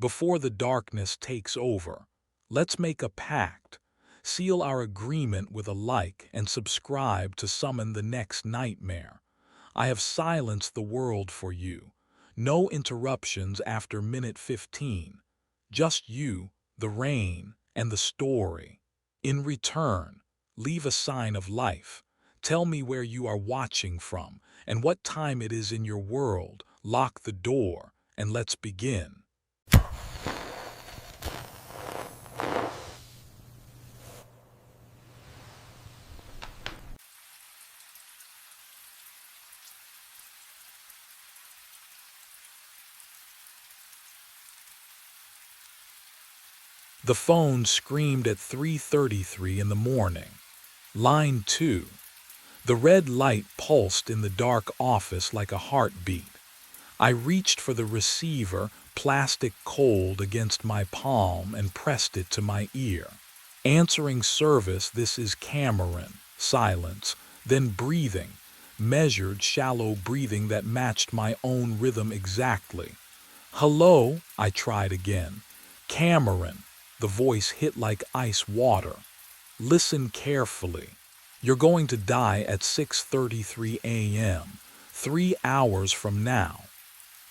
Before the darkness takes over, let's make a pact. Seal our agreement with a like and subscribe to summon the next nightmare. I have silenced the world for you. No interruptions after minute 15. Just you, the rain, and the story. In return, leave a sign of life. Tell me where you are watching from and what time it is in your world. Lock the door and let's begin. The phone screamed at 3:33 in the morning. Line 2. The red light pulsed in the dark office like a heartbeat. I reached for the receiver, plastic cold against my palm, and pressed it to my ear. Answering service, this is Cameron. Silence, then breathing, measured, shallow breathing that matched my own rhythm exactly. Hello, I tried again. Cameron. The voice hit like ice water. Listen carefully. You're going to die at 6:33 a.m., 3 hours from now.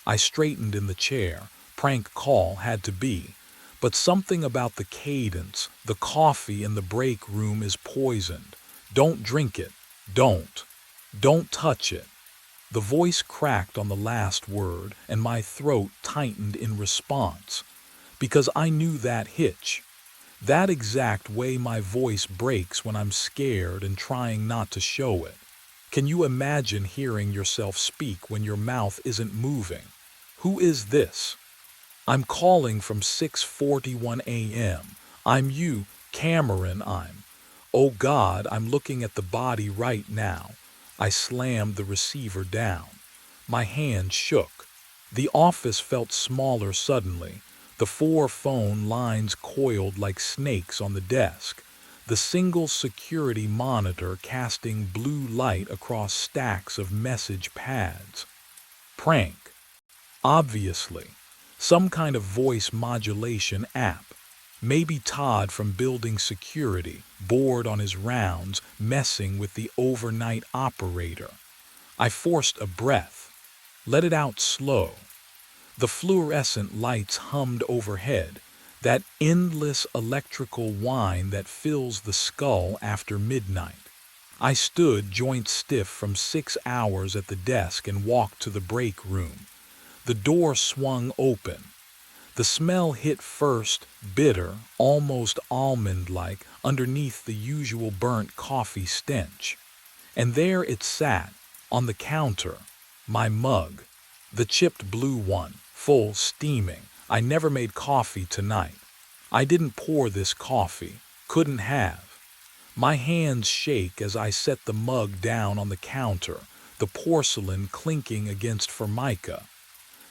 I straightened in the chair. Prank call had to be. But something about the cadence, the coffee in the break room is poisoned. Don't drink it. Don't. Don't touch it. The voice cracked on the last word, and my throat tightened in response. Because I knew that hitch. That exact way my voice breaks when I'm scared and trying not to show it. Can you imagine hearing yourself speak when your mouth isn't moving? Who is this? I'm calling from 6:41 a.m. I'm you, Cameron, Oh God, I'm looking at the body right now. I slammed the receiver down. My hand shook. The office felt smaller suddenly. The 4 phone lines coiled like snakes on the desk. The single security monitor casting blue light across stacks of message pads. Prank. Obviously. Some kind of voice modulation app. Maybe Todd from building security, bored on his rounds, messing with the overnight operator. I forced a breath. Let it out slow. The fluorescent lights hummed overhead, that endless electrical whine that fills the skull after midnight. I stood joint stiff from 6 hours at the desk and walked to the break room. The door swung open. The smell hit first, bitter, almost almond-like, underneath the usual burnt coffee stench. And there it sat, on the counter, my mug, the chipped blue one, full, steaming. I never made coffee tonight. I didn't pour this coffee, couldn't have. My hands shake as I set the mug down on the counter, the porcelain clinking against formica.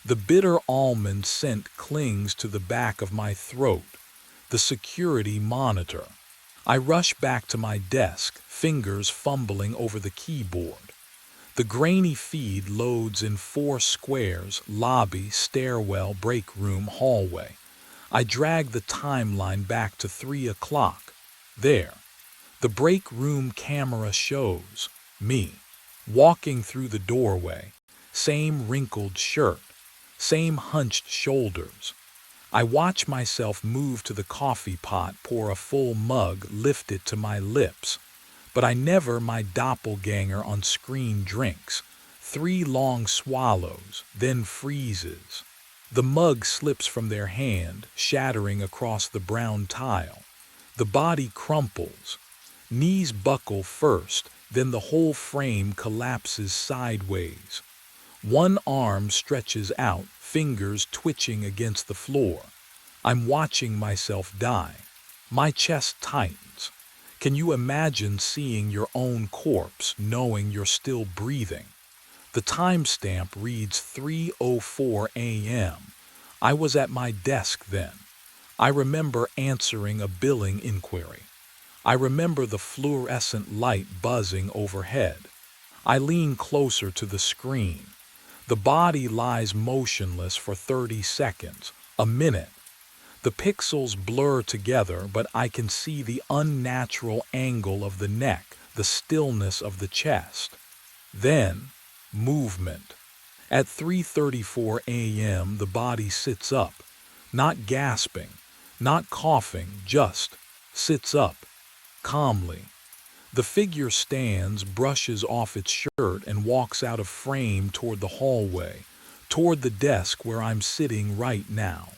The bitter almond scent clings to the back of my throat. The security monitor. I rush back to my desk, fingers fumbling over the keyboard. The grainy feed loads in 4 squares: lobby, stairwell, break room, hallway. I drag the timeline back to 3 o'clock. There. The break room camera shows me, walking through the doorway. Same wrinkled shirt. Same hunched shoulders. I watch myself move to the coffee pot, pour a full mug, lift it to my lips. But I never my doppelganger on screen drinks. 3 long swallows, then freezes. The mug slips from their hand, shattering across the brown tile. The body crumples. Knees buckle first, then the whole frame collapses sideways. One arm stretches out, fingers twitching against the floor. I'm watching myself die. My chest tightens. Can you imagine seeing your own corpse, knowing you're still breathing? The timestamp reads 3:04 a.m. I was at my desk then. I remember answering a billing inquiry. I remember the fluorescent light buzzing overhead. I lean closer to the screen. The body lies motionless for 30 seconds, A minute. The pixels blur together, but I can see the unnatural angle of the neck, the stillness of the chest. Then, movement. At 3:34 a.m., the body sits up, not gasping, not coughing, just sits up, calmly. The figure stands, brushes off its shirt, and walks out of frame toward the hallway, toward the desk where I'm sitting right now.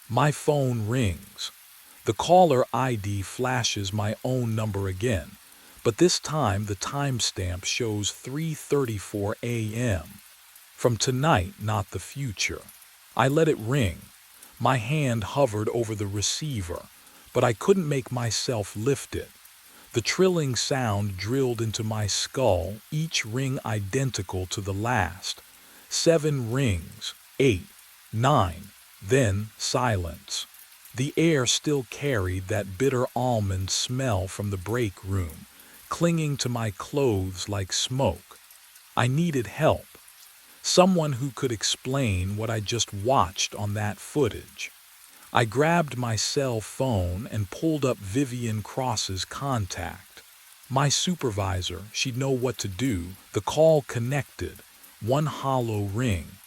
My phone rings. The caller ID flashes my own number again, but this time the timestamp shows 3:34 a.m. From tonight, not the future. I let it ring. My hand hovered over the receiver, but I couldn't make myself lift it. The trilling sound drilled into my skull, each ring identical to the last. 7 rings, 8, 9, then silence. The air still carried that bitter almond smell from the break room, clinging to my clothes like smoke. I needed help. Someone who could explain what I just watched on that footage. I grabbed my cell phone and pulled up Vivian Cross's contact. My supervisor, she'd know what to do. The call connected. One hollow ring.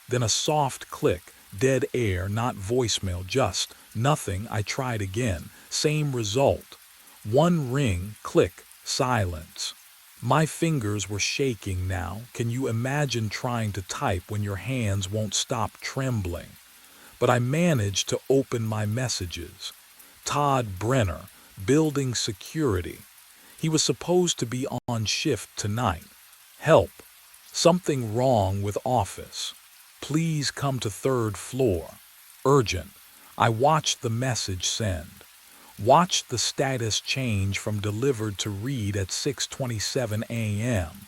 Then a soft click. Dead air, not voicemail, just nothing. I tried again. Same result. One ring, click, silence. My fingers were shaking now. Can you imagine trying to type when your hands won't stop trembling? But I managed to open my messages. Todd Brenner, building security. He was supposed to be on shift tonight. Help. Something wrong with office. Please come to 3rd floor. Urgent. I watched the message send. Watched the status change from delivered to read at 6:27 a.m.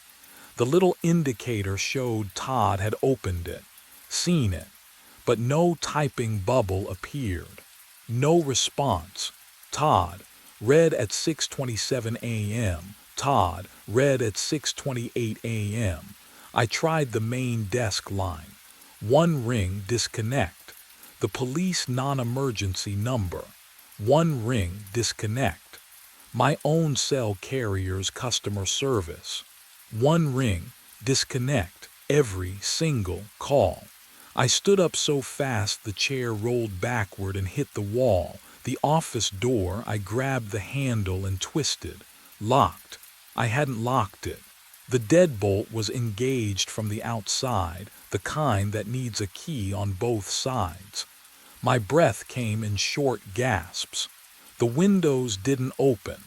The little indicator showed Todd had opened it, seen it, but no typing bubble appeared. No response. Todd, read at 6:27 a.m. Todd, read at 6:28 a.m. I tried the main desk line. One ring, disconnect. The police non-emergency number. One ring, disconnect. My own cell carrier's customer service. One ring, disconnect. Every single call. I stood up so fast the chair rolled backward and hit the wall. The office door, I grabbed the handle and twisted. Locked. I hadn't locked it. The deadbolt was engaged from the outside, the kind that needs a key on both sides. My breath came in short gasps. The windows didn't open.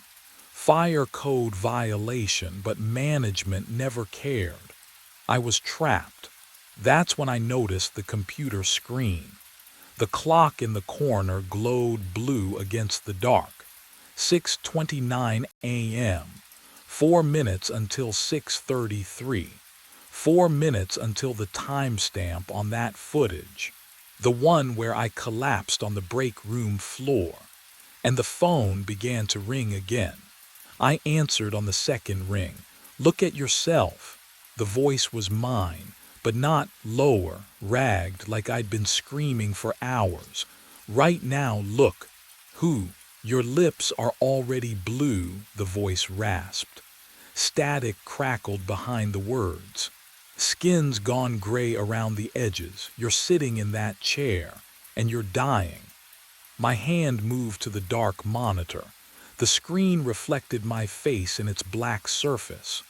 Fire code violation, but management never cared. I was trapped. That's when I noticed the computer screen. The clock in the corner glowed blue against the dark. 6:29 a.m. 4 minutes until 6:33. 4 minutes until the timestamp on that footage. The one where I collapsed on the break room floor. And the phone began to ring again. I answered on the second ring. Look at yourself. The voice was mine, but not lower, ragged like I'd been screaming for hours. Right now, look. Who? Your lips are already blue, the voice rasped. Static crackled behind the words. Skin's gone gray around the edges. You're sitting in that chair, and you're dying. My hand moved to the dark monitor. The screen reflected my face in its black surface.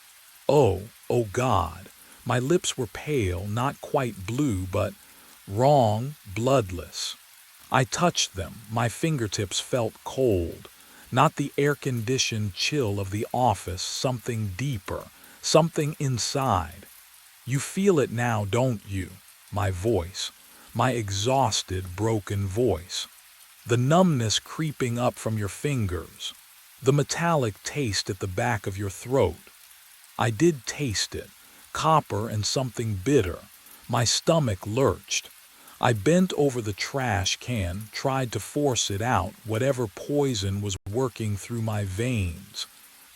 Oh God. My lips were pale, not quite blue, but wrong, bloodless. I touched them. My fingertips felt cold. Not the air-conditioned chill of the office, something deeper, something inside. You feel it now, don't you? My voice. My exhausted, broken voice. The numbness creeping up from your fingers. The metallic taste at the back of your throat. I did taste it. Copper and something bitter. My stomach lurched. I bent over the trash can, tried to force it out, whatever poison was working through my veins.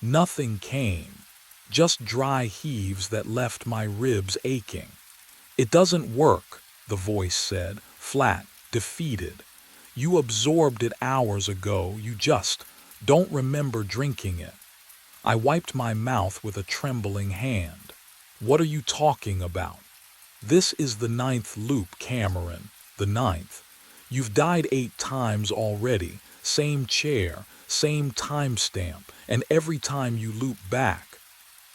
Nothing came. Just dry heaves that left my ribs aching. It doesn't work, the voice said, flat, defeated. You absorbed it hours ago, you just don't remember drinking it. I wiped my mouth with a trembling hand. What are you talking about? This is the 9th loop, Cameron. The 9th. You've died 8 times already. Same chair, same timestamp, and every time you loop back.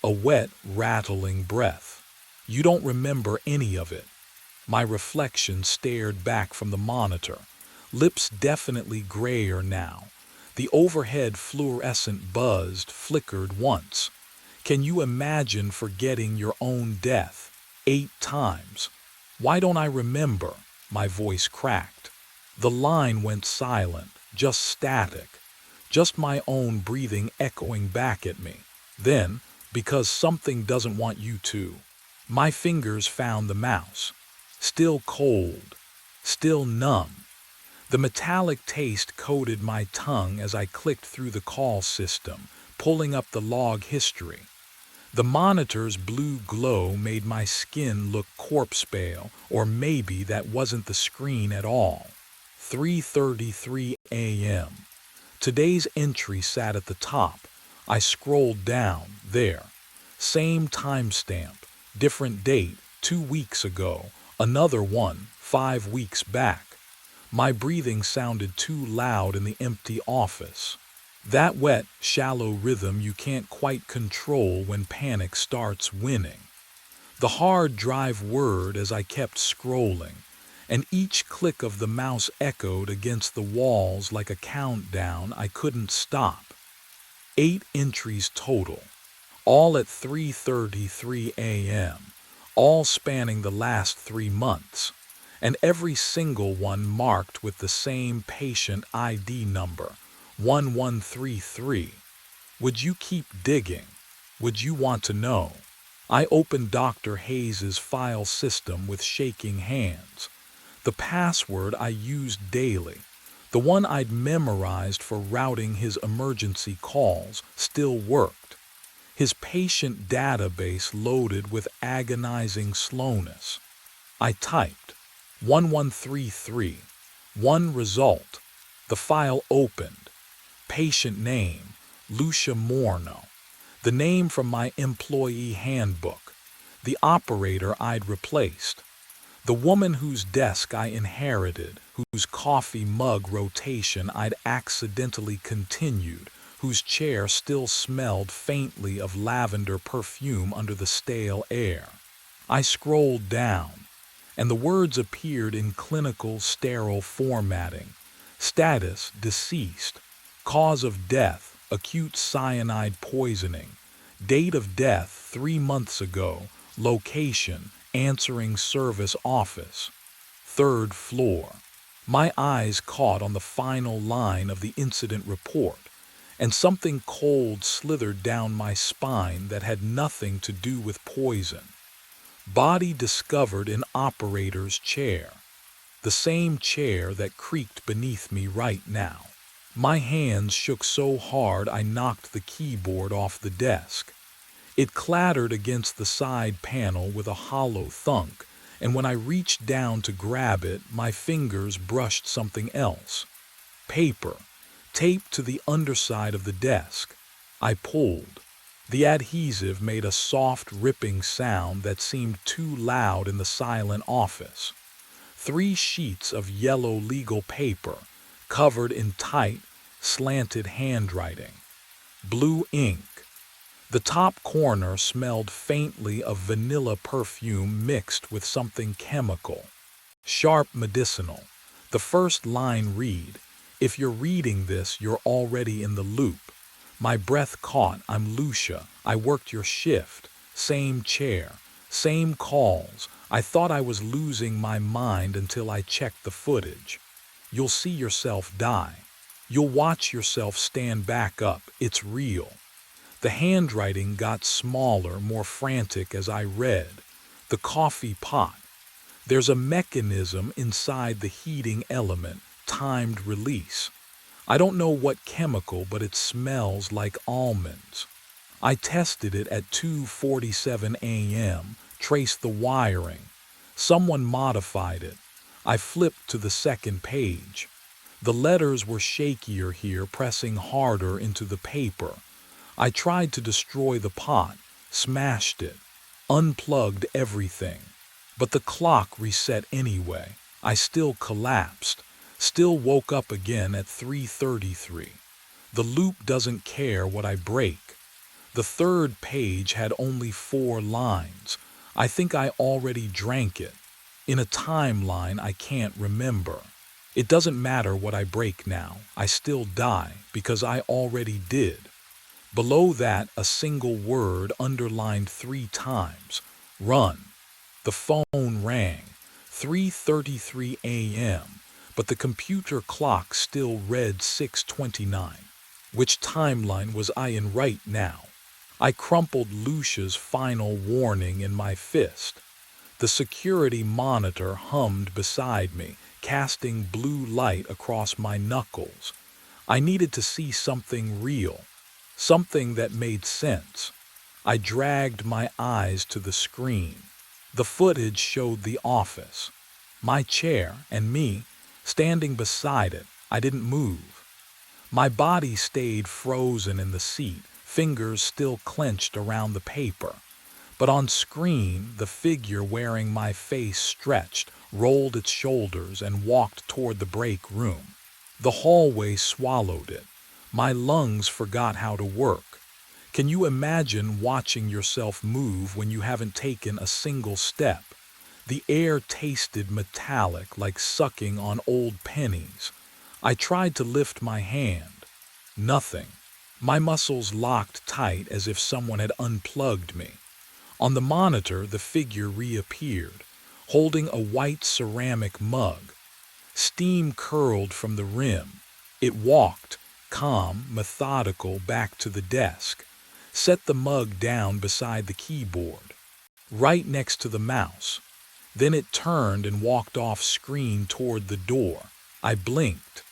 A wet, rattling breath. You don't remember any of it. My reflection stared back from the monitor. Lips definitely grayer now. The overhead fluorescent buzzed, flickered once. Can you imagine forgetting your own death? 8 times. Why don't I remember? My voice cracked. The line went silent, just static. Just my own breathing echoing back at me. Then, because something doesn't want you to, my fingers found the mouse. Still cold. Still numb. The metallic taste coated my tongue as I clicked through the call system, pulling up the log history. The monitor's blue glow made my skin look corpse pale, or maybe that wasn't the screen at all. 3:33 a.m. Today's entry sat at the top. I scrolled down, there. Same timestamp, different date, 2 weeks ago, another one, 5 weeks back. My breathing sounded too loud in the empty office. That wet, shallow rhythm you can't quite control when panic starts winning. The hard drive whirred as I kept scrolling, and each click of the mouse echoed against the walls like a countdown I couldn't stop. 8 entries total, all at 3:33 a.m., all spanning the last 3 months, and every single one marked with the same patient ID number, 1133. Would you keep digging? Would you want to know? I opened Dr. Hayes's file system with shaking hands. The password I used daily, the one I'd memorized for routing his emergency calls, still worked. His patient database loaded with agonizing slowness. I typed 1133, one result. The file opened. Patient name, Lucia Morno. The name from my employee handbook. The operator I'd replaced. The woman whose desk I inherited, whose coffee mug rotation I'd accidentally continued, whose chair still smelled faintly of lavender perfume under the stale air. I scrolled down, and the words appeared in clinical, sterile formatting. Status, deceased. Cause of death, acute cyanide poisoning. Date of death, 3 months ago. Location, answering service office. 3rd floor. My eyes caught on the final line of the incident report, and something cold slithered down my spine that had nothing to do with poison. Body discovered in operator's chair. The same chair that creaked beneath me right now. My hands shook so hard I knocked the keyboard off the desk. It clattered against the side panel with a hollow thunk, and when I reached down to grab it, my fingers brushed something else. Paper, taped to the underside of the desk. I pulled. The adhesive made a soft, ripping sound that seemed too loud in the silent office. 3 sheets of yellow legal paper, covered in tight, slanted handwriting. Blue ink. The top corner smelled faintly of vanilla perfume mixed with something chemical. Sharp medicinal. The first line read, "If you're reading this, you're already in the loop." My breath caught. I'm Lucia. I worked your shift. Same chair. Same calls. I thought I was losing my mind until I checked the footage. You'll see yourself die. You'll watch yourself stand back up. It's real. The handwriting got smaller, more frantic as I read. The coffee pot. There's a mechanism inside the heating element, timed release. I don't know what chemical, but it smells like almonds. I tested it at 2:47 a.m., traced the wiring. Someone modified it. I flipped to the second page. The letters were shakier here, pressing harder into the paper. I tried to destroy the pot, smashed it, unplugged everything. But the clock reset anyway. I still collapsed, still woke up again at 3:33. The loop doesn't care what I break. The third page had only 4 lines. I think I already drank it. In a timeline I can't remember. It doesn't matter what I break now. I still die because I already did. Below that, a single word underlined 3 times. Run. The phone rang. 3:33 a.m., but the computer clock still read 6:29. Which timeline was I in right now? I crumpled Lucia's final warning in my fist. The security monitor hummed beside me, casting blue light across my knuckles. I needed to see something real, something that made sense. I dragged my eyes to the screen. The footage showed the office. My chair and me, standing beside it. I didn't move. My body stayed frozen in the seat, fingers still clenched around the paper. But on screen, the figure wearing my face stretched, rolled its shoulders, and walked toward the break room. The hallway swallowed it. My lungs forgot how to work. Can you imagine watching yourself move when you haven't taken a single step? The air tasted metallic, like sucking on old pennies. I tried to lift my hand. Nothing. My muscles locked tight as if someone had unplugged me. On the monitor, the figure reappeared, holding a white ceramic mug. Steam curled from the rim. It walked, calm, methodical, back to the desk, set the mug down beside the keyboard, right next to the mouse. Then it turned and walked off screen toward the door. I blinked.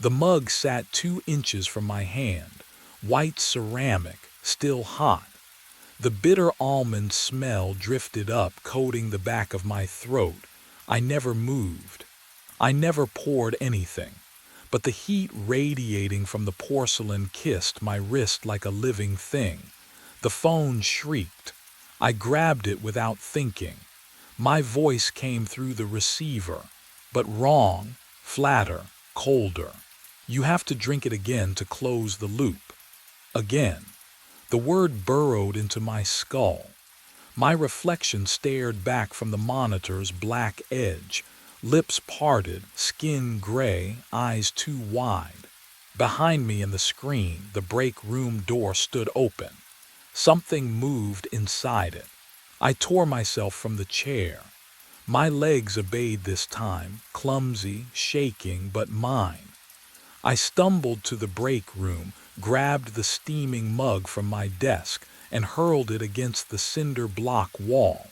The mug sat 2 inches from my hand, white ceramic, still hot. The bitter almond smell drifted up, coating the back of my throat. I never moved. I never poured anything. But the heat radiating from the porcelain kissed my wrist like a living thing. The phone shrieked. I grabbed it without thinking. My voice came through the receiver, but wrong, flatter, colder. You have to drink it again to close the loop. Again. The word burrowed into my skull. My reflection stared back from the monitor's black edge, lips parted, skin gray, eyes too wide. Behind me in the screen, the break room door stood open. Something moved inside it. I tore myself from the chair. My legs obeyed this time, clumsy, shaking, but mine. I stumbled to the break room, grabbed the steaming mug from my desk, and hurled it against the cinder block wall.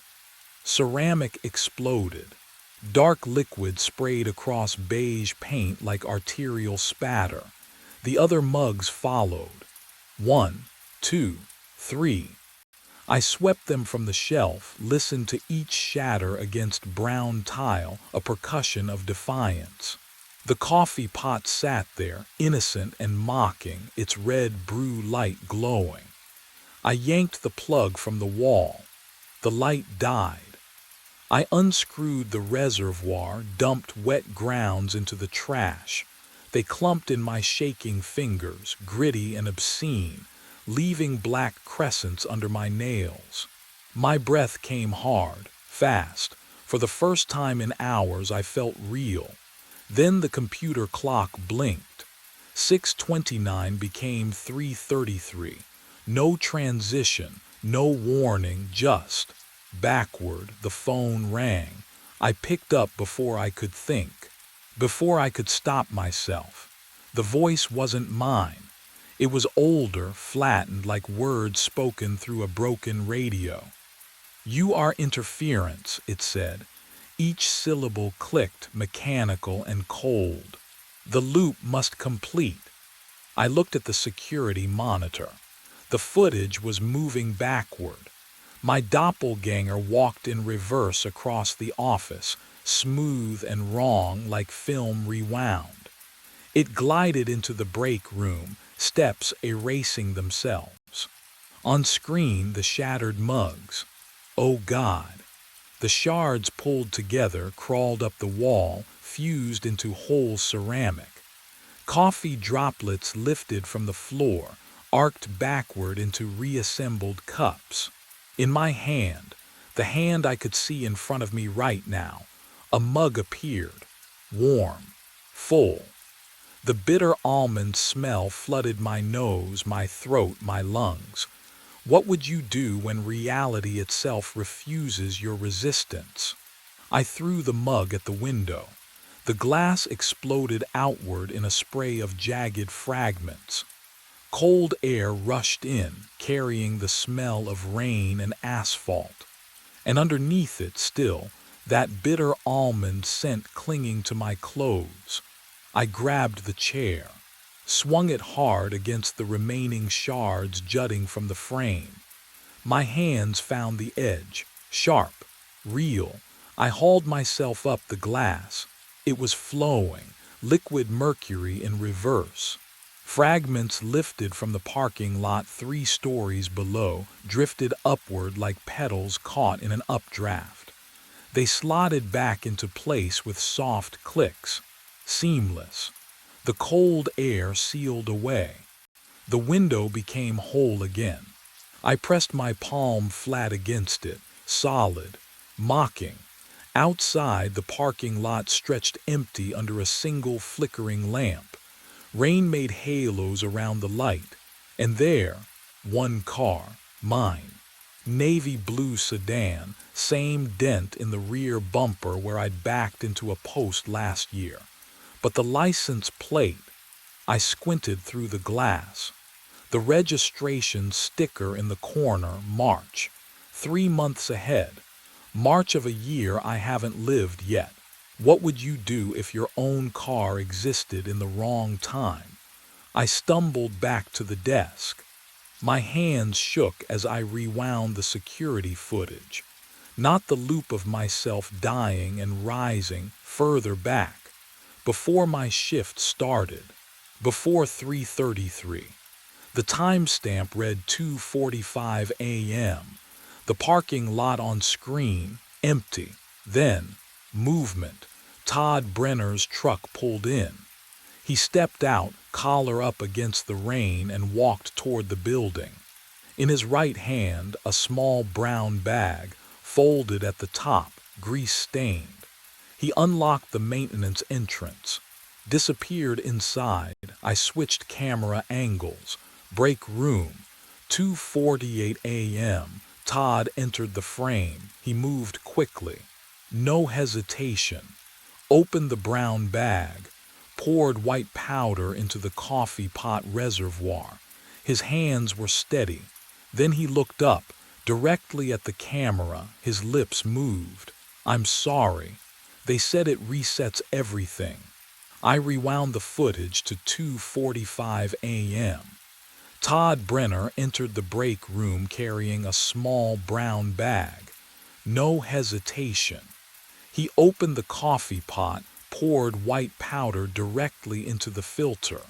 Ceramic exploded. Dark liquid sprayed across beige paint like arterial spatter. The other mugs followed. 1, 2, 3. I swept them from the shelf, listened to each shatter against brown tile, a percussion of defiance. The coffee pot sat there, innocent and mocking, its red brew light glowing. I yanked the plug from the wall. The light died. I unscrewed the reservoir, dumped wet grounds into the trash. They clumped in my shaking fingers, gritty and obscene, leaving black crescents under my nails. My breath came hard, fast. For the first time in hours, I felt real. Then the computer clock blinked. 6:29 became 3:33. No transition, no warning, just backward. The phone rang. I picked up before I could think, before I could stop myself. The voice wasn't mine. It was older, flattened, like words spoken through a broken radio. "You are interference," it said. Each syllable clicked, mechanical and cold. The loop must complete. I looked at the security monitor. The footage was moving backward. My doppelganger walked in reverse across the office, smooth and wrong like film rewound. It glided into the break room, steps erasing themselves. On screen, the shattered mugs. Oh God! The shards pulled together, crawled up the wall, fused into whole ceramic. Coffee droplets lifted from the floor, arced backward into reassembled cups. In my hand, the hand I could see in front of me right now, a mug appeared, warm, full. The bitter almond smell flooded my nose, my throat, my lungs. What would you do when reality itself refuses your resistance? I threw the mug at the window. The glass exploded outward in a spray of jagged fragments. Cold air rushed in, carrying the smell of rain and asphalt. And underneath it still, that bitter almond scent clinging to my clothes. I grabbed the chair, swung it hard against the remaining shards jutting from the frame. My hands found the edge, sharp, real. I hauled myself up the glass. It was flowing, liquid mercury in reverse. Fragments lifted from the parking lot 3 stories below, drifted upward like petals caught in an updraft. They slotted back into place with soft clicks, seamless. The cold air sealed away. The window became whole again. I pressed my palm flat against it, solid, mocking. Outside, the parking lot stretched empty under a single flickering lamp. Rain made halos around the light, and there, one car, mine. Navy blue sedan, same dent in the rear bumper where I'd backed into a post last year. But the license plate, I squinted through the glass. The registration sticker in the corner, March. 3 months ahead. March of a year I haven't lived yet. What would you do if your own car existed in the wrong time? I stumbled back to the desk. My hands shook as I rewound the security footage. Not the loop of myself dying and rising further back. Before my shift started. Before 3:33. The timestamp read 2:45 a.m. The parking lot on screen, empty. Then, movement. Todd Brenner's truck pulled in. He stepped out, collar up against the rain, and walked toward the building. In his right hand, a small brown bag, folded at the top, grease-stained. He unlocked the maintenance entrance, disappeared inside. I switched camera angles. Break room, 2:48 a.m. Todd entered the frame. He moved quickly. No hesitation. Opened the brown bag, poured white powder into the coffee pot reservoir. His hands were steady. Then he looked up, directly at the camera. His lips moved. I'm sorry. They said it resets everything. I rewound the footage to 2:45 a.m. Todd Brenner entered the break room carrying a small brown bag. No hesitation. He opened the coffee pot, poured white powder directly into the filter,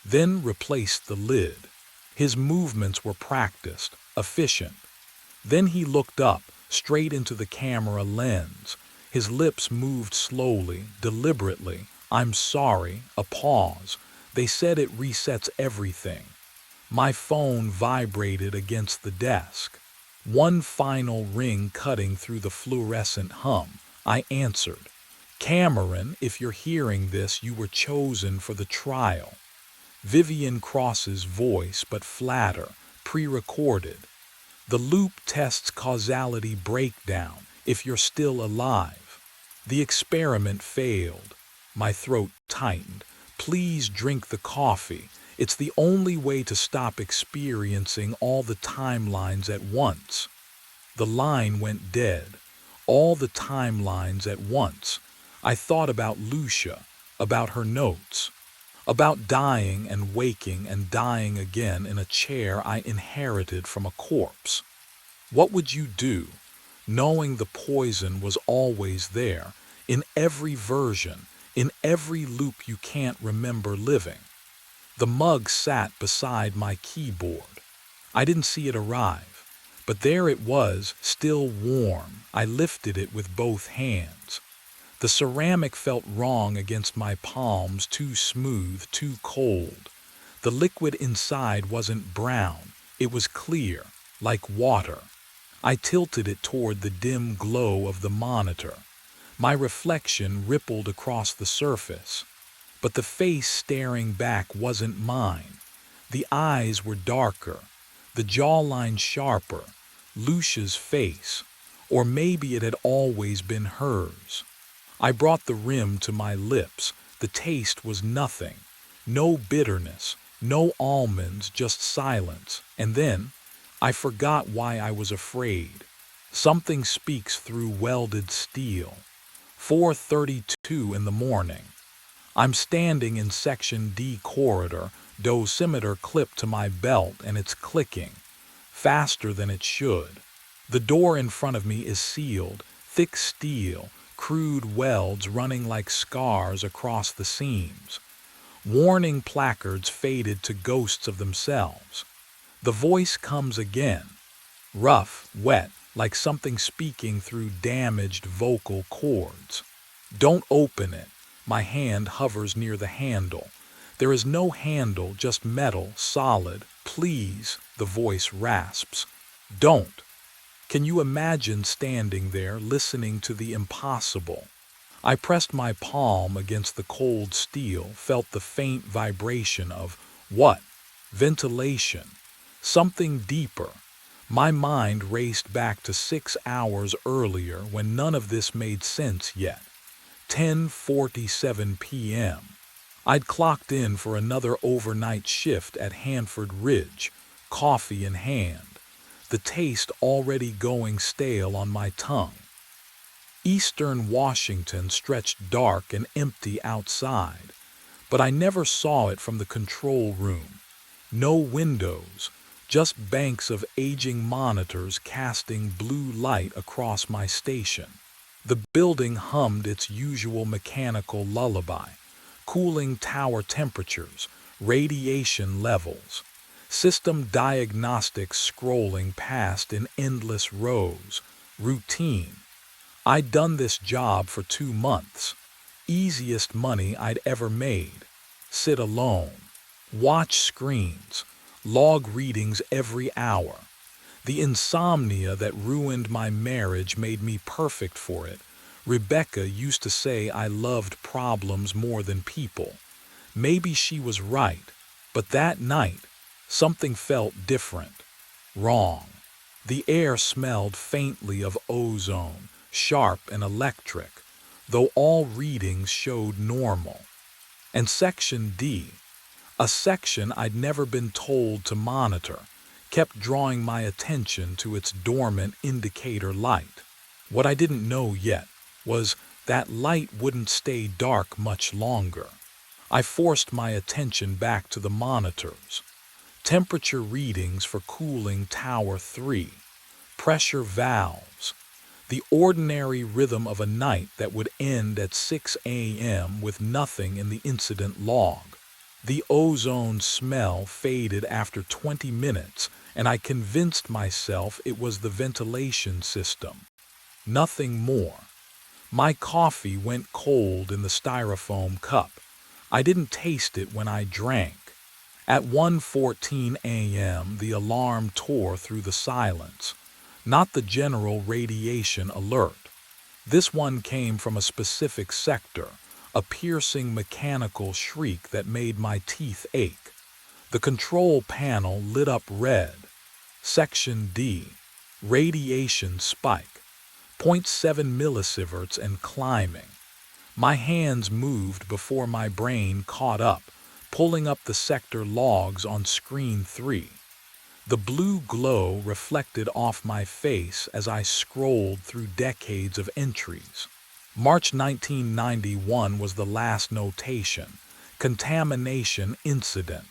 then replaced the lid. His movements were practiced, efficient. Then he looked up, straight into the camera lens. His lips moved slowly, deliberately. I'm sorry, a pause. They said it resets everything. My phone vibrated against the desk. One final ring cutting through the fluorescent hum. I answered. Cameron, if you're hearing this, you were chosen for the trial. Vivian Cross's voice, but flatter, pre-recorded. The loop tests causality breakdown, if you're still alive. The experiment failed. My throat tightened. Please drink the coffee. It's the only way to stop experiencing all the timelines at once. The line went dead. All the timelines at once. I thought about Lucia, about her notes, about dying and waking and dying again in a chair I inherited from a corpse. What would you do, knowing the poison was always there, in every version, in every loop you can't remember living. The mug sat beside my keyboard. I didn't see it arrive, but there it was, still warm. I lifted it with both hands. The ceramic felt wrong against my palms, too smooth, too cold. The liquid inside wasn't brown, it was clear, like water. I tilted it toward the dim glow of the monitor. My reflection rippled across the surface. But the face staring back wasn't mine. The eyes were darker, the jawline sharper, Lucia's face, or maybe it had always been hers. I brought the rim to my lips. The taste was nothing. No bitterness, no almonds, just silence. And then, I forgot why I was afraid. Something speaks through welded steel. 4:32 in the morning. I'm standing in Section D corridor, dosimeter clipped to my belt, and it's clicking, faster than it should. The door in front of me is sealed, thick steel, crude welds running like scars across the seams. Warning placards faded to ghosts of themselves. The voice comes again, rough, wet, like something speaking through damaged vocal cords. Don't open it. My hand hovers near the handle. There is no handle, just metal, solid. Please, the voice rasps. Don't. Can you imagine standing there listening to the impossible? I pressed my palm against the cold steel, felt the faint vibration of what? Ventilation. Something deeper. My mind raced back to 6 hours earlier when none of this made sense yet. 10:47 p.m. I'd clocked in for another overnight shift at Hanford Ridge, coffee in hand, the taste already going stale on my tongue. Eastern Washington stretched dark and empty outside, but I never saw it from the control room. No windows, just banks of aging monitors casting blue light across my station. The building hummed its usual mechanical lullaby, cooling tower temperatures, radiation levels, system diagnostics scrolling past in endless rows, routine. I'd done this job for 2 months, easiest money I'd ever made. Sit alone, watch screens, log readings every hour. The insomnia that ruined my marriage made me perfect for it. Rebecca used to say I loved problems more than people. Maybe she was right, but that night, something felt different. Wrong. The air smelled faintly of ozone, sharp and electric, though all readings showed normal. And Section D, a section I'd never been told to monitor, kept drawing my attention to its dormant indicator light. What I didn't know yet was that light wouldn't stay dark much longer. I forced my attention back to the monitors. Temperature readings for cooling Tower 3, pressure valves, the ordinary rhythm of a night that would end at 6 a.m. with nothing in the incident log. The ozone smell faded after 20 minutes, and I convinced myself it was the ventilation system. Nothing more. My coffee went cold in the styrofoam cup. I didn't taste it when I drank. At 1:14 a.m., the alarm tore through the silence. Not the general radiation alert. This one came from a specific sector, a piercing mechanical shriek that made my teeth ache. The control panel lit up red. Section D, radiation spike, 0.7 millisieverts and climbing. My hands moved before my brain caught up, pulling up the sector logs on screen 3. The blue glow reflected off my face as I scrolled through decades of entries. March 1991 was the last notation. Contamination incident.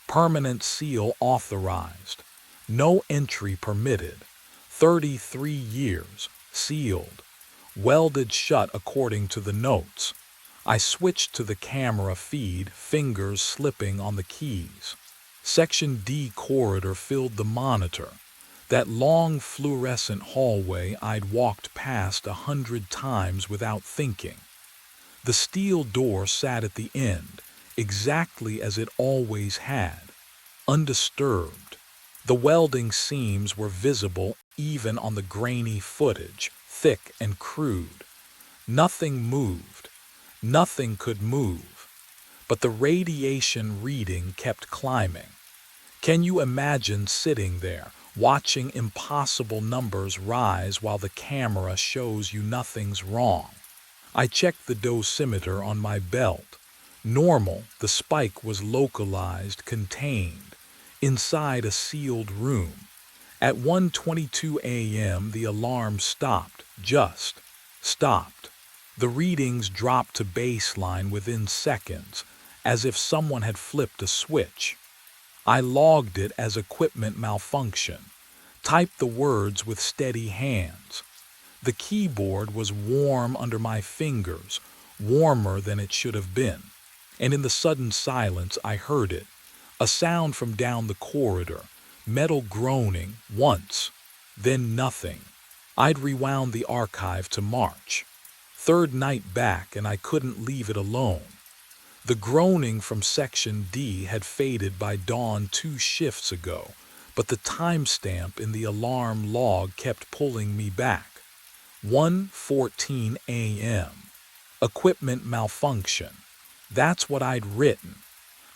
Permanent seal authorized. No entry permitted. 33 years. Sealed. welded shut according to the notes. I switched to the camera feed, fingers slipping on the keys. Section D corridor filled the monitor. That long fluorescent hallway I'd walked past 100 times without thinking. The steel door sat at the end, exactly as it always had, undisturbed. The welding seams were visible even on the grainy footage, thick and crude. Nothing moved. Nothing could move. But the radiation reading kept climbing. Can you imagine sitting there, watching impossible numbers rise while the camera shows you nothing's wrong? I checked the dosimeter on my belt. Normal, the spike was localized, contained, inside a sealed room. At 1:22 a.m. the alarm stopped, just stopped. The readings dropped to baseline within seconds, as if someone had flipped a switch. I logged it as equipment malfunction, typed the words with steady hands. The keyboard was warm under my fingers, warmer than it should have been. And in the sudden silence I heard it, a sound from down the corridor, metal groaning, once, then nothing. I'd rewound the archive to March. Third night back and I couldn't leave it alone. The groaning from Section D had faded by dawn 2 shifts ago, but the timestamp in the alarm log kept pulling me back. 1:14 a.m. Equipment malfunction. That's what I'd written.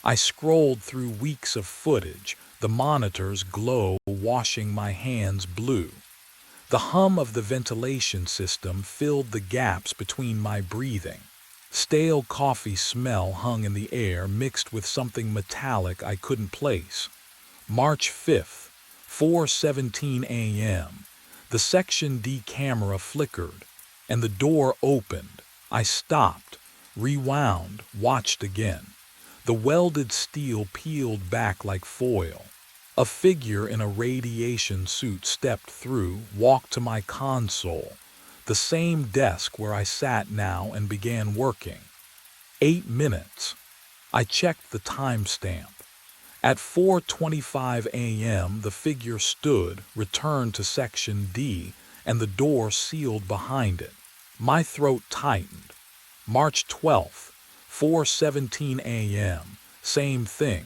I scrolled through weeks of footage, the monitor's glow washing my hands blue. The hum of the ventilation system filled the gaps between my breathing. Stale coffee smell hung in the air, mixed with something metallic I couldn't place. March 5th, 4:17 a.m. The Section D camera flickered, and the door opened. I stopped, rewound, watched again. The welded steel peeled back like foil. A figure in a radiation suit stepped through, walked to my console, the same desk where I sat now, and began working. 8 minutes. I checked the timestamp. At 4:25 a.m. the figure stood, returned to Section D, and the door sealed behind it. My throat tightened. March 12th, 4:17 a.m. Same thing.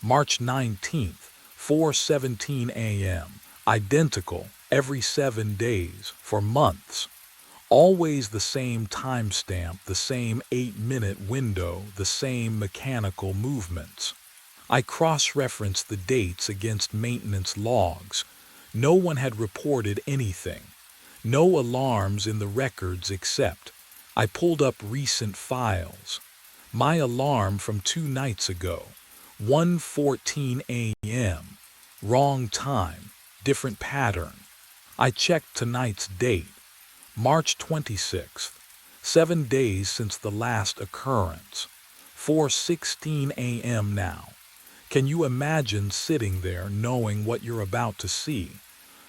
March 19th, 4:17 a.m. Identical, every 7 days, for months. Always the same timestamp, the same 8-minute window, the same mechanical movements. I cross-referenced the dates against maintenance logs. No one had reported anything. No alarms in the records except I pulled up recent files. My alarm from 2 nights ago, 1:14 a.m. Wrong time, different pattern. I checked tonight's date, March 26th, 7 days since the last occurrence, 4:16 a.m. now. Can you imagine sitting there knowing what you're about to see,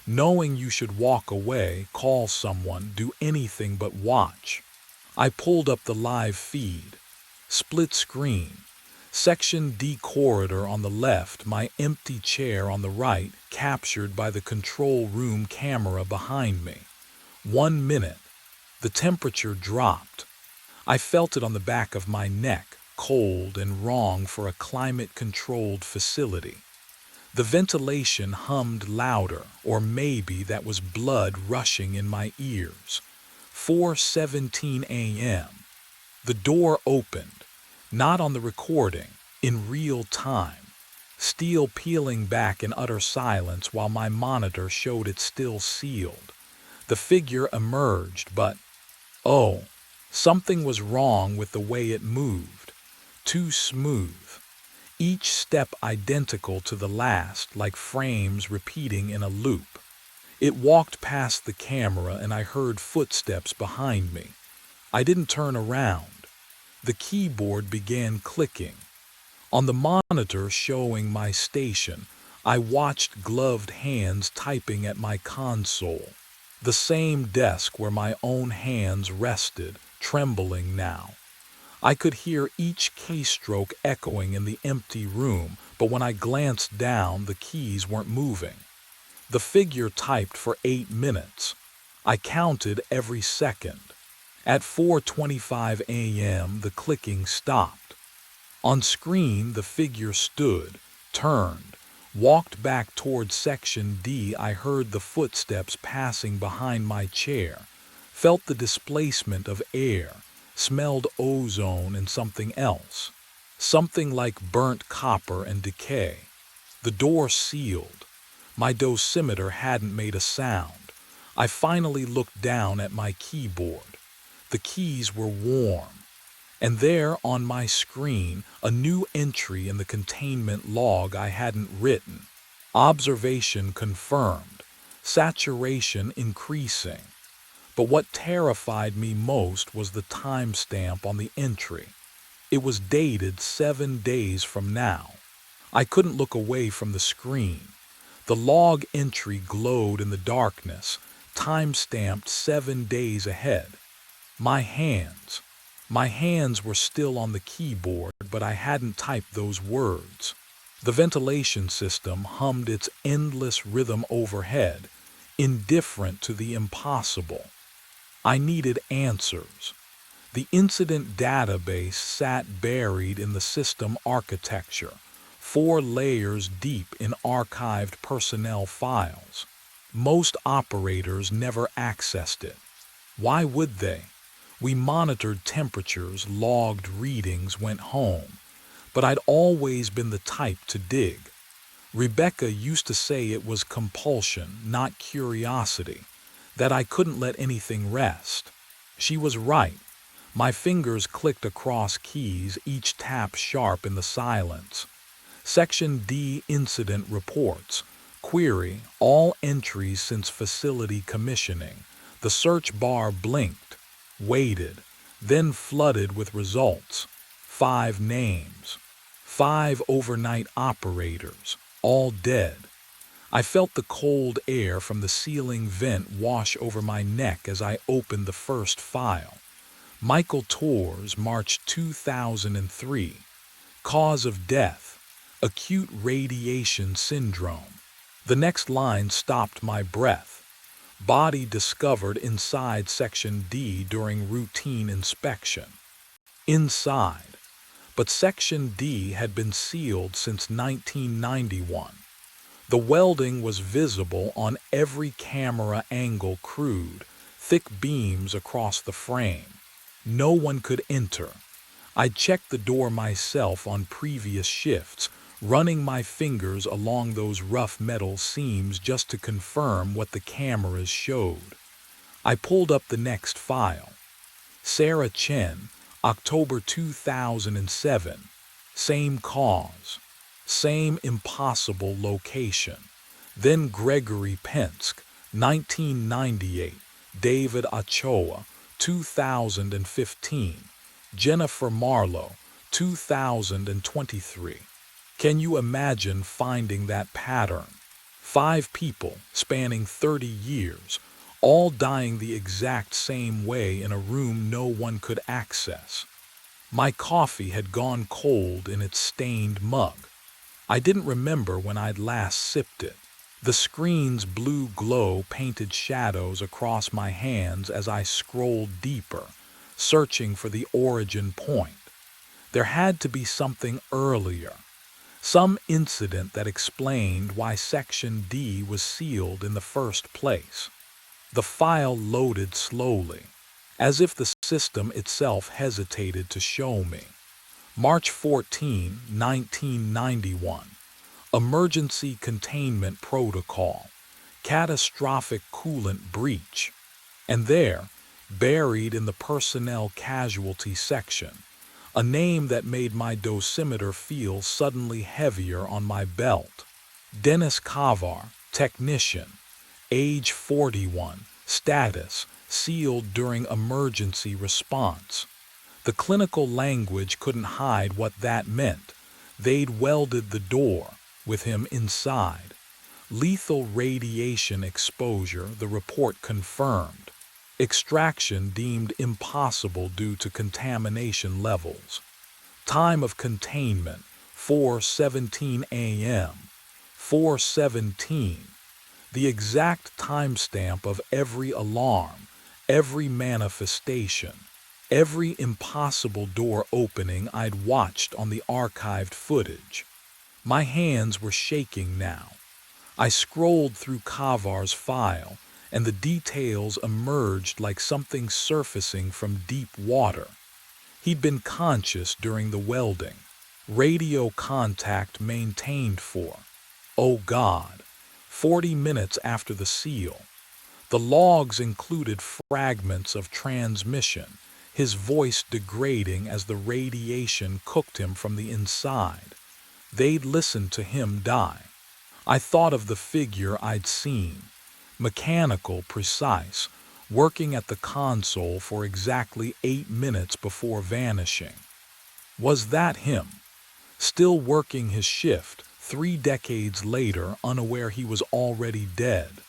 knowing you should walk away, call someone, do anything but watch? I pulled up the live feed. Split screen. Section D corridor on the left, my empty chair on the right, captured by the control room camera behind me. 1 minute. The temperature dropped. I felt it on the back of my neck, cold and wrong for a climate-controlled facility. The ventilation hummed louder, or maybe that was blood rushing in my ears. 4:17 a.m. The door opened, not on the recording, in real time. Steel peeling back in utter silence while my monitor showed it still sealed. The figure emerged, but, oh, something was wrong with the way it moved. Too smooth. Each step identical to the last, like frames repeating in a loop. It walked past the camera and I heard footsteps behind me. I didn't turn around. The keyboard began clicking. On the monitor showing my station, I watched gloved hands typing at my console. The same desk where my own hands rested, trembling now. I could hear each keystroke echoing in the empty room, but when I glanced down, the keys weren't moving. The figure typed for 8 minutes. I counted every second. At 4:25 a.m., the clicking stopped. On screen, the figure stood, turned, walked back toward Section D. I heard the footsteps passing behind my chair, felt the displacement of air, smelled ozone and something else, something like burnt copper and decay. The door sealed. My dosimeter hadn't made a sound. I finally looked down at my keyboard. The keys were warm. And there on my screen, a new entry in the containment log I hadn't written. Observation confirmed. Saturation increasing. But what terrified me most was the timestamp on the entry. It was dated 7 days from now. I couldn't look away from the screen. The log entry glowed in the darkness, time-stamped 7 days ahead. My hands were still on the keyboard, but I hadn't typed those words. The ventilation system hummed its endless rhythm overhead, indifferent to the impossible. I needed answers. The incident database sat buried in the system architecture, 4 layers deep in archived personnel files. Most operators never accessed it. Why would they? We monitored temperatures, logged readings, went home. But I'd always been the type to dig. Rebecca used to say it was compulsion, not curiosity, that I couldn't let anything rest. She was right. My fingers clicked across keys, each tap sharp in the silence. Section D Incident Reports. Query, all entries since facility commissioning. The search bar blinked, waited, then flooded with results. 5 names. 5 overnight operators, all dead. I felt the cold air from the ceiling vent wash over my neck as I opened the first file. Michael Torres, March 2003. Cause of death, acute radiation syndrome. The next line stopped my breath. Body discovered inside Section D during routine inspection. Inside. But Section D had been sealed since 1991. The welding was visible on every camera angle, crude, thick beams across the frame. No one could enter. I'd checked the door myself on previous shifts, running my fingers along those rough metal seams just to confirm what the cameras showed. I pulled up the next file. Sarah Chen, October 2007. Same cause. Same impossible location. Then Gregory Penske, 1998. David Ochoa, 2015. Jennifer Marlowe, 2023. Can you imagine finding that pattern? 5 people spanning 30 years, all dying the exact same way in a room no one could access. My coffee had gone cold in its stained mug. I didn't remember when I'd last sipped it. The screen's blue glow painted shadows across my hands as I scrolled deeper, searching for the origin point. There had to be something earlier. Some incident that explained why Section D was sealed in the first place. The file loaded slowly, as if the system itself hesitated to show me. March 14, 1991. Emergency Containment Protocol. Catastrophic coolant breach. And there, buried in the personnel casualty section, a name that made my dosimeter feel suddenly heavier on my belt. Dennis Kavar, technician, age 41, status, sealed during emergency response. The clinical language couldn't hide what that meant. They'd welded the door, with him inside. Lethal radiation exposure, the report confirmed. Extraction deemed impossible due to contamination levels. Time of containment, 4:17 a.m. 4:17. The exact timestamp of every alarm, every manifestation, every impossible door opening I'd watched on the archived footage. My hands were shaking now. I scrolled through Kavar's file, and the details emerged like something surfacing from deep water. He'd been conscious during the welding. Radio contact maintained for, oh God, 40 minutes after the seal. The logs included fragments of transmission, his voice degrading as the radiation cooked him from the inside. They'd listened to him die. I thought of the figure I'd seen, mechanical, precise, working at the console for exactly 8 minutes before vanishing. Was that him? Still working his shift, 3 decades later, unaware he was already dead.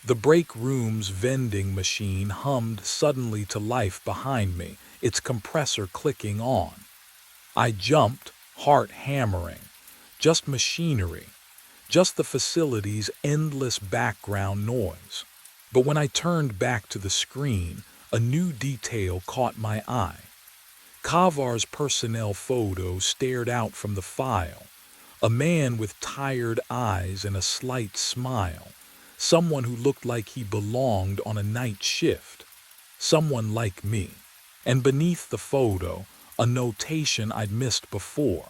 The break room's vending machine hummed suddenly to life behind me, its compressor clicking on. I jumped, heart hammering. Just machinery. Just the facility's endless background noise. But when I turned back to the screen, a new detail caught my eye. Kavar's personnel photo stared out from the file. A man with tired eyes and a slight smile. Someone who looked like he belonged on a night shift. Someone like me. And beneath the photo, a notation I'd missed before.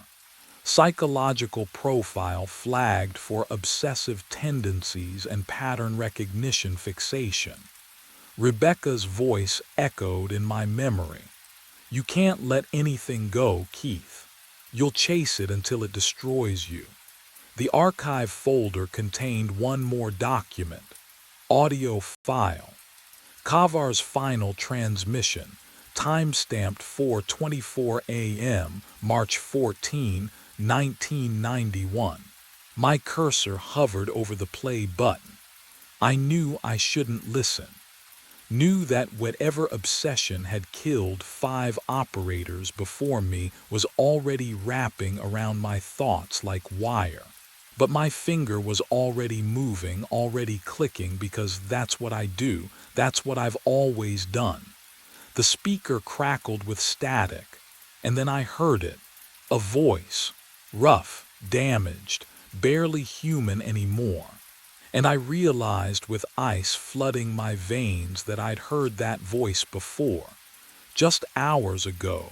Psychological profile flagged for obsessive tendencies and pattern recognition fixation. Rebecca's voice echoed in my memory. You can't let anything go, Keith. You'll chase it until it destroys you. The archive folder contained one more document. Audio file. Kavar's final transmission, timestamped 4:24 a.m., March 14, 1991. My cursor hovered over the play button. I knew I shouldn't listen. Knew that whatever obsession had killed 5 operators before me was already wrapping around my thoughts like wire. But my finger was already moving, already clicking, because that's what I do, that's what I've always done. The speaker crackled with static, and then I heard it, a voice, rough, damaged, barely human anymore. And I realized with ice flooding my veins that I'd heard that voice before, just hours ago,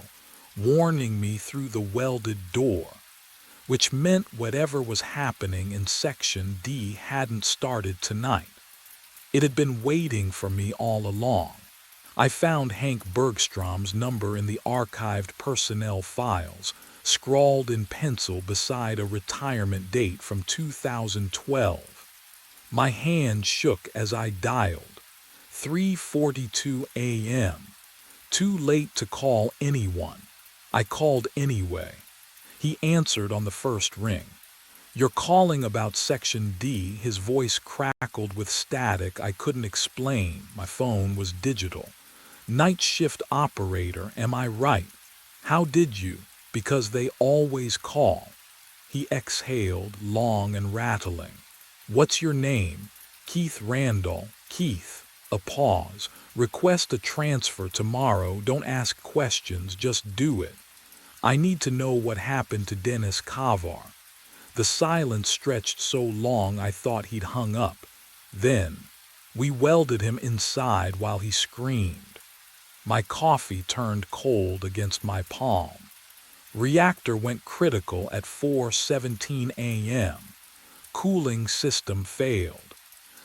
warning me through the welded door, which meant whatever was happening in Section D hadn't started tonight. It had been waiting for me all along. I found Hank Bergstrom's number in the archived personnel files, scrawled in pencil beside a retirement date from 2012. My hand shook as I dialed. 3:42 a.m. Too late to call anyone. I called anyway. He answered on the first ring. You're calling about Section D. His voice crackled with static I couldn't explain. My phone was digital. Night shift operator, am I right? How did you? Because they always call. He exhaled, long and rattling. What's your name? Keith Randall. Keith. A pause. Request a transfer tomorrow. Don't ask questions, just do it. I need to know what happened to Dennis Kavar. The silence stretched so long I thought he'd hung up. Then, we welded him inside while he screamed. My coffee turned cold against my palm. Reactor went critical at 4:17 a.m. Cooling system failed.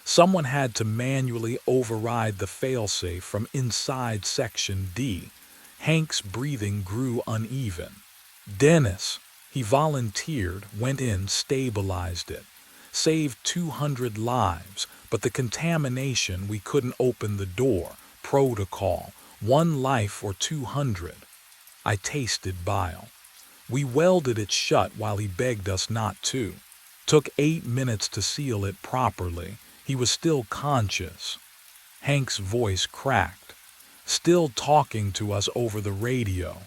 Someone had to manually override the failsafe from inside Section D. Hank's breathing grew uneven. Dennis, he volunteered, went in, stabilized it. Saved 200 lives, but the contamination, we couldn't open the door. Protocol, 1 life or 200. I tasted bile. We welded it shut while he begged us not to. Took 8 minutes to seal it properly. He was still conscious. Hank's voice cracked. Still talking to us over the radio.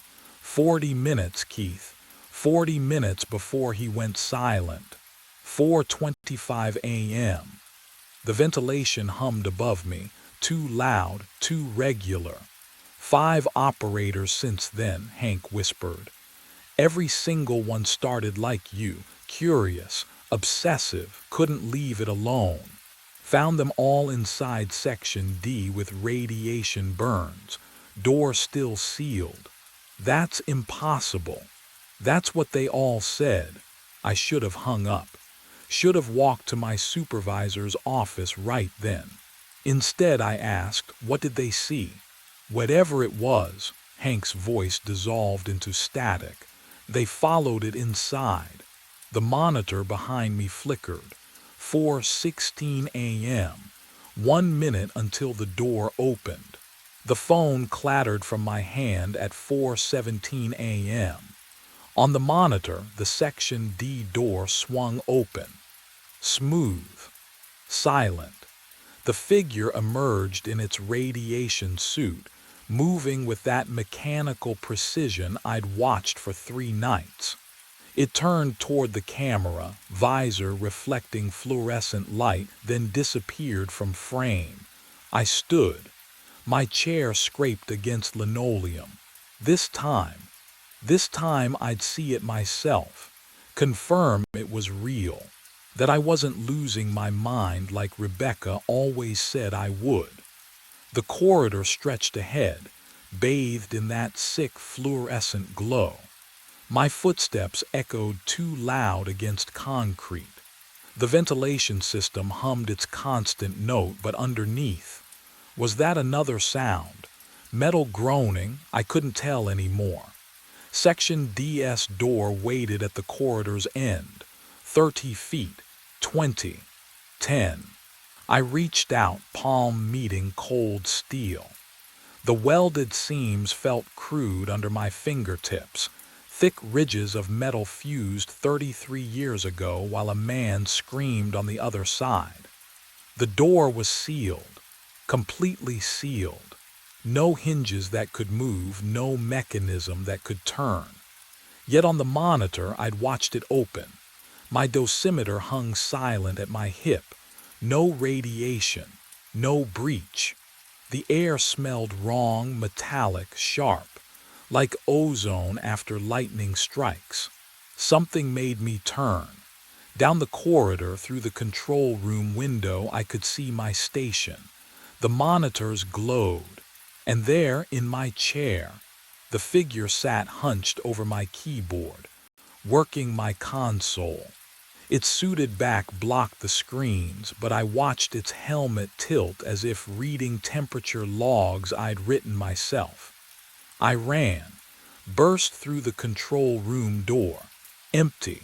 40 minutes, Keith. 40 minutes before he went silent. 4:25 a.m. The ventilation hummed above me, too loud, too regular. 5 operators since then, Hank whispered. Every single one started like you, curious, obsessive, couldn't leave it alone. Found them all inside Section D with radiation burns, door still sealed. That's impossible. That's what they all said. I should have hung up. Should have walked to my supervisor's office right then. Instead, I asked, what did they see? Whatever it was, Hank's voice dissolved into static. They followed it inside. The monitor behind me flickered. 4:16 a.m. 1 minute until the door opened. The phone clattered from my hand at 4:17 a.m. On the monitor, the Section D door swung open. Smooth. Silent. The figure emerged in its radiation suit, moving with that mechanical precision I'd watched for 3 nights. It turned toward the camera, visor reflecting fluorescent light, then disappeared from frame. I stood. My chair scraped against linoleum. This time I'd see it myself, confirm it was real, that I wasn't losing my mind like Rebecca always said I would. The corridor stretched ahead, bathed in that sick fluorescent glow. My footsteps echoed too loud against concrete. The ventilation system hummed its constant note, but underneath, was that another sound? Metal groaning? I couldn't tell anymore. Section D's door waited at the corridor's end. 30 feet. 20. 10. I reached out, palm meeting cold steel. The welded seams felt crude under my fingertips. Thick ridges of metal fused 33 years ago while a man screamed on the other side. The door was sealed, completely sealed. No hinges that could move, no mechanism that could turn. Yet on the monitor I'd watched it open. My dosimeter hung silent at my hip. No radiation, no breach. The air smelled wrong, metallic, sharp, like ozone after lightning strikes. Something made me turn. Down the corridor, through the control room window, I could see my station. The monitors glowed, and there, in my chair, the figure sat hunched over my keyboard, working my console. Its suited back blocked the screens, but I watched its helmet tilt as if reading temperature logs I'd written myself. I ran, burst through the control room door. Empty.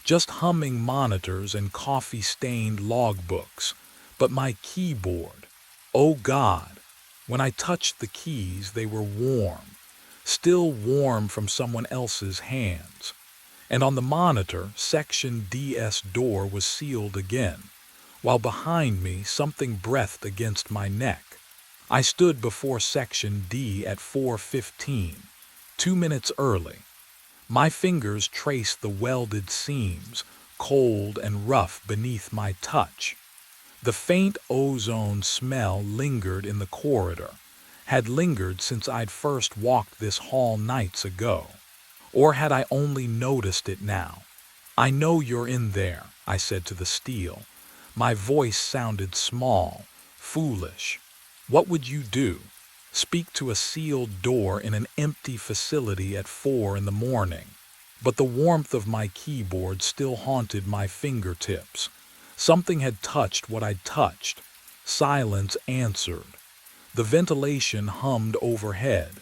Just humming monitors and coffee-stained logbooks. But my keyboard, oh God, when I touched the keys they were warm, still warm from someone else's hands. And on the monitor, Section D's door was sealed again, while behind me something breathed against my neck. I stood before Section D at 4:15, 2 minutes early. My fingers traced the welded seams, cold and rough beneath my touch. The faint ozone smell lingered in the corridor, had lingered since I'd first walked this hall nights ago. Or had I only noticed it now? I know you're in there, I said to the steel. My voice sounded small, foolish. What would you do? Speak to a sealed door in an empty facility at 4 in the morning? But the warmth of my keyboard still haunted my fingertips. Something had touched what I'd touched. Silence answered. The ventilation hummed overhead.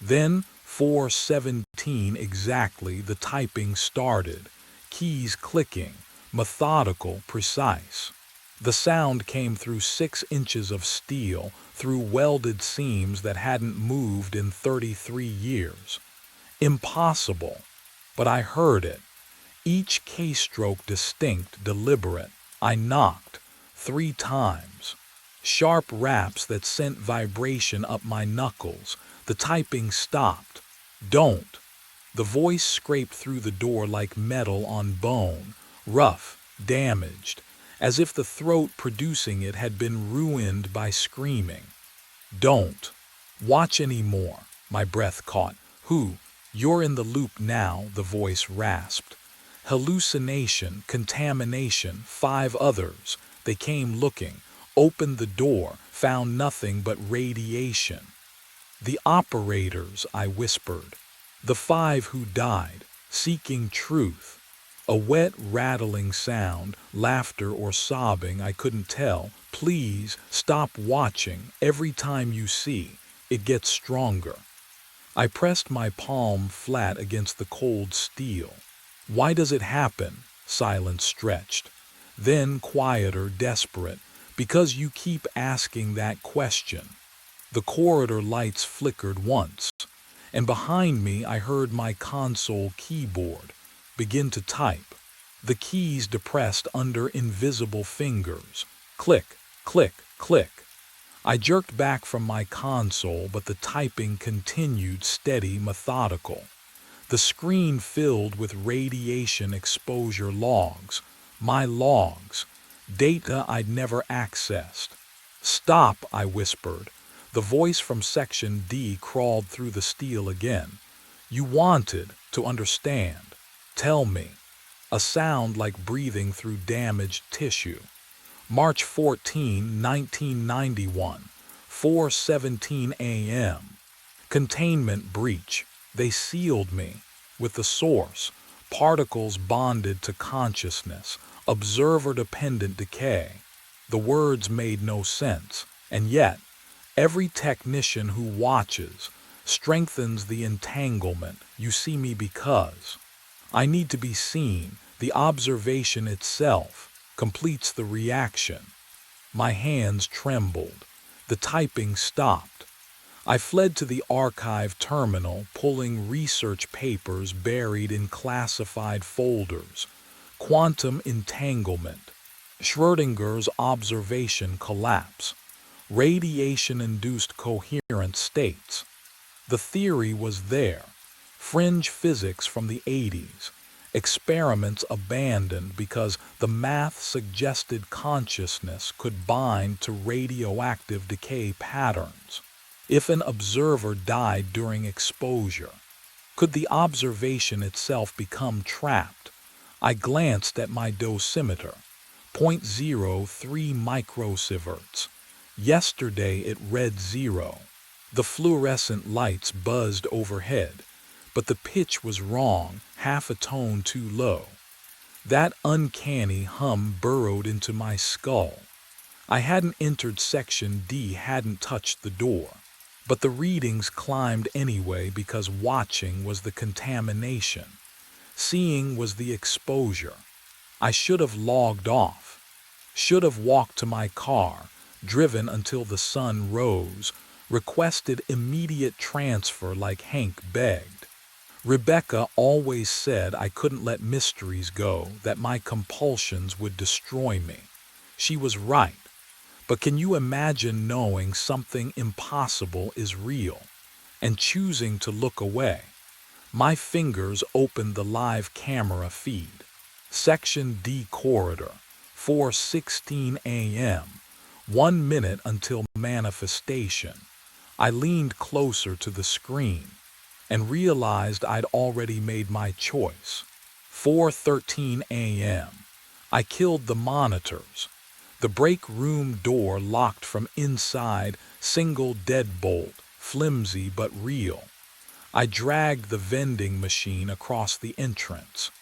Then, 4:17 exactly, the typing started, keys clicking, methodical, precise. The sound came through 6 inches of steel, through welded seams that hadn't moved in 33 years. Impossible. But I heard it. each keystroke distinct, deliberate. I knocked 3 times. Sharp raps that sent vibration up my knuckles. The typing stopped. Don't. The voice scraped through the door like metal on bone, rough, damaged, as if the throat producing it had been ruined by screaming. Don't watch anymore, my breath caught. Who? You're in the loop now, the voice rasped. Hallucination, contamination, 5 others. They came looking, opened the door, found nothing but radiation. The operators, I whispered. The 5 who died, seeking truth. A wet, rattling sound, laughter or sobbing, I couldn't tell. Please, stop watching. Every time you see, it gets stronger. I pressed my palm flat against the cold steel. Why does it happen? Silence stretched. Then quieter, desperate. Because you keep asking that question. The corridor lights flickered once, and behind me I heard my console keyboard begin to type, the keys depressed under invisible fingers. Click, click, click. I jerked back from my console, but the typing continued, steady, methodical. The screen filled with radiation exposure logs, my logs, data I'd never accessed. Stop, I whispered. The voice from Section D crawled through the steel again. You wanted to understand. Tell me. A sound like breathing through damaged tissue. March 14, 1991, 4:17 a.m. Containment breach. They sealed me. With the source. Particles bonded to consciousness. Observer-dependent decay. The words made no sense, and yet, every technician who watches strengthens the entanglement. You see me because I need to be seen. The observation itself completes the reaction. My hands trembled. The typing stopped. I fled to the archive terminal, pulling research papers buried in classified folders. Quantum entanglement. Schrödinger's observation collapse. Radiation-induced coherent states. The theory was there. Fringe physics from the 80s. Experiments abandoned because the math suggested consciousness could bind to radioactive decay patterns. If an observer died during exposure, could the observation itself become trapped? I glanced at my dosimeter. 0.03 microsieverts. Yesterday it read 0. The fluorescent lights buzzed overhead, but the pitch was wrong, half a tone too low. That uncanny hum burrowed into my skull. I hadn't entered Section D, hadn't touched the door. But the readings climbed anyway because watching was the contamination. Seeing was the exposure. I should have logged off. Should have walked to my car, driven until the sun rose, requested immediate transfer like Hank begged. Rebecca always said I couldn't let mysteries go, that my compulsions would destroy me. She was right. But can you imagine knowing something impossible is real and choosing to look away? My fingers opened the live camera feed. Section D corridor, 4:16 a.m., 1 minute until manifestation. I leaned closer to the screen and realized I'd already made my choice. 4:13 a.m. I killed the monitors. The break room door locked from inside, single deadbolt, flimsy but real. I dragged the vending machine across the entrance.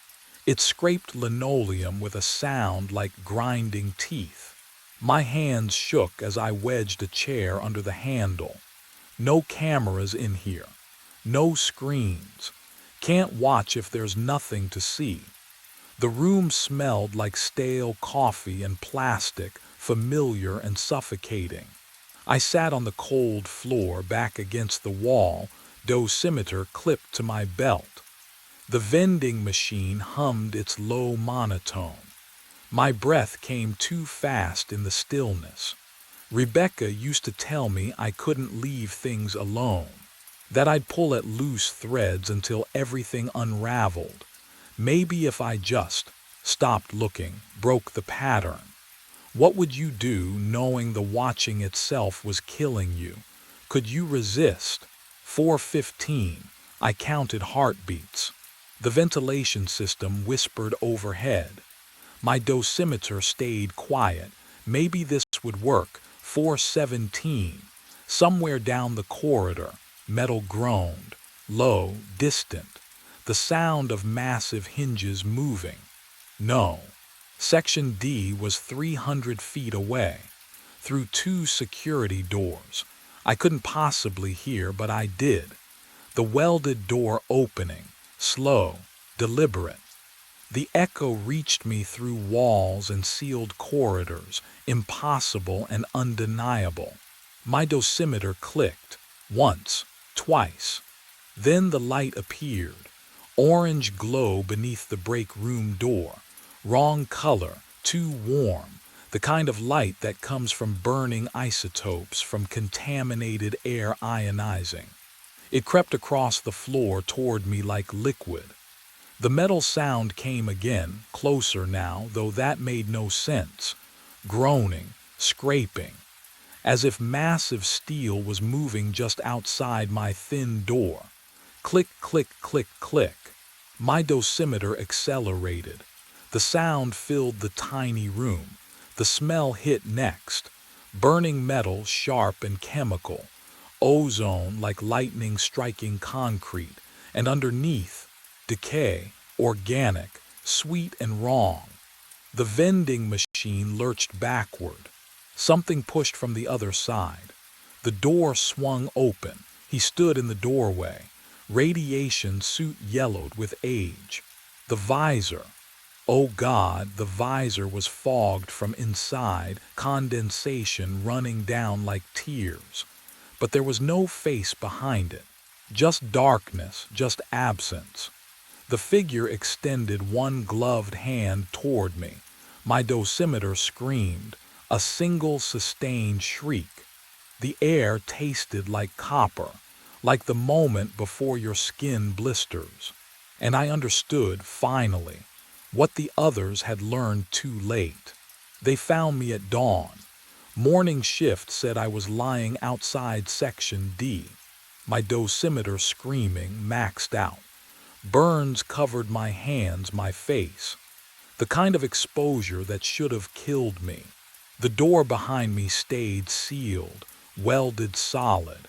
It scraped linoleum with a sound like grinding teeth. My hands shook as I wedged a chair under the handle. No cameras in here. No screens. Can't watch if there's nothing to see. The room smelled like stale coffee and plastic, familiar and suffocating. I sat on the cold floor, back against the wall, dosimeter clipped to my belt. The vending machine hummed its low monotone. My breath came too fast in the stillness. Rebecca used to tell me I couldn't leave things alone, that I'd pull at loose threads until everything unraveled. Maybe if I just stopped looking, broke the pattern. What would you do knowing the watching itself was killing you? Could you resist? 4:15. I counted heartbeats. The ventilation system whispered overhead. My dosimeter stayed quiet. Maybe this would work. 4:17. Somewhere down the corridor, metal groaned, low, distant, the sound of massive hinges moving. No. Section D was 300 feet away, through 2 security doors. I couldn't possibly hear, but I did. The welded door opening, slow, deliberate. The echo reached me through walls and sealed corridors, impossible and undeniable. My dosimeter clicked, once, twice. Then the light appeared, orange glow beneath the break room door. Wrong color, too warm, the kind of light that comes from burning isotopes, from contaminated air ionizing. It crept across the floor toward me like liquid. The metal sound came again, closer now, though that made no sense. Groaning, scraping, as if massive steel was moving just outside my thin door. Click, click, click, click. My dosimeter accelerated. The sound filled the tiny room. The smell hit next. Burning metal, sharp and chemical. Ozone like lightning striking concrete. And underneath, decay, organic, sweet and wrong. The vending machine lurched backward. Something pushed from the other side. The door swung open. He stood in the doorway. Radiation suit yellowed with age. The visor. Oh God, the visor was fogged from inside, condensation running down like tears. But there was no face behind it. Just darkness, just absence. The figure extended one gloved hand toward me. My dosimeter screamed, a single sustained shriek. The air tasted like copper, like the moment before your skin blisters. And I understood, finally, what the others had learned too late. They found me at dawn. Morning shift said I was lying outside Section D. My dosimeter screaming, maxed out. Burns covered my hands, my face. The kind of exposure that should have killed me. The door behind me stayed sealed, welded solid,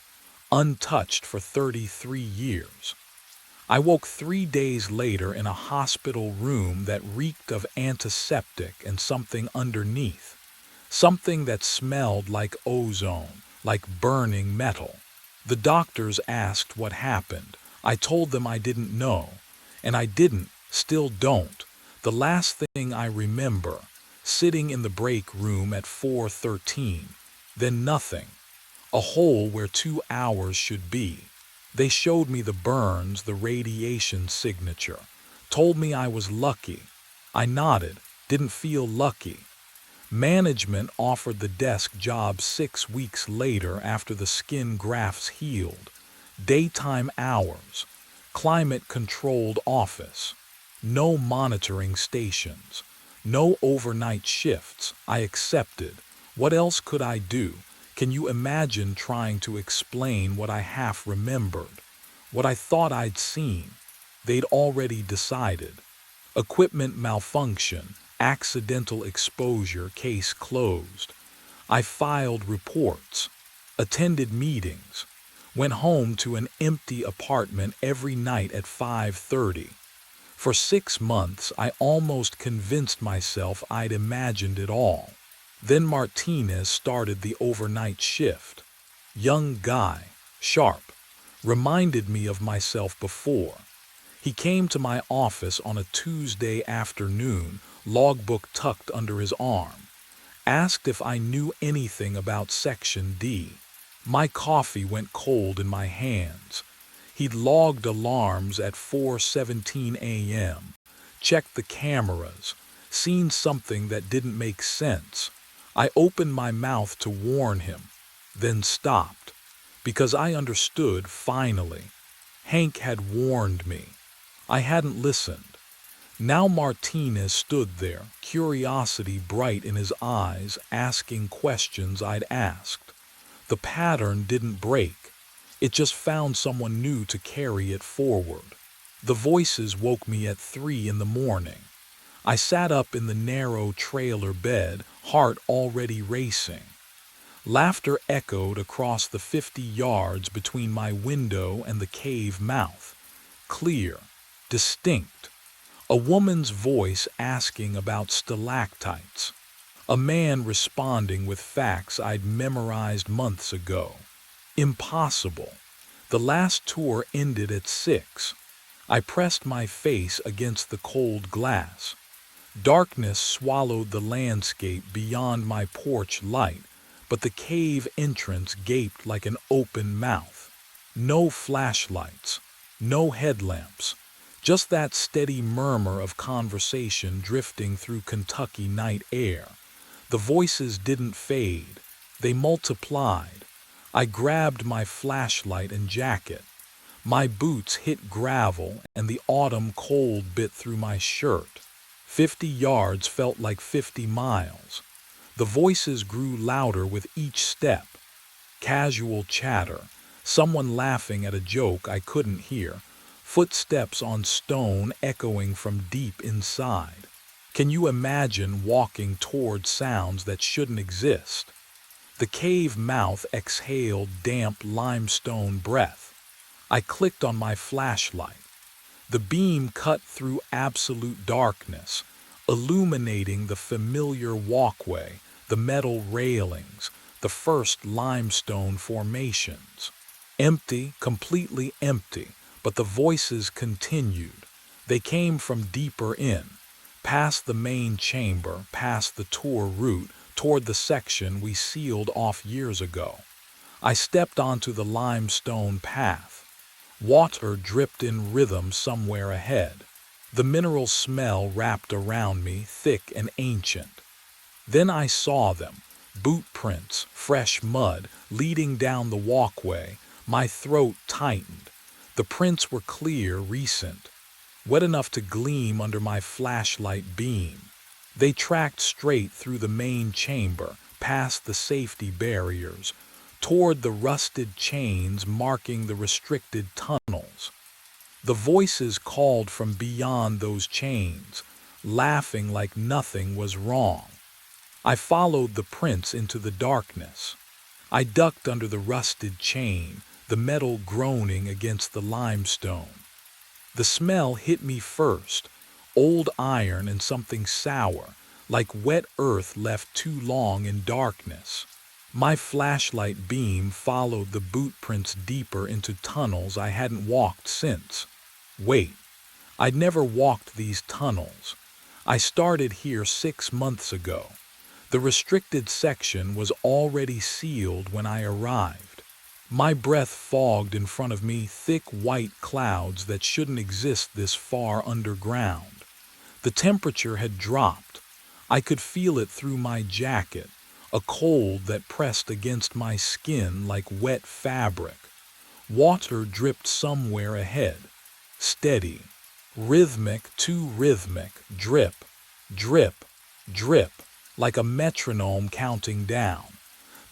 untouched for 33 years. I woke 3 days later in a hospital room that reeked of antiseptic and something underneath. Something that smelled like ozone, like burning metal. The doctors asked what happened. I told them I didn't know. And I didn't, still don't. The last thing I remember, sitting in the break room at 4:13. Then nothing. A hole where 2 hours should be. They showed me the burns, the radiation signature. Told me I was lucky. I nodded, didn't feel lucky. Management offered the desk job 6 weeks later after the skin grafts healed. Daytime hours. Climate-controlled office. No monitoring stations. No overnight shifts. I accepted. What else could I do? Can you imagine trying to explain what I half remembered? What I thought I'd seen? They'd already decided. Equipment malfunction, accidental exposure, case closed. I filed reports, attended meetings, went home to an empty apartment every night at 5:30. For 6 months, I almost convinced myself I'd imagined it all. Then Martinez started the overnight shift. Young guy, sharp, reminded me of myself before. He came to my office on a Tuesday afternoon, logbook tucked under his arm. Asked if I knew anything about Section D. My coffee went cold in my hands. He'd logged alarms at 4:17 a.m., checked the cameras, seen something that didn't make sense. I opened my mouth to warn him, then stopped, because I understood finally. Hank had warned me. I hadn't listened. Now Martinez stood there, curiosity bright in his eyes, asking questions I'd asked. The pattern didn't break. It just found someone new to carry it forward. The voices woke me at 3 in the morning. I sat up in the narrow trailer bed, heart already racing. Laughter echoed across the 50 yards between my window and the cave mouth. Clear, distinct. A woman's voice asking about stalactites. A man responding with facts I'd memorized months ago. Impossible. The last tour ended at 6. I pressed my face against the cold glass. Darkness swallowed the landscape beyond my porch light, but the cave entrance gaped like an open mouth. No flashlights, no headlamps, just that steady murmur of conversation drifting through Kentucky night air. The voices didn't fade, they multiplied. I grabbed my flashlight and jacket. My boots hit gravel and the autumn cold bit through my shirt. 50 yards felt like 50 miles. The voices grew louder with each step. Casual chatter, someone laughing at a joke I couldn't hear, footsteps on stone echoing from deep inside. Can you imagine walking toward sounds that shouldn't exist? The cave mouth exhaled damp limestone breath. I clicked on my flashlight. The beam cut through absolute darkness, illuminating the familiar walkway, the metal railings, the first limestone formations. Empty, completely empty, but the voices continued. They came from deeper in, past the main chamber, past the tour route, toward the section we sealed off years ago. I stepped onto the limestone path. Water dripped in rhythm somewhere ahead. The mineral smell wrapped around me, thick and ancient. Then I saw them, boot prints, fresh mud, leading down the walkway. My throat tightened. The prints were clear, recent, wet enough to gleam under my flashlight beam. They tracked straight through the main chamber, past the safety barriers, toward the rusted chains marking the restricted tunnels. The voices called from beyond those chains, laughing like nothing was wrong. I followed the prints into the darkness. I ducked under the rusted chain, the metal groaning against the limestone. The smell hit me first, old iron and something sour, like wet earth left too long in darkness. My flashlight beam followed the boot prints deeper into tunnels I hadn't walked since. Wait, I'd never walked these tunnels. I started here 6 months ago. The restricted section was already sealed when I arrived. My breath fogged in front of me, thick white clouds that shouldn't exist this far underground. The temperature had dropped. I could feel it through my jacket, a cold that pressed against my skin like wet fabric. Water dripped somewhere ahead. Steady, rhythmic, too rhythmic, drip, drip, drip, like a metronome counting down.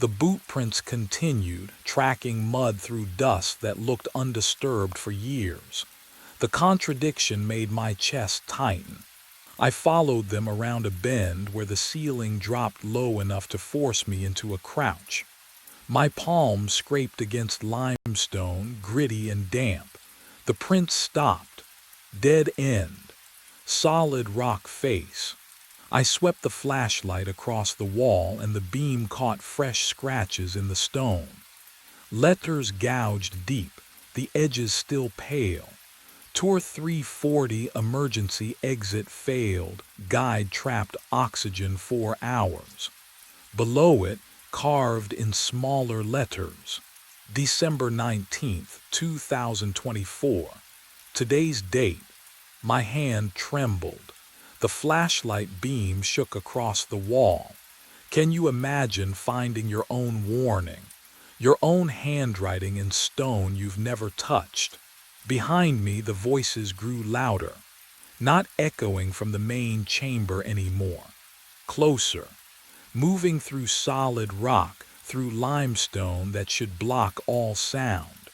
The boot prints continued, tracking mud through dust that looked undisturbed for years. The contradiction made my chest tighten. I followed them around a bend where the ceiling dropped low enough to force me into a crouch. My palms scraped against limestone, gritty and damp. The prints stopped. Dead end. Solid rock face. I swept the flashlight across the wall and the beam caught fresh scratches in the stone. Letters gouged deep, the edges still pale. Tour 340 emergency exit failed, guide trapped oxygen 4 hours. Below it, carved in smaller letters, December 19th, 2024. Today's date. My hand trembled. The flashlight beam shook across the wall. Can you imagine finding your own warning? Your own handwriting in stone you've never touched? Behind me, the voices grew louder, not echoing from the main chamber anymore. Closer, moving through solid rock, through limestone that should block all sound.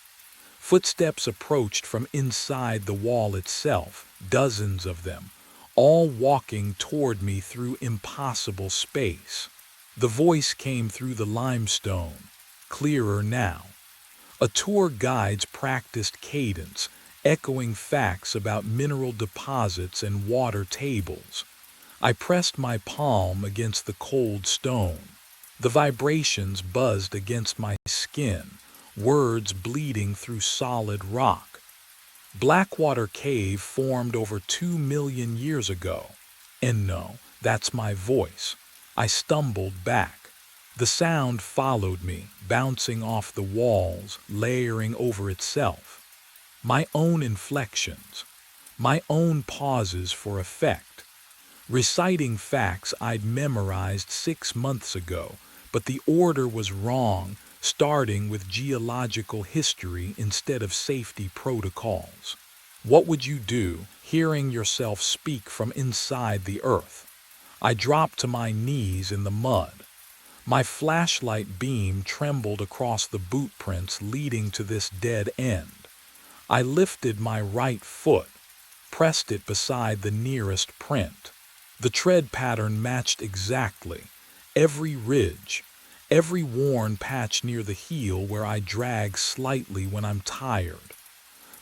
Footsteps approached from inside the wall itself, dozens of them, all walking toward me through impossible space. The voice came through the limestone, clearer now. A tour guide's practiced cadence, echoing facts about mineral deposits and water tables. I pressed my palm against the cold stone. The vibrations buzzed against my skin, words bleeding through solid rock. Blackwater Cave formed over 2 million years ago. And no, that's my voice. I stumbled back. The sound followed me, bouncing off the walls, layering over itself. My own inflections, my own pauses for effect. Reciting facts I'd memorized 6 months ago, but the order was wrong, starting with geological history instead of safety protocols. What would you do, hearing yourself speak from inside the earth? I dropped to my knees in the mud. My flashlight beam trembled across the boot prints leading to this dead end. I lifted my right foot, pressed it beside the nearest print. The tread pattern matched exactly. Every ridge, every worn patch near the heel where I drag slightly when I'm tired.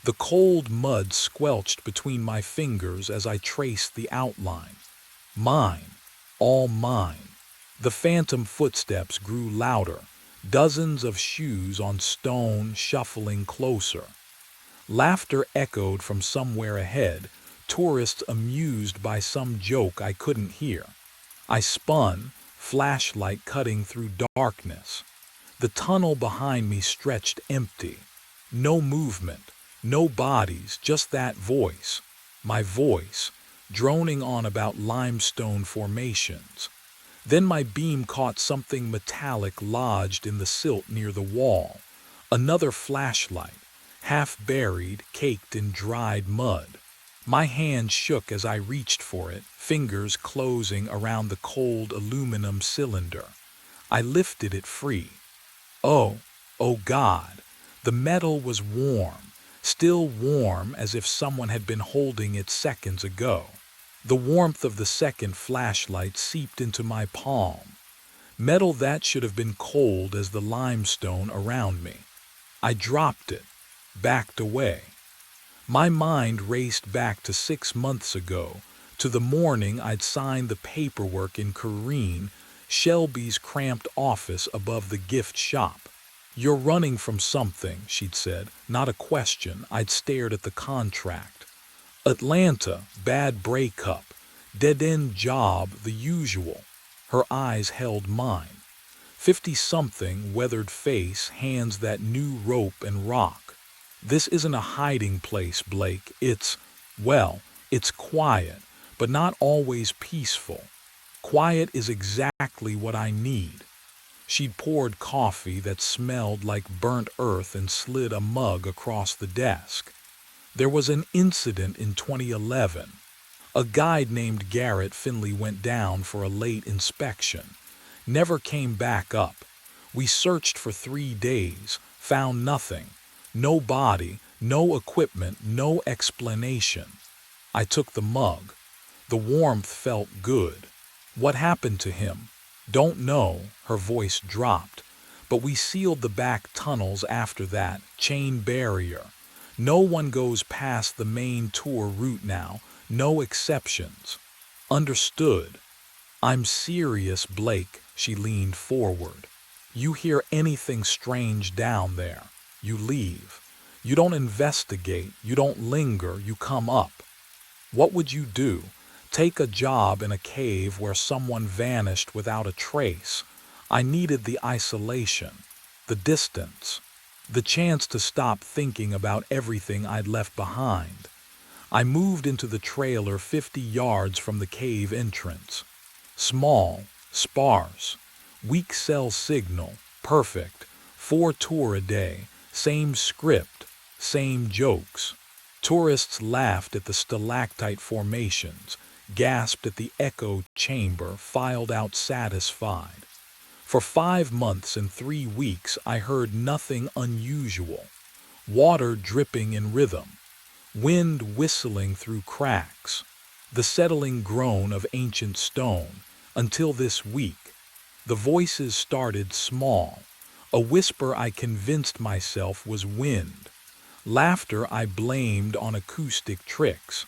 The cold mud squelched between my fingers as I traced the outline. Mine, all mine. The phantom footsteps grew louder, dozens of shoes on stone shuffling closer. Laughter echoed from somewhere ahead, tourists amused by some joke I couldn't hear. I spun, flashlight cutting through darkness. The tunnel behind me stretched empty. No movement, no bodies, just that voice. My voice, droning on about limestone formations. Then my beam caught something metallic lodged in the silt near the wall. Another flashlight, half buried, caked in dried mud. My hand shook as I reached for it, fingers closing around the cold aluminum cylinder. I lifted it free. Oh God, the metal was warm, still warm as if someone had been holding it seconds ago. The warmth of the second flashlight seeped into my palm. Metal that should have been cold as the limestone around me. I dropped it, backed away. My mind raced back to 6 months ago, to the morning I'd signed the paperwork in Corrine, Shelby's cramped office above the gift shop. "You're running from something," she'd said, not a question. I'd stared at the contract. Atlanta, bad breakup, dead-end job, the usual. Her eyes held mine. 50-something, weathered face, hands that knew rope and rock. "This isn't a hiding place, Blake. It's quiet, but not always peaceful. Quiet is exactly what I need." She'd poured coffee that smelled like burnt earth and slid a mug across the desk. "There was an incident in 2011. A guide named Garrett Finley went down for a late inspection. Never came back up. We searched for 3 days, found nothing. No body, no equipment, no explanation." I took the mug. The warmth felt good. "What happened to him?" "Don't know," her voice dropped. "But we sealed the back tunnels after that, chain barrier. No one goes past the main tour route now, no exceptions." "Understood." "I'm serious, Blake," she leaned forward. "You hear anything strange down there, you leave. You don't investigate, you don't linger, you come up." "What would you do? Take a job in a cave where someone vanished without a trace?" I needed the isolation, the distance. The chance to stop thinking about everything I'd left behind. I moved into the trailer 50 yards from the cave entrance. Small, sparse, weak cell signal, perfect, 4 tour a day, same script, same jokes. Tourists laughed at the stalactite formations, gasped at the echo chamber, filed out satisfied. For 5 months and 3 weeks I heard nothing unusual. Water dripping in rhythm, wind whistling through cracks, the settling groan of ancient stone, until this week. The voices started small, a whisper I convinced myself was wind, laughter I blamed on acoustic tricks,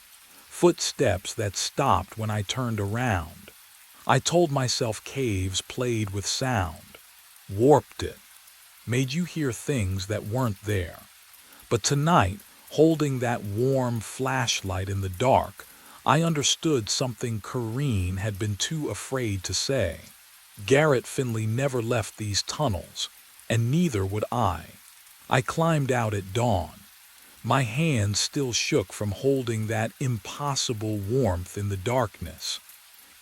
footsteps that stopped when I turned around. I told myself caves played with sound, warped it, made you hear things that weren't there. But tonight, holding that warm flashlight in the dark, I understood something Corrine had been too afraid to say. Garrett Finley never left these tunnels, and neither would I. I climbed out at dawn. My hands still shook from holding that impossible warmth in the darkness.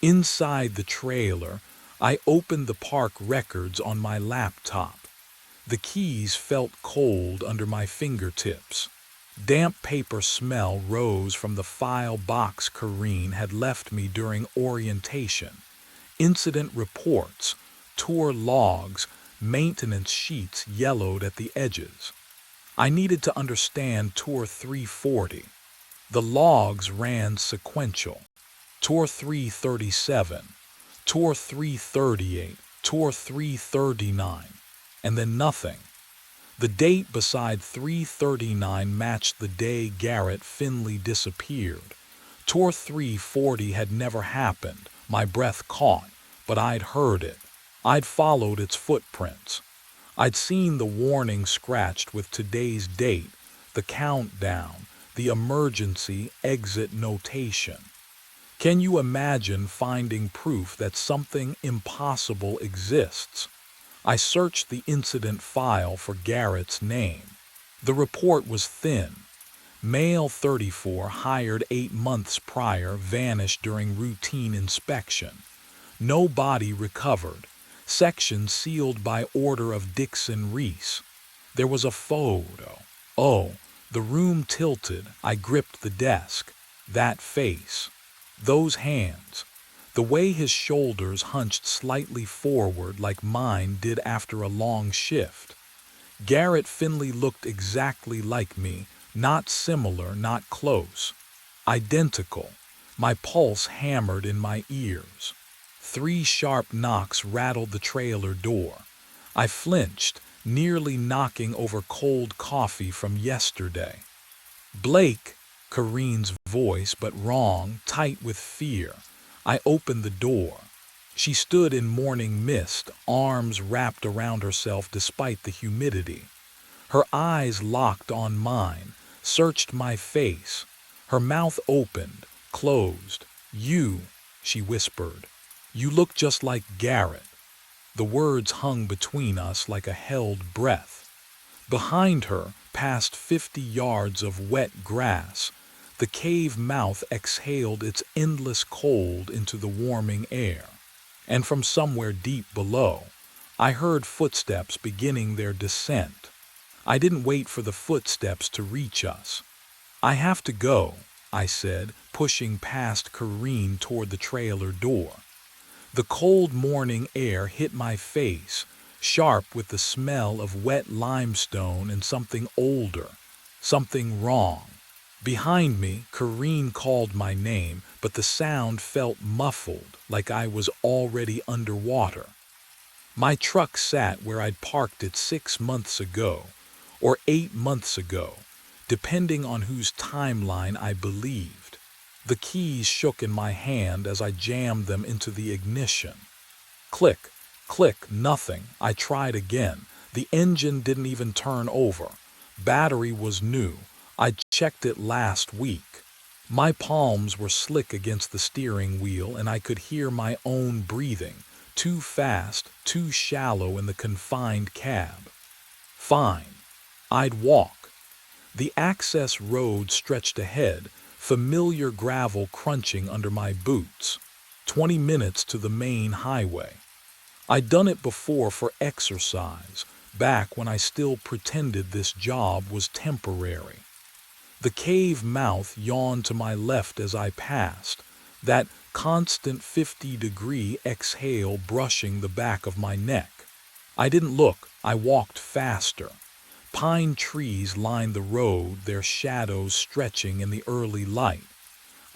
Inside the trailer, I opened the park records on my laptop. The keys felt cold under my fingertips. Damp paper smell rose from the file box Corrine had left me during orientation. Incident reports, tour logs, maintenance sheets yellowed at the edges. I needed to understand Tour 340. The logs ran sequential. Tour 337, Tour 338, Tour 339, and then nothing. The date beside 339 matched the day Garrett Finley disappeared. Tour 340 had never happened. My breath caught, but I'd heard it. I'd followed its footprints. I'd seen the warning scratched with today's date, the countdown, the emergency exit notation. Can you imagine finding proof that something impossible exists? I searched the incident file for Garrett's name. The report was thin. Male 34 hired 8 months prior vanished during routine inspection. No body recovered. Section sealed by order of Dixon Reese. There was a photo. Oh, the room tilted. I gripped the desk. That face. Those hands. The way his shoulders hunched slightly forward like mine did after a long shift. Garrett Finley looked exactly like me, not similar, not close. Identical. My pulse hammered in my ears. 3 sharp knocks rattled the trailer door. I flinched, nearly knocking over cold coffee from yesterday. Blake, Corrine's voice, but wrong, tight with fear. I opened the door. She stood in morning mist, arms wrapped around herself despite the humidity. Her eyes locked on mine, searched my face. Her mouth opened, closed. "You," she whispered. "You look just like Garrett." The words hung between us like a held breath. Behind her, past 50 yards of wet grass, the cave mouth exhaled its endless cold into the warming air. And from somewhere deep below, I heard footsteps beginning their descent. I didn't wait for the footsteps to reach us. "I have to go," I said, pushing past Corrine toward the trailer door. The cold morning air hit my face, sharp with the smell of wet limestone and something older, something wrong. Behind me, Corrine called my name, but the sound felt muffled, like I was already underwater. My truck sat where I'd parked it 6 months ago, or 8 months ago, depending on whose timeline I believed. The keys shook in my hand as I jammed them into the ignition. Click, click, nothing. I tried again. The engine didn't even turn over. Battery was new. I'd checked it last week. My palms were slick against the steering wheel and I could hear my own breathing, too fast, too shallow in the confined cab. Fine. I'd walk. The access road stretched ahead, familiar gravel crunching under my boots. 20 minutes to the main highway. I'd done it before for exercise, back when I still pretended this job was temporary. The cave mouth yawned to my left as I passed, that constant 50-degree exhale brushing the back of my neck. I didn't look, I walked faster. Pine trees lined the road, their shadows stretching in the early light.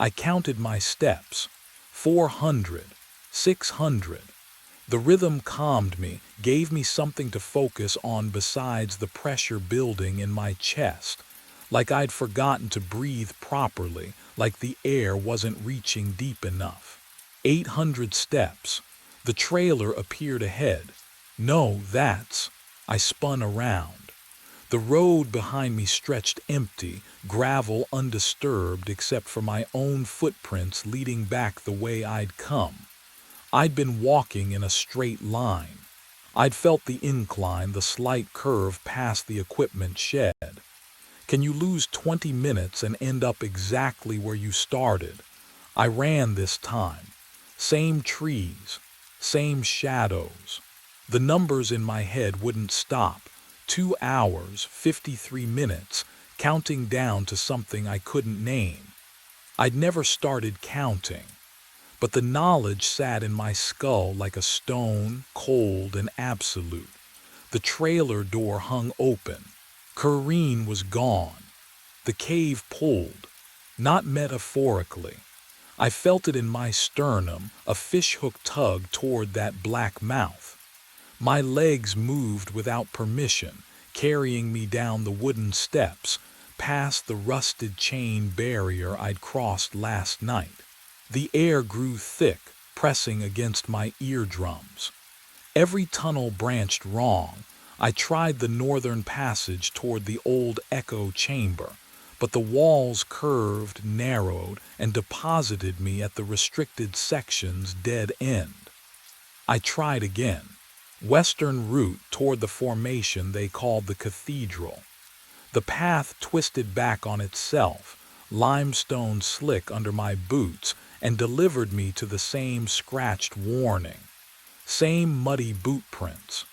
I counted my steps. 400, 600. The rhythm calmed me, gave me something to focus on besides the pressure building in my chest. Like I'd forgotten to breathe properly, like the air wasn't reaching deep enough. 800 steps. The trailer appeared ahead. No, that's... I spun around. The road behind me stretched empty, gravel undisturbed except for my own footprints leading back the way I'd come. I'd been walking in a straight line. I'd felt the incline, the slight curve past the equipment shed. Can you lose 20 minutes and end up exactly where you started? I ran this time. Same trees, same shadows. The numbers in my head wouldn't stop. 2 hours, 53 minutes, counting down to something I couldn't name. I'd never started counting, but the knowledge sat in my skull like a stone, cold and absolute. The trailer door hung open. Corrine was gone. The cave pulled, not metaphorically. I felt it in my sternum, a fishhook tug toward that black mouth. My legs moved without permission, carrying me down the wooden steps, past the rusted chain barrier I'd crossed last night. The air grew thick, pressing against my eardrums. Every tunnel branched wrong. I tried the northern passage toward the old echo chamber, but the walls curved, narrowed, and deposited me at the restricted section's dead end. I tried again. Western route toward the formation they called the cathedral. The path twisted back on itself, limestone slick under my boots, and delivered me to the same scratched warning. Same muddy boot prints.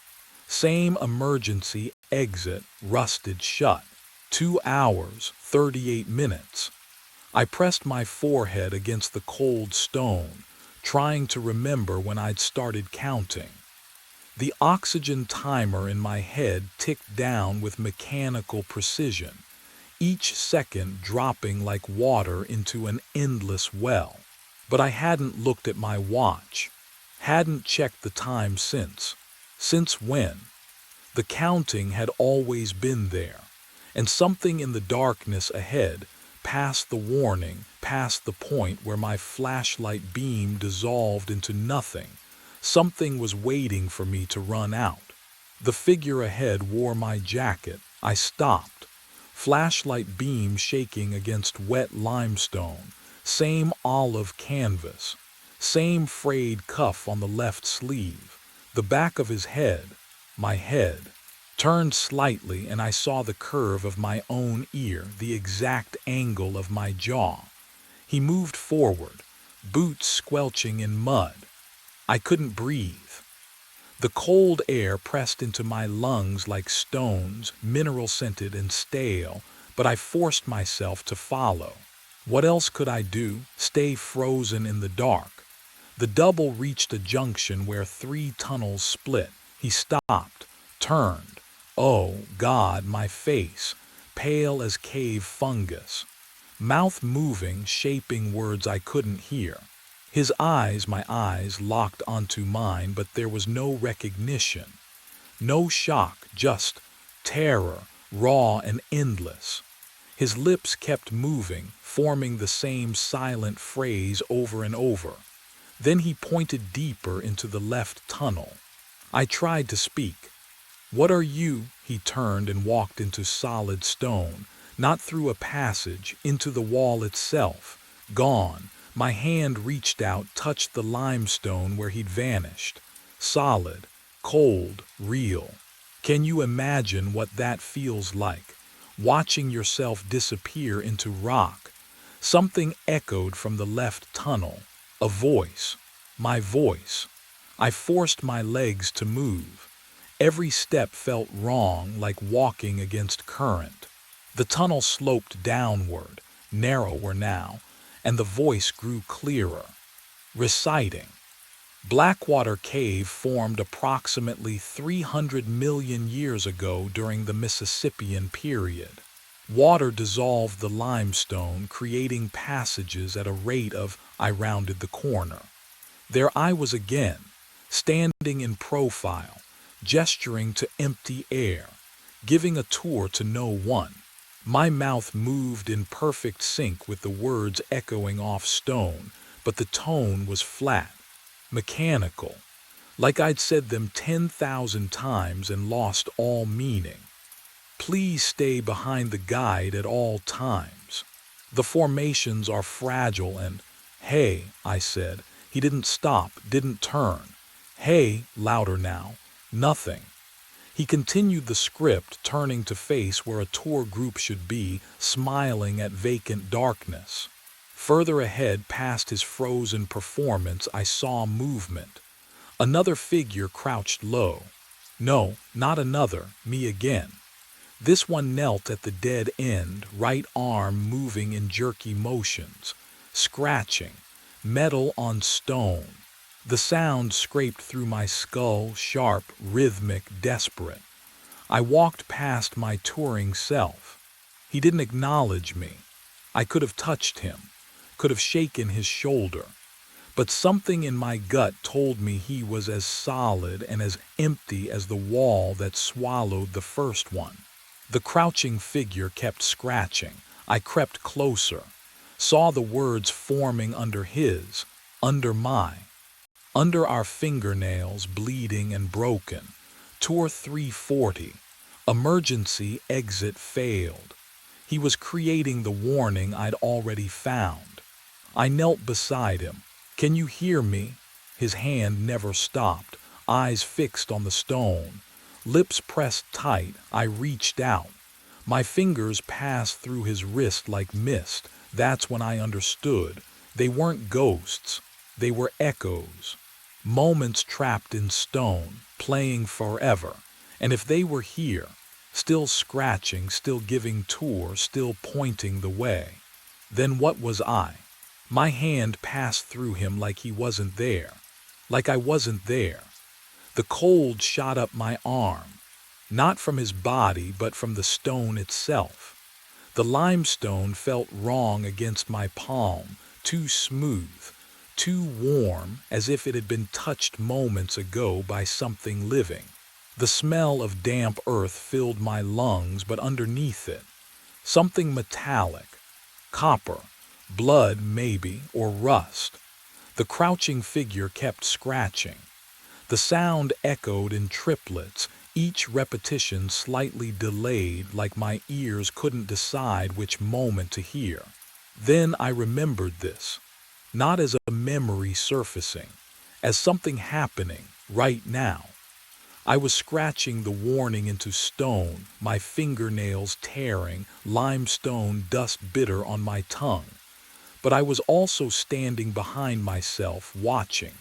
Same emergency exit rusted shut. 2 hours, 38 minutes. I pressed my forehead against the cold stone, trying to remember when I'd started counting. The oxygen timer in my head ticked down with mechanical precision, each second dropping like water into an endless well. But I hadn't looked at my watch, hadn't checked the time since. Since when? The counting had always been there, and something in the darkness ahead, past the warning, past the point where my flashlight beam dissolved into nothing, something was waiting for me to run out. The figure ahead wore my jacket. I stopped. Flashlight beam shaking against wet limestone. Same olive canvas. Same frayed cuff on the left sleeve. The back of his head, my head, turned slightly and I saw the curve of my own ear, the exact angle of my jaw. He moved forward, boots squelching in mud. I couldn't breathe. The cold air pressed into my lungs like stones, mineral-scented and stale, but I forced myself to follow. What else could I do? Stay frozen in the dark. The double reached a junction where 3 tunnels split. He stopped, turned. Oh, God, my face, pale as cave fungus. Mouth moving, shaping words I couldn't hear. His eyes, my eyes, locked onto mine, but there was no recognition. No shock, just terror, raw and endless. His lips kept moving, forming the same silent phrase over and over. Then he pointed deeper into the left tunnel. I tried to speak. What are you? He turned and walked into solid stone, not through a passage, into the wall itself. Gone. My hand reached out, touched the limestone where he'd vanished. Solid, cold, real. Can you imagine what that feels like? Watching yourself disappear into rock. Something echoed from the left tunnel. A voice. My voice. I forced my legs to move. Every step felt wrong, like walking against current. The tunnel sloped downward, narrower now, and the voice grew clearer. Reciting. Blackwater Cave formed approximately 300 million years ago during the Mississippian period. Water dissolved the limestone, creating passages at a rate of, I rounded the corner. There I was again, standing in profile, gesturing to empty air, giving a tour to no one. My mouth moved in perfect sync with the words echoing off stone, but the tone was flat, mechanical, like I'd said them 10,000 times and lost all meaning. Please stay behind the guide at all times. The formations are fragile and, hey, I said. He didn't stop, didn't turn. Hey, louder now. Nothing. He continued the script, turning to face where a tour group should be, smiling at vacant darkness. Further ahead, past his frozen performance, I saw movement. Another figure crouched low. No, not another, me again. This one knelt at the dead end, right arm moving in jerky motions, scratching, metal on stone. The sound scraped through my skull, sharp, rhythmic, desperate. I walked past my touring self. He didn't acknowledge me. I could have touched him, could have shaken his shoulder. But something in my gut told me he was as solid and as empty as the wall that swallowed the first one. The crouching figure kept scratching. I crept closer, saw the words forming under his, under my, under our fingernails bleeding and broken. Tour 340. Emergency exit failed. He was creating the warning I'd already found. I knelt beside him. Can you hear me? His hand never stopped, eyes fixed on the stone. Lips pressed tight, I reached out. My fingers passed through his wrist like mist. That's when I understood. They weren't ghosts. They were echoes. Moments trapped in stone, playing forever. And if they were here, still scratching, still giving tour, still pointing the way, then what was I? My hand passed through him like he wasn't there, like I wasn't there. The cold shot up my arm, not from his body, but from the stone itself. The limestone felt wrong against my palm, too smooth, too warm, as if it had been touched moments ago by something living. The smell of damp earth filled my lungs, but underneath it, something metallic, copper, blood maybe, or rust. The crouching figure kept scratching. The sound echoed in triplets, each repetition slightly delayed, like my ears couldn't decide which moment to hear. Then I remembered this, not as a memory surfacing, as something happening right now. I was scratching the warning into stone, my fingernails tearing, limestone dust bitter on my tongue. But I was also standing behind myself, watching.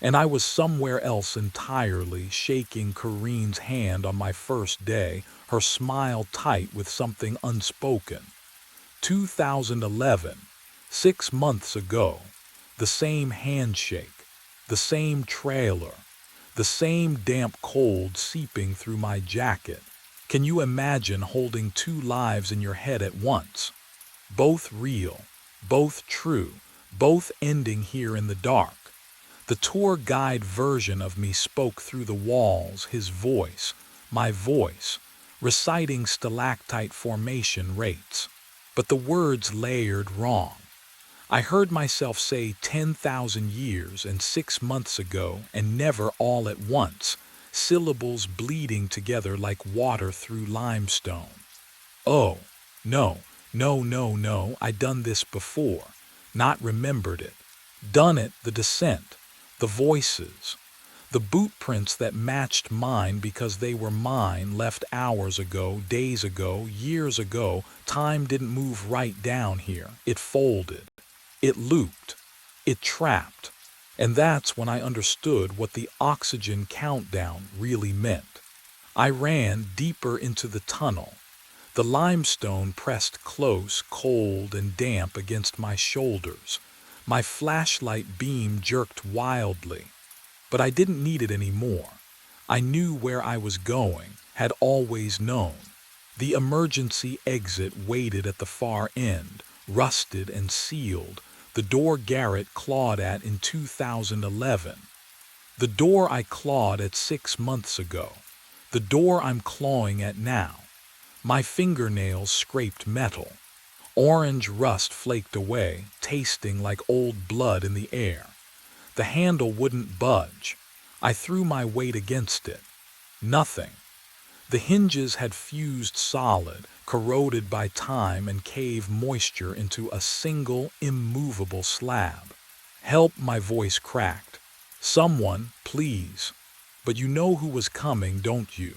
And I was somewhere else entirely, shaking Corinne's hand on my first day, her smile tight with something unspoken. 2011, 6 months ago, the same handshake, the same trailer, the same damp cold seeping through my jacket. Can you imagine holding two lives in your head at once? Both real, both true, both ending here in the dark. The tour guide version of me spoke through the walls, his voice, my voice, reciting stalactite formation rates. But the words layered wrong. I heard myself say 10,000 years and 6 months ago, and never all at once, syllables bleeding together like water through limestone. Oh, no, I'd done this before, not remembered it. Done it, the descent, the voices. The boot prints that matched mine because they were mine, left hours ago, days ago, years ago. Time didn't move right down here. It folded. It looped. It trapped. And that's when I understood what the oxygen countdown really meant. I ran deeper into the tunnel. The limestone pressed close, cold and damp against my shoulders. My flashlight beam jerked wildly. But I didn't need it anymore. I knew where I was going, had always known. The emergency exit waited at the far end, rusted and sealed, the door Garrett clawed at in 2011. The door I clawed at 6 months ago. The door I'm clawing at now. My fingernails scraped metal. Orange rust flaked away, tasting like old blood in the air. The handle wouldn't budge. I threw my weight against it. Nothing. The hinges had fused solid, corroded by time and cave moisture into a single, immovable slab. Help, my voice cracked. Someone, please. But you know who was coming, don't you?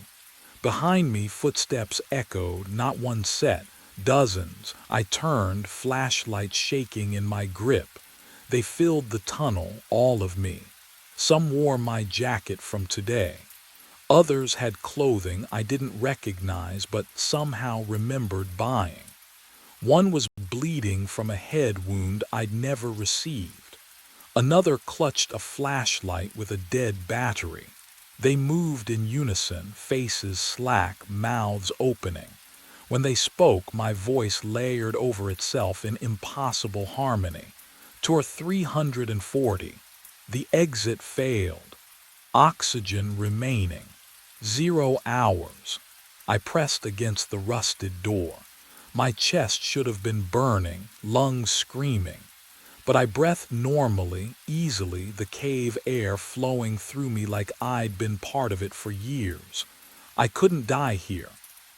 Behind me, footsteps echoed, not one set, dozens. I turned, flashlight shaking in my grip. They filled the tunnel, all of me. Some wore my jacket from today. Others had clothing I didn't recognize but somehow remembered buying. One was bleeding from a head wound I'd never received. Another clutched a flashlight with a dead battery. They moved in unison, faces slack, mouths opening. When they spoke, my voice layered over itself in impossible harmony. Tour 340. The exit failed. Oxygen remaining. 0 hours. I pressed against the rusted door. My chest should have been burning, lungs screaming. But I breathed normally, easily, the cave air flowing through me like I'd been part of it for years. I couldn't die here.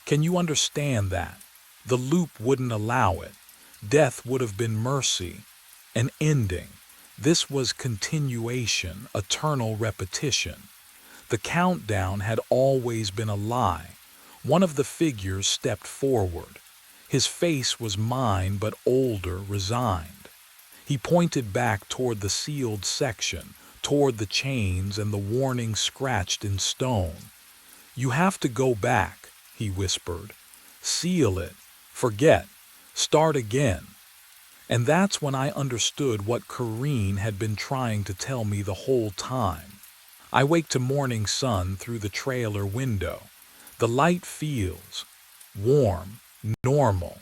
Can you understand that? The loop wouldn't allow it. Death would have been mercy. An ending. This was continuation, eternal repetition. The countdown had always been a lie. One of the figures stepped forward. His face was mine, but older, resigned. He pointed back toward the sealed section, toward the chains and the warning scratched in stone. You have to go back, he whispered. Seal it. Forget. Start again. And that's when I understood what Corrine had been trying to tell me the whole time. I wake to morning sun through the trailer window. The light feels warm, normal.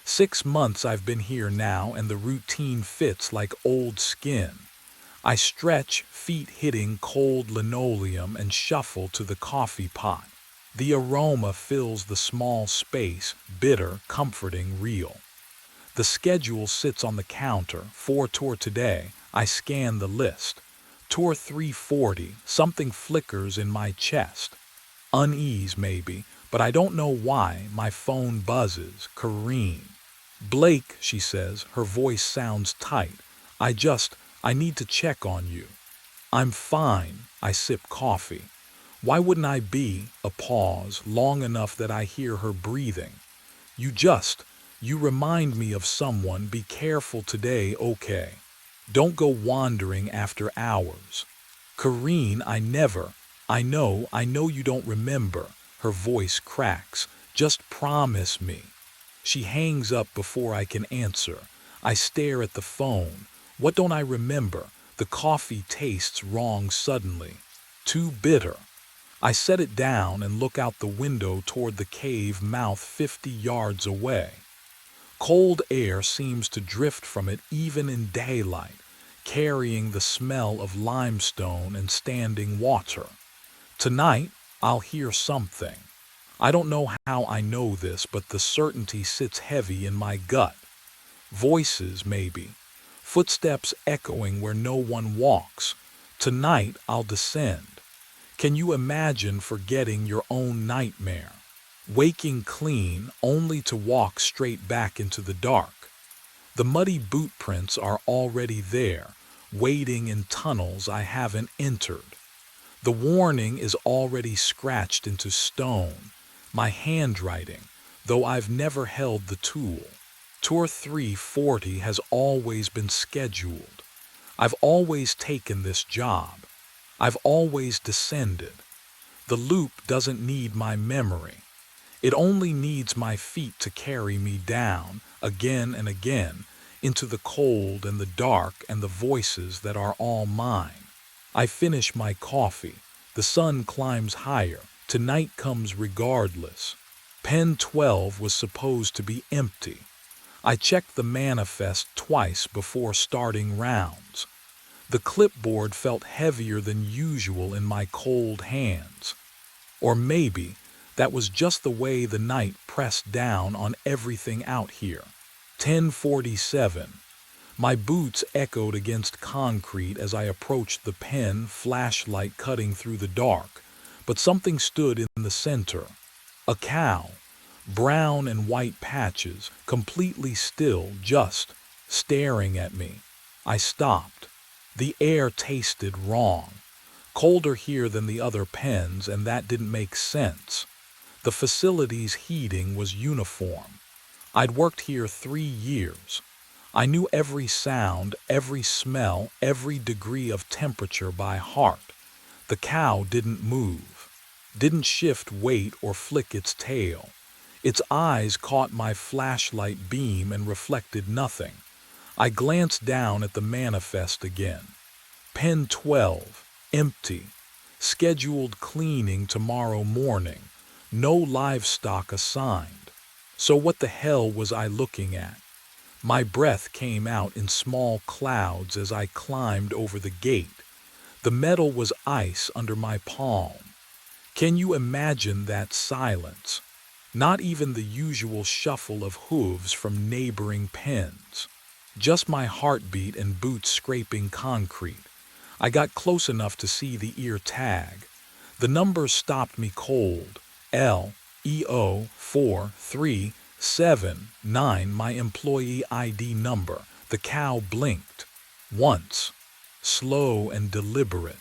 6 months I've been here now and the routine fits like old skin. I stretch, feet hitting cold linoleum and shuffle to the coffee pot. The aroma fills the small space, bitter, comforting, real. The schedule sits on the counter, 4 tour today. I scan the list. Tour 340, something flickers in my chest. Unease maybe, but I don't know why. My phone buzzes. Corrine. Blake, she says, her voice sounds tight. I need to check on you. I'm fine. I sip coffee. Why wouldn't I be? A pause, long enough that I hear her breathing. You remind me of someone. Be careful today, okay? Don't go wandering after hours. Corrine, I know you don't remember. Her voice cracks. Just promise me. She hangs up before I can answer. I stare at the phone. What don't I remember? The coffee tastes wrong suddenly. Too bitter. I set it down and look out the window toward the cave mouth 50 yards away. Cold air seems to drift from it even in daylight, carrying the smell of limestone and standing water. Tonight, I'll hear something. I don't know how I know this, but the certainty sits heavy in my gut. Voices, maybe. Footsteps echoing where no one walks. Tonight, I'll descend. Can you imagine forgetting your own nightmare? Waking clean only to walk straight back into the dark. The muddy boot prints are already there, waiting in tunnels I haven't entered. The warning is already scratched into stone, my handwriting, though I've never held the tool. Tour 340 has always been scheduled. I've always taken this job. I've always descended. The loop doesn't need my memory. It only needs my feet to carry me down, again and again, into the cold and the dark and the voices that are all mine. I finish my coffee. The sun climbs higher. Tonight comes regardless. Pen 12 was supposed to be empty. I checked the manifest twice before starting rounds. The clipboard felt heavier than usual in my cold hands. Or maybe that was just the way the night pressed down on everything out here. 10:47. My boots echoed against concrete as I approached the pen, flashlight cutting through the dark, but something stood in the center. A cow, brown and white patches, completely still, just staring at me. I stopped. The air tasted wrong. Colder here than the other pens, and that didn't make sense. The facility's heating was uniform. I'd worked here 3 years. I knew every sound, every smell, every degree of temperature by heart. The cow didn't move, didn't shift weight or flick its tail. Its eyes caught my flashlight beam and reflected nothing. I glanced down at the manifest again. Pen 12, empty. Scheduled cleaning tomorrow morning. No livestock assigned. So what the hell was I looking at? My breath came out in small clouds as I climbed over the gate. The metal was ice under my palm. Can you imagine that silence? Not even the usual shuffle of hooves from neighboring pens. Just my heartbeat and boots scraping concrete. I got close enough to see the ear tag. The number stopped me cold. LEO 4379, my employee ID number. The cow blinked. Once. Slow and deliberate.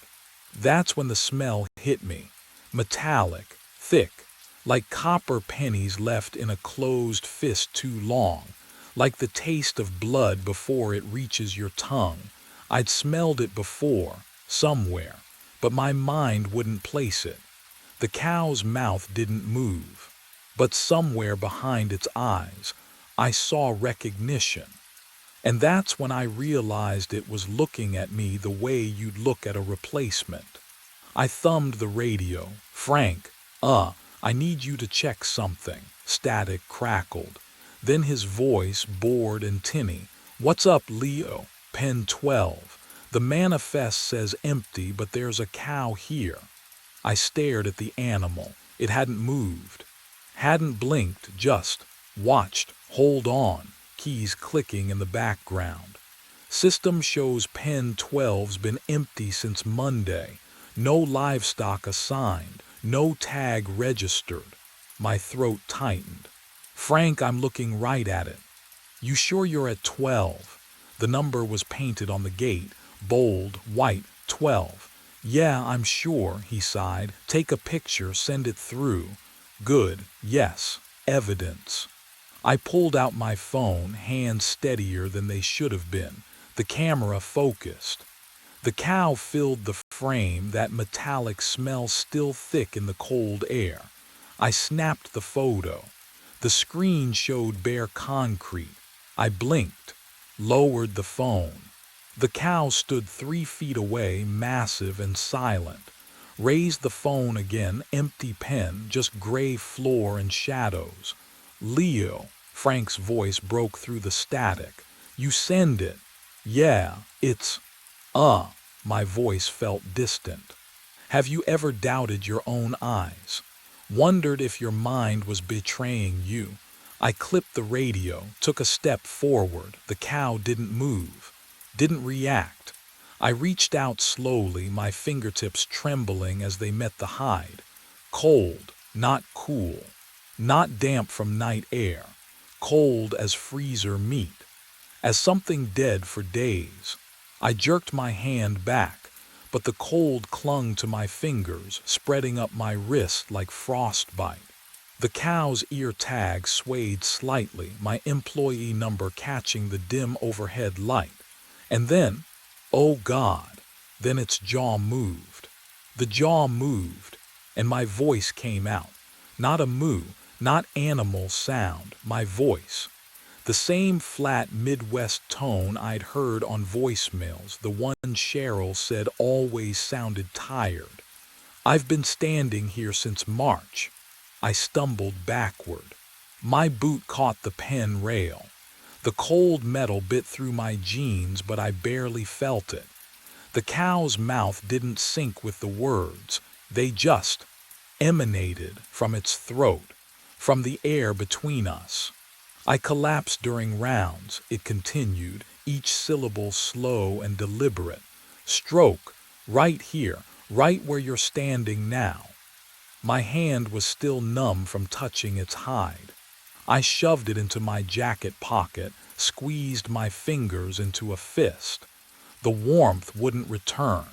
That's when the smell hit me. Metallic, thick, like copper pennies left in a closed fist too long, like the taste of blood before it reaches your tongue. I'd smelled it before, somewhere, but my mind wouldn't place it. The cow's mouth didn't move, but somewhere behind its eyes, I saw recognition. And that's when I realized it was looking at me the way you'd look at a replacement. I thumbed the radio. Frank, I need you to check something. Static crackled. Then his voice, bored and tinny. What's up, Leo? Pen 12. The manifest says empty, but there's a cow here. I stared at the animal. It hadn't moved. Hadn't blinked, just watched. Hold on. Keys clicking in the background. System shows pen 12's been empty since Monday. No livestock assigned. No tag registered. My throat tightened. Frank, I'm looking right at it. You sure you're at 12? The number was painted on the gate. Bold, white, 12. Yeah, I'm sure, he sighed. Take a picture, send it through. Good, yes, evidence. I pulled out my phone, hands steadier than they should have been. The camera focused. The cow filled the frame, that metallic smell still thick in the cold air. I snapped the photo. The screen showed bare concrete. I blinked, lowered the phone. The cow stood 3 feet away, massive and silent. Raised the phone again, empty pen, just gray floor and shadows. Leo, Frank's voice broke through the static. You send it. Yeah, it's, my voice felt distant. Have you ever doubted your own eyes? Wondered if your mind was betraying you? I clipped the radio, took a step forward. The cow didn't move. Didn't react. I reached out slowly, my fingertips trembling as they met the hide. Cold, not cool. Not damp from night air. Cold as freezer meat. As something dead for days. I jerked my hand back, but the cold clung to my fingers, spreading up my wrist like frostbite. The cow's ear tag swayed slightly, my employee number catching the dim overhead light. And then, oh God, then its jaw moved. The jaw moved, and my voice came out. Not a moo, not animal sound, my voice. The same flat Midwest tone I'd heard on voicemails, the one Cheryl said always sounded tired. I've been standing here since March. I stumbled backward. My boot caught the pen rail. The cold metal bit through my jeans, but I barely felt it. The cow's mouth didn't sync with the words. They just emanated from its throat, from the air between us. I collapsed during rounds, it continued, each syllable slow and deliberate. Stroke, right here, right where you're standing now. My hand was still numb from touching its hide. I shoved it into my jacket pocket, squeezed my fingers into a fist. The warmth wouldn't return.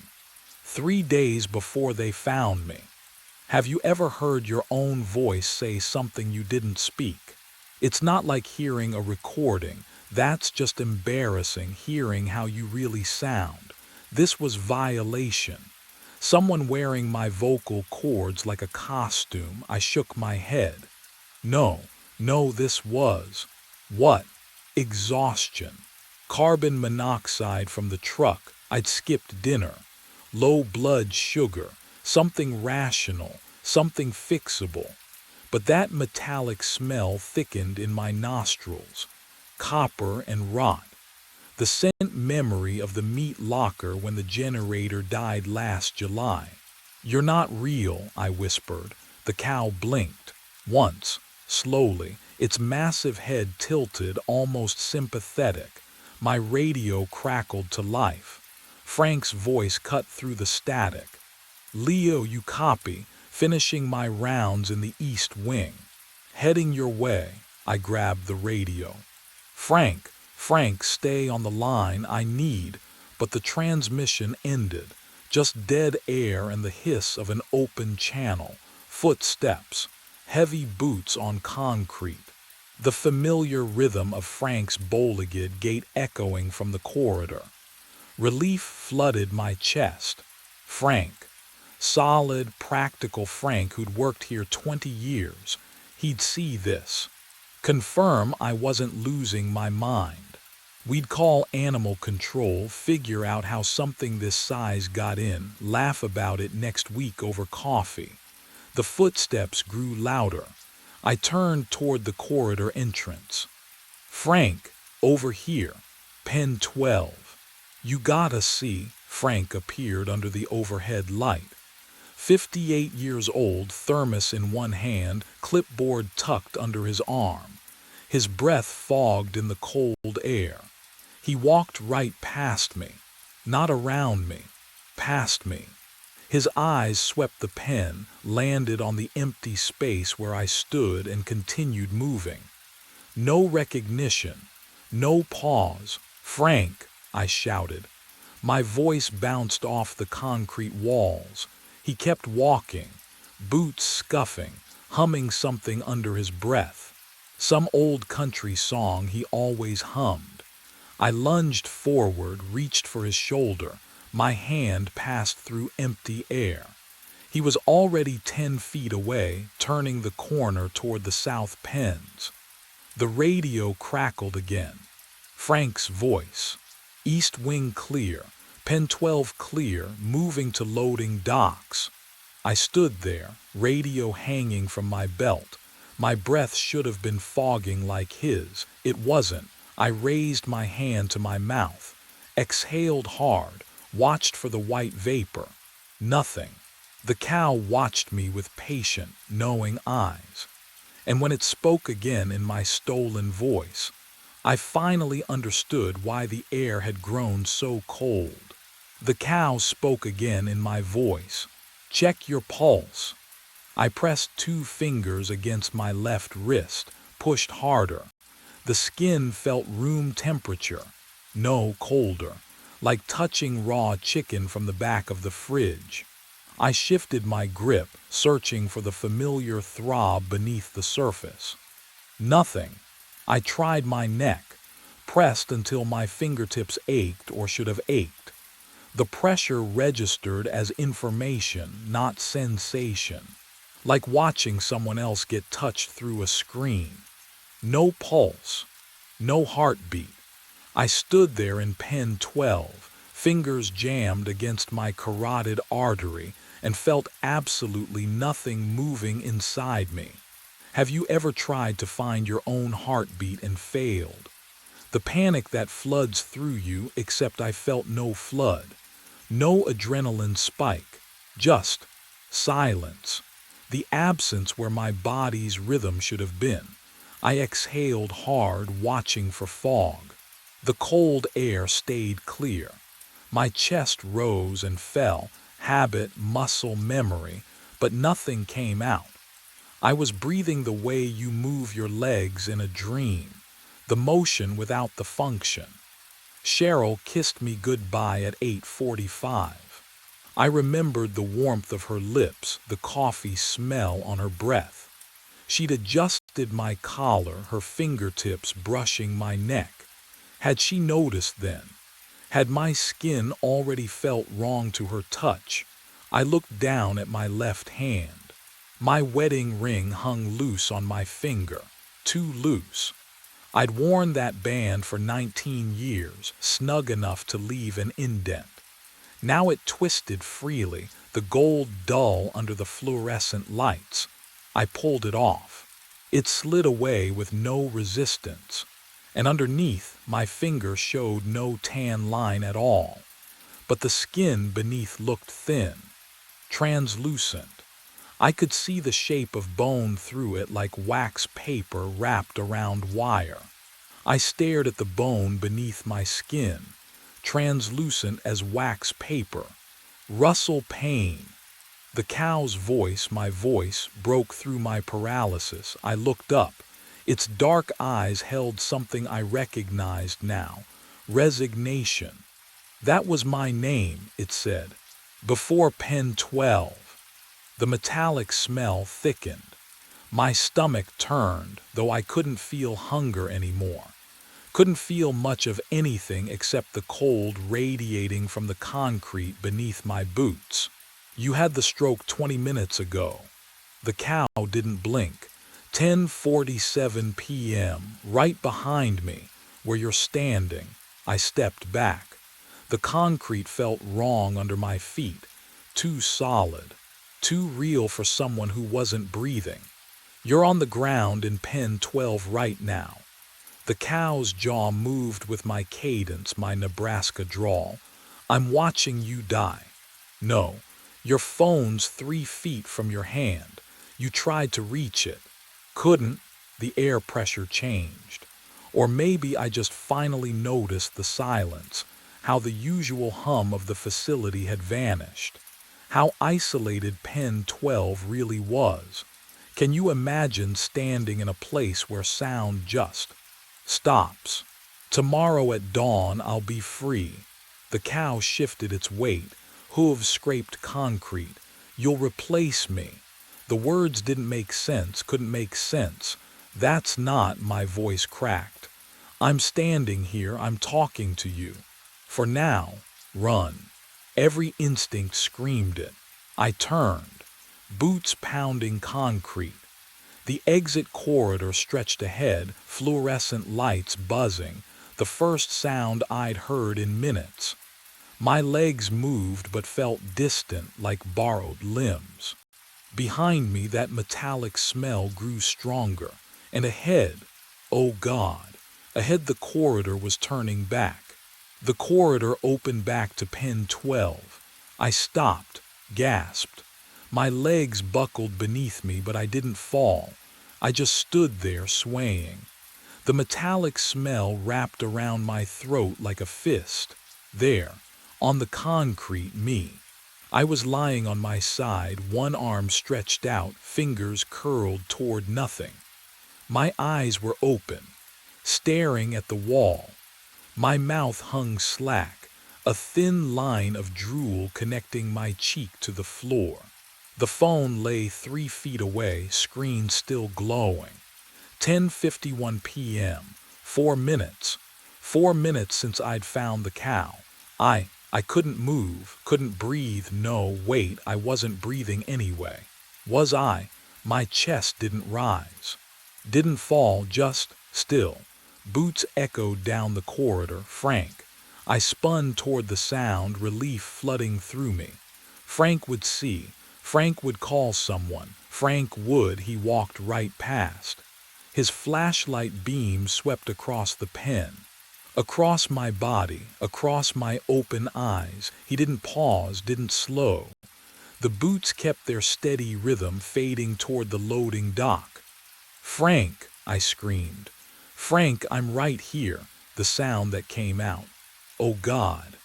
3 days before they found me. Have you ever heard your own voice say something you didn't speak? It's not like hearing a recording. That's just embarrassing, hearing how you really sound. This was violation. Someone wearing my vocal cords like a costume. I shook my head. No, this was. What? Exhaustion. Carbon monoxide from the truck. I'd skipped dinner. Low blood sugar. Something rational. Something fixable. But that metallic smell thickened in my nostrils. Copper and rot. The scent memory of the meat locker when the generator died last July. You're not real, I whispered. The cow blinked. Once, slowly, its massive head tilted, almost sympathetic. My radio crackled to life. Frank's voice cut through the static. Leo, you copy, finishing my rounds in the East Wing. Heading your way, I grabbed the radio. Frank, stay on the line, I need, but the transmission ended. Just dead air and the hiss of an open channel. Footsteps, heavy boots on concrete. The familiar rhythm of Frank's bowligate gate echoing from the corridor. Relief flooded my chest. Frank. Solid, practical Frank who'd worked here 20 years. He'd see this. Confirm I wasn't losing my mind. We'd call animal control, figure out how something this size got in, laugh about it next week over coffee. The footsteps grew louder. I turned toward the corridor entrance. Frank, over here, pen 12. You gotta see, Frank appeared under the overhead light. 58 years old, thermos in one hand, clipboard tucked under his arm. His breath fogged in the cold air. He walked right past me, not around me, past me. His eyes swept the pen, landed on the empty space where I stood and continued moving. No recognition, no pause. Frank, I shouted. My voice bounced off the concrete walls. He kept walking, boots scuffing, humming something under his breath. Some old country song he always hummed. I lunged forward, reached for his shoulder. My hand passed through empty air. He was already 10 feet away, turning the corner toward the south pens. The radio crackled again. Frank's voice. East Wing clear, pen 12 clear, moving to loading docks. I stood there, radio hanging from my belt. My breath should have been fogging like his. It wasn't. I raised my hand to my mouth, exhaled hard, watched for the white vapor. Nothing. The cow watched me with patient, knowing eyes. And when it spoke again in my stolen voice, I finally understood why the air had grown so cold. The cow spoke again in my voice. Check your pulse. I pressed 2 fingers against my left wrist, pushed harder. The skin felt room temperature, no colder. like touching raw chicken from the back of the fridge. I shifted my grip, searching for the familiar throb beneath the surface. Nothing. I tried my neck, pressed until my fingertips ached or should have ached. The pressure registered as information, not sensation. Like watching someone else get touched through a screen. No pulse, no heartbeat. I stood there in pen 12, fingers jammed against my carotid artery, and felt absolutely nothing moving inside me. Have you ever tried to find your own heartbeat and failed? The panic that floods through you, except I felt no flood. No adrenaline spike, just silence. The absence where my body's rhythm should have been. I exhaled hard, watching for fog. The cold air stayed clear. My chest rose and fell, habit, muscle memory, but nothing came out. I was breathing the way you move your legs in a dream, the motion without the function. Cheryl kissed me goodbye at 8:45. I remembered the warmth of her lips, the coffee smell on her breath. She'd adjusted my collar, her fingertips brushing my neck. Had she noticed then? Had my skin already felt wrong to her touch? I looked down at my left hand. My wedding ring hung loose on my finger, too loose. I'd worn that band for 19 years, snug enough to leave an indent. Now it twisted freely, the gold dull under the fluorescent lights. I pulled it off. It slid away with no resistance, and underneath my finger showed no tan line at all. But the skin beneath looked thin, translucent. I could see the shape of bone through it like wax paper wrapped around wire. I stared at the bone beneath my skin, translucent as wax paper. Russell Payne. The cow's voice, my voice, broke through my paralysis. I looked up. Its dark eyes held something I recognized now. Resignation. That was my name, it said. Before pen 12. The metallic smell thickened. My stomach turned, though I couldn't feel hunger anymore. Couldn't feel much of anything except the cold radiating from the concrete beneath my boots. You had the stroke 20 minutes ago. The cow didn't blink. 10:47 p.m., right behind me, where you're standing. I stepped back. The concrete felt wrong under my feet, too solid. Too real for someone who wasn't breathing. You're on the ground in pen 12 right now. The cow's jaw moved with my cadence, my Nebraska drawl. I'm watching you die. No, your phone's 3 feet from your hand. You tried to reach it. Couldn't. The air pressure changed. Or maybe I just finally noticed the silence, how the usual hum of the facility had vanished. How isolated pen 12 really was. Can you imagine standing in a place where sound just stops? Tomorrow at dawn I'll be free. The cow shifted its weight, hooves scraped concrete. You'll replace me. The words didn't make sense, couldn't make sense. That's not, my voice cracked. I'm standing here, I'm talking to you. For now, run. Every instinct screamed it. I turned, boots pounding concrete. The exit corridor stretched ahead, fluorescent lights buzzing, the first sound I'd heard in minutes. My legs moved but felt distant, like borrowed limbs. Behind me, that metallic smell grew stronger, and ahead, oh God, ahead the corridor was turning back. The corridor opened back to pen 12. I stopped, gasped. My legs buckled beneath me, but I didn't fall. I just stood there swaying. The metallic smell wrapped around my throat like a fist. There, on the concrete, me. I was lying on my side, one arm stretched out, fingers curled toward nothing. My eyes were open, staring at the wall. My mouth hung slack. a thin line of drool connecting my cheek to the floor. The phone lay 3 feet away, screen still glowing. 10:51 p.m. 4 minutes. 4 minutes since I'd found the cow. I couldn't move, couldn't breathe. No, wait, I wasn't breathing anyway. Was I? My chest didn't rise. Didn't fall, just still. Boots echoed down the corridor. Frank. I spun toward the sound, relief flooding through me. Frank would see. Frank would call someone. Frank would. He walked right past. His flashlight beam swept across the pen, across my body, across my open eyes. He didn't pause, didn't slow. The boots kept their steady rhythm, fading toward the loading dock. Frank, I screamed. Frank, I'm right here. The sound that came out. Oh God.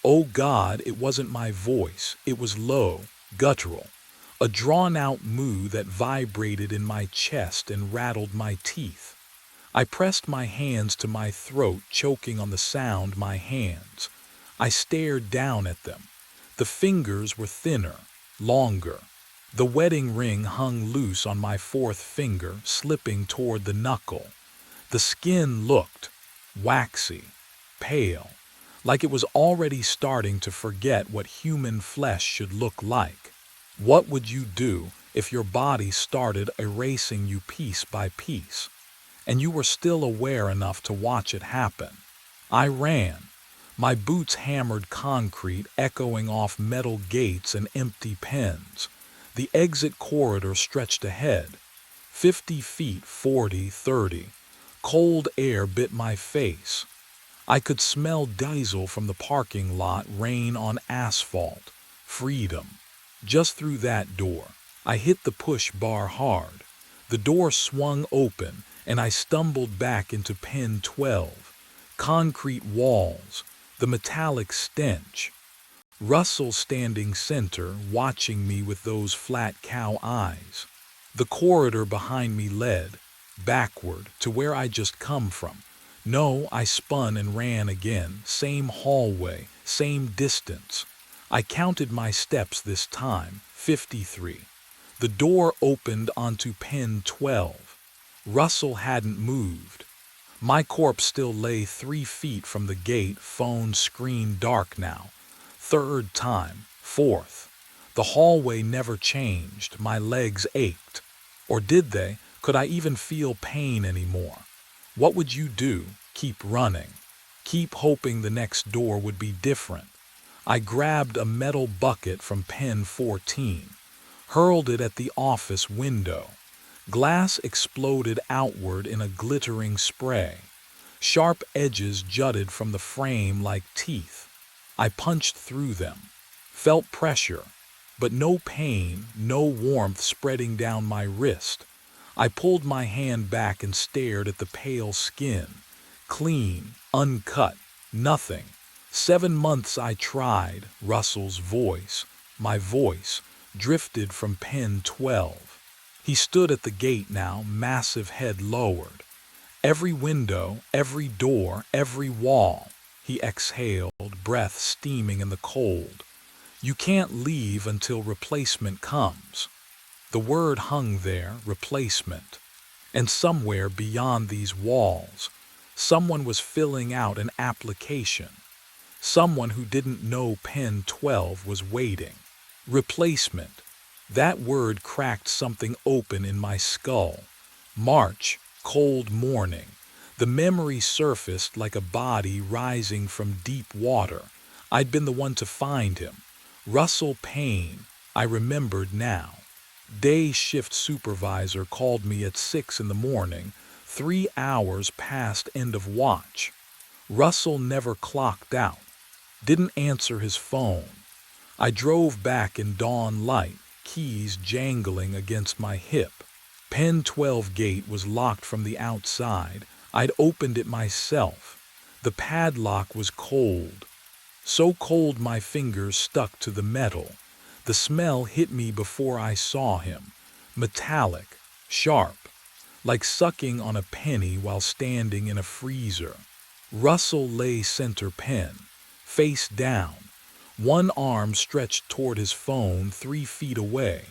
Oh God, it wasn't my voice. It was low, guttural. A drawn-out moo that vibrated in my chest and rattled my teeth. I pressed my hands to my throat, choking on the sound. My hands. I stared down at them. The fingers were thinner, longer. The wedding ring hung loose on my fourth finger, slipping toward the knuckle. The skin looked waxy, pale, like it was already starting to forget what human flesh should look like. What would you do if your body started erasing you piece by piece, and you were still aware enough to watch it happen? I ran. My boots hammered concrete, echoing off metal gates and empty pens. The exit corridor stretched ahead. 50 feet, 40, 30. Cold air bit my face. I could smell diesel from the parking lot, rain on asphalt. Freedom. Just through that door. I hit the push bar hard. The door swung open, and I stumbled back into pen 12. Concrete walls, the metallic stench. Russell standing center, watching me with those flat cow eyes. The corridor behind me led, backward, to where I just come from. No, I spun and ran again. Same hallway, same distance. I counted my steps this time, 53. The door opened onto pen 12. Russell hadn't moved. My corpse still lay 3 feet from the gate, phone screen dark now. Third time, fourth. The hallway never changed. My legs ached. Or did they? Could I even feel pain anymore? What would you do? Keep running. Keep hoping the next door would be different. I grabbed a metal bucket from pen 14, hurled it at the office window. Glass exploded outward in a glittering spray. Sharp edges jutted from the frame like teeth. I punched through them, felt pressure, but no pain, no warmth spreading down my wrist. I pulled my hand back and stared at the pale skin. Clean, uncut, nothing. 7 months I tried. Russell's voice, my voice, drifted from pen 12. He stood at the gate now, massive head lowered. Every window, every door, every wall. He exhaled, breath steaming in the cold. You can't leave until replacement comes. The word hung there, replacement. And somewhere beyond these walls, someone was filling out an application. Someone who didn't know pen 12 was waiting. Replacement. That word cracked something open in my skull. March, cold morning. The memory surfaced like a body rising from deep water. I'd been the one to find him. Russell Payne, I remembered now. Day shift supervisor called me at 6 in the morning, 3 hours past end of watch. Russell never clocked out. Didn't answer his phone. I drove back in dawn light, keys jangling against my hip. Pen 12 gate was locked from the outside. I'd opened it myself. The padlock was cold. So cold my fingers stuck to the metal. The smell hit me before I saw him. Metallic, sharp, like sucking on a penny while standing in a freezer. Russell lay center pen. face down, one arm stretched toward his phone 3 feet away.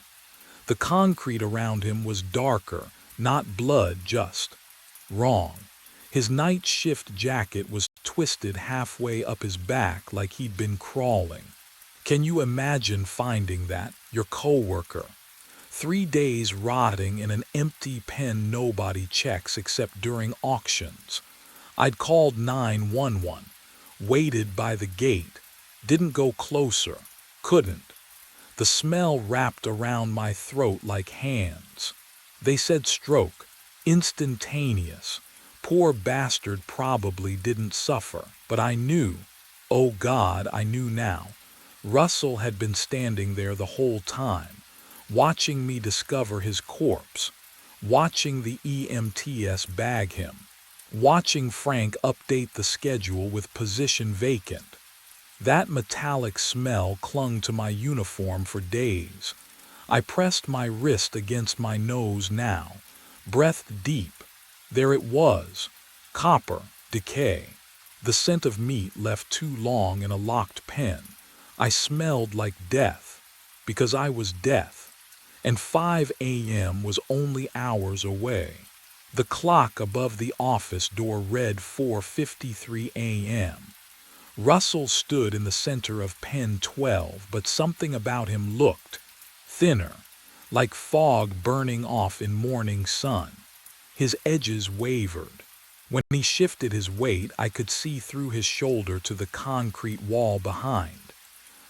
The concrete around him was darker, not blood, just wrong. His night shift jacket was twisted halfway up his back like he'd been crawling. Can you imagine finding that, your coworker? 3 days rotting in an empty pen nobody checks except during auctions. I'd called 911, waited by the gate, didn't go closer, couldn't. The smell wrapped around my throat like hands. They said stroke, instantaneous. Poor bastard probably didn't suffer, but I knew. Oh God, I knew now. Russell had been standing there the whole time, watching me discover his corpse, watching the EMTs bag him, watching Frank update the schedule with position vacant. That metallic smell clung to my uniform for days. I pressed my wrist against my nose now, breathed deep. There it was, copper, decay. The scent of meat left too long in a locked pen. I smelled like death, because I was death. And 5 a.m. was only hours away. The clock above the office door read 4:53 a.m. Russell stood in the center of pen 12, but something about him looked thinner, like fog burning off in morning sun. His edges wavered. When he shifted his weight, I could see through his shoulder to the concrete wall behind.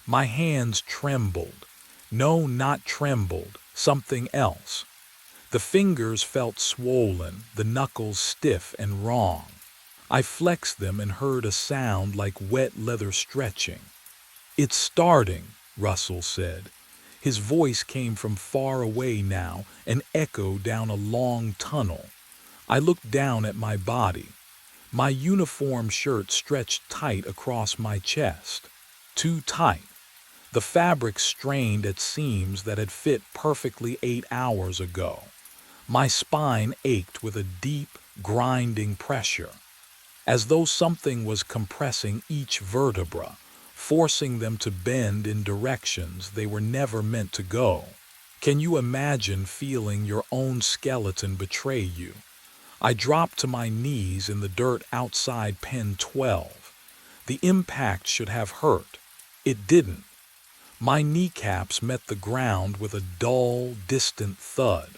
My hands trembled. No, not trembled, something else. The fingers felt swollen, the knuckles stiff and wrong. I flexed them and heard a sound like wet leather stretching. "It's starting," Russell said. His voice came from far away now, an echo down a long tunnel. I looked down at my body. My uniform shirt stretched tight across my chest. Too tight. The fabric strained at seams that had fit perfectly 8 hours ago. My spine ached with a deep, grinding pressure, as though something was compressing each vertebra, forcing them to bend in directions they were never meant to go. Can you imagine feeling your own skeleton betray you? I dropped to my knees in the dirt outside pen 12. The impact should have hurt. It didn't. My kneecaps met the ground with a dull, distant thud.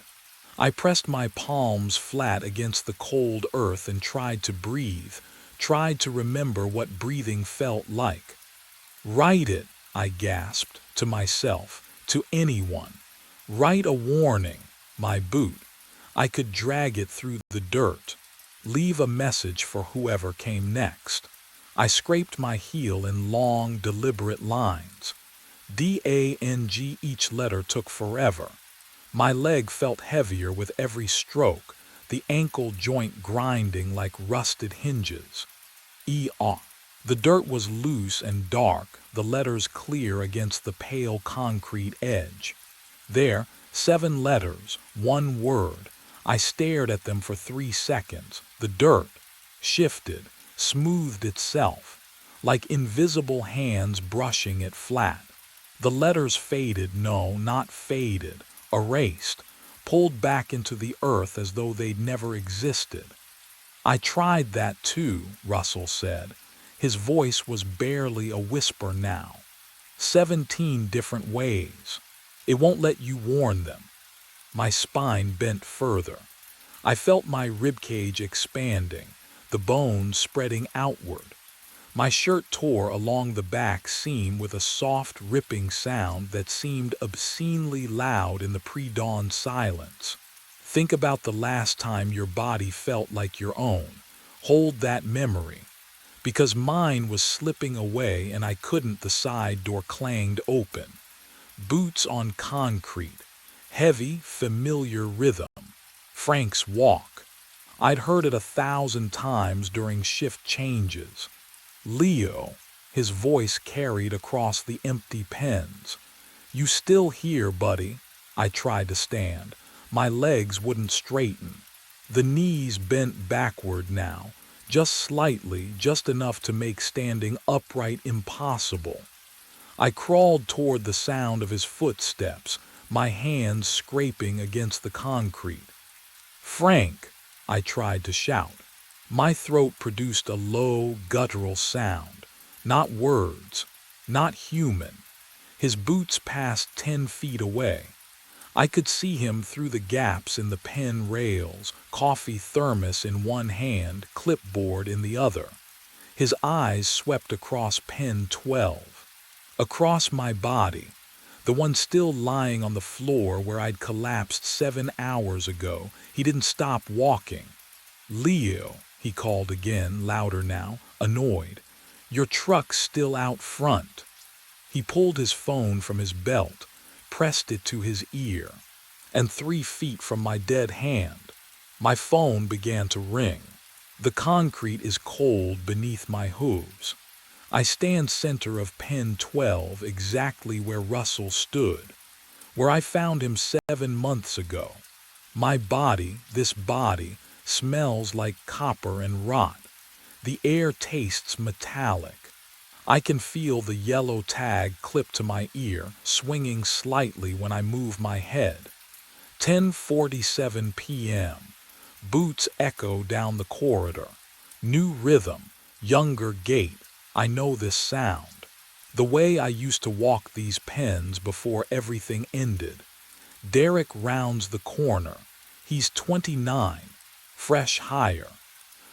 I pressed my palms flat against the cold earth and tried to breathe, tried to remember what breathing felt like. "Write it," I gasped, to myself, to anyone. Write a warning, my boot. I could drag it through the dirt, leave a message for whoever came next. I scraped my heel in long, deliberate lines. DANG, each letter took forever. My leg felt heavier with every stroke, the ankle joint grinding like rusted hinges. ER. The dirt was loose and dark, the letters clear against the pale concrete edge. There, 7 letters, 1 word. I stared at them for 3 seconds. The dirt shifted, smoothed itself, like invisible hands brushing it flat. The letters faded, no, not faded, erased, pulled back into the earth as though they'd never existed. "I tried that too," Russell said. His voice was barely a whisper now. 17 different ways. It won't let you warn them. My spine bent further. I felt my ribcage expanding, the bones spreading outward. My shirt tore along the back seam with a soft, ripping sound that seemed obscenely loud in the pre-dawn silence. Think about the last time your body felt like your own. Hold that memory. Because mine was slipping away and I couldn't, the side door clanged open. Boots on concrete. Heavy, familiar rhythm. Frank's walk. I'd heard it 1,000 times during shift changes. "Leo," his voice carried across the empty pens. "You still here, buddy?" I tried to stand. My legs wouldn't straighten. The knees bent backward now, just slightly, just enough to make standing upright impossible. I crawled toward the sound of his footsteps, my hands scraping against the concrete. "Frank!" I tried to shout. My throat produced a low, guttural sound. Not words, not human. His boots passed 10 feet away. I could see him through the gaps in the pen rails, coffee thermos in one hand, clipboard in the other. His eyes swept across pen 12. Across my body, the one still lying on the floor where I'd collapsed 7 hours ago. He didn't stop walking. "Leo," he called again, louder now, annoyed. "Your truck's still out front." He pulled his phone from his belt, pressed it to his ear, and 3 feet from my dead hand, my phone began to ring. The concrete is cold beneath my hooves. I stand center of pen 12, exactly where Russell stood, where I found him 7 months ago. My body, this body, smells like copper and rot. The air tastes metallic. I can feel the yellow tag clipped to my ear, swinging slightly when I move my head. 10:47 p.m. Boots echo down the corridor. New rhythm, younger gait. I know this sound. The way I used to walk these pens before everything ended. Derek rounds the corner. He's 29, fresh hire.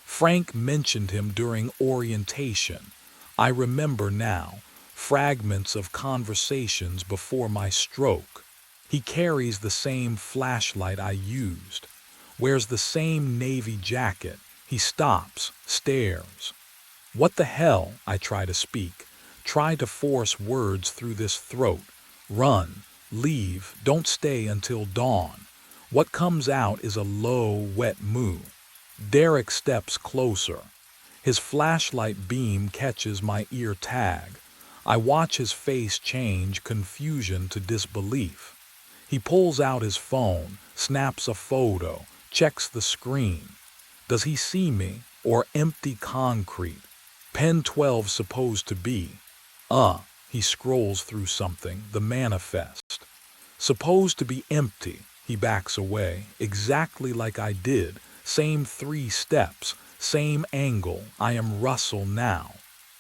Frank mentioned him during orientation. I remember now, fragments of conversations before my stroke. He carries the same flashlight I used, wears the same navy jacket. He stops, stares. "What the hell?" I try to speak, try to force words through this throat. "Run, leave, don't stay until dawn." What comes out is a low, wet moo. Derek steps closer. His flashlight beam catches my ear tag. I watch his face change confusion to disbelief. He pulls out his phone, snaps a photo, checks the screen. Does he see me, or empty concrete? Pen 12 supposed to be. He scrolls through something, the manifest. Supposed to be empty. He backs away, exactly like I did. Same 3 steps, same angle. I am Russell now.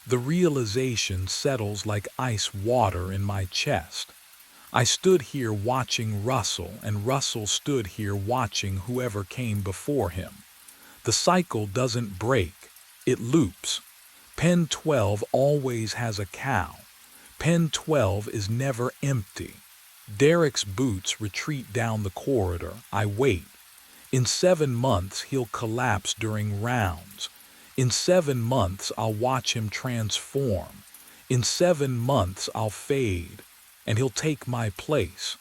The realization settles like ice water in my chest. I stood here watching Russell, and Russell stood here watching whoever came before him. The cycle doesn't break, it loops. Pen 12 always has a cow. Pen 12 is never empty. Derek's boots retreat down the corridor. I wait. In 7 months, he'll collapse during rounds. In 7 months, I'll watch him transform. In 7 months, I'll fade, and he'll take my place.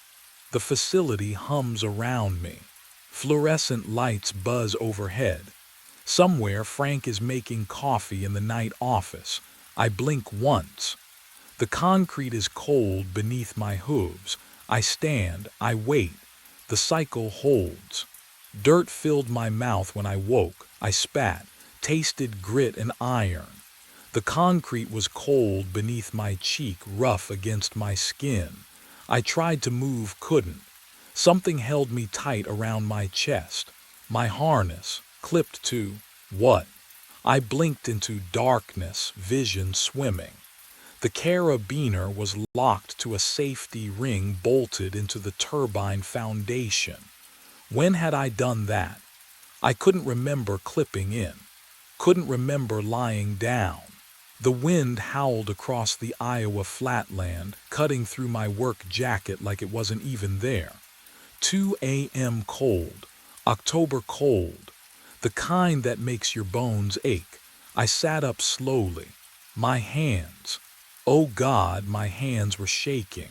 The facility hums around me. Fluorescent lights buzz overhead. Somewhere, Frank is making coffee in the night office. I blink once. The concrete is cold beneath my hooves. I stand, I wait. The cycle holds. Dirt filled my mouth when I woke. I spat, tasted grit and iron. The concrete was cold beneath my cheek, rough against my skin. I tried to move, couldn't. Something held me tight around my chest. My harness, clipped to what? I blinked into darkness, vision swimming. The carabiner was locked to a safety ring bolted into the turbine foundation. When had I done that? I couldn't remember clipping in. Couldn't remember lying down. The wind howled across the Iowa flatland, cutting through my work jacket like it wasn't even there. 2 a.m. cold, October cold, the kind that makes your bones ache. I sat up slowly. My hands, oh God, my hands were shaking.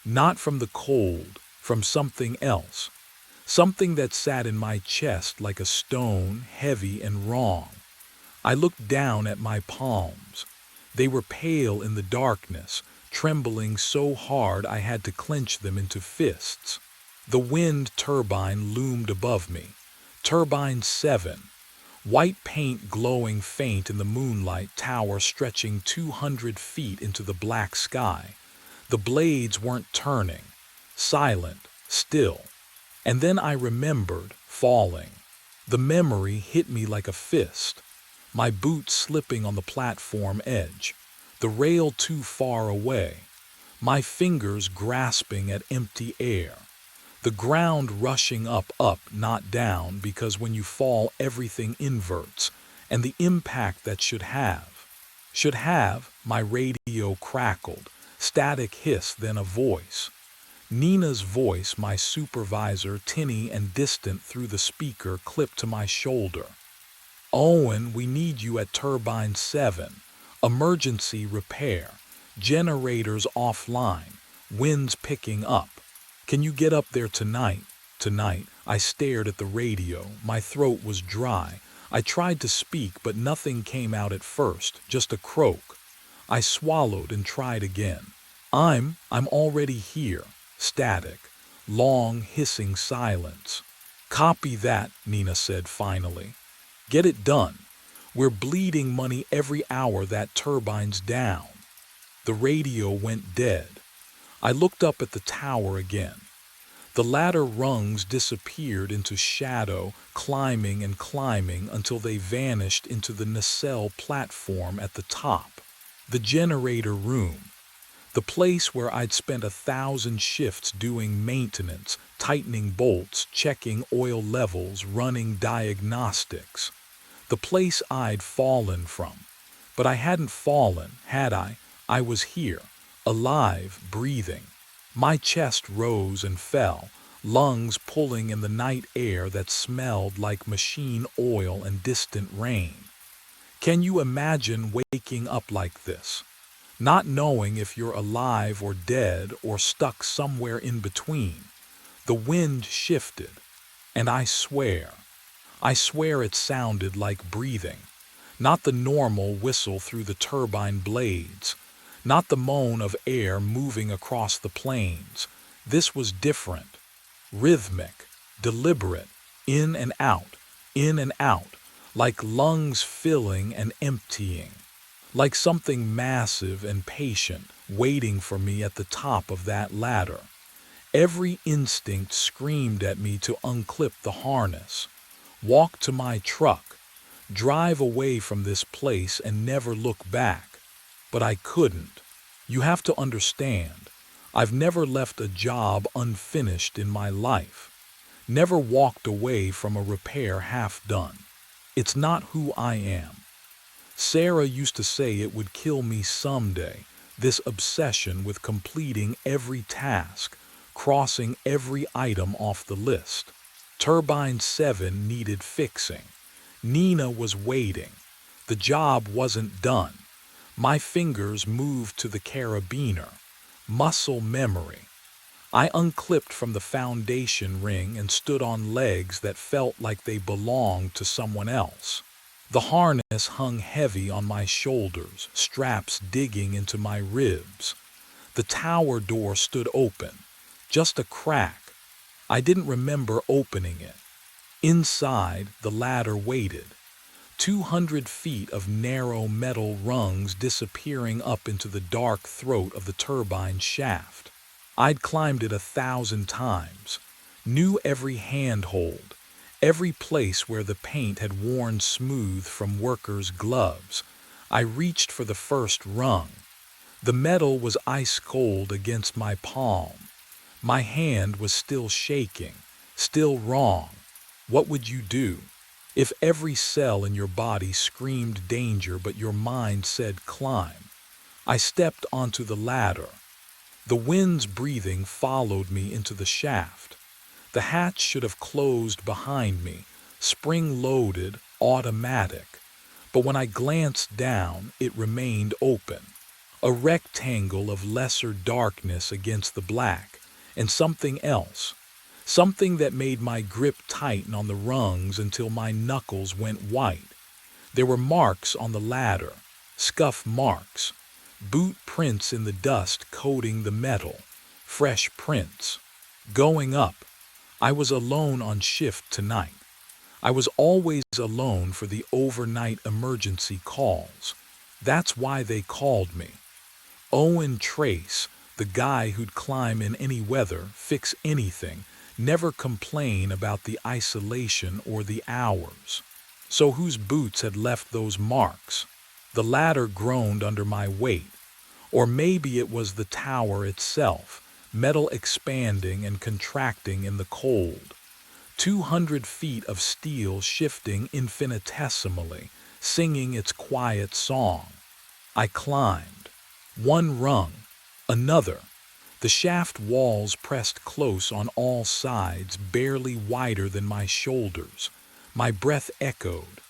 Not from the cold, from something else. Something that sat in my chest like a stone, heavy and wrong. I looked down at my palms. They were pale in the darkness, trembling so hard I had to clench them into fists. The wind turbine loomed above me. Turbine 7. White paint glowing faint in the moonlight, tower stretching 200 feet into the black sky. The blades weren't turning. Silent, still. And then I remembered falling. The memory hit me like a fist. My boot slipping on the platform edge. The rail too far away. My fingers grasping at empty air. The ground rushing up, not down, because when you fall everything inverts, and the impact that should have, my radio crackled, static hiss, then a voice. Nina's voice, my supervisor, tinny and distant through the speaker, clipped to my shoulder. Owen, we need you at Turbine 7. Emergency repair. Generators offline. Winds picking up. Can you get up there tonight? Tonight. I stared at the radio. My throat was dry. I tried to speak, but nothing came out at first, just a croak. I swallowed and tried again. I'm already here. Static. Long, hissing silence. Copy that, Nina said finally. Get it done. We're bleeding money every hour that turbine's down. The radio went dead. I looked up at the tower again. The ladder rungs disappeared into shadow, climbing and climbing until they vanished into the nacelle platform at the top. The generator room. The place where I'd spent 1,000 shifts doing maintenance, tightening bolts, checking oil levels, running diagnostics. The place I'd fallen from. But I hadn't fallen, had I? I was here, alive, breathing. My chest rose and fell, lungs pulling in the night air that smelled like machine oil and distant rain. Can you imagine waking up like this? Not knowing if you're alive or dead or stuck somewhere in between. The wind shifted, and I swear it sounded like breathing. Not the normal whistle through the turbine blades. Not the moan of air moving across the plains. This was different. Rhythmic, deliberate, in and out, like lungs filling and emptying. Like something massive and patient waiting for me at the top of that ladder. Every instinct screamed at me to unclip the harness, walk to my truck, drive away from this place and never look back. But I couldn't. You have to understand, I've never left a job unfinished in my life. Never walked away from a repair half done. It's not who I am. Sarah used to say it would kill me someday, this obsession with completing every task, crossing every item off the list. Turbine 7 needed fixing. Nina was waiting. The job wasn't done. My fingers moved to the carabiner. Muscle memory. I unclipped from the foundation ring and stood on legs that felt like they belonged to someone else. The harness hung heavy on my shoulders, straps digging into my ribs. The tower door stood open, just a crack. I didn't remember opening it. Inside, the ladder waited. 200 feet of narrow metal rungs disappearing up into the dark throat of the turbine shaft. I'd climbed it 1,000 times, knew every handhold, every place where the paint had worn smooth from workers' gloves. I reached for the first rung. The metal was ice cold against my palm. My hand was still shaking, still wrong. What would you do? If every cell in your body screamed danger but your mind said climb. I stepped onto the ladder. The wind's breathing followed me into the shaft. The hatch should have closed behind me, spring-loaded, automatic. But when I glanced down, it remained open. A rectangle of lesser darkness against the black, and something else. Something that made my grip tighten on the rungs until my knuckles went white. There were marks on the ladder, scuff marks, boot prints in the dust coating the metal, fresh prints. Going up, I was alone on shift tonight. I was always alone for the overnight emergency calls. That's why they called me. Owen Trace, the guy who'd climb in any weather, fix anything, never complain about the isolation or the hours. So whose boots had left those marks? The ladder groaned under my weight. Or maybe it was the tower itself, metal expanding and contracting in the cold. 200 feet of steel shifting infinitesimally, singing its quiet song. I climbed. One rung, another. The shaft walls pressed close on all sides, barely wider than my shoulders. My breath echoed.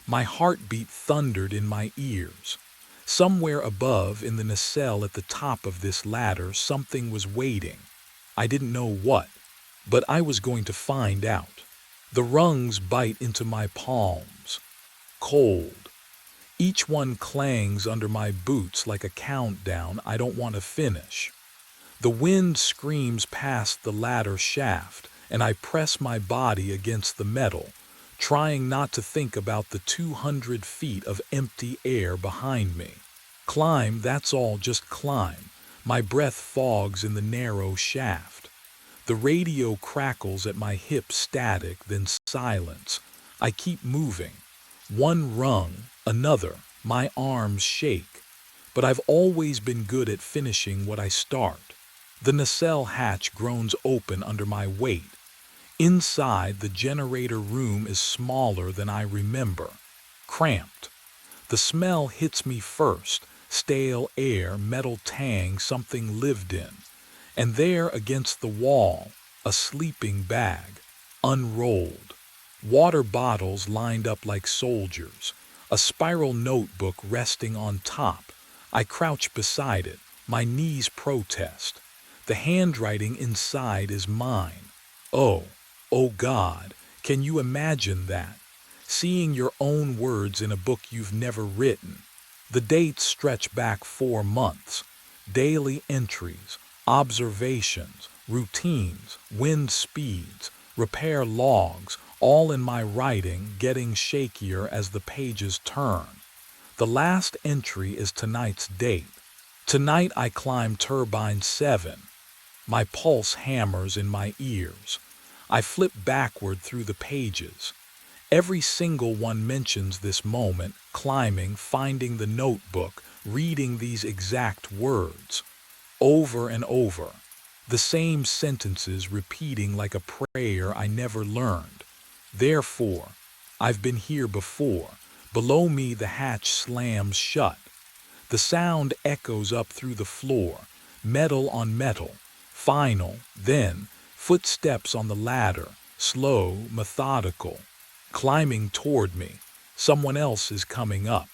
My heartbeat thundered in my ears. Somewhere above, in the nacelle at the top of this ladder, something was waiting. I didn't know what, but I was going to find out. The rungs bite into my palms. Cold. Each one clangs under my boots like a countdown I don't want to finish. The wind screams past the ladder shaft, and I press my body against the metal, trying not to think about the 200 feet of empty air behind me. Climb, that's all, just climb. My breath fogs in the narrow shaft. The radio crackles at my hip, static, then silence. I keep moving. One rung, another. My arms shake. But I've always been good at finishing what I start. The nacelle hatch groans open under my weight. Inside, the generator room is smaller than I remember. Cramped. The smell hits me first. Stale air, metal tang, something lived in. And there, against the wall, a sleeping bag, unrolled. Water bottles lined up like soldiers. A spiral notebook resting on top. I crouch beside it. My knees protest. The handwriting inside is mine. Oh God, can you imagine that? Seeing your own words in a book you've never written. The dates stretch back 4 months. Daily entries, observations, routines, wind speeds, repair logs, all in my writing, getting shakier as the pages turn. The last entry is tonight's date. Tonight I climb turbine 7. My pulse hammers in my ears. I flip backward through the pages. Every single one mentions this moment, climbing, finding the notebook, reading these exact words. Over and over. The same sentences repeating like a prayer I never learned. Therefore, I've been here before. Below me the hatch slams shut. The sound echoes up through the floor, metal on metal. Final, then, footsteps on the ladder, slow, methodical. Climbing toward me. Someone else is coming up.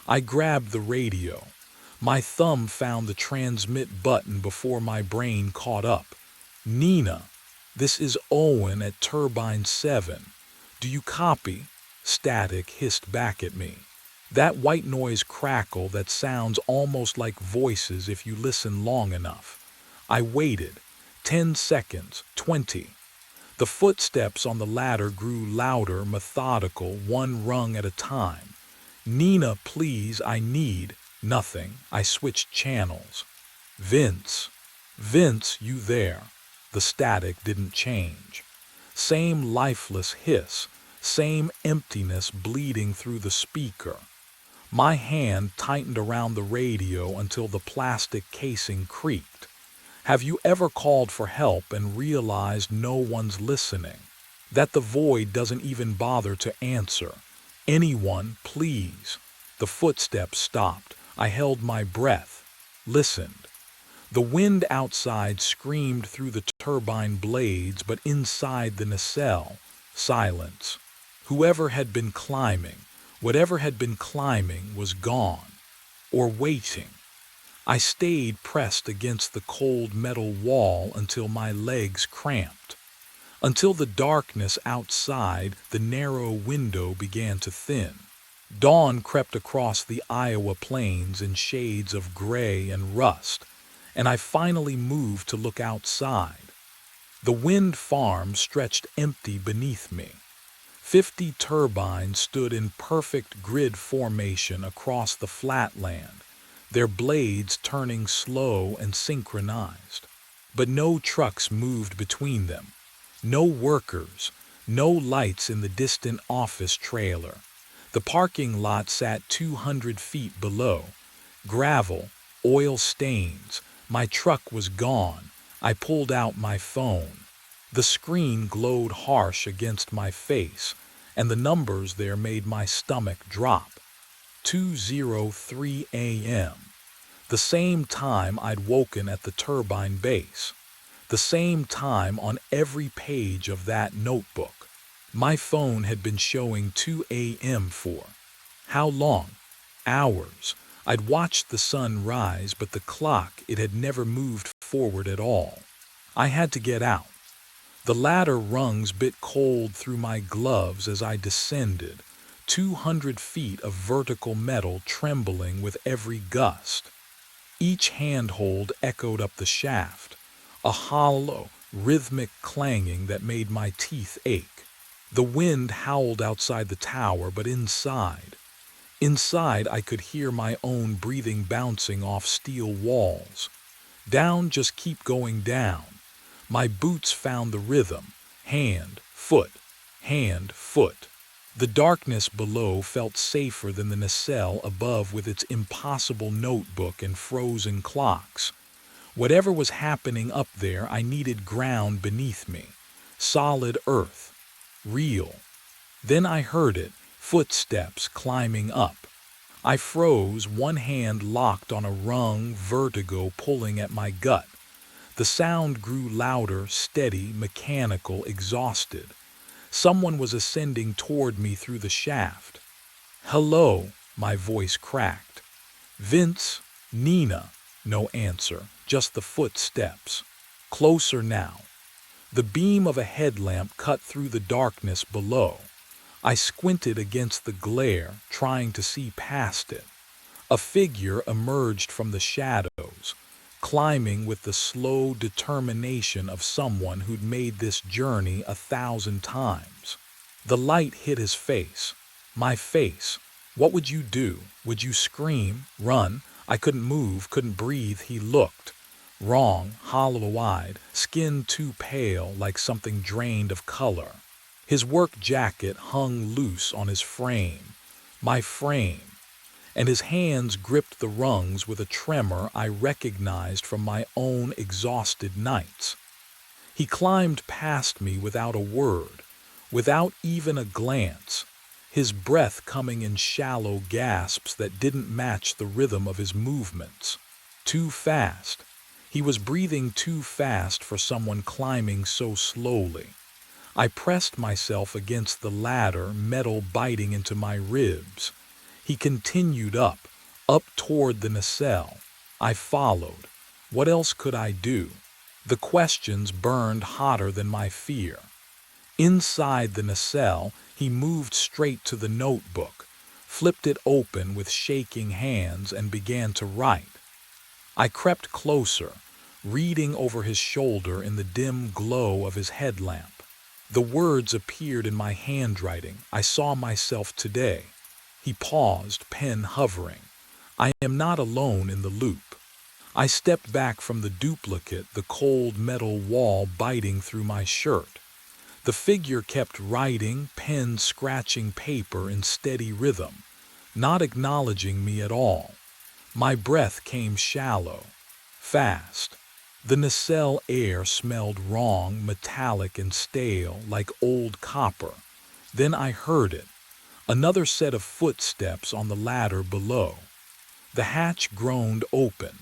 I grabbed the radio. My thumb found the transmit button before my brain caught up. Nina, this is Owen at turbine 7. Do you copy? Static hissed back at me. That white noise crackle that sounds almost like voices if you listen long enough. I waited. 10 seconds, 20. The footsteps on the ladder grew louder, methodical, one rung at a time. Nina, please, I need. Nothing. I switched channels. Vince. Vince, you there? The static didn't change. Same lifeless hiss, same emptiness bleeding through the speaker. My hand tightened around the radio until the plastic casing creaked. Have you ever called for help and realized no one's listening? That the void doesn't even bother to answer? Anyone, please. The footsteps stopped. I held my breath, listened. The wind outside screamed through the turbine blades, but inside the nacelle, silence. Whoever had been climbing, whatever had been climbing, was gone. Or waiting. I stayed pressed against the cold metal wall until my legs cramped. Until the darkness outside the narrow window began to thin. Dawn crept across the Iowa plains in shades of gray and rust, and I finally moved to look outside. The wind farm stretched empty beneath me. 50 turbines stood in perfect grid formation across the flatland, their blades turning slow and synchronized. But no trucks moved between them. No workers, no lights in the distant office trailer. The parking lot sat 200 feet below. Gravel, oil stains. My truck was gone. I pulled out my phone. The screen glowed harsh against my face, and the numbers there made my stomach drop. 2:03 a.m. The same time I'd woken at the turbine base. The same time on every page of that notebook. My phone had been showing 2 a.m. for how long? Hours. I'd watched the sun rise, but the clock, it had never moved forward at all. I had to get out. The ladder rungs bit cold through my gloves as I descended, 200 feet of vertical metal trembling with every gust. Each handhold echoed up the shaft, a hollow, rhythmic clanging that made my teeth ache. The wind howled outside the tower, but inside I could hear my own breathing bouncing off steel walls. Down, just keep going down. My boots found the rhythm, hand, foot, hand, foot. The darkness below felt safer than the nacelle above with its impossible notebook and frozen clocks. Whatever was happening up there, I needed ground beneath me, solid earth, real. Then I heard it, footsteps climbing up. I froze, one hand locked on a rung, vertigo pulling at my gut. The sound grew louder, steady, mechanical, exhausted. Someone was ascending toward me through the shaft. "Hello," my voice cracked. "Vince, Nina." No answer, just the footsteps. Closer now. The beam of a headlamp cut through the darkness below. I squinted against the glare, trying to see past it. A figure emerged from the shadows, climbing with the slow determination of someone who'd made this journey 1,000 times. The light hit his face. My face. What would you do? Would you scream? Run? I couldn't move, couldn't breathe. He looked. Wrong, hollow-eyed, skin too pale, like something drained of color. His work jacket hung loose on his frame. My frame. And his hands gripped the rungs with a tremor I recognized from my own exhausted nights. He climbed past me without a word, without even a glance, his breath coming in shallow gasps that didn't match the rhythm of his movements. Too fast. He was breathing too fast for someone climbing so slowly. I pressed myself against the ladder, metal biting into my ribs. He continued up toward the nacelle. I followed. What else could I do? The questions burned hotter than my fear. Inside the nacelle, he moved straight to the notebook, flipped it open with shaking hands, and began to write. I crept closer, reading over his shoulder in the dim glow of his headlamp. The words appeared in my handwriting. I saw myself today. He paused, pen hovering. I am not alone in the loop. I stepped back from the duplicate, the cold metal wall biting through my shirt. The figure kept writing, pen scratching paper in steady rhythm, not acknowledging me at all. My breath came shallow, fast. The nacelle air smelled wrong, metallic and stale, like old copper. Then I heard it. Another set of footsteps on the ladder below. The hatch groaned open.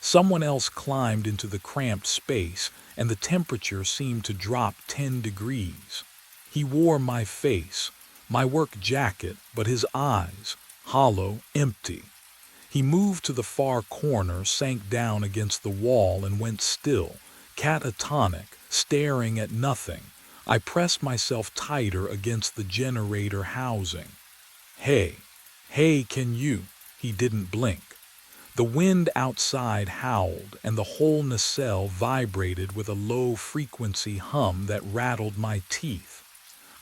Someone else climbed into the cramped space, and the temperature seemed to drop 10 degrees. He wore my face, my work jacket, but his eyes, hollow, empty. He moved to the far corner, sank down against the wall, and went still, catatonic, staring at nothing. I pressed myself tighter against the generator housing. Hey, can you? He didn't blink. The wind outside howled, and the whole nacelle vibrated with a low-frequency hum that rattled my teeth.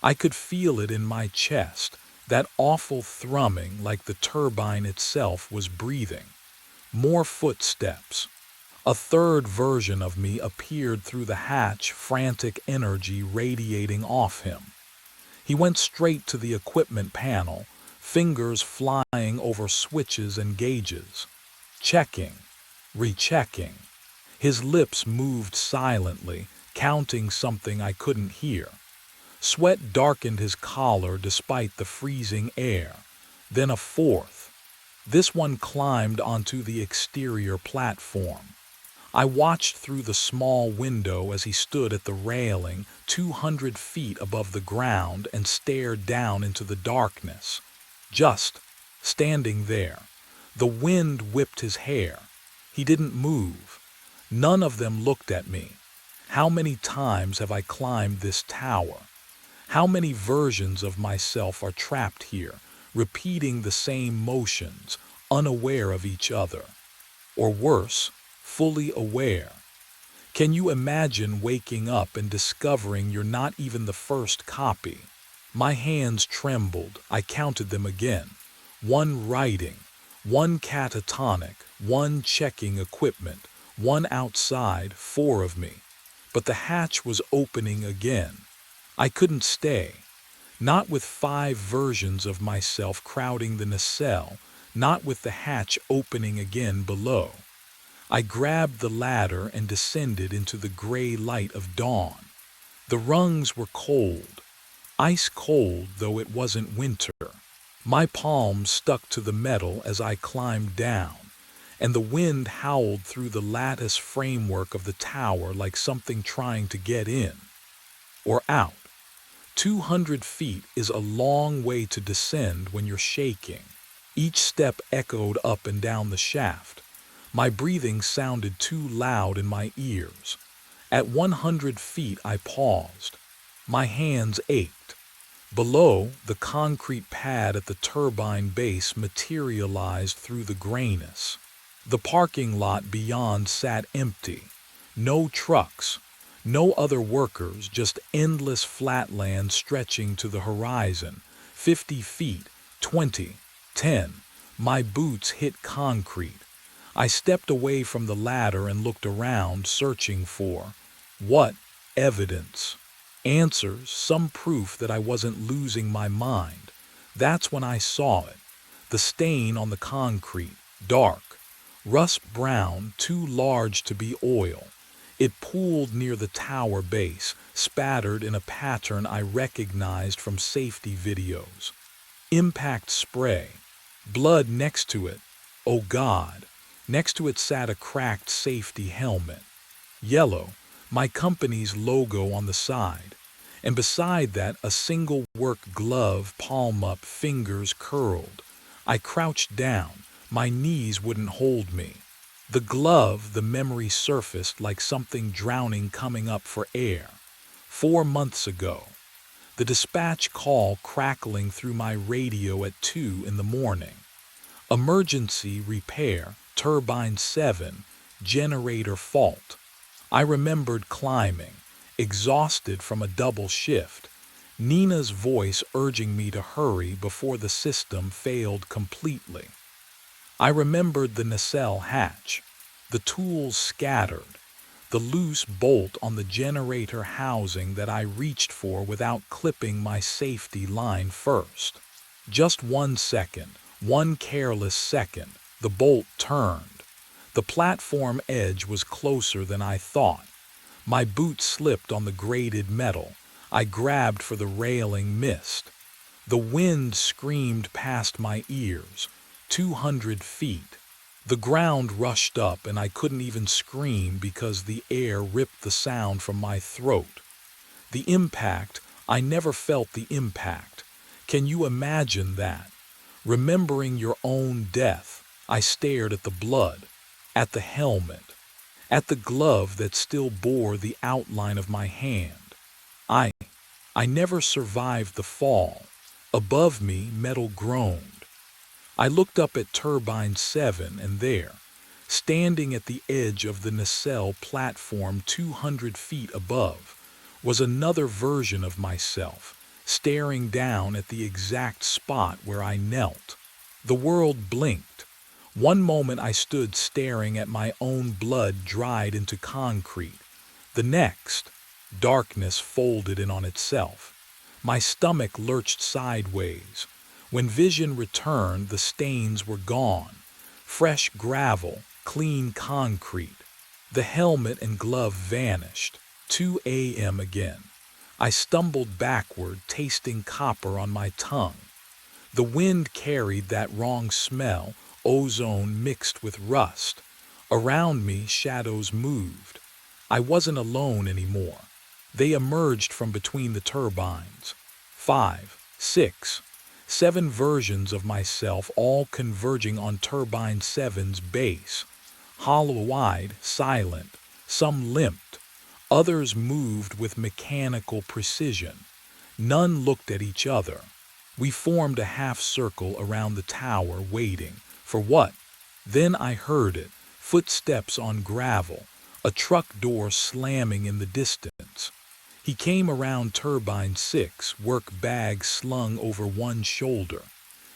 I could feel it in my chest, that awful thrumming like the turbine itself was breathing. More footsteps. A third version of me appeared through the hatch, frantic energy radiating off him. He went straight to the equipment panel, fingers flying over switches and gauges. Checking, rechecking. His lips moved silently, counting something I couldn't hear. Sweat darkened his collar despite the freezing air. Then a fourth. This one climbed onto the exterior platform. I watched through the small window as he stood at the railing 200 feet above the ground and stared down into the darkness. Just standing there. The wind whipped his hair. He didn't move. None of them looked at me. How many times have I climbed this tower? How many versions of myself are trapped here, repeating the same motions, unaware of each other? Or worse, fully aware. Can you imagine waking up and discovering you're not even the first copy? My hands trembled. I counted them again. One writing, one catatonic, one checking equipment, one outside, 4 of me. But the hatch was opening again. I couldn't stay. Not with 5 versions of myself crowding the nacelle, not with the hatch opening again below. I grabbed the ladder and descended into the gray light of dawn. The rungs were cold, ice cold though it wasn't winter. My palms stuck to the metal as I climbed down, and the wind howled through the lattice framework of the tower like something trying to get in. Or out. 200 feet is a long way to descend when you're shaking. Each step echoed up and down the shaft. My breathing sounded too loud in my ears. At 100 feet I paused. My hands ached. Below, the concrete pad at the turbine base materialized through the grayness. The parking lot beyond sat empty. No trucks, no other workers, just endless flatland stretching to the horizon. 50 feet, 20, 10. My boots hit concrete. I stepped away from the ladder and looked around, searching for what? Evidence. Answers, some proof that I wasn't losing my mind. That's when I saw it. The stain on the concrete, dark, rust brown, too large to be oil. It pooled near the tower base, spattered in a pattern I recognized from safety videos. Impact spray. Blood next to it. Oh God. Next to it sat a cracked safety helmet. Yellow, my company's logo on the side. And beside that, a single work glove, palm up, fingers curled. I crouched down. My knees wouldn't hold me. The glove, the memory surfaced like something drowning coming up for air. 4 months ago. The dispatch call crackling through my radio at 2 in the morning. Emergency repair, turbine 7, generator fault. I remembered climbing, exhausted from a double shift. Nina's voice urging me to hurry before the system failed completely. I remembered the nacelle hatch, the tools scattered, the loose bolt on the generator housing that I reached for without clipping my safety line first. Just 1 second, one careless second, the bolt turned. The platform edge was closer than I thought. My boot slipped on the grated metal. I grabbed for the railing, missed. The wind screamed past my ears. 200 feet. The ground rushed up and I couldn't even scream because the air ripped the sound from my throat. The impact, I never felt the impact. Can you imagine that? Remembering your own death, I stared at the blood, at the helmet, at the glove that still bore the outline of my hand. I never survived the fall. Above me, metal groaned. I looked up at Turbine 7 and there, standing at the edge of the nacelle platform 200 feet above, was another version of myself, staring down at the exact spot where I knelt. The world blinked. One moment I stood staring at my own blood dried into concrete. The next, darkness folded in on itself. My stomach lurched sideways. When vision returned, the stains were gone. Fresh gravel, clean concrete. The helmet and glove vanished. 2 a.m. again. I stumbled backward, tasting copper on my tongue. The wind carried that wrong smell, ozone mixed with rust. Around me, shadows moved. I wasn't alone anymore. They emerged from between the turbines. 5, 6, 7 versions of myself, all converging on Turbine 7's base. Hollow-eyed, silent, some limped. Others moved with mechanical precision. None looked at each other. We formed a half circle around the tower, waiting. For what? Then I heard it. Footsteps on gravel. A truck door slamming in the distance. He came around Turbine 6, work bag slung over one shoulder.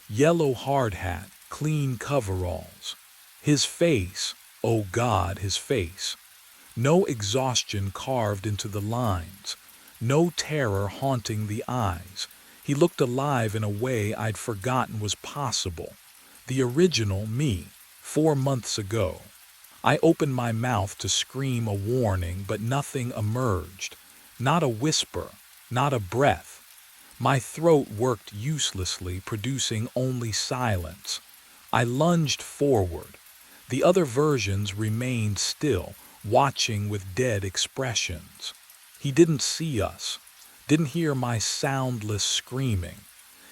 Yellow hard hat, clean coveralls. His face, oh God, his face. No exhaustion carved into the lines. No terror haunting the eyes. He looked alive in a way I'd forgotten was possible. The original me, 4 months ago. I opened my mouth to scream a warning, but nothing emerged. Not a whisper, not a breath. My throat worked uselessly, producing only silence. I lunged forward. The other versions remained still, watching with dead expressions. He didn't see us, didn't hear my soundless screaming.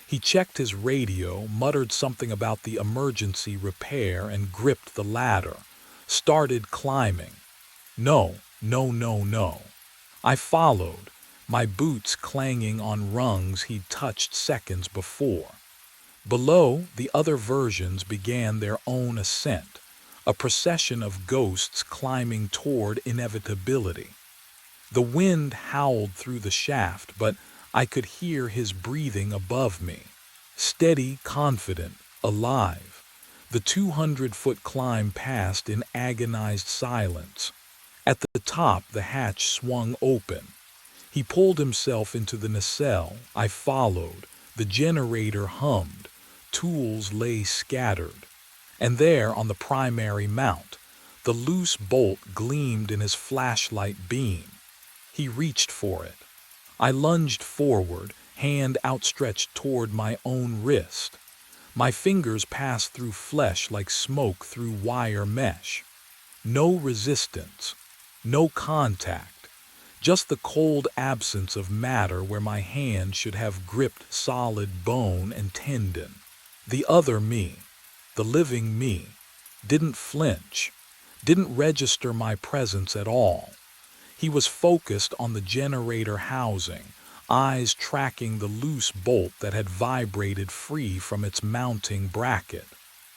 He checked his radio, muttered something about the emergency repair, and gripped the ladder. Started climbing. No, no, no, no. I followed, my boots clanging on rungs he'd touched seconds before. Below, the other versions began their own ascent, a procession of ghosts climbing toward inevitability. The wind howled through the shaft, but I could hear his breathing above me. Steady, confident, alive. The 200-foot climb passed in agonized silence. At the top, the hatch swung open. He pulled himself into the nacelle. I followed. The generator hummed. Tools lay scattered. And there, on the primary mount, the loose bolt gleamed in his flashlight beam. He reached for it. I lunged forward, hand outstretched toward my own wrist. My fingers passed through flesh like smoke through wire mesh. No resistance, no contact, just the cold absence of matter where my hand should have gripped solid bone and tendon. The other me, the living me, didn't flinch, didn't register my presence at all. He was focused on the generator housing, eyes tracking the loose bolt that had vibrated free from its mounting bracket.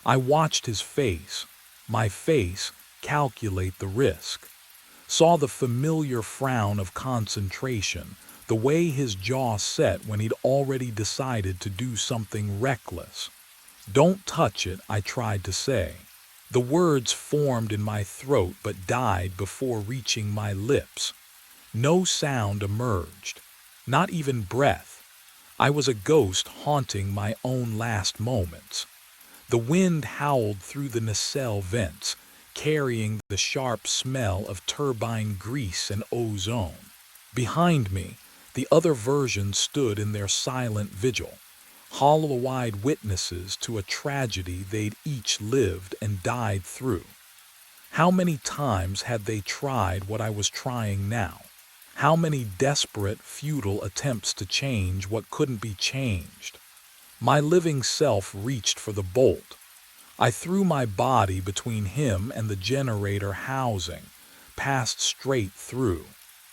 I watched his face, my face, calculate the risk. Saw the familiar frown of concentration, the way his jaw set when he'd already decided to do something reckless. "Don't touch it," I tried to say. The words formed in my throat but died before reaching my lips. No sound emerged, not even breath. I was a ghost haunting my own last moments. The wind howled through the nacelle vents, carrying the sharp smell of turbine grease and ozone. Behind me, the other versions stood in their silent vigil, hollow-eyed witnesses to a tragedy they'd each lived and died through. How many times had they tried what I was trying now? How many desperate, futile attempts to change what couldn't be changed? My living self reached for the bolt. I threw my body between him and the generator housing, passed straight through,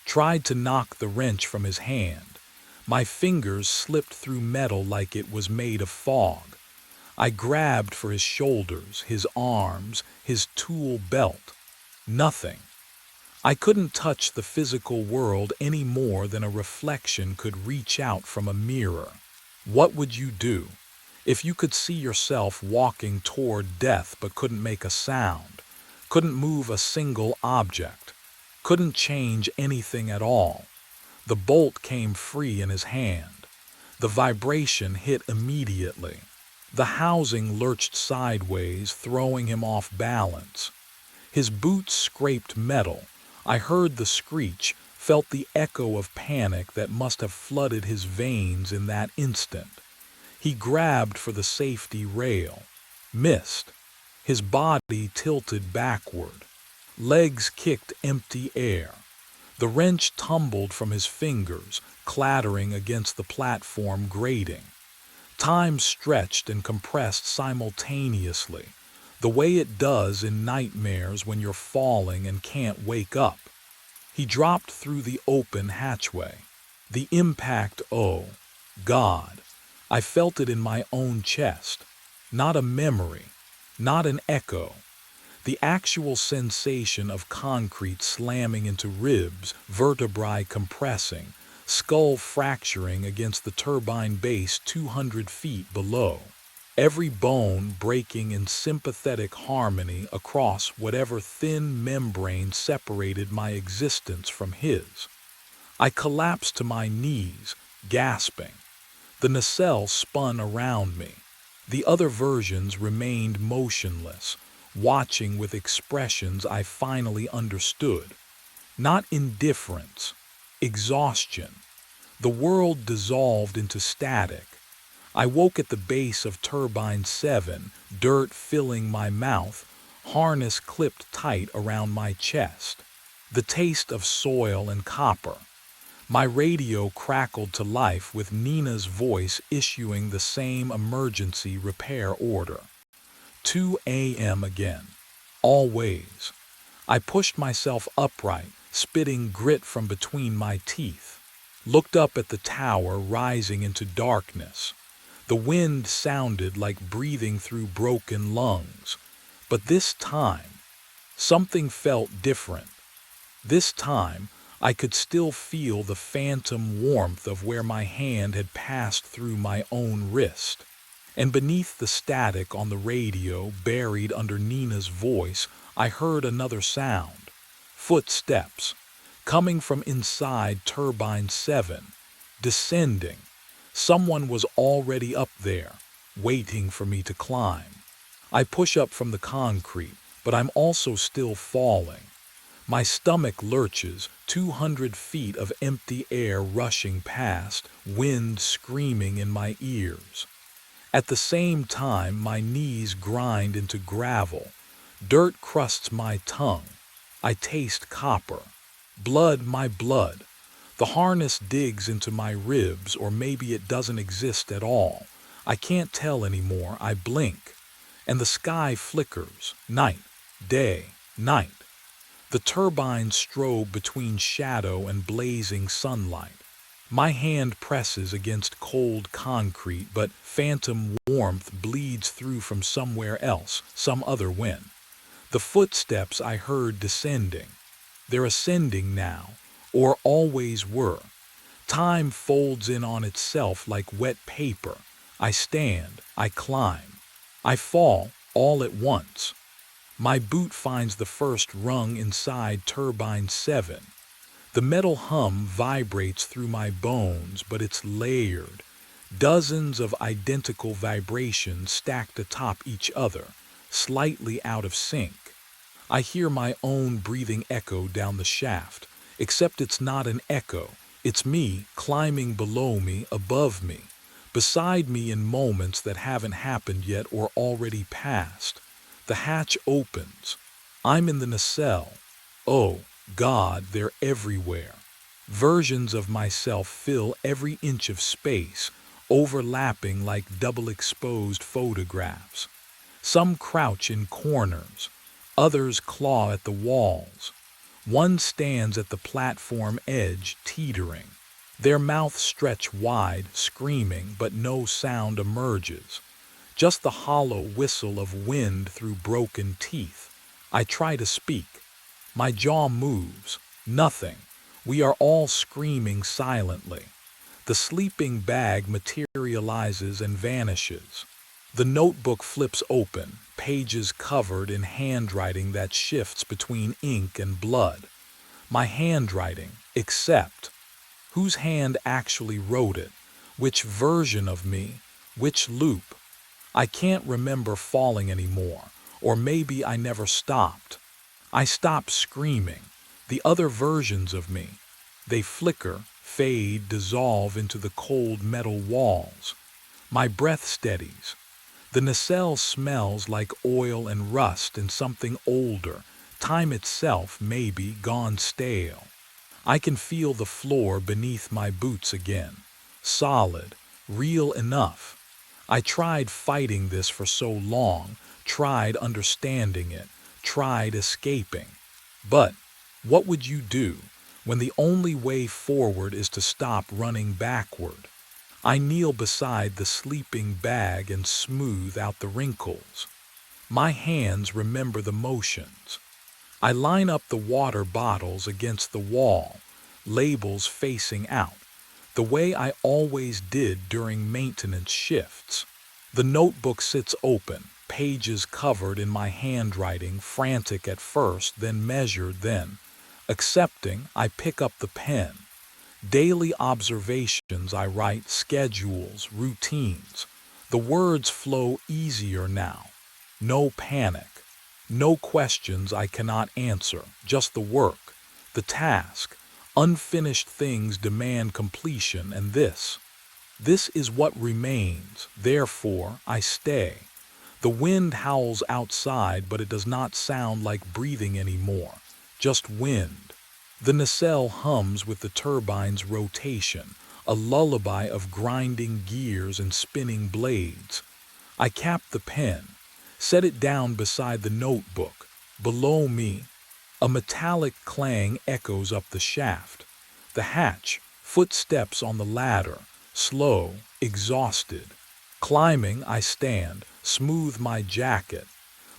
tried to knock the wrench from his hand. My fingers slipped through metal like it was made of fog. I grabbed for his shoulders, his arms, his tool belt. Nothing. I couldn't touch the physical world any more than a reflection could reach out from a mirror. What would you do if you could see yourself walking toward death but couldn't make a sound, couldn't move a single object, couldn't change anything at all? The bolt came free in his hand. The vibration hit immediately. The housing lurched sideways, throwing him off balance. His boots scraped metal. I heard the screech, felt the echo of panic that must have flooded his veins in that instant. He grabbed for the safety rail. Missed. His body tilted backward. Legs kicked empty air. The wrench tumbled from his fingers, clattering against the platform grating. Time stretched and compressed simultaneously, the way it does in nightmares when you're falling and can't wake up. He dropped through the open hatchway. The impact, oh, God. I felt it in my own chest. Not a memory, not an echo. The actual sensation of concrete slamming into ribs, vertebrae compressing, skull fracturing against the turbine base 200 feet below. Every bone breaking in sympathetic harmony across whatever thin membrane separated my existence from his. I collapsed to my knees, gasping. The nacelle spun around me. The other versions remained motionless, watching with expressions I finally understood. Not indifference, exhaustion. The world dissolved into static. I woke at the base of Turbine 7, dirt filling my mouth, harness clipped tight around my chest. The taste of soil and copper. My radio crackled to life with Nina's voice issuing the same emergency repair order. 2 a.m. again. Always. I pushed myself upright, spitting grit from between my teeth. Looked up at the tower rising into darkness. The wind sounded like breathing through broken lungs. But this time, something felt different. This time, I could still feel the phantom warmth of where my hand had passed through my own wrist. And beneath the static on the radio, buried under Nina's voice, I heard another sound. Footsteps, coming from inside Turbine 7, descending. Someone was already up there, waiting for me to climb. I push up from the concrete, but I'm also still falling. My stomach lurches, 200 feet of empty air rushing past, wind screaming in my ears. At the same time, my knees grind into gravel. Dirt crusts my tongue. I taste copper. Blood, my blood. The harness digs into my ribs, or maybe it doesn't exist at all. I can't tell anymore. I blink. And the sky flickers. Night, day, night. The turbines strobe between shadow and blazing sunlight. My hand presses against cold concrete, but phantom warmth bleeds through from somewhere else, some other wind. The footsteps I heard descending. They're ascending now, or always were. Time folds in on itself like wet paper. I stand, I climb. I fall, all at once. My boot finds the first rung inside Turbine 7. The metal hum vibrates through my bones, but it's layered. Dozens of identical vibrations stacked atop each other, slightly out of sync. I hear my own breathing echo down the shaft, except it's not an echo. It's me climbing below me, above me, beside me in moments that haven't happened yet or already passed. The hatch opens. I'm in the nacelle. Oh, God, they're everywhere. Versions of myself fill every inch of space, overlapping like double-exposed photographs. Some crouch in corners. Others claw at the walls. One stands at the platform edge, teetering. Their mouths stretch wide, screaming, but no sound emerges. Just the hollow whistle of wind through broken teeth. I try to speak. My jaw moves. Nothing. We are all screaming silently. The sleeping bag materializes and vanishes. The notebook flips open, pages covered in handwriting that shifts between ink and blood. My handwriting, except whose hand actually wrote it? Which version of me? Which loop? I can't remember falling anymore, or maybe I never stopped. I stop screaming. The other versions of me. They flicker, fade, dissolve into the cold metal walls. My breath steadies. The nacelle smells like oil and rust and something older, time itself maybe gone stale. I can feel the floor beneath my boots again. Solid, real enough. I tried fighting this for so long, tried understanding it, tried escaping. But what would you do when the only way forward is to stop running backward? I kneel beside the sleeping bag and smooth out the wrinkles. My hands remember the motions. I line up the water bottles against the wall, labels facing out, the way I always did during maintenance shifts. The notebook sits open, pages covered in my handwriting, frantic at first, then measured, then, accepting, I pick up the pen. Daily observations I write, schedules, routines. The words flow easier now. No panic. No questions I cannot answer, just the work, the task. Unfinished things demand completion, and this is what remains. Therefore, I stay. The wind howls outside, but it does not sound like breathing anymore, just wind. The nacelle hums with the turbine's rotation, a lullaby of grinding gears and spinning blades. I cap the pen, set it down beside the notebook. Below me, a metallic clang echoes up the shaft. The hatch, footsteps on the ladder, slow, exhausted. Climbing, I stand, smooth my jacket.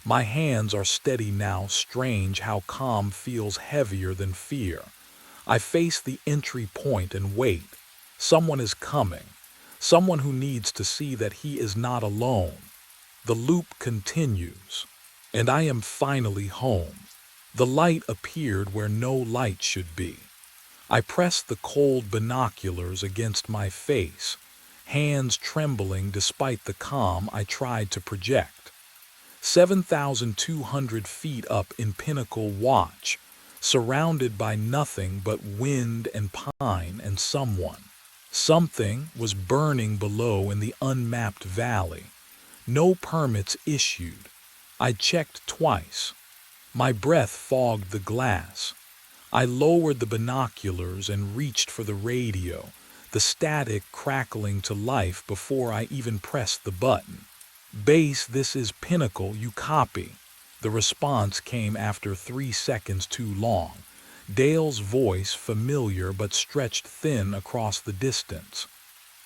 My hands are steady now, strange how calm feels heavier than fear. I face the entry point and wait. Someone is coming. Someone who needs to see that he is not alone. The loop continues, and I am finally home. The light appeared where no light should be. I pressed the cold binoculars against my face, hands trembling despite the calm I tried to project. 7,200 feet up in Pinnacle Watch, surrounded by nothing but wind and pine and someone. Something was burning below in the unmapped valley. No permits issued. I checked twice. My breath fogged the glass. I lowered the binoculars and reached for the radio, the static crackling to life before I even pressed the button. "Base, this is Pinnacle, you copy." The response came after 3 seconds too long. Dale's voice, familiar but stretched thin across the distance.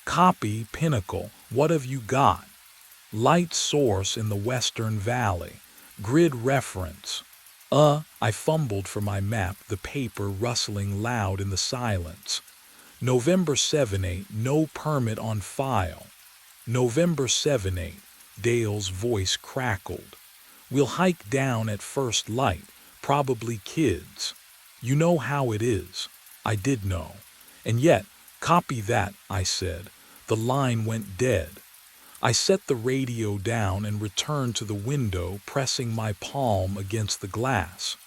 "Copy, Pinnacle, what have you got?" "Light source in the Western Valley. Grid reference." I fumbled for my map, the paper rustling loud in the silence. "November 7/8, no permit on file." "November 7/8, Dale's voice crackled. "We'll hike down at first light, probably kids." "You know how it is." I did know. And yet, "Copy that," I said. The line went dead. I set the radio down and returned to the window, pressing my palm against the glass.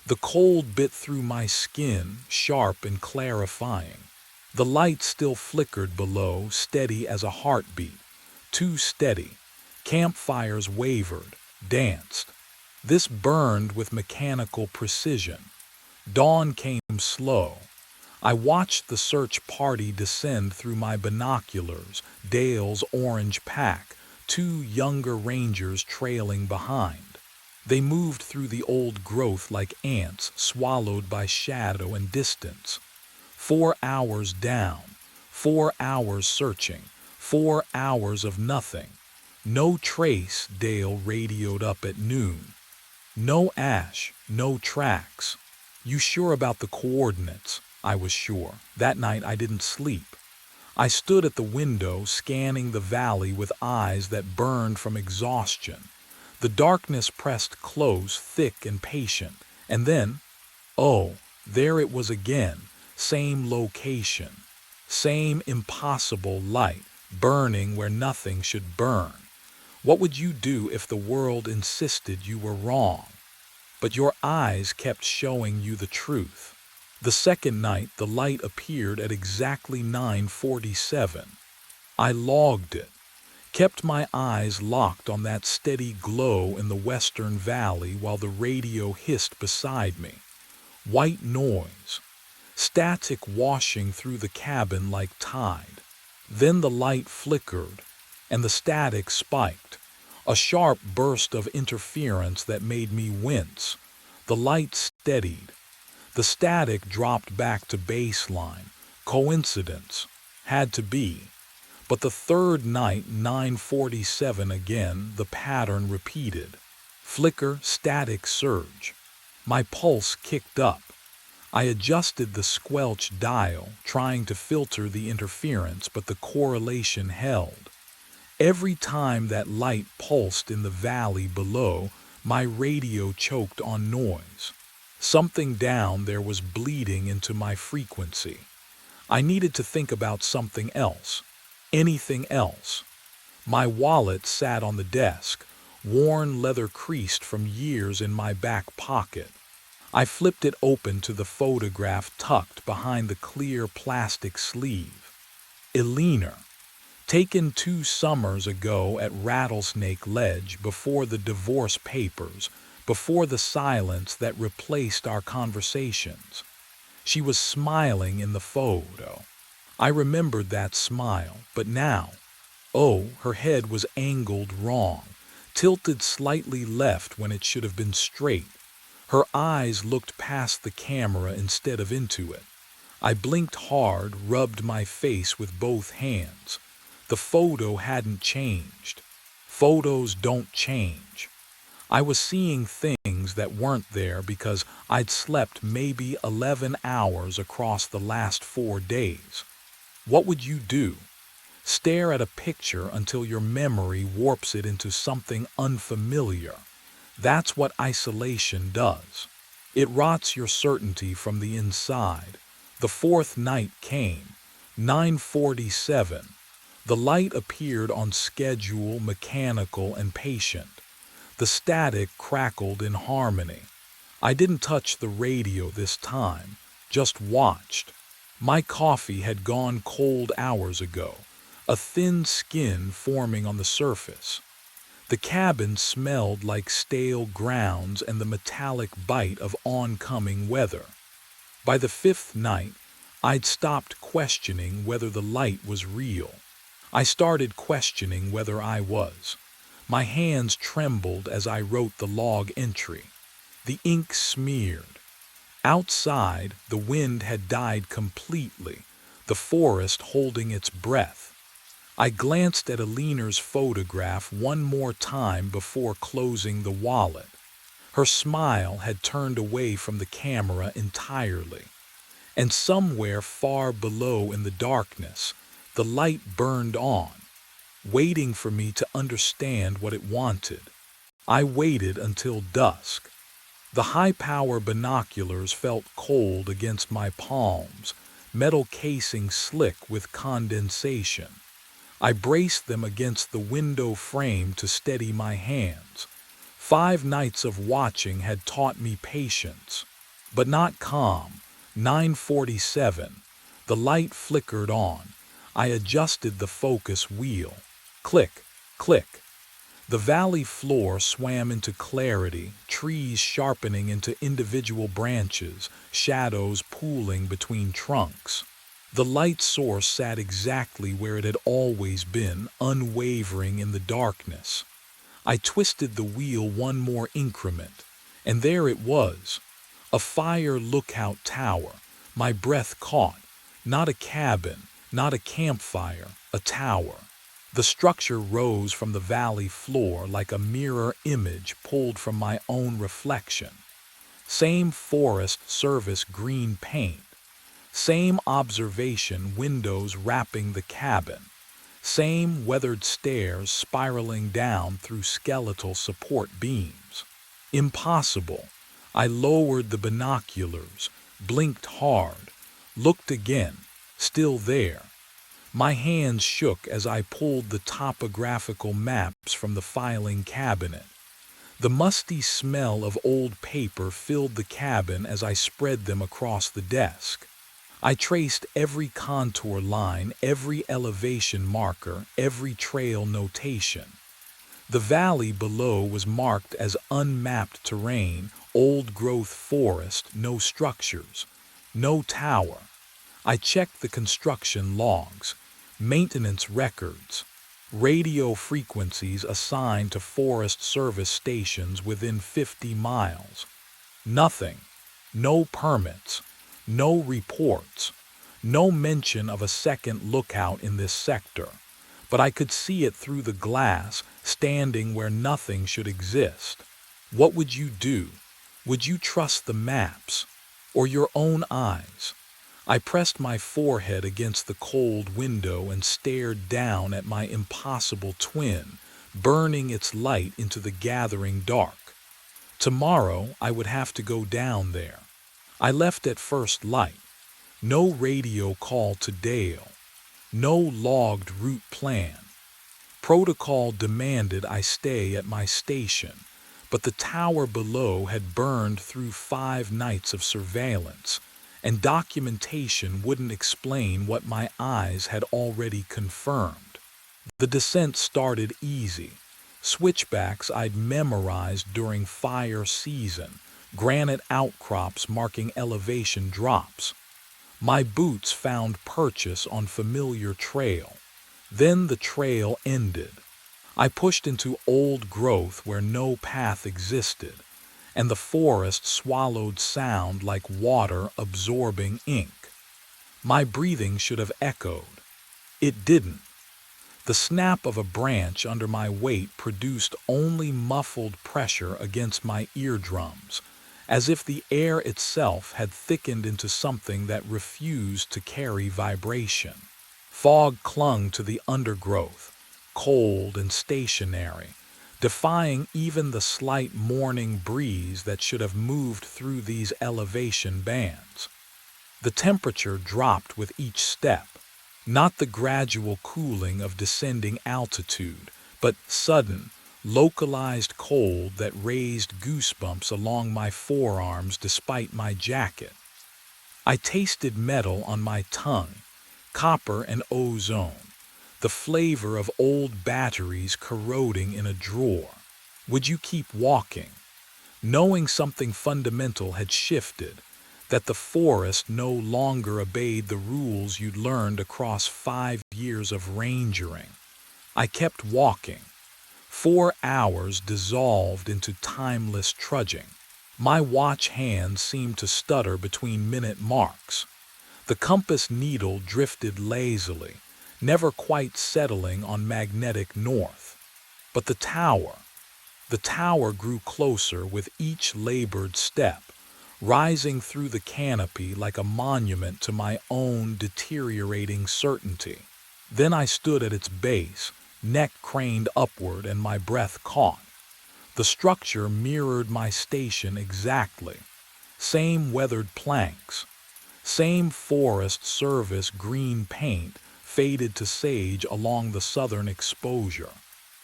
The cold bit through my skin, sharp and clarifying. The light still flickered below, steady as a heartbeat. Too steady. Campfires wavered, danced. This burned with mechanical precision. Dawn came slow. I watched the search party descend through my binoculars, Dale's orange pack, 2 younger rangers trailing behind. They moved through the old growth like ants swallowed by shadow and distance. 4 hours down, 4 hours searching, 4 hours of nothing. "No trace," Dale radioed up at noon. "No ash, no tracks." You sure about the coordinates? I was sure. That night I didn't sleep. I stood at the window scanning the valley with eyes that burned from exhaustion. The darkness pressed close, thick and patient. And then, oh, there it was again, same location, same impossible light, burning where nothing should burn. What would you do if the world insisted you were wrong? But your eyes kept showing you the truth. The second night, the light appeared at exactly 9:47. I logged it, kept my eyes locked on that steady glow in the western valley while the radio hissed beside me. White noise, static washing through the cabin like tide. Then the light flickered, and the static spiked, a sharp burst of interference that made me wince. The light steadied. The static dropped back to baseline. Coincidence? Had to be. But the third night, 9:47 again, the pattern repeated. Flicker, static surge. My pulse kicked up. I adjusted the squelch dial, trying to filter the interference, but the correlation held. Every time that light pulsed in the valley below, my radio choked on noise. Something down there was bleeding into my frequency. I needed to think about something else. Anything else. My wallet sat on the desk, worn leather creased from years in my back pocket. I flipped it open to the photograph tucked behind the clear plastic sleeve. Eleanor, taken 2 summers ago at Rattlesnake Ledge before the divorce papers, before the silence that replaced our conversations. She was smiling in the photo. I remembered that smile, but now, oh, her head was angled wrong, tilted slightly left when it should have been straight. Her eyes looked past the camera instead of into it. I blinked hard, rubbed my face with both hands. The photo hadn't changed. Photos don't change. I was seeing things that weren't there because I'd slept maybe 11 hours across the last 4 days. What would you do? Stare at a picture until your memory warps it into something unfamiliar. That's what isolation does. It rots your certainty from the inside. The fourth night came, 9:47. The light appeared on schedule, mechanical and patient. The static crackled in harmony. I didn't touch the radio this time, just watched. My coffee had gone cold hours ago, a thin skin forming on the surface. The cabin smelled like stale grounds and the metallic bite of oncoming weather. By the 5th night, I'd stopped questioning whether the light was real. I started questioning whether I was. My hands trembled as I wrote the log entry. The ink smeared. Outside, the wind had died completely, the forest holding its breath. I glanced at Eleanor's photograph one more time before closing the wallet. Her smile had turned away from the camera entirely. And somewhere far below in the darkness, the light burned on, waiting for me to understand what it wanted. I waited until dusk. The high-power binoculars felt cold against my palms, metal casing slick with condensation. I braced them against the window frame to steady my hands. 5 nights of watching had taught me patience, but not calm. 9:47. The light flickered on. I adjusted the focus wheel. Click, click. The valley floor swam into clarity, trees sharpening into individual branches, shadows pooling between trunks. The light source sat exactly where it had always been, unwavering in the darkness. I twisted the wheel one more increment, and there it was. A fire lookout tower. My breath caught. Not a cabin, not a campfire, a tower. The structure rose from the valley floor like a mirror image pulled from my own reflection. Same Forest Service green paint. Same observation windows wrapping the cabin. Same weathered stairs spiraling down through skeletal support beams. Impossible. I lowered the binoculars, blinked hard, looked again, still there. My hands shook as I pulled the topographical maps from the filing cabinet. The musty smell of old paper filled the cabin as I spread them across the desk. I traced every contour line, every elevation marker, every trail notation. The valley below was marked as unmapped terrain, old-growth forest, no structures, no tower. I checked the construction logs, maintenance records, radio frequencies assigned to Forest Service stations within 50 miles. Nothing. No permits. No reports. No mention of a second lookout in this sector. But I could see it through the glass, standing where nothing should exist. What would you do? Would you trust the maps? Or your own eyes? I pressed my forehead against the cold window and stared down at my impossible twin, burning its light into the gathering dark. Tomorrow I would have to go down there. I left at first light. No radio call to Dale. No logged route plan. Protocol demanded I stay at my station, but the tower below had burned through 5 nights of surveillance, and documentation wouldn't explain what my eyes had already confirmed. The descent started easy. Switchbacks I'd memorized during fire season, granite outcrops marking elevation drops. My boots found purchase on familiar trail. Then the trail ended. I pushed into old growth where no path existed, and the forest swallowed sound like water absorbing ink. My breathing should have echoed. It didn't. The snap of a branch under my weight produced only muffled pressure against my eardrums, as if the air itself had thickened into something that refused to carry vibration. Fog clung to the undergrowth, cold and stationary, defying even the slight morning breeze that should have moved through these elevation bands. The temperature dropped with each step, not the gradual cooling of descending altitude, but sudden, localized cold that raised goosebumps along my forearms despite my jacket. I tasted metal on my tongue, copper and ozone, the flavor of old batteries corroding in a drawer. Would you keep walking, knowing something fundamental had shifted, that the forest no longer obeyed the rules you'd learned across 5 years of rangering? I kept walking. 4 hours dissolved into timeless trudging. My watch hands seemed to stutter between minute marks. The compass needle drifted lazily, never quite settling on magnetic north. But the tower grew closer with each labored step, rising through the canopy like a monument to my own deteriorating certainty. Then I stood at its base, neck craned upward and my breath caught. The structure mirrored my station exactly. Same weathered planks. Same Forest Service green paint faded to sage along the southern exposure.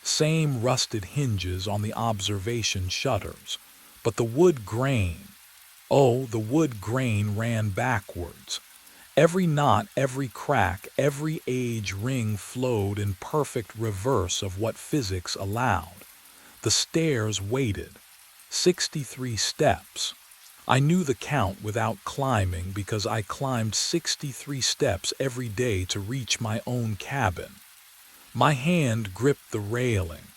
Same rusted hinges on the observation shutters. But the wood grain, the wood grain ran backwards. Every knot, every crack, every age ring flowed in perfect reverse of what physics allowed. The stairs waited. 63 steps. I knew the count without climbing because I climbed 63 steps every day to reach my own cabin. My hand gripped the railing,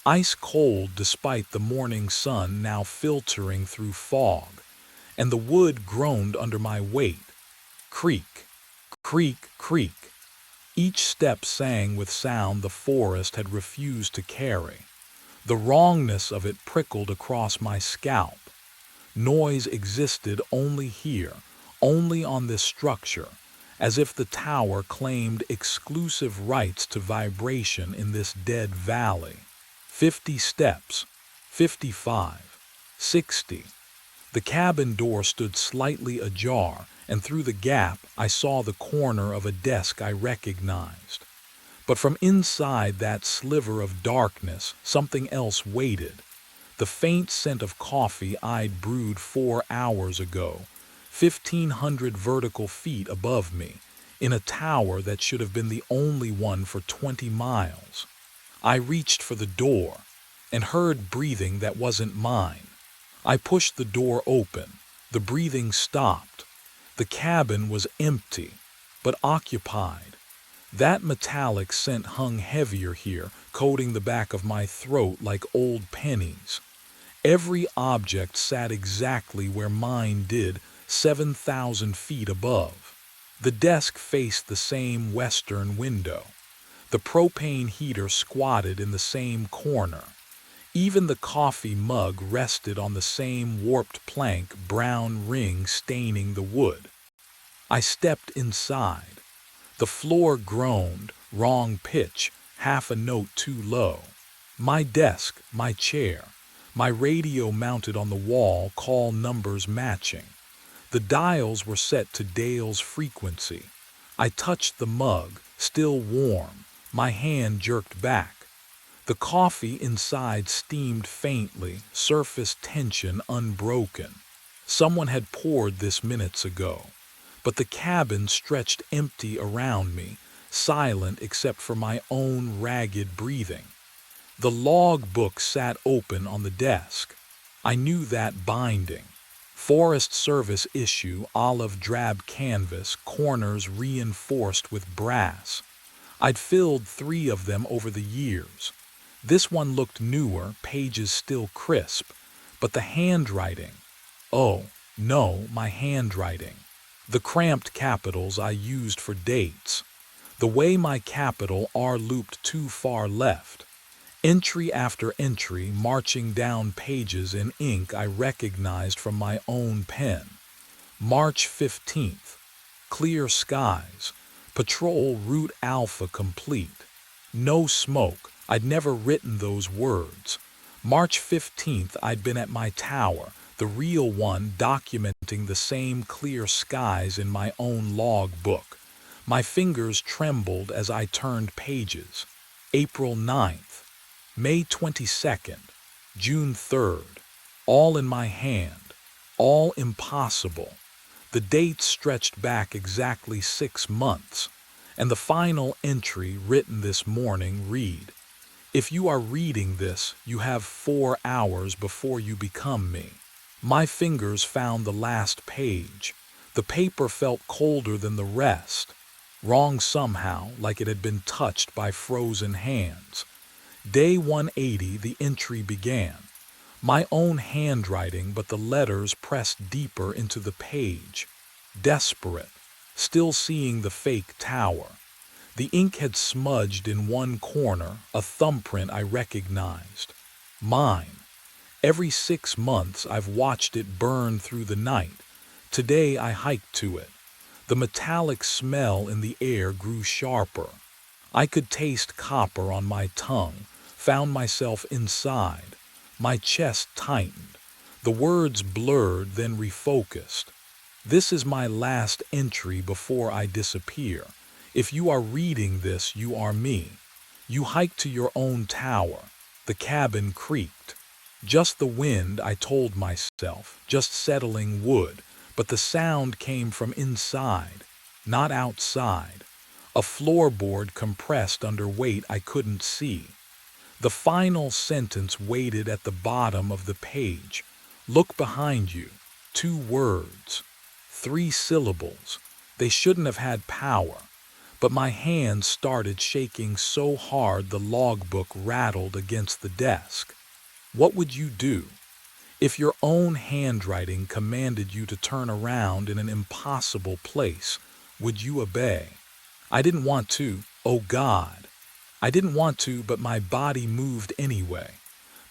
ice cold despite the morning sun now filtering through fog, and the wood groaned under my weight. Creak, creak, creak. Each step sang with sound the forest had refused to carry. The wrongness of it prickled across my scalp. Noise existed only here, only on this structure, as if the tower claimed exclusive rights to vibration in this dead valley. 50 steps, 55, 60. The cabin door stood slightly ajar, and through the gap I saw the corner of a desk I recognized. But from inside that sliver of darkness, something else waited. The faint scent of coffee I'd brewed 4 hours ago, 1,500 vertical feet above me, in a tower that should have been the only one for 20 miles. I reached for the door and heard breathing that wasn't mine. I pushed the door open. The breathing stopped. The cabin was empty, but occupied. That metallic scent hung heavier here, coating the back of my throat like old pennies. Every object sat exactly where mine did, 7,000 feet above. The desk faced the same western window. The propane heater squatted in the same corner. Even the coffee mug rested on the same warped plank, brown ring staining the wood. I stepped inside. The floor groaned, wrong pitch, half a note too low. My desk, my chair, my radio mounted on the wall, call numbers matching. The dials were set to Dale's frequency. I touched the mug, still warm. My hand jerked back. The coffee inside steamed faintly, surface tension unbroken. Someone had poured this minutes ago. But the cabin stretched empty around me, silent except for my own ragged breathing. The log book sat open on the desk. I knew that binding. Forest Service issue, olive drab canvas, corners reinforced with brass. I'd filled 3 of them over the years. This one looked newer, pages still crisp, but the handwriting. Oh, no, my handwriting. The cramped capitals I used for dates. The way my capital R looped too far left. Entry after entry marching down pages in ink I recognized from my own pen. March 15th. Clear skies. Patrol route Alpha complete. No smoke. I'd never written those words. March 15th I'd been at my tower, the real one, documenting the same clear skies in my own log book. My fingers trembled as I turned pages. April 9th, May 22nd, June 3rd, all in my hand, all impossible. The dates stretched back exactly 6 months, and the final entry written this morning read, "If you are reading this, you have 4 hours before you become me." My fingers found the last page. The paper felt colder than the rest. Wrong somehow, like it had been touched by frozen hands. Day 180, the entry began. My own handwriting, but the letters pressed deeper into the page. Desperate. Still seeing the fake tower. The ink had smudged in one corner, a thumbprint I recognized. Mine. Every 6 months I've watched it burn through the night. Today I hiked to it. The metallic smell in the air grew sharper. I could taste copper on my tongue, found myself inside. My chest tightened. The words blurred, then refocused. This is my last entry before I disappear. If you are reading this, you are me. You hiked to your own tower. The cabin creaked. Just the wind, I told myself, just settling wood, but the sound came from inside, not outside. A floorboard compressed under weight I couldn't see. The final sentence waited at the bottom of the page. Look behind you. 2 words. 3 syllables. They shouldn't have had power. But my hands started shaking so hard the logbook rattled against the desk. What would you do? If your own handwriting commanded you to turn around in an impossible place, would you obey? I didn't want to, oh God. I didn't want to, but my body moved anyway.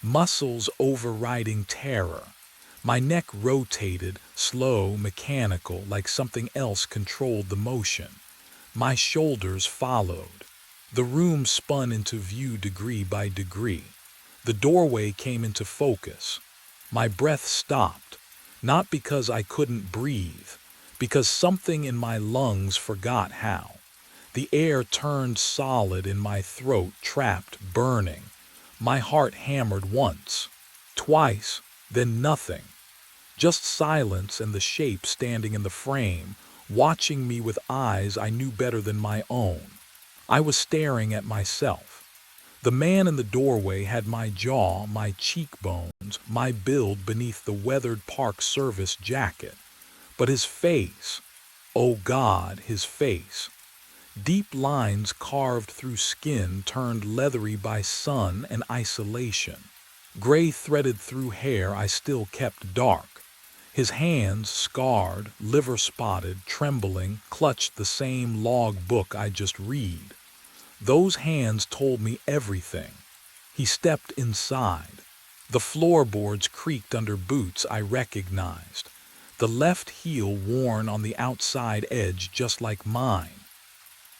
Muscles overriding terror. My neck rotated, slow, mechanical, like something else controlled the motion. My shoulders followed. The room spun into view degree by degree. The doorway came into focus. My breath stopped, not because I couldn't breathe, because something in my lungs forgot how. The air turned solid in my throat, trapped, burning. My heart hammered once, twice, then nothing. Just silence and the shape standing in the frame, watching me with eyes I knew better than my own. I was staring at myself. The man in the doorway had my jaw, my cheekbones, my build beneath the weathered Park Service jacket. But his face, oh God, his face. Deep lines carved through skin turned leathery by sun and isolation. Gray threaded through hair I still kept dark. His hands, scarred, liver-spotted, trembling, clutched the same log book I just read. Those hands told me everything. He stepped inside. The floorboards creaked under boots I recognized. The left heel worn on the outside edge just like mine.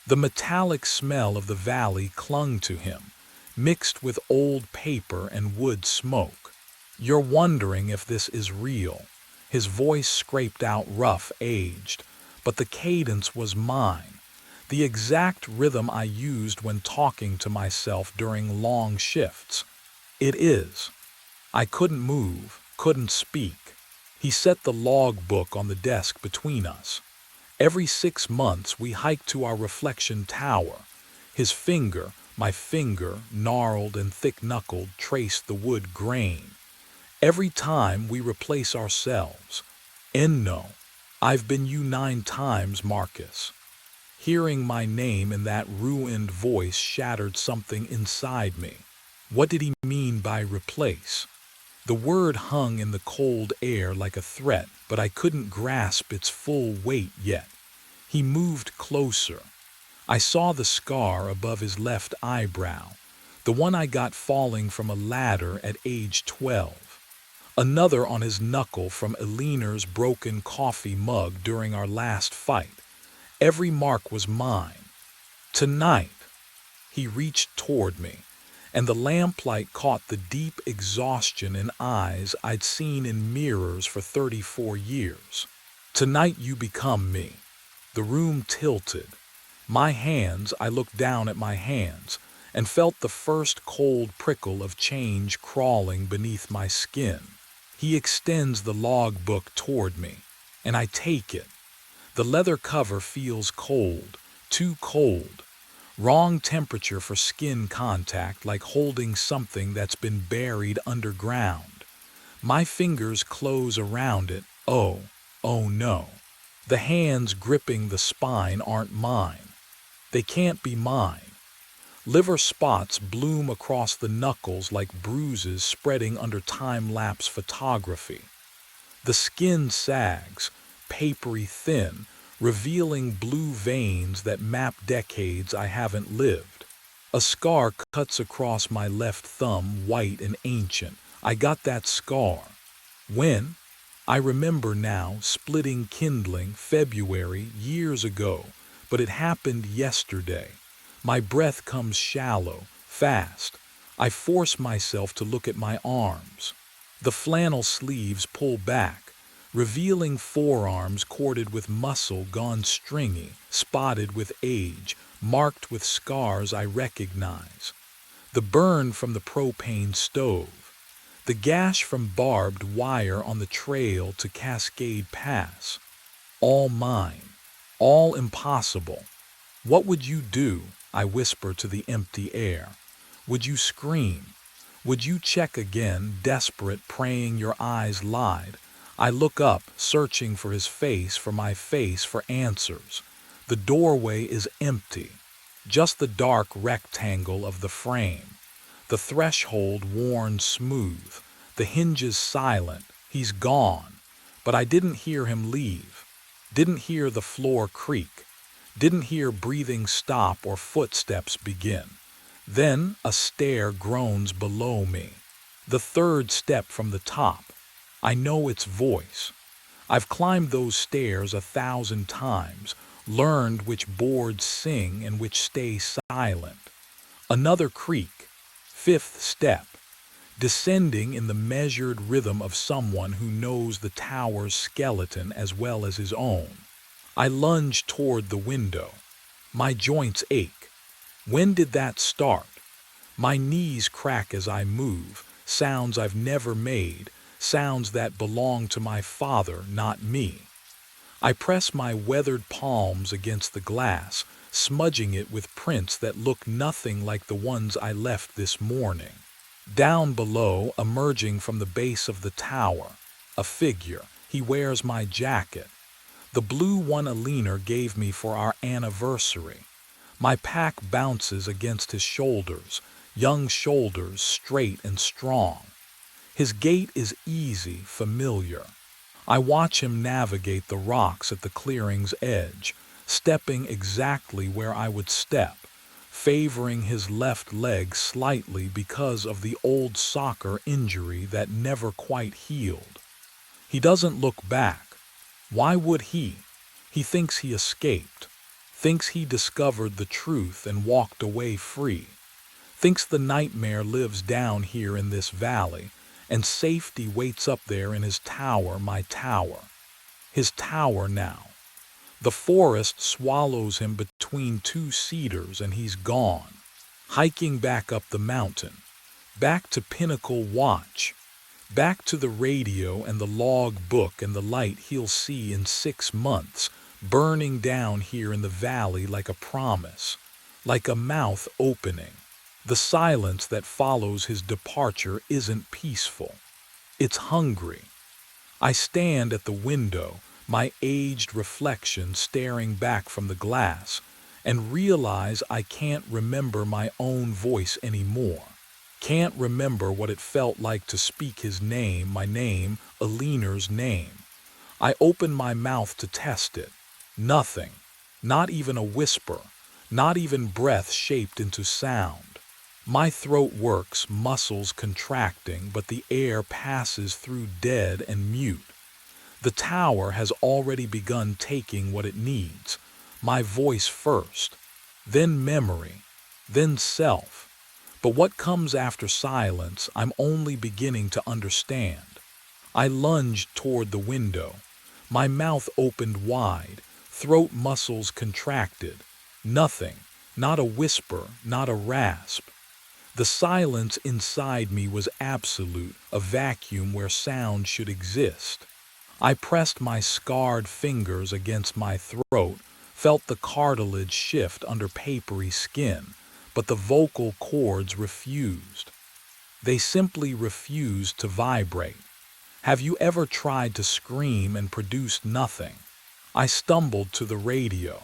The metallic smell of the valley clung to him, mixed with old paper and wood smoke. You're wondering if this is real. His voice scraped out rough, aged, but the cadence was mine, the exact rhythm I used when talking to myself during long shifts. It is. I couldn't move, couldn't speak. He set the log book on the desk between us. Every 6 months we hiked to our reflection tower. His finger, my finger, gnarled and thick-knuckled, traced the wood grain. Every time we replace ourselves. No, I've been you 9 times, Marcus. Hearing my name in that ruined voice shattered something inside me. What did he mean by replace? The word hung in the cold air like a threat, but I couldn't grasp its full weight yet. He moved closer. I saw the scar above his left eyebrow, the one I got falling from a ladder at age 12. Another on his knuckle from Eleanor's broken coffee mug during our last fight. Every mark was mine. Tonight, he reached toward me, and the lamplight caught the deep exhaustion in eyes I'd seen in mirrors for 34 years. Tonight you become me. The room tilted. I looked down at my hands and felt the first cold prickle of change crawling beneath my skin. He extends the log book toward me, and I take it. The leather cover feels cold, too cold. Wrong temperature for skin contact, like holding something that's been buried underground. My fingers close around it. Oh no. The hands gripping the spine aren't mine. They can't be mine. Liver spots bloom across the knuckles like bruises spreading under time-lapse photography. The skin sags, papery thin, revealing blue veins that map decades I haven't lived. A scar cuts across my left thumb, white and ancient. I got that scar. When? I remember now, splitting kindling, February, years ago, but it happened yesterday. My breath comes shallow, fast. I force myself to look at my arms. The flannel sleeves pull back, revealing forearms corded with muscle gone stringy, spotted with age, marked with scars I recognize. The burn from the propane stove. The gash from barbed wire on the trail to Cascade Pass. All mine. All impossible. What would you do? I whisper to the empty air. Would you scream? Would you check again, desperate, praying your eyes lied? I look up, searching for his face, for my face, for answers. The doorway is empty. Just the dark rectangle of the frame. The threshold worn smooth. The hinges silent. He's gone. But I didn't hear him leave. Didn't hear the floor creak. Didn't hear breathing stop or footsteps begin. Then a stair groans below me. The third step from the top. I know its voice. I've climbed those stairs 1,000 times, learned which boards sing and which stay silent. Another creak, fifth step, descending in the measured rhythm of someone who knows the tower's skeleton as well as his own. I lunge toward the window. My joints ache. When did that start? My knees crack as I move, sounds I've never made, sounds that belong to my father, not me. I press my weathered palms against the glass, smudging it with prints that look nothing like the ones I left this morning. Down below, emerging from the base of the tower, a figure. He wears my jacket. The blue one Alina gave me for our anniversary. My pack bounces against his shoulders, young shoulders, straight and strong. His gait is easy, familiar. I watch him navigate the rocks at the clearing's edge, stepping exactly where I would step, favoring his left leg slightly because of the old soccer injury that never quite healed. He doesn't look back. Why would he? He thinks he escaped, thinks he discovered the truth and walked away free, thinks the nightmare lives down here in this valley, and safety waits up there in his tower, my tower. His tower now. The forest swallows him between two cedars and he's gone, hiking back up the mountain, back to Pinnacle Watch, back to the radio and the log book and the light he'll see in 6 months, burning down here in the valley like a promise, like a mouth opening. The silence that follows his departure isn't peaceful. It's hungry. I stand at the window, my aged reflection staring back from the glass, and realize I can't remember my own voice anymore. Can't remember what it felt like to speak his name, my name, Alina's name. I open my mouth to test it. Nothing. Not even a whisper. Not even breath shaped into sound. My throat works, muscles contracting, but the air passes through dead and mute. The tower has already begun taking what it needs. My voice first, then memory, then self. But what comes after silence, I'm only beginning to understand. I lunged toward the window. My mouth opened wide, throat muscles contracted. Nothing, not a whisper, not a rasp. The silence inside me was absolute, a vacuum where sound should exist. I pressed my scarred fingers against my throat, felt the cartilage shift under papery skin, but the vocal cords refused. They simply refused to vibrate. Have you ever tried to scream and produced nothing? I stumbled to the radio.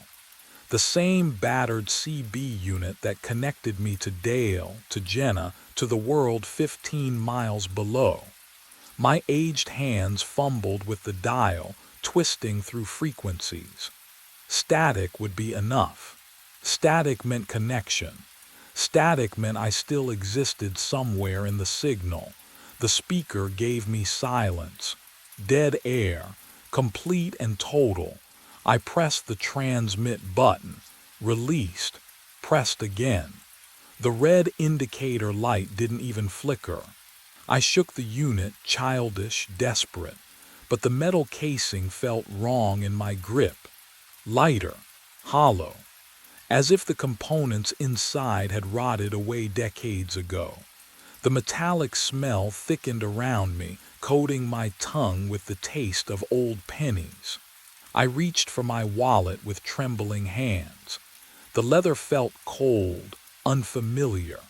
The same battered CB unit that connected me to Dale, to Jenna, to the world 15 miles below. My aged hands fumbled with the dial, twisting through frequencies. Static would be enough. Static meant connection. Static meant I still existed somewhere in the signal. The speaker gave me silence. Dead air, complete and total. I pressed the transmit button, released, pressed again. The red indicator light didn't even flicker. I shook the unit, childish, desperate, but the metal casing felt wrong in my grip. Lighter, hollow, as if the components inside had rotted away decades ago. The metallic smell thickened around me, coating my tongue with the taste of old pennies. I reached for my wallet with trembling hands. The leather felt cold, unfamiliar.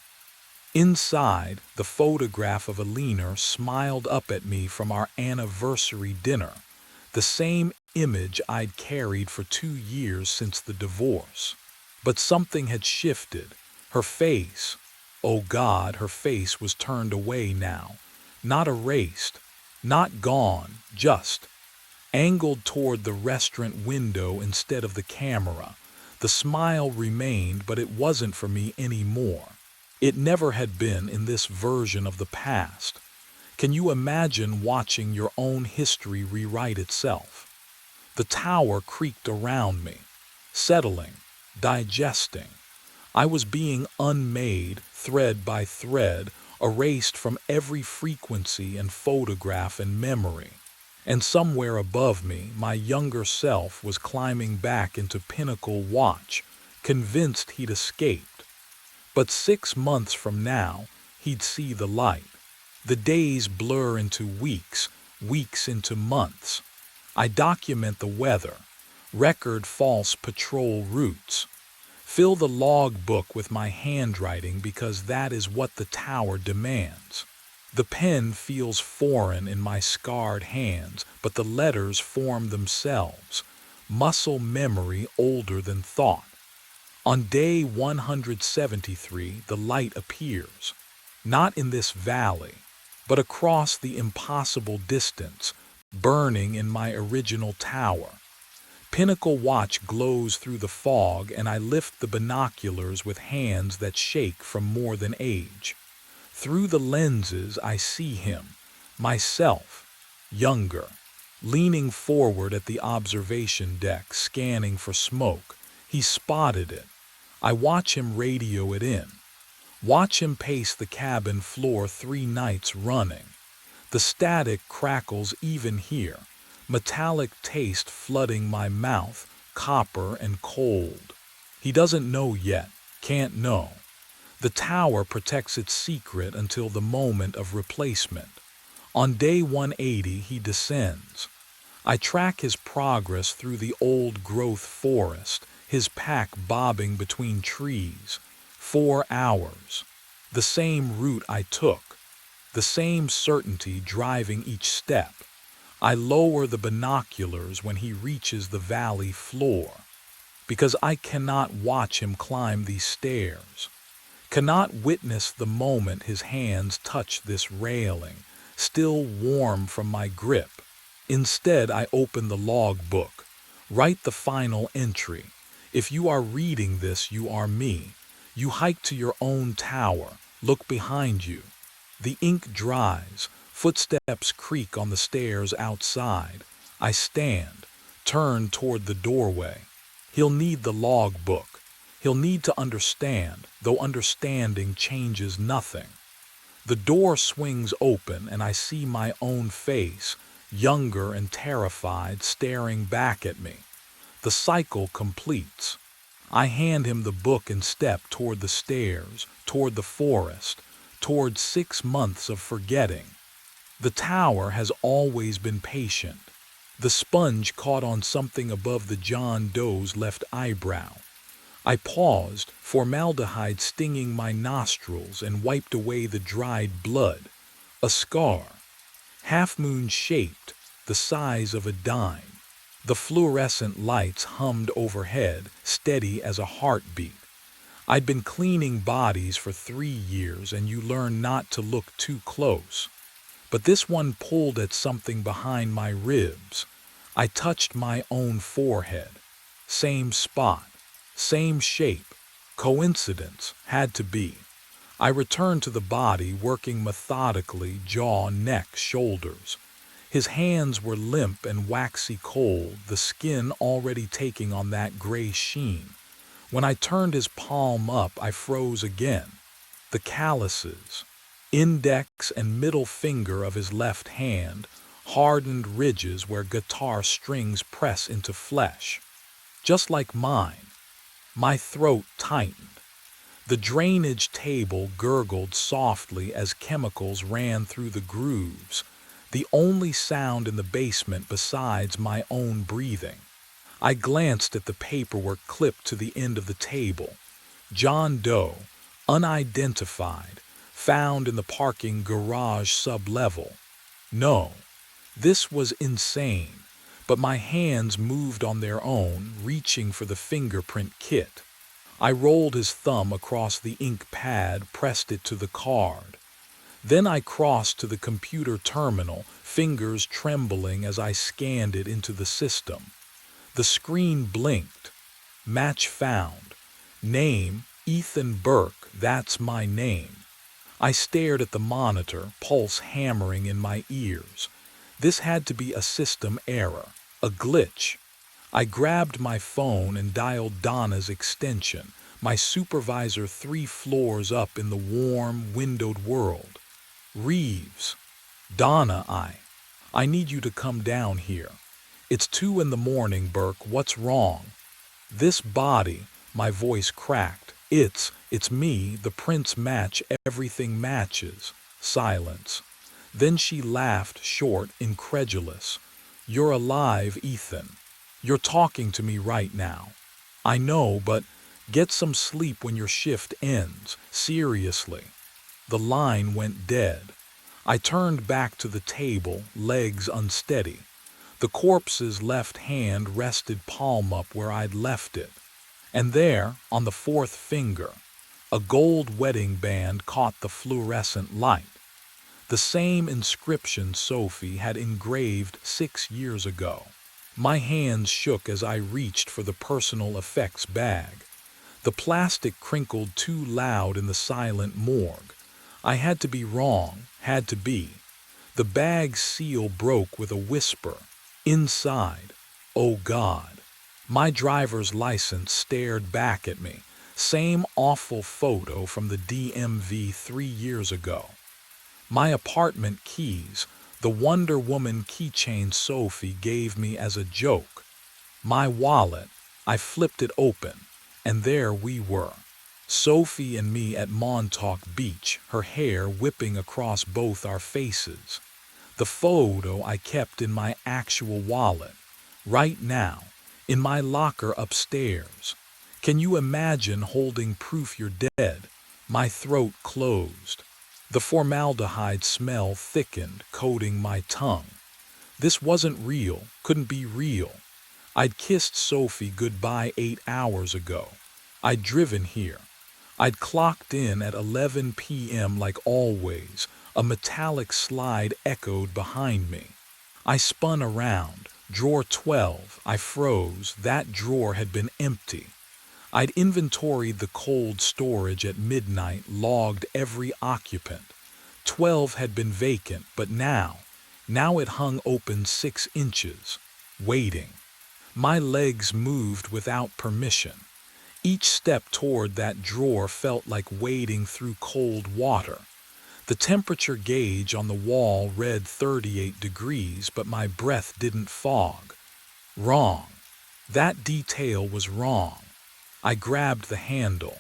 Inside, the photograph of Alina smiled up at me from our anniversary dinner, the same image I'd carried for 2 years since the divorce. But something had shifted. Her face, oh God, her face was turned away now, not erased, not gone, just angled toward the restaurant window instead of the camera. The smile remained, but it wasn't for me anymore. It never had been in this version of the past. Can you imagine watching your own history rewrite itself? The tower creaked around me, settling, digesting. I was being unmade, thread by thread, erased from every frequency and photograph and memory. And somewhere above me, my younger self was climbing back into Pinnacle Watch, convinced he'd escaped. But 6 months from now, he'd see the light. The days blur into weeks, weeks into months. I document the weather, record false patrol routes, fill the log book with my handwriting because that is what the tower demands. The pen feels foreign in my scarred hands, but the letters form themselves, muscle memory older than thought. On day 173, the light appears, not in this valley, but across the impossible distance, burning in my original tower. Pinnacle Watch glows through the fog, and I lift the binoculars with hands that shake from more than age. Through the lenses, I see him, myself, younger, leaning forward at the observation deck, scanning for smoke. He spotted it. I watch him radio it in. Watch him pace the cabin floor 3 nights running. The static crackles even here, metallic taste flooding my mouth, copper and cold. He doesn't know yet, can't know. The tower protects its secret until the moment of replacement. On day 180, he descends. I track his progress through the old-growth forest, his pack bobbing between trees. 4 hours. The same route I took. The same certainty driving each step. I lower the binoculars when he reaches the valley floor, because I cannot watch him climb these stairs, cannot witness the moment his hands touch this railing, still warm from my grip. Instead, I open the log book, write the final entry. If you are reading this, you are me. You hike to your own tower, look behind you. The ink dries, footsteps creak on the stairs outside. I stand, turn toward the doorway. He'll need the log book. He'll need to understand, though understanding changes nothing. The door swings open and I see my own face, younger and terrified, staring back at me. The cycle completes. I hand him the book and step toward the stairs, toward the forest, toward 6 months of forgetting. The tower has always been patient. The sponge caught on something above the John Doe's left eyebrow. I paused, formaldehyde stinging my nostrils, and wiped away the dried blood. A scar, half-moon shaped, the size of a dime. The fluorescent lights hummed overhead, steady as a heartbeat. I'd been cleaning bodies for 3 years, and you learn not to look too close. But this one pulled at something behind my ribs. I touched my own forehead. Same spot, same shape. Coincidence, had to be. I returned to the body, working methodically, jaw, neck, shoulders. His hands were limp and waxy cold, the skin already taking on that gray sheen. When I turned his palm up, I froze again. The calluses, index and middle finger of his left hand, hardened ridges where guitar strings press into flesh. Just like mine. My throat tightened. The drainage table gurgled softly as chemicals ran through the grooves, the only sound in the basement besides my own breathing. I glanced at the paperwork clipped to the end of the table. John Doe, unidentified, found in the parking garage sublevel. No, this was insane, but my hands moved on their own, reaching for the fingerprint kit. I rolled his thumb across the ink pad, pressed it to the card. Then I crossed to the computer terminal, fingers trembling as I scanned it into the system. The screen blinked. Match found. Name, Ethan Burke, that's my name. I stared at the monitor, pulse hammering in my ears. This had to be a system error, a glitch. I grabbed my phone and dialed Donna's extension, my supervisor 3 floors up in the warm, windowed world. Reeves. Donna, I need you to come down here. It's 2 in the morning, Burke. What's wrong? This body, my voice cracked. It's me, the prince match, everything matches. Silence. Then she laughed, short, incredulous. You're alive, Ethan. You're talking to me right now. I know, but get some sleep when your shift ends. Seriously. The line went dead. I turned back to the table, legs unsteady. The corpse's left hand rested palm up where I'd left it. And there, on the 4th finger, a gold wedding band caught the fluorescent light. The same inscription Sophie had engraved 6 years ago. My hands shook as I reached for the personal effects bag. The plastic crinkled too loud in the silent morgue. I had to be wrong, had to be. The bag's seal broke with a whisper. Inside, oh God. My driver's license stared back at me. Same awful photo from the DMV 3 years ago. My apartment keys, the Wonder Woman keychain Sophie gave me as a joke. My wallet, I flipped it open, and there we were. Sophie and me at Montauk Beach, her hair whipping across both our faces. The photo I kept in my actual wallet, right now, in my locker upstairs. Can you imagine holding proof you're dead? My throat closed. The formaldehyde smell thickened, coating my tongue. This wasn't real, couldn't be real. I'd kissed Sophie goodbye 8 hours ago. I'd driven here. I'd clocked in at 11 p.m. like always. A metallic slide echoed behind me. I spun around. Drawer 12. I froze. That drawer had been empty. I'd inventoried the cold storage at midnight, logged every occupant. 12 had been vacant, but now it hung open 6 inches, waiting. My legs moved without permission. Each step toward that drawer felt like wading through cold water. The temperature gauge on the wall read 38 degrees, but my breath didn't fog. Wrong. That detail was wrong. I grabbed the handle.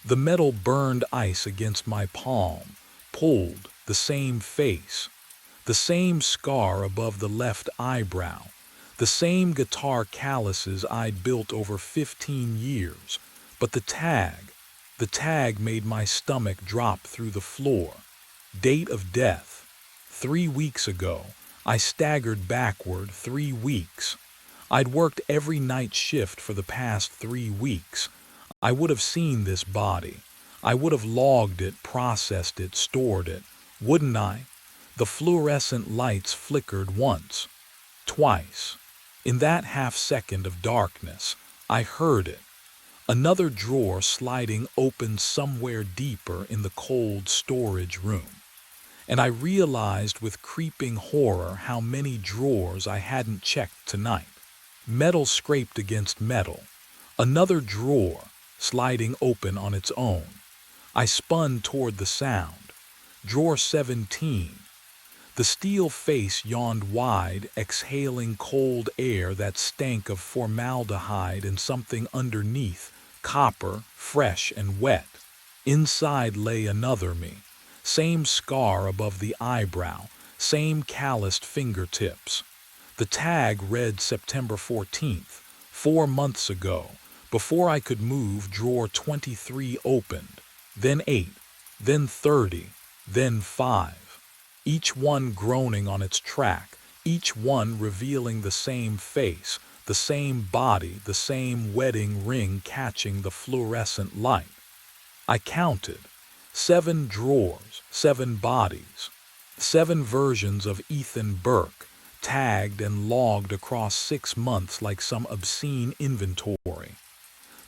The metal burned ice against my palm, pulled, the same face. The same scar above the left eyebrow. The same guitar calluses I'd built over 15 years. But the tag made my stomach drop through the floor. Date of death. 3 weeks ago. I staggered backward 3 weeks. I'd worked every night shift for the past 3 weeks. I would have seen this body. I would have logged it, processed it, stored it. Wouldn't I? The fluorescent lights flickered once. Twice. In that half-second of darkness, I heard it. Another drawer sliding open somewhere deeper in the cold storage room. And I realized with creeping horror how many drawers I hadn't checked tonight. Metal scraped against metal. Another drawer, sliding open on its own. I spun toward the sound. Drawer 17. The steel face yawned wide, exhaling cold air that stank of formaldehyde and something underneath, copper, fresh and wet. Inside lay another me. Same scar above the eyebrow, same calloused fingertips. The tag read September 14th, 4 months ago. Before I could move, drawer 23 opened, then 8, then 30, then 5. Each one groaning on its track, each one revealing the same face, the same body, the same wedding ring catching the fluorescent light. I counted. 7 drawers, 7 bodies, 7 versions of Ethan Burke, tagged and logged across 6 months like some obscene inventory.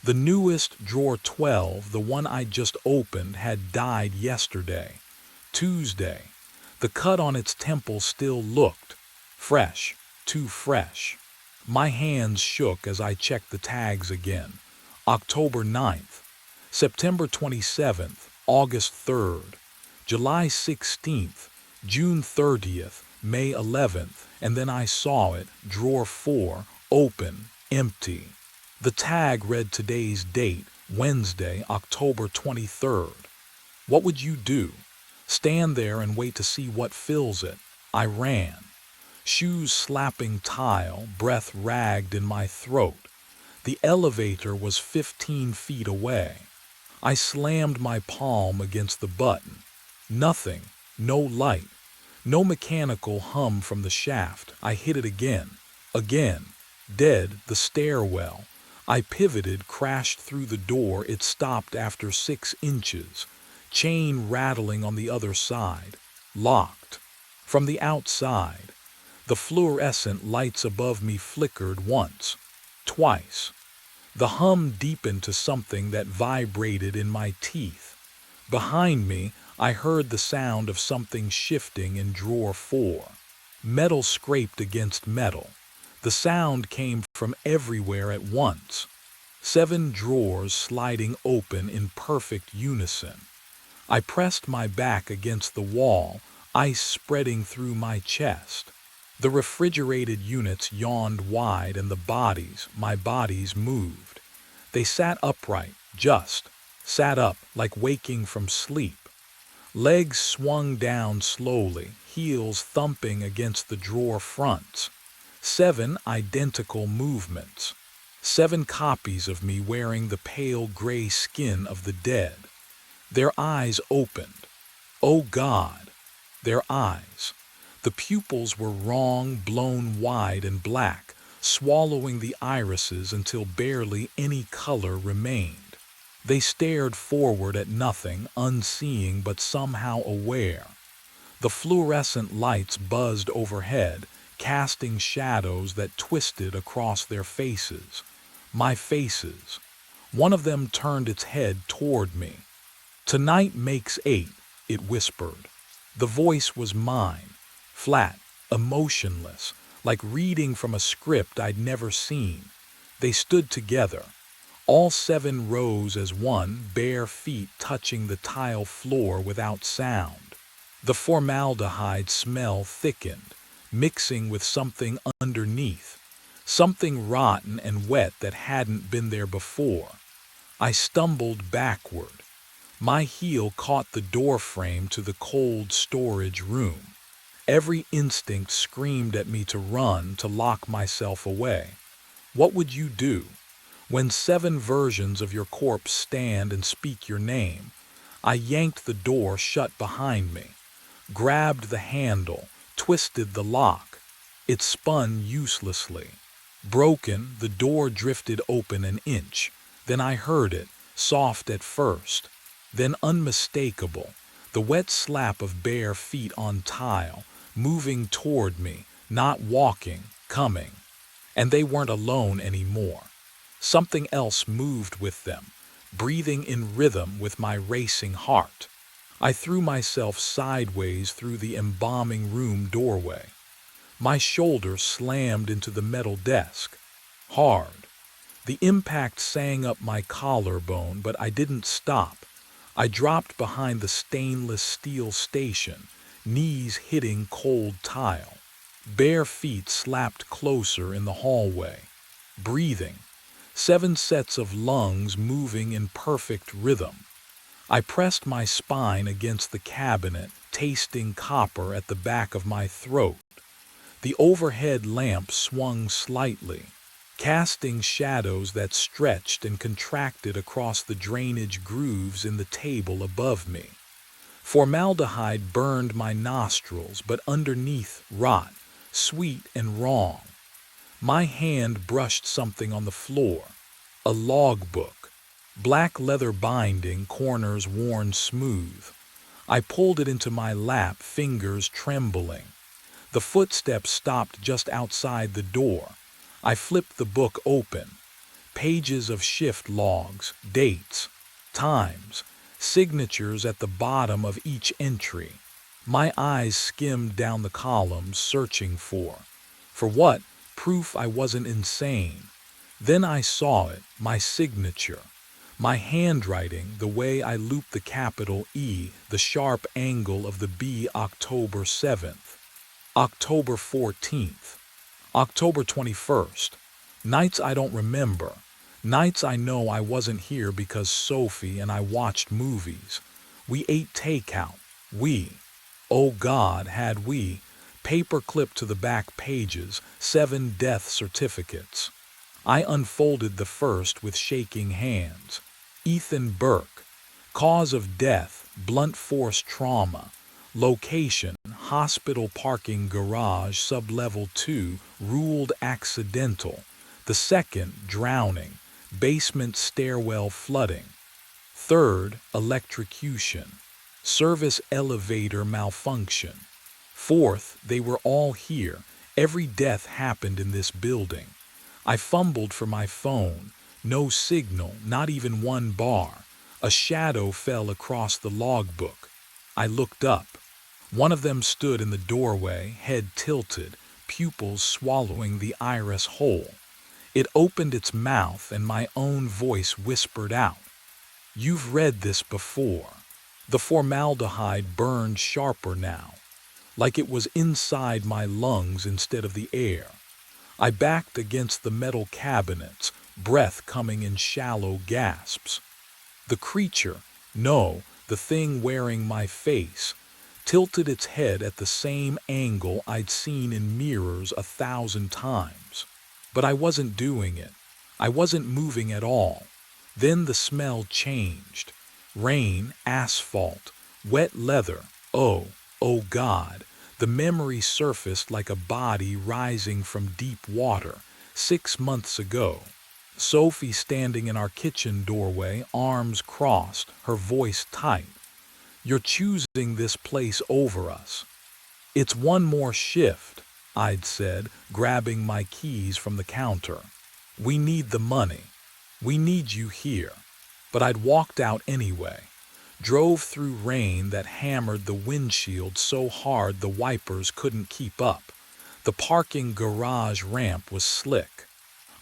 The newest, drawer 12, the one I just opened, had died yesterday. Tuesday. The cut on its temple still looked fresh, too fresh. My hands shook as I checked the tags again. October 9th, September 27th, August 3rd, July 16th, June 30th, May 11th, and then I saw it, drawer 4, open, empty. The tag read today's date, Wednesday, October 23rd. What would you do? Stand there and wait to see what fills it? I ran. Shoes slapping tile, breath ragged in my throat. The elevator was 15 feet away. I slammed my palm against the button. Nothing, no light, no mechanical hum from the shaft. I hit it again. Dead, the stairwell. I pivoted, crashed through the door. It stopped after 6 inches. Chain rattling on the other side. Locked. From the outside, the fluorescent lights above me flickered once, twice. The hum deepened to something that vibrated in my teeth. Behind me, I heard the sound of something shifting in drawer 4. Metal scraped against metal. The sound came from everywhere at once. 7 drawers sliding open in perfect unison. I pressed my back against the wall, ice spreading through my chest. The refrigerated units yawned wide and my bodies moved. They sat upright, just sat up like waking from sleep. Legs swung down slowly, heels thumping against the drawer fronts. 7 identical movements. 7 copies of me wearing the pale gray skin of the dead. Their eyes opened. Oh God, their eyes. The pupils were wrong, blown wide and black, swallowing the irises until barely any color remained. They stared forward at nothing, unseeing but somehow aware. The fluorescent lights buzzed overhead, casting shadows that twisted across their faces. My faces. One of them turned its head toward me. "Tonight makes 8, it whispered. The voice was mine, flat, emotionless, like reading from a script I'd never seen. They stood together. All 7 rose as one, bare feet touching the tile floor without sound. The formaldehyde smell thickened, mixing with something underneath, something rotten and wet that hadn't been there before. I stumbled backward. My heel caught the door frame to the cold storage room. Every instinct screamed at me to run, to lock myself away. What would you do? When 7 versions of your corpse stand and speak your name, I yanked the door shut behind me, grabbed the handle, twisted the lock. It spun uselessly. Broken, the door drifted open an inch. Then I heard it, soft at first, then unmistakable, the wet slap of bare feet on tile, moving toward me, not walking, coming. And they weren't alone anymore. Something else moved with them, breathing in rhythm with my racing heart. I threw myself sideways through the embalming room doorway. My shoulder slammed into the metal desk. Hard. The impact sang up my collarbone, but I didn't stop. I dropped behind the stainless steel station, knees hitting cold tile. Bare feet slapped closer in the hallway. Breathing. 7 sets of lungs moving in perfect rhythm. I pressed my spine against the cabinet, tasting copper at the back of my throat. The overhead lamp swung slightly, casting shadows that stretched and contracted across the drainage grooves in the table above me. Formaldehyde burned my nostrils, but underneath rot, sweet and wrong. My hand brushed something on the floor. A logbook. Black leather binding, corners worn smooth. I pulled it into my lap, fingers trembling. The footsteps stopped just outside the door. I flipped the book open. Pages of shift logs, dates, times, signatures at the bottom of each entry. My eyes skimmed down the columns, searching for what? Proof I wasn't insane. Then I saw it, my signature. My handwriting, the way I looped the capital E, the sharp angle of the B. October 7th, October 14th, October 21st. Nights I don't remember. Nights I know I wasn't here because Sophie and I watched movies. We ate takeout. Oh God, had we. Paper clipped to the back pages, 7 death certificates. I unfolded the first with shaking hands. Ethan Burke. Cause of death, blunt force trauma. Location, hospital parking garage, sublevel 2, ruled accidental. The second, drowning. Basement stairwell flooding. Third, electrocution. Service elevator malfunction. Fourth, they were all here. Every death happened in this building. I fumbled for my phone. No signal, not even one bar. A shadow fell across the logbook. I looked up. One of them stood in the doorway, head tilted, pupils swallowing the iris whole. It opened its mouth and my own voice whispered out, "You've read this before." The formaldehyde burned sharper now, like it was inside my lungs instead of the air. I backed against the metal cabinets, breath coming in shallow gasps. The creature, no, the thing wearing my face, tilted its head at the same angle I'd seen in mirrors 1,000 times. But I wasn't doing it. I wasn't moving at all. Then the smell changed. Rain, asphalt, wet leather. Oh God. The memory surfaced like a body rising from deep water. 6 months ago. Sophie standing in our kitchen doorway, arms crossed, her voice tight. "You're choosing this place over us." "It's one more shift," I'd said, grabbing my keys from the counter. "We need the money. We need you here." But I'd walked out anyway. Drove through rain that hammered the windshield so hard the wipers couldn't keep up. The parking garage ramp was slick.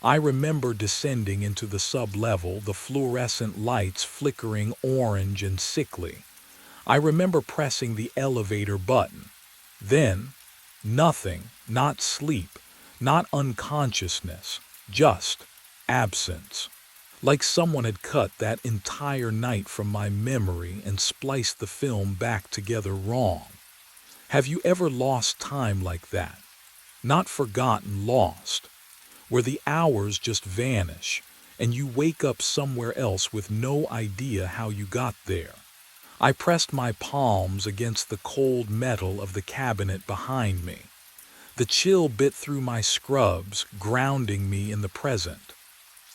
I remember descending into the sub-level, the fluorescent lights flickering orange and sickly. I remember pressing the elevator button. Then, nothing, not sleep, not unconsciousness, just absence. Like someone had cut that entire night from my memory and spliced the film back together wrong. Have you ever lost time like that? Not forgotten, lost. Where the hours just vanish, and you wake up somewhere else with no idea how you got there. I pressed my palms against the cold metal of the cabinet behind me. The chill bit through my scrubs, grounding me in the present.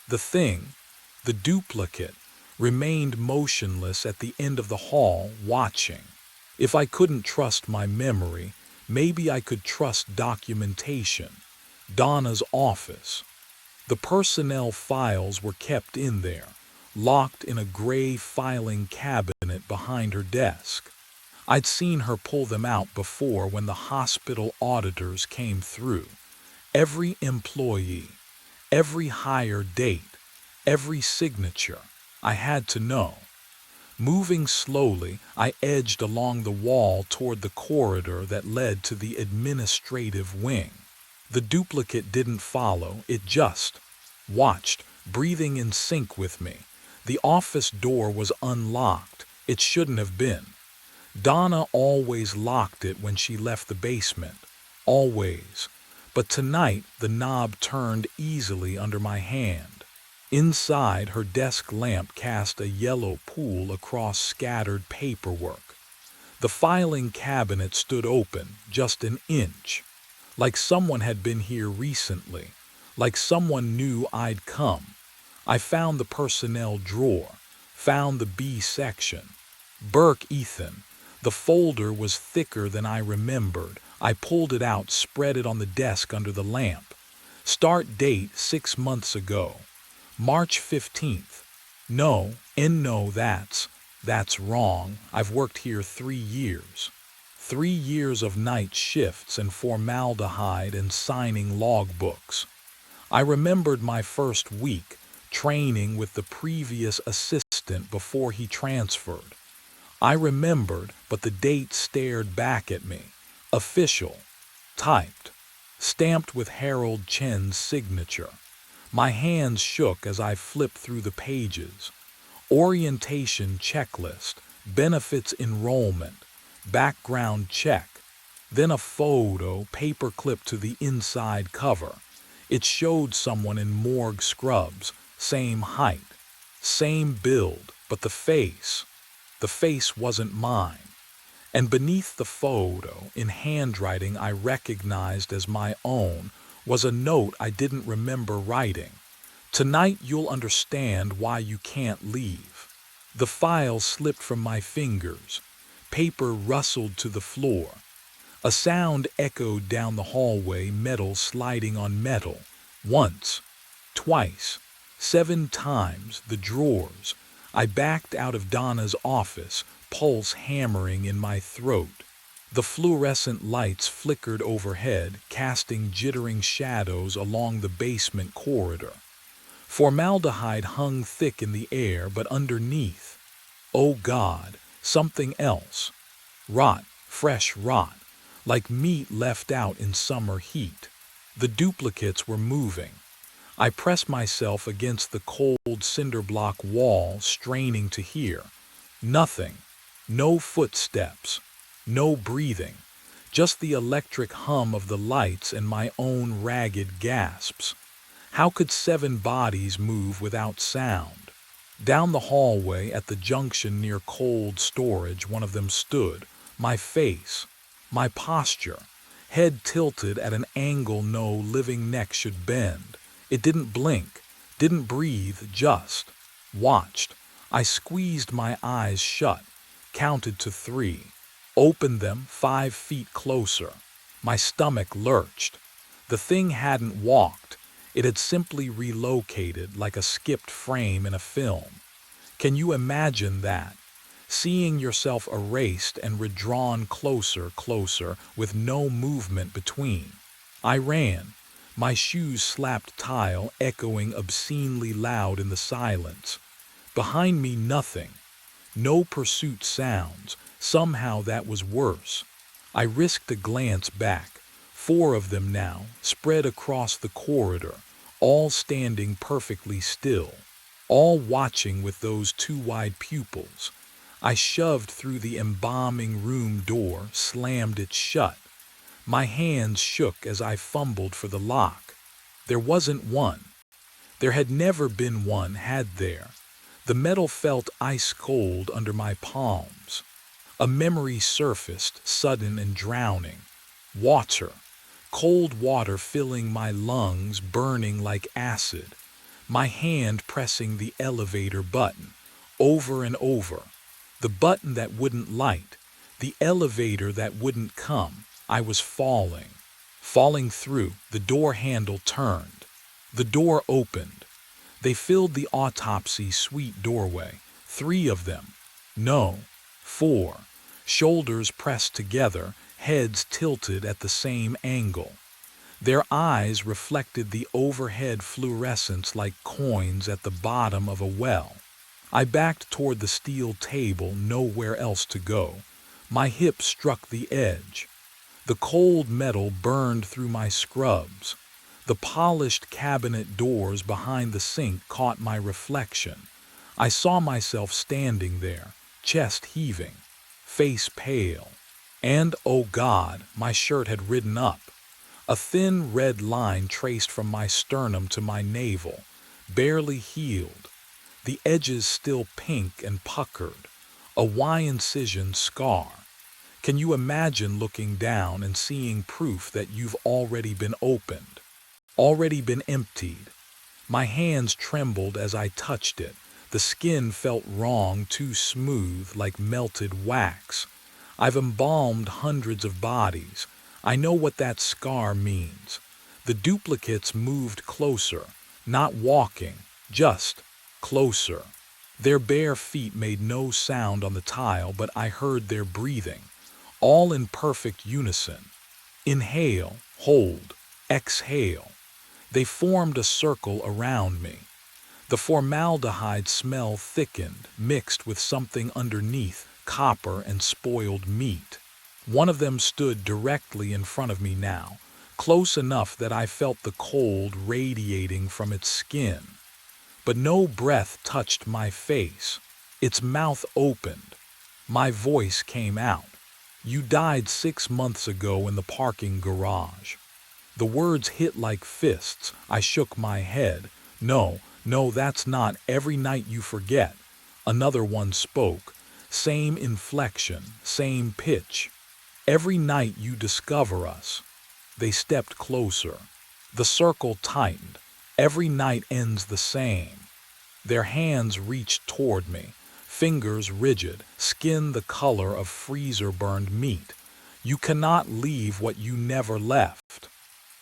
The thing, the duplicate, remained motionless at the end of the hall, watching. If I couldn't trust my memory, maybe I could trust documentation. Donna's office. The personnel files were kept in there, locked in a gray filing cabinet behind her desk. I'd seen her pull them out before when the hospital auditors came through. Every employee, every hire date, every signature. I had to know. Moving slowly, I edged along the wall toward the corridor that led to the administrative wing. The duplicate didn't follow, it just watched, breathing in sync with me. The office door was unlocked. It shouldn't have been. Donna always locked it when she left the basement. Always. But tonight, the knob turned easily under my hand. Inside, her desk lamp cast a yellow pool across scattered paperwork. The filing cabinet stood open, just an inch. Like someone had been here recently, like someone knew I'd come. I found the personnel drawer, found the B section. Burke, Ethan. The folder was thicker than I remembered. I pulled it out, spread it on the desk under the lamp. Start date 6 months ago. March 15th. No, that's That's wrong. I've worked here 3 years. 3 years of night shifts and formaldehyde and signing logbooks. I remembered my first week, training with the previous assistant before he transferred. I remembered, but the date stared back at me. Official. Typed. Stamped with Harold Chen's signature. My hands shook as I flipped through the pages. Orientation checklist, benefits enrollment, background check, then a photo paperclip to the inside cover. It showed someone in morgue scrubs, same height, same build, but the face wasn't mine. And beneath the photo, in handwriting I recognized as my own, was a note I didn't remember writing. Tonight you'll understand why you can't leave. The file slipped from my fingers. Paper rustled to the floor. A sound echoed down the hallway, metal sliding on metal. Once, twice, 7 times, the drawers. I backed out of Donna's office, pulse hammering in my throat. The fluorescent lights flickered overhead, casting jittering shadows along the basement corridor. Formaldehyde hung thick in the air, but underneath, oh God, something else. Rot, fresh rot, like meat left out in summer heat. The duplicates were moving. I pressed myself against the cold cinder block wall, straining to hear. Nothing. No footsteps. No breathing. Just the electric hum of the lights and my own ragged gasps. How could 7 bodies move without sound? Down the hallway at the junction near cold storage, one of them stood. My face. My posture. Head tilted at an angle no living neck should bend. It didn't blink, didn't breathe, just watched. I squeezed my eyes shut, counted to 3, opened them 5 feet closer. My stomach lurched. The thing hadn't walked. It had simply relocated like a skipped frame in a film. Can you imagine that? Seeing yourself erased and redrawn closer, with no movement between. I ran. My shoes slapped tile, echoing obscenely loud in the silence. Behind me, nothing. No pursuit sounds. Somehow that was worse. I risked a glance back. 4 of them now, spread across the corridor, all standing perfectly still, all watching with those 2 wide pupils. I shoved through the embalming room door, slammed it shut. My hands shook as I fumbled for the lock. There wasn't one. There had never been one, had there? The metal felt ice cold under my palms. A memory surfaced, sudden and drowning. Water. Cold water filling my lungs, burning like acid. My hand pressing the elevator button, over and over. The button that wouldn't light. The elevator that wouldn't come. I was falling. Falling through. The door handle turned. The door opened. They filled the autopsy suite doorway. 3 of them. No. 4. Shoulders pressed together, heads tilted at the same angle. Their eyes reflected the overhead fluorescence like coins at the bottom of a well. I backed toward the steel table, nowhere else to go. My hip struck the edge. The cold metal burned through my scrubs. The polished cabinet doors behind the sink caught my reflection. I saw myself standing there, chest heaving, face pale. And, oh God, my shirt had ridden up. A thin red line traced from my sternum to my navel, barely healed. The edges still pink and puckered. A Y-incision scar. Can you imagine looking down and seeing proof that you've already been opened? Already been emptied? My hands trembled as I touched it. The skin felt wrong, too smooth, like melted wax. I've embalmed hundreds of bodies. I know what that scar means. The duplicates moved closer, not walking, just closer. Their bare feet made no sound on the tile, but I heard their breathing, all in perfect unison. Inhale, hold, exhale. They formed a circle around me. The formaldehyde smell thickened, mixed with something underneath, copper and spoiled meat. One of them stood directly in front of me now, close enough that I felt the cold radiating from its skin. But no breath touched my face. Its mouth opened. My voice came out. "You died 6 months ago in the parking garage." The words hit like fists. I shook my head. "No, no, that's not every night you forget." Another one spoke. Same inflection, same pitch. "Every night you discover us." They stepped closer. The circle tightened. "Every night ends the same." Their hands reached toward me, fingers rigid, skin the color of freezer-burned meat. "You cannot leave what you never left."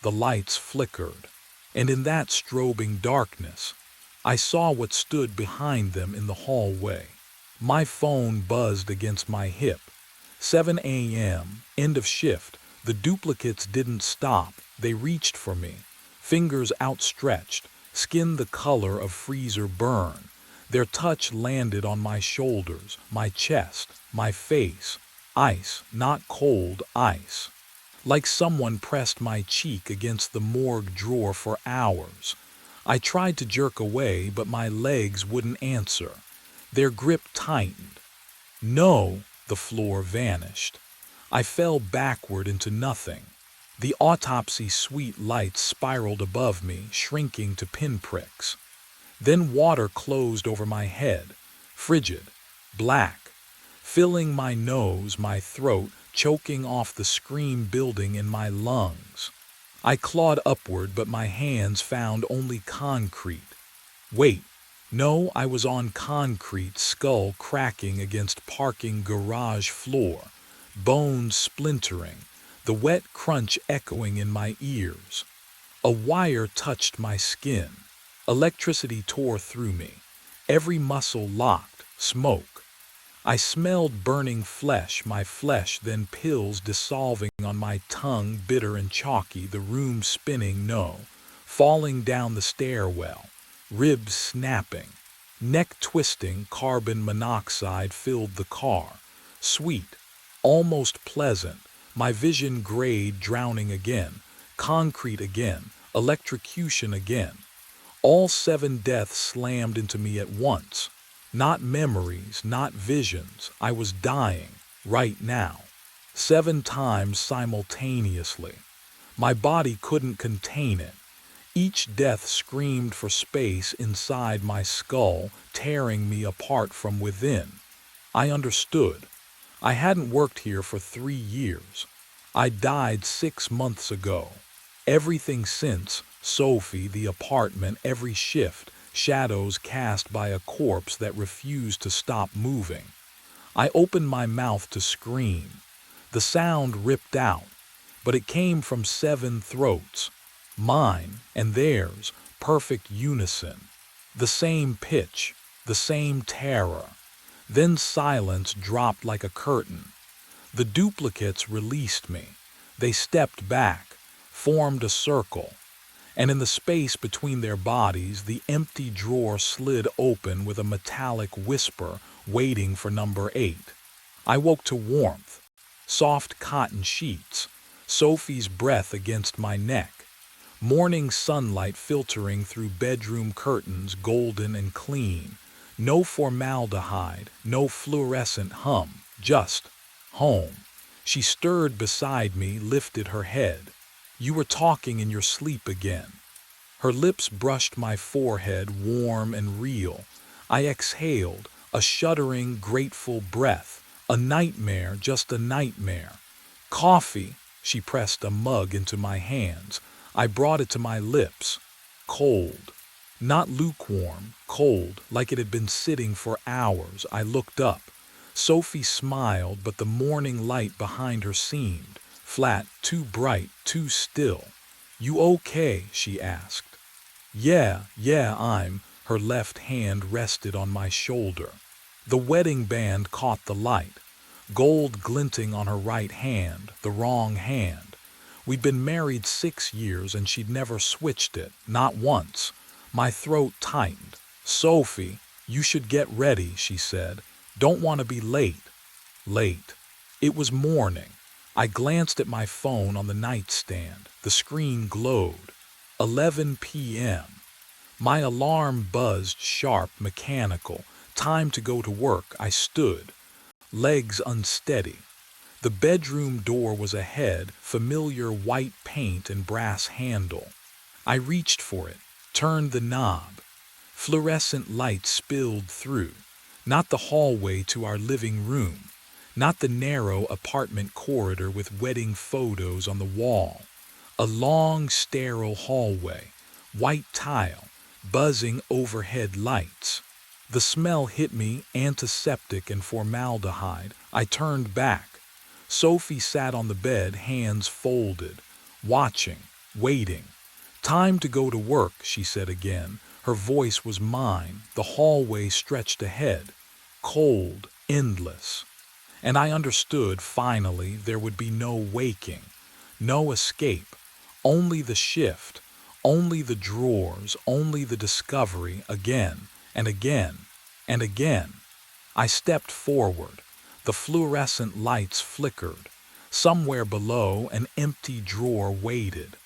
The lights flickered, and in that strobing darkness, I saw what stood behind them in the hallway. My phone buzzed against my hip. 7 a.m., end of shift. The duplicates didn't stop. They reached for me, fingers outstretched, skin the color of freezer burn. Their touch landed on my shoulders, my chest, my face. Ice, not cold ice. Like someone pressed my cheek against the morgue drawer for hours. I tried to jerk away, but my legs wouldn't answer. Their grip tightened. "No," the floor vanished. I fell backward into nothing. The autopsy suite lights spiraled above me, shrinking to pinpricks. Then water closed over my head, frigid, black, filling my nose, my throat, choking off the scream building in my lungs. I clawed upward, but my hands found only concrete. Wait, no, I was on concrete, skull cracking against parking garage floor, bones splintering, the wet crunch echoing in my ears. A wire touched my skin. Electricity tore through me. Every muscle locked, smoke. I smelled burning flesh, my flesh, then pills dissolving on my tongue, bitter and chalky, the room spinning, no, falling down the stairwell, ribs snapping, neck twisting, carbon monoxide filled the car, sweet, almost pleasant, my vision grayed, drowning again, concrete again, electrocution again. All 7 deaths slammed into me at once. Not memories, not visions. I was dying, right now. 7 times simultaneously. My body couldn't contain it. Each death screamed for space inside my skull, tearing me apart from within. I understood. I hadn't worked here for 3 years. I died 6 months ago. Everything since, Sophie, the apartment, every shift, shadows cast by a corpse that refused to stop moving. I opened my mouth to scream. The sound ripped out, but it came from 7 throats. Mine and theirs, perfect unison. The same pitch, the same terror. Then silence dropped like a curtain. The duplicates released me. They stepped back, formed a circle, and in the space between their bodies, the empty drawer slid open with a metallic whisper, waiting for number 8. I woke to warmth, soft cotton sheets, Sophie's breath against my neck, morning sunlight filtering through bedroom curtains, golden and clean. No formaldehyde, no fluorescent hum, just home. She stirred beside me, lifted her head. "You were talking in your sleep again." Her lips brushed my forehead, warm and real. I exhaled, a shuddering, grateful breath. A nightmare, just a nightmare. "Coffee." She pressed a mug into my hands. I brought it to my lips. Cold. Not lukewarm, cold, like it had been sitting for hours. I looked up. Sophie smiled, but the morning light behind her seemed flat, too bright, too still. "You okay?" she asked. Yeah, I'm Her left hand rested on my shoulder. The wedding band caught the light, gold glinting on her right hand, the wrong hand. We'd been married 6 years and she'd never switched it, not once. My throat tightened. "Sophie, you should get ready," she said. "Don't want to be late." Late. It was morning. I glanced at my phone on the nightstand. The screen glowed. 11 p.m. My alarm buzzed sharp, mechanical. Time to go to work. I stood, legs unsteady. The bedroom door was ahead, familiar white paint and brass handle. I reached for it, turned the knob. Fluorescent light spilled through. Not the hallway to our living room. Not the narrow apartment corridor with wedding photos on the wall. A long, sterile hallway, white tile, buzzing overhead lights. The smell hit me, antiseptic and formaldehyde. I turned back. Sophie sat on the bed, hands folded, watching, waiting. "Time to go to work," she said again. Her voice was mine. The hallway stretched ahead, cold, endless. And I understood, finally, there would be no waking, no escape, only the shift, only the drawers, only the discovery, again and again and again. I stepped forward. The fluorescent lights flickered. Somewhere below, an empty drawer waited.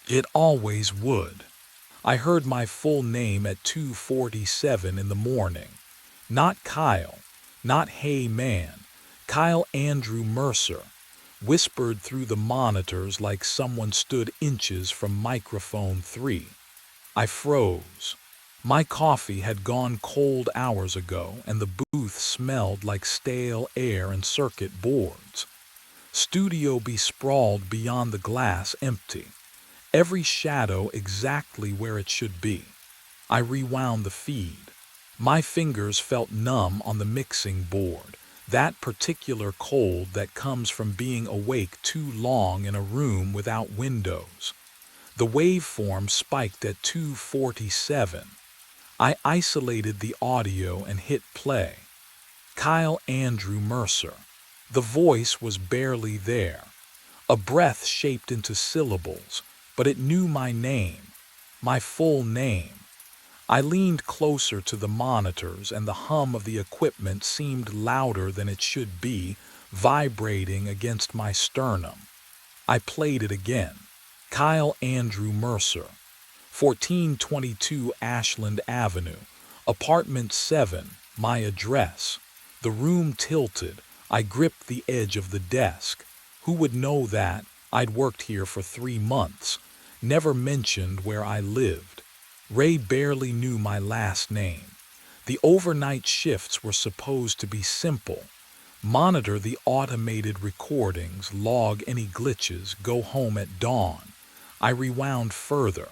It always would. I heard my full name at 2:47 in the morning. Not Kyle, not Hey Man, Kyle Andrew Mercer, whispered through the monitors like someone stood inches from microphone 3. I froze. My coffee had gone cold hours ago, and the booth smelled like stale air and circuit boards. Studio B sprawled beyond the glass, empty. Every shadow exactly where it should be. I rewound the feed. My fingers felt numb on the mixing board, that particular cold that comes from being awake too long in a room without windows. The waveform spiked at 2:47. I isolated the audio and hit play. Kyle Andrew Mercer. The voice was barely there. A breath shaped into syllables, but it knew my name, my full name. I leaned closer to the monitors, and the hum of the equipment seemed louder than it should be, vibrating against my sternum. I played it again. Kyle Andrew Mercer, 1422 Ashland Avenue, apartment 7, my address. The room tilted. I gripped the edge of the desk. Who would know that? I'd worked here for 3 months. Never mentioned where I lived. Ray barely knew my last name. The overnight shifts were supposed to be simple. Monitor the automated recordings, log any glitches, go home at dawn. I rewound further.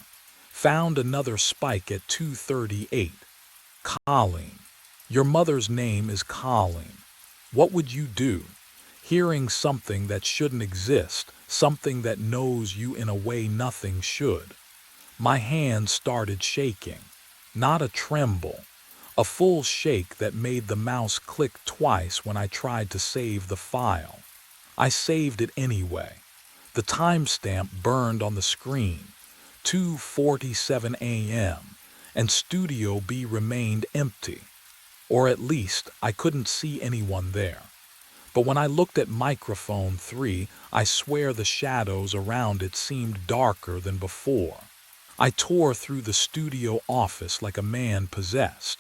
Found another spike at 2:38. Colleen. Your mother's name is Colleen. What would you do? Hearing something that shouldn't exist, something that knows you in a way nothing should. My hand started shaking. Not a tremble. A full shake that made the mouse click twice when I tried to save the file. I saved it anyway. The timestamp burned on the screen. 2:47 a.m. and Studio B remained empty. Or at least, I couldn't see anyone there. But when I looked at microphone 3, I swear the shadows around it seemed darker than before. I tore through the studio office like a man possessed.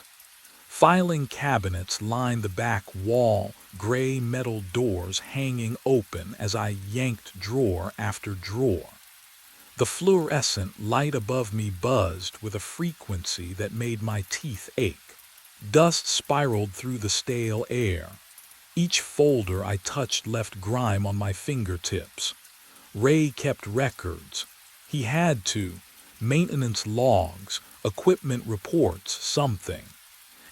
Filing cabinets lined the back wall, gray metal doors hanging open as I yanked drawer after drawer. The fluorescent light above me buzzed with a frequency that made my teeth ache. Dust spiraled through the stale air. Each folder I touched left grime on my fingertips. Ray kept records. He had to. Maintenance logs, equipment reports, something.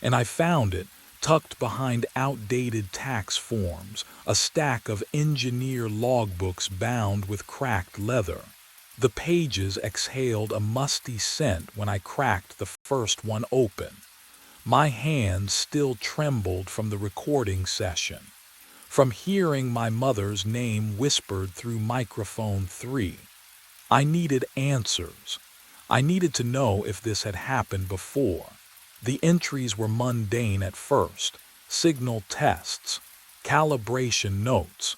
And I found it, tucked behind outdated tax forms, a stack of engineer logbooks bound with cracked leather. The pages exhaled a musty scent when I cracked the first one open. My hands still trembled from the recording session, from hearing my mother's name whispered through microphone 3. I needed answers. I needed to know if this had happened before. The entries were mundane at first: signal tests, calibration notes.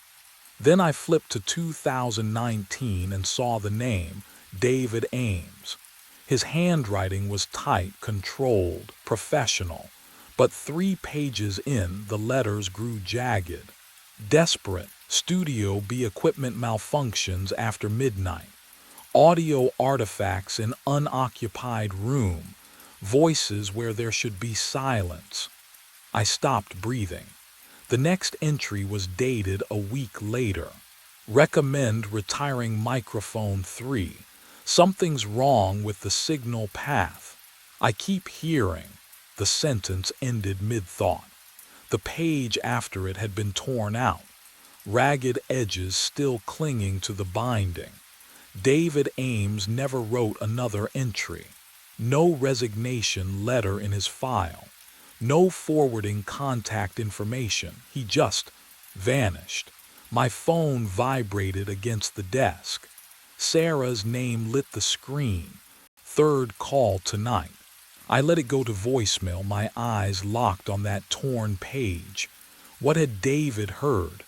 Then I flipped to 2019 and saw the name, David Ames. His handwriting was tight, controlled, professional, but 3 pages in, the letters grew jagged. Desperate, Studio B equipment malfunctions after midnight. Audio artifacts in unoccupied room. Voices where there should be silence. I stopped breathing. The next entry was dated a week later. Recommend retiring microphone 3. Something's wrong with the signal path. I keep hearing. The sentence ended mid-thought. The page after it had been torn out, ragged edges still clinging to the binding. David Ames never wrote another entry. No resignation letter in his file. No forwarding contact information. He just vanished. My phone vibrated against the desk. Sarah's name lit the screen. Third call tonight. I let it go to voicemail, my eyes locked on that torn page. What had David heard?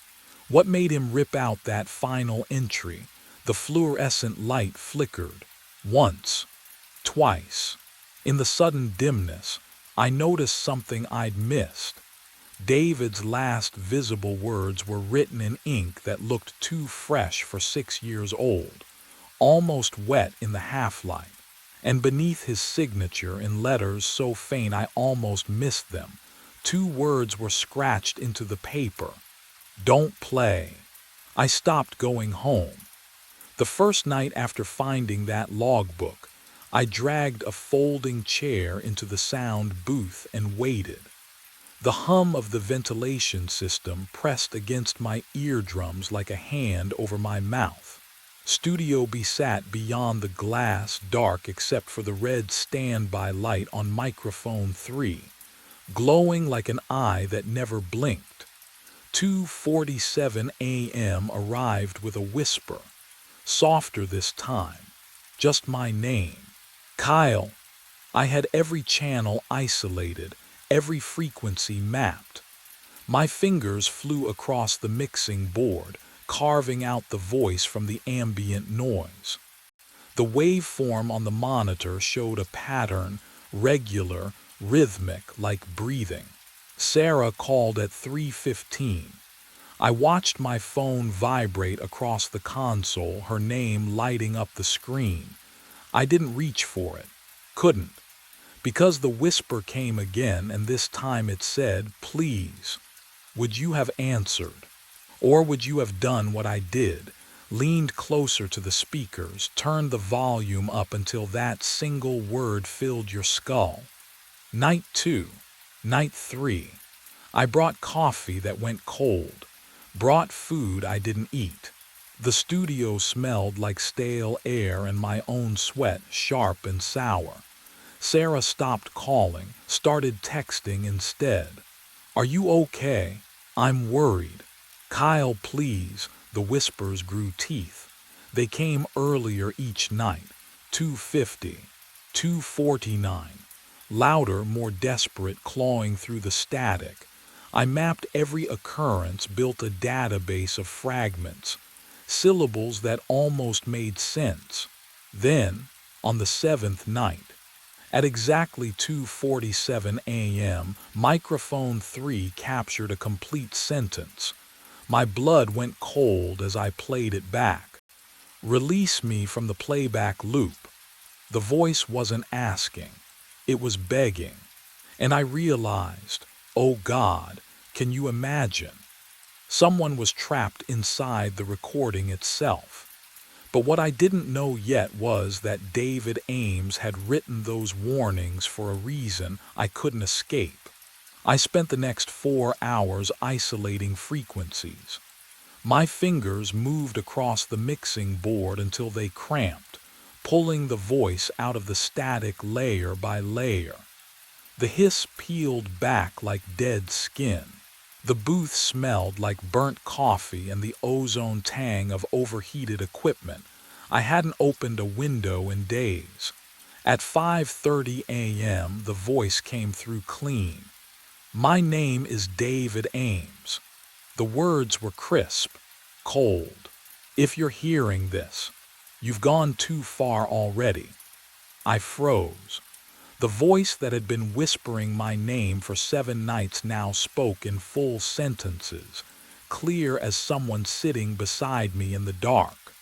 What made him rip out that final entry? The fluorescent light flickered. Once. Twice. In the sudden dimness, I noticed something I'd missed. David's last visible words were written in ink that looked too fresh for 6 years old, almost wet in the half-light. And beneath his signature, in letters so faint I almost missed them, 2 words were scratched into the paper. Don't play. I stopped going home. The first night after finding that logbook, I dragged a folding chair into the sound booth and waited. The hum of the ventilation system pressed against my eardrums like a hand over my mouth. Studio B sat beyond the glass, dark except for the red standby light on microphone 3, glowing like an eye that never blinked. 2:47 a.m. arrived with a whisper, softer this time, just my name. Kyle. I had every channel isolated, every frequency mapped. My fingers flew across the mixing board, carving out the voice from the ambient noise. The waveform on the monitor showed a pattern, regular, rhythmic, like breathing. Sarah called at 3:15. I watched my phone vibrate across the console, her name lighting up the screen. I didn't reach for it. Couldn't. Because the whisper came again, and this time it said, please. Would you have answered? Or would you have done what I did? Leaned closer to the speakers, turned the volume up until that single word filled your skull. Night 2. Night 3. I brought coffee that went cold. Brought food I didn't eat. The studio smelled like stale air and my own sweat, sharp and sour. Sarah stopped calling, started texting instead. Are you okay? I'm worried. Kyle, please. The whispers grew teeth. They came earlier each night. 2:50. 2:49. Louder, more desperate, clawing through the static. I mapped every occurrence, built a database of fragments. Syllables that almost made sense. Then, on the 7th night, at exactly 2:47 a.m., microphone 3 captured a complete sentence. My blood went cold as I played it back. Release me from the playback loop. The voice wasn't asking. It was begging. And I realized, oh God, can you imagine? Someone was trapped inside the recording itself. But what I didn't know yet was that David Ames had written those warnings for a reason I couldn't escape. I spent the next 4 hours isolating frequencies. My fingers moved across the mixing board until they cramped, pulling the voice out of the static layer by layer. The hiss peeled back like dead skin. The booth smelled like burnt coffee and the ozone tang of overheated equipment. I hadn't opened a window in days. At 5:30 a.m., the voice came through clean. "My name is David Ames." The words were crisp, cold. "If you're hearing this, you've gone too far already." I froze. The voice that had been whispering my name for 7 nights now spoke in full sentences, clear as someone sitting beside me in the dark.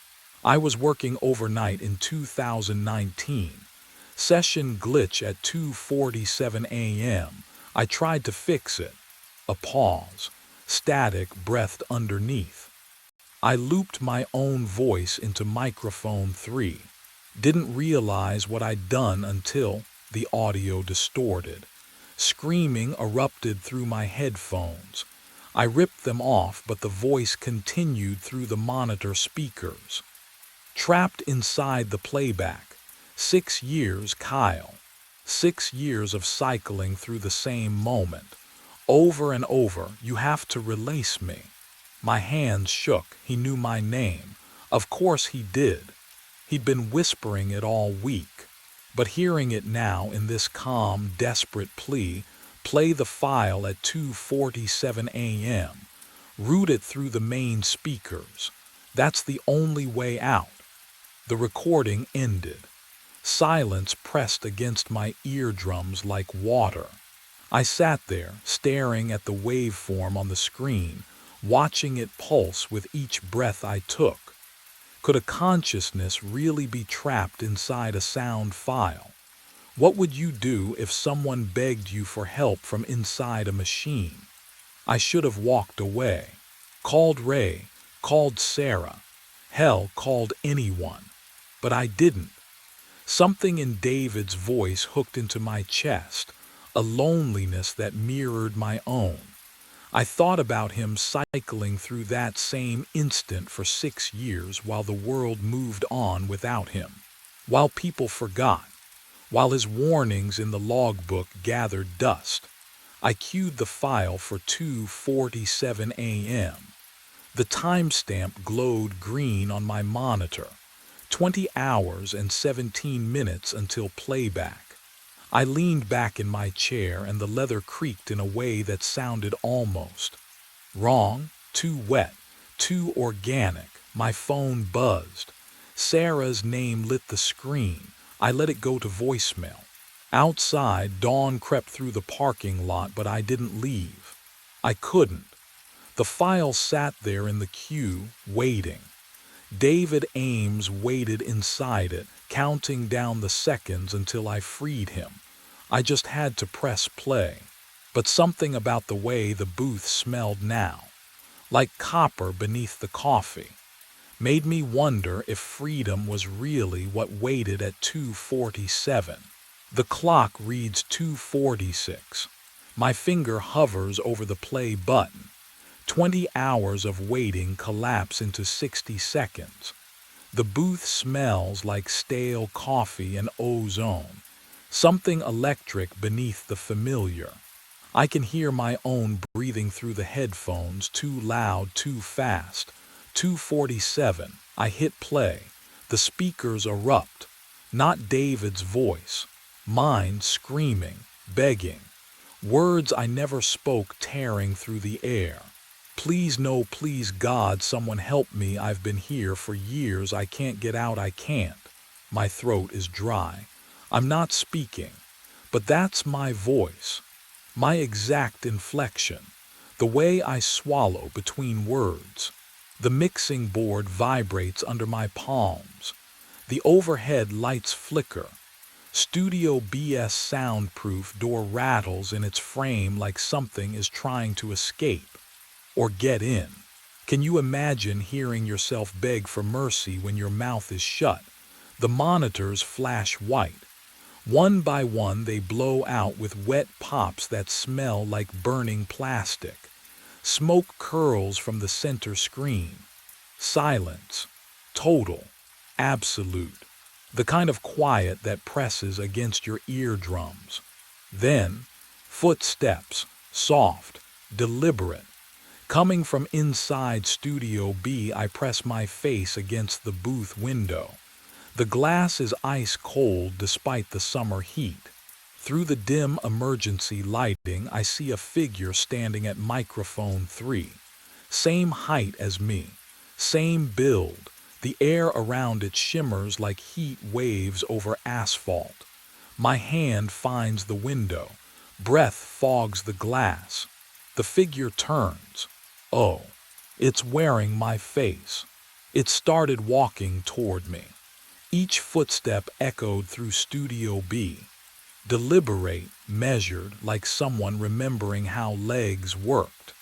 I was working overnight in 2019. Session glitch at 2:47 a.m. I tried to fix it. A pause. Static breathed underneath. I looped my own voice into microphone 3. Didn't realize what I'd done until the audio distorted. Screaming erupted through my headphones. I ripped them off, but the voice continued through the monitor speakers. Trapped inside the playback. 6 years, Kyle. 6 years of cycling through the same moment. Over and over, "You have to release me." My hands shook. He knew my name. Of course he did. He'd been whispering it all week. But hearing it now in this calm, desperate plea, "Play the file at 2:47 a.m. Route it through the main speakers. That's the only way out." The recording ended. Silence pressed against my eardrums like water. I sat there, staring at the waveform on the screen, watching it pulse with each breath I took. Could a consciousness really be trapped inside a sound file? What would you do if someone begged you for help from inside a machine? I should have walked away. Called Ray, called Sarah, hell, called anyone. But I didn't. Something in David's voice hooked into my chest, a loneliness that mirrored my own. I thought about him cycling through that same instant for 6 years while the world moved on without him, while people forgot, while his warnings in the logbook gathered dust. I queued the file for 2:47 a.m. The timestamp glowed green on my monitor. 20 hours and 17 minutes until playback. I leaned back in my chair and the leather creaked in a way that sounded almost wrong, too wet, too organic. My phone buzzed. Sarah's name lit the screen. I let it go to voicemail. Outside, dawn crept through the parking lot, but I didn't leave. I couldn't. The file sat there in the queue, waiting. David Ames waited inside it, counting down the seconds until I freed him. I just had to press play. But something about the way the booth smelled now, like copper beneath the coffee, made me wonder if freedom was really what waited at 2:47. The clock reads 2:46. My finger hovers over the play button. 20 hours of waiting collapse into 60 seconds. The booth smells like stale coffee and ozone, something electric beneath the familiar. I can hear my own breathing through the headphones, too loud, too fast. 2:47. I hit play. The speakers erupt. Not David's voice. Mine screaming, begging. Words I never spoke tearing through the air. "Please, no, please, God, someone help me. I've been here for years. I can't get out. I can't." My throat is dry. I'm not speaking, but that's my voice. My exact inflection. The way I swallow between words. The mixing board vibrates under my palms. The overhead lights flicker. Studio BS soundproof door rattles in its frame like something is trying to escape. Or get in. Can you imagine hearing yourself beg for mercy when your mouth is shut? The monitors flash white. One by one they blow out with wet pops that smell like burning plastic. Smoke curls from the center screen. Silence. Total. Absolute. The kind of quiet that presses against your eardrums. Then, footsteps. Soft. Deliberate. Coming from inside Studio B, I press my face against the booth window. The glass is ice cold despite the summer heat. Through the dim emergency lighting, I see a figure standing at microphone 3. Same height as me, same build. The air around it shimmers like heat waves over asphalt. My hand finds the window. Breath fogs the glass. The figure turns. Oh, it's wearing my face. It started walking toward me. Each footstep echoed through Studio B. Deliberate, measured, like someone remembering how legs worked.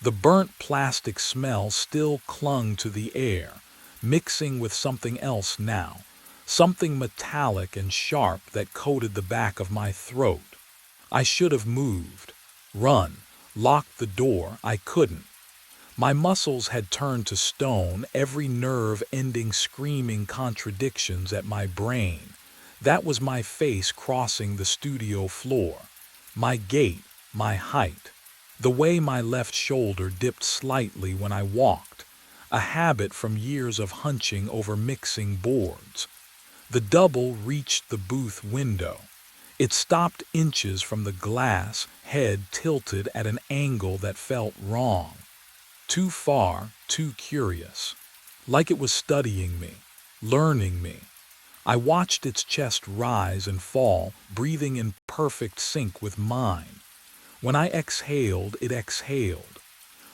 The burnt plastic smell still clung to the air, mixing with something else now, something metallic and sharp that coated the back of my throat. I should have moved, run, locked the door. I couldn't. My muscles had turned to stone, every nerve ending screaming contradictions at my brain. That was my face crossing the studio floor. My gait, my height. The way my left shoulder dipped slightly when I walked. A habit from years of hunching over mixing boards. The double reached the booth window. It stopped inches from the glass, head tilted at an angle that felt wrong. Too far, too curious. Like it was studying me, learning me. I watched its chest rise and fall, breathing in perfect sync with mine. When I exhaled, it exhaled.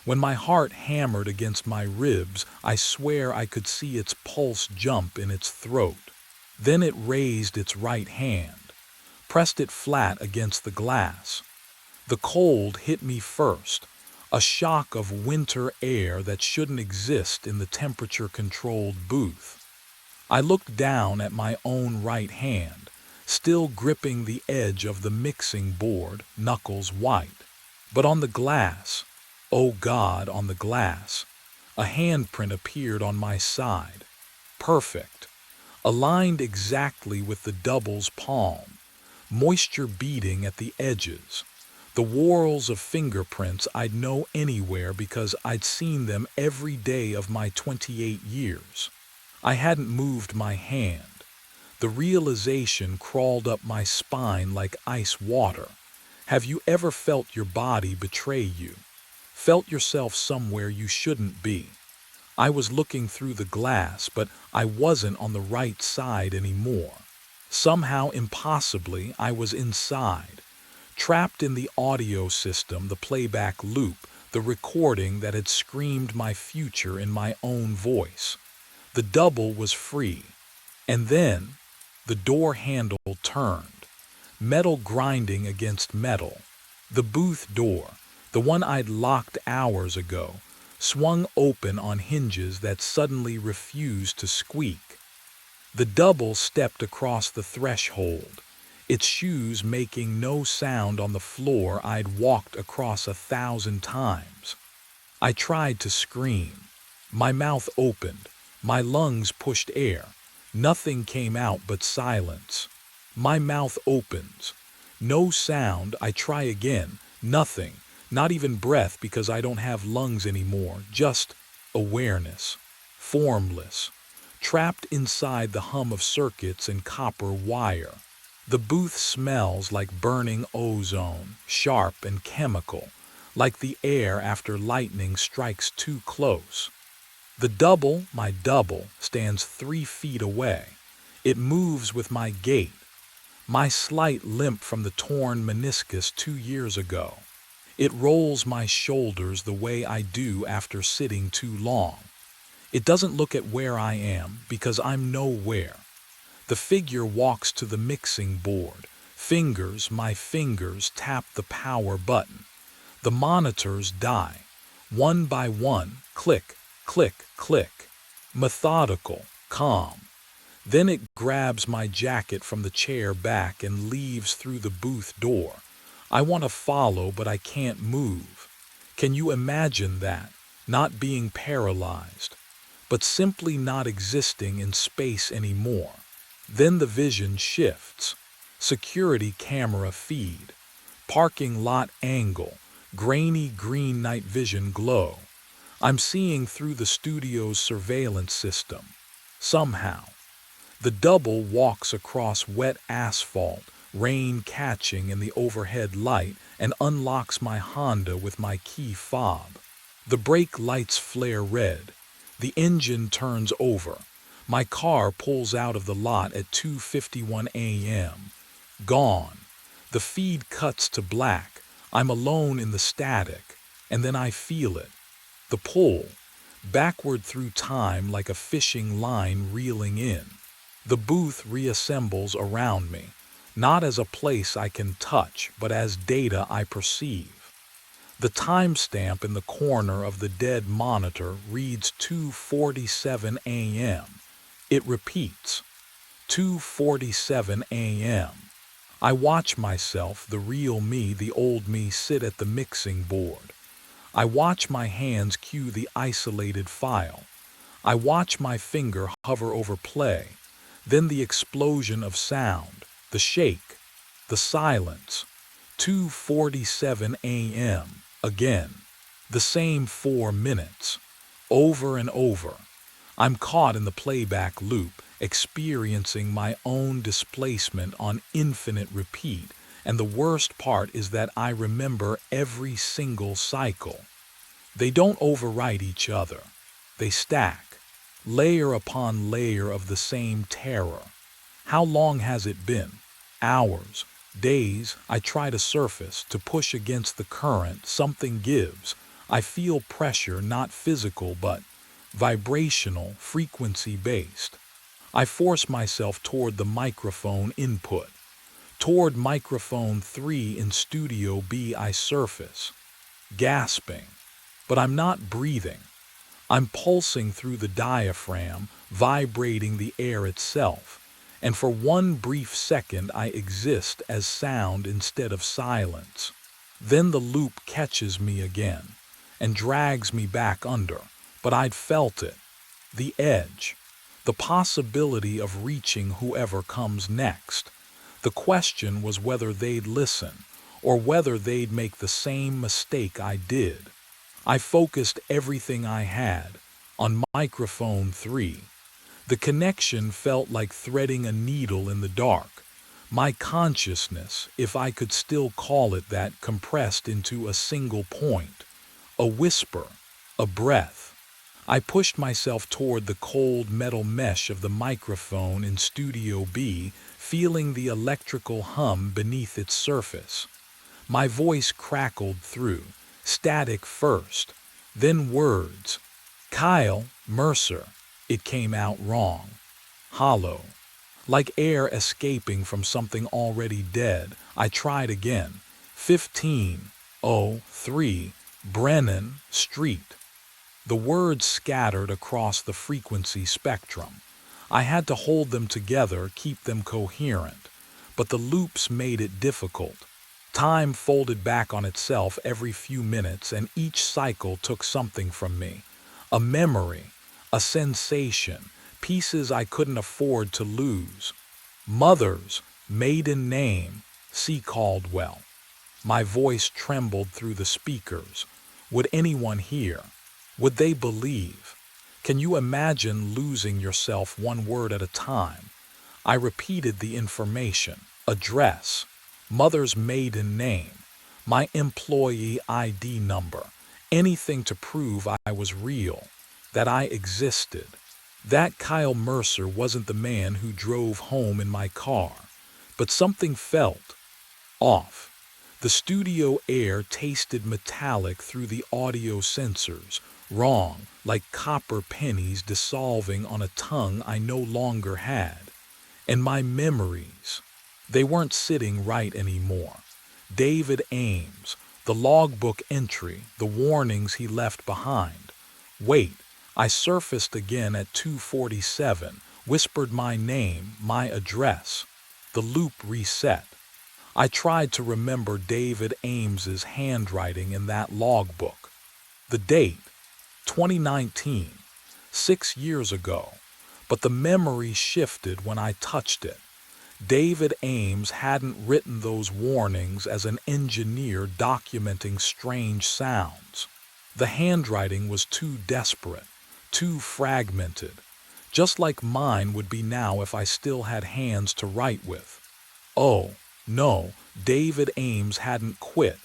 When my heart hammered against my ribs, I swear I could see its pulse jump in its throat. Then it raised its right hand, pressed it flat against the glass. The cold hit me first, a shock of winter air that shouldn't exist in the temperature-controlled booth. I looked down at my own right hand, still gripping the edge of the mixing board, knuckles white. But on the glass, oh God, on the glass, a handprint appeared on my side. Perfect. Aligned exactly with the double's palm. Moisture beading at the edges. The whorls of fingerprints I'd know anywhere because I'd seen them every day of my 28 years. I hadn't moved my hand. The realization crawled up my spine like ice water. Have you ever felt your body betray you? Felt yourself somewhere you shouldn't be? I was looking through the glass, but I wasn't on the right side anymore. Somehow, impossibly, I was inside. Trapped in the audio system, the playback loop, the recording that had screamed my future in my own voice. The double was free. And then, the door handle turned. Metal grinding against metal. The booth door, the one I'd locked hours ago, swung open on hinges that suddenly refused to squeak. The double stepped across the threshold, its shoes making no sound on the floor I'd walked across 1,000 times. I tried to scream. My mouth opened. My lungs pushed air. Nothing came out but silence. My mouth opens. No sound. I try again. Nothing. Not even breath because I don't have lungs anymore. Just awareness. Formless. Trapped inside the hum of circuits and copper wire. The booth smells like burning ozone, sharp and chemical, like the air after lightning strikes too close. The double, my double, stands 3 feet away. It moves with my gait, my slight limp from the torn meniscus 2 years ago. It rolls my shoulders the way I do after sitting too long. It doesn't look at where I am because I'm nowhere. The figure walks to the mixing board. My fingers tap the power button. The monitors die. One by one, click, click, click. Methodical, calm. Then it grabs my jacket from the chair back and leaves through the booth door. I want to follow, but I can't move. Can you imagine that? Not being paralyzed, but simply not existing in space anymore. Then the vision shifts. Security camera feed, parking lot angle, grainy green night vision glow. I'm seeing through the studio's surveillance system. Somehow, the double walks across wet asphalt, rain catching in the overhead light, and unlocks my Honda with my key fob. The brake lights flare red. The engine turns over. My car pulls out of the lot at 2:51 a.m. Gone. The feed cuts to black. I'm alone in the static, and then I feel it. The pull, backward through time like a fishing line reeling in. The booth reassembles around me, not as a place I can touch, but as data I perceive. The timestamp in the corner of the dead monitor reads 2:47 a.m. It repeats, 2:47 a.m. I watch myself, the real me, the old me, sit at the mixing board. I watch my hands cue the isolated file. I watch my finger hover over play. Then the explosion of sound, the shake, the silence. 2:47 a.m. Again. The same 4 minutes. Over and over. I'm caught in the playback loop, experiencing my own displacement on infinite repeat, and the worst part is that I remember every single cycle. They don't overwrite each other. They stack, layer upon layer of the same terror. How long has it been? Hours, days. I try to surface, to push against the current. Something gives. I feel pressure, not physical, but vibrational, frequency-based. I force myself toward the microphone input. Toward microphone 3 in Studio B I surface, gasping. But I'm not breathing. I'm pulsing through the diaphragm, vibrating the air itself. And for one brief second I exist as sound instead of silence. Then the loop catches me again and drags me back under. But I'd felt it. The edge. The possibility of reaching whoever comes next. The question was whether they'd listen, or whether they'd make the same mistake I did. I focused everything I had on microphone 3. The connection felt like threading a needle in the dark. My consciousness, if I could still call it that, compressed into a single point. A whisper, a breath. I pushed myself toward the cold metal mesh of the microphone in Studio B, feeling the electrical hum beneath its surface. My voice crackled through, static first, then words. Kyle Mercer. It came out wrong. Hollow. Like air escaping from something already dead. I tried again. 15:03 Brennan Street. The words scattered across the frequency spectrum. I had to hold them together, keep them coherent. But the loops made it difficult. Time folded back on itself every few minutes, and each cycle took something from me. A memory, a sensation, pieces I couldn't afford to lose. Mother's maiden name, C. Caldwell. My voice trembled through the speakers. Would anyone hear? Would they believe? Can you imagine losing yourself one word at a time? I repeated the information. Address, mother's maiden name, my employee ID number, anything to prove I was real, that I existed. That Kyle Mercer wasn't the man who drove home in my car, but something felt off. The studio air tasted metallic through the audio sensors, wrong, like copper pennies dissolving on a tongue I no longer had. And my memories, they weren't sitting right anymore. David Ames, the logbook entry, the warnings he left behind. Wait, I surfaced again at 2:47, whispered my name, my address. The loop reset. I tried to remember David Ames's handwriting in that logbook. The date, 2019, 6 years ago, but the memory shifted when I touched it. David Ames hadn't written those warnings as an engineer documenting strange sounds. The handwriting was too desperate, too fragmented, just like mine would be now if I still had hands to write with. Oh, no, David Ames hadn't quit.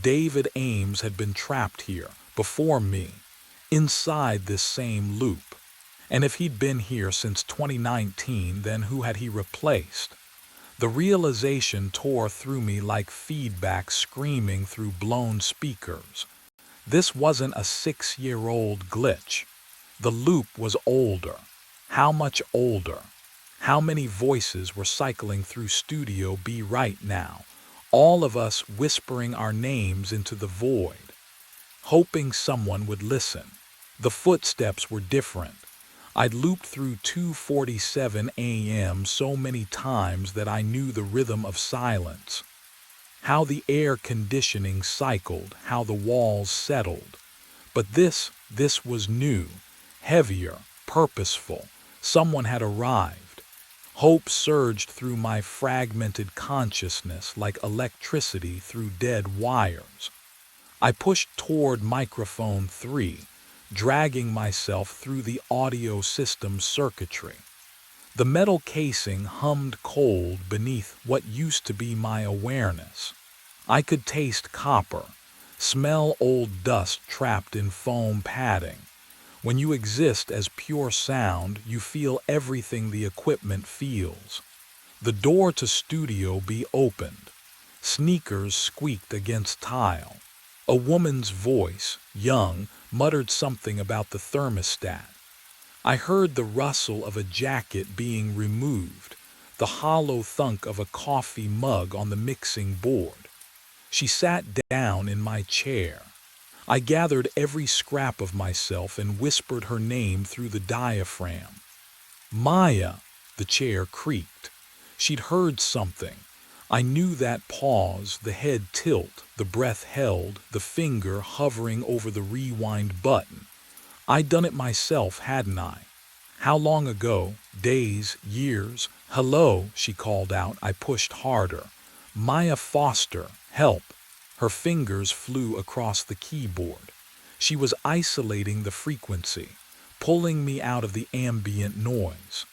David Ames had been trapped here, before me, inside this same loop. And if he'd been here since 2019, then who had he replaced? The realization tore through me like feedback screaming through blown speakers. This wasn't a 6-year-old glitch. The loop was older. How much older? How many voices were cycling through Studio B right now, all of us whispering our names into the void, hoping someone would listen. The footsteps were different. I'd looped through 2:47 a.m. so many times that I knew the rhythm of silence. How the air conditioning cycled, how the walls settled. But this was new, heavier, purposeful. Someone had arrived. Hope surged through my fragmented consciousness like electricity through dead wires. I pushed toward microphone 3, dragging myself through the audio system's circuitry. The metal casing hummed cold beneath what used to be my awareness. I could taste copper, smell old dust trapped in foam padding. When you exist as pure sound, you feel everything the equipment feels. The door to Studio B opened. Sneakers squeaked against tile. A woman's voice, young, muttered something about the thermostat. I heard the rustle of a jacket being removed, the hollow thunk of a coffee mug on the mixing board. She sat down in my chair. I gathered every scrap of myself and whispered her name through the diaphragm. Maya, the chair creaked. She'd heard something. I knew that pause, the head tilt, the breath held, the finger hovering over the rewind button. I'd done it myself, hadn't I? How long ago? Days, years? Hello, she called out. I pushed harder. Maya Foster, help. Her fingers flew across the keyboard. She was isolating the frequency, pulling me out of the ambient noise.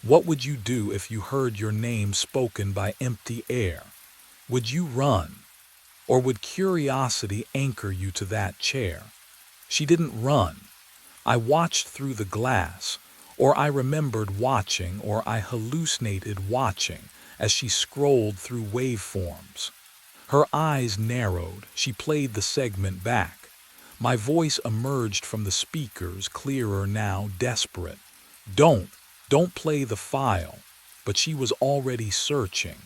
What would you do if you heard your name spoken by empty air? Would you run? Or would curiosity anchor you to that chair? She didn't run. I watched through the glass, or I remembered watching, or I hallucinated watching as she scrolled through waveforms. Her eyes narrowed. She played the segment back. My voice emerged from the speakers, clearer now, desperate. Don't play the file. But she was already searching,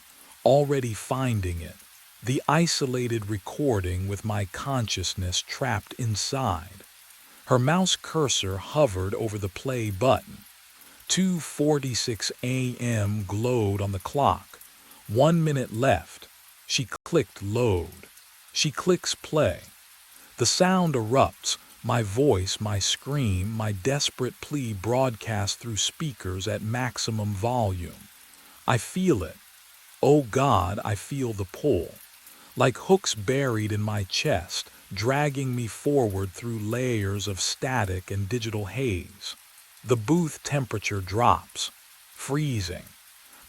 already finding it. The isolated recording with my consciousness trapped inside. Her mouse cursor hovered over the play button. 2:46 a.m. glowed on the clock. 1 minute left. She clicked load. She clicks play. The sound erupts. My voice, my scream, my desperate plea broadcast through speakers at maximum volume. I feel it. Oh God, I feel the pull. Like hooks buried in my chest, dragging me forward through layers of static and digital haze. The booth temperature drops, freezing.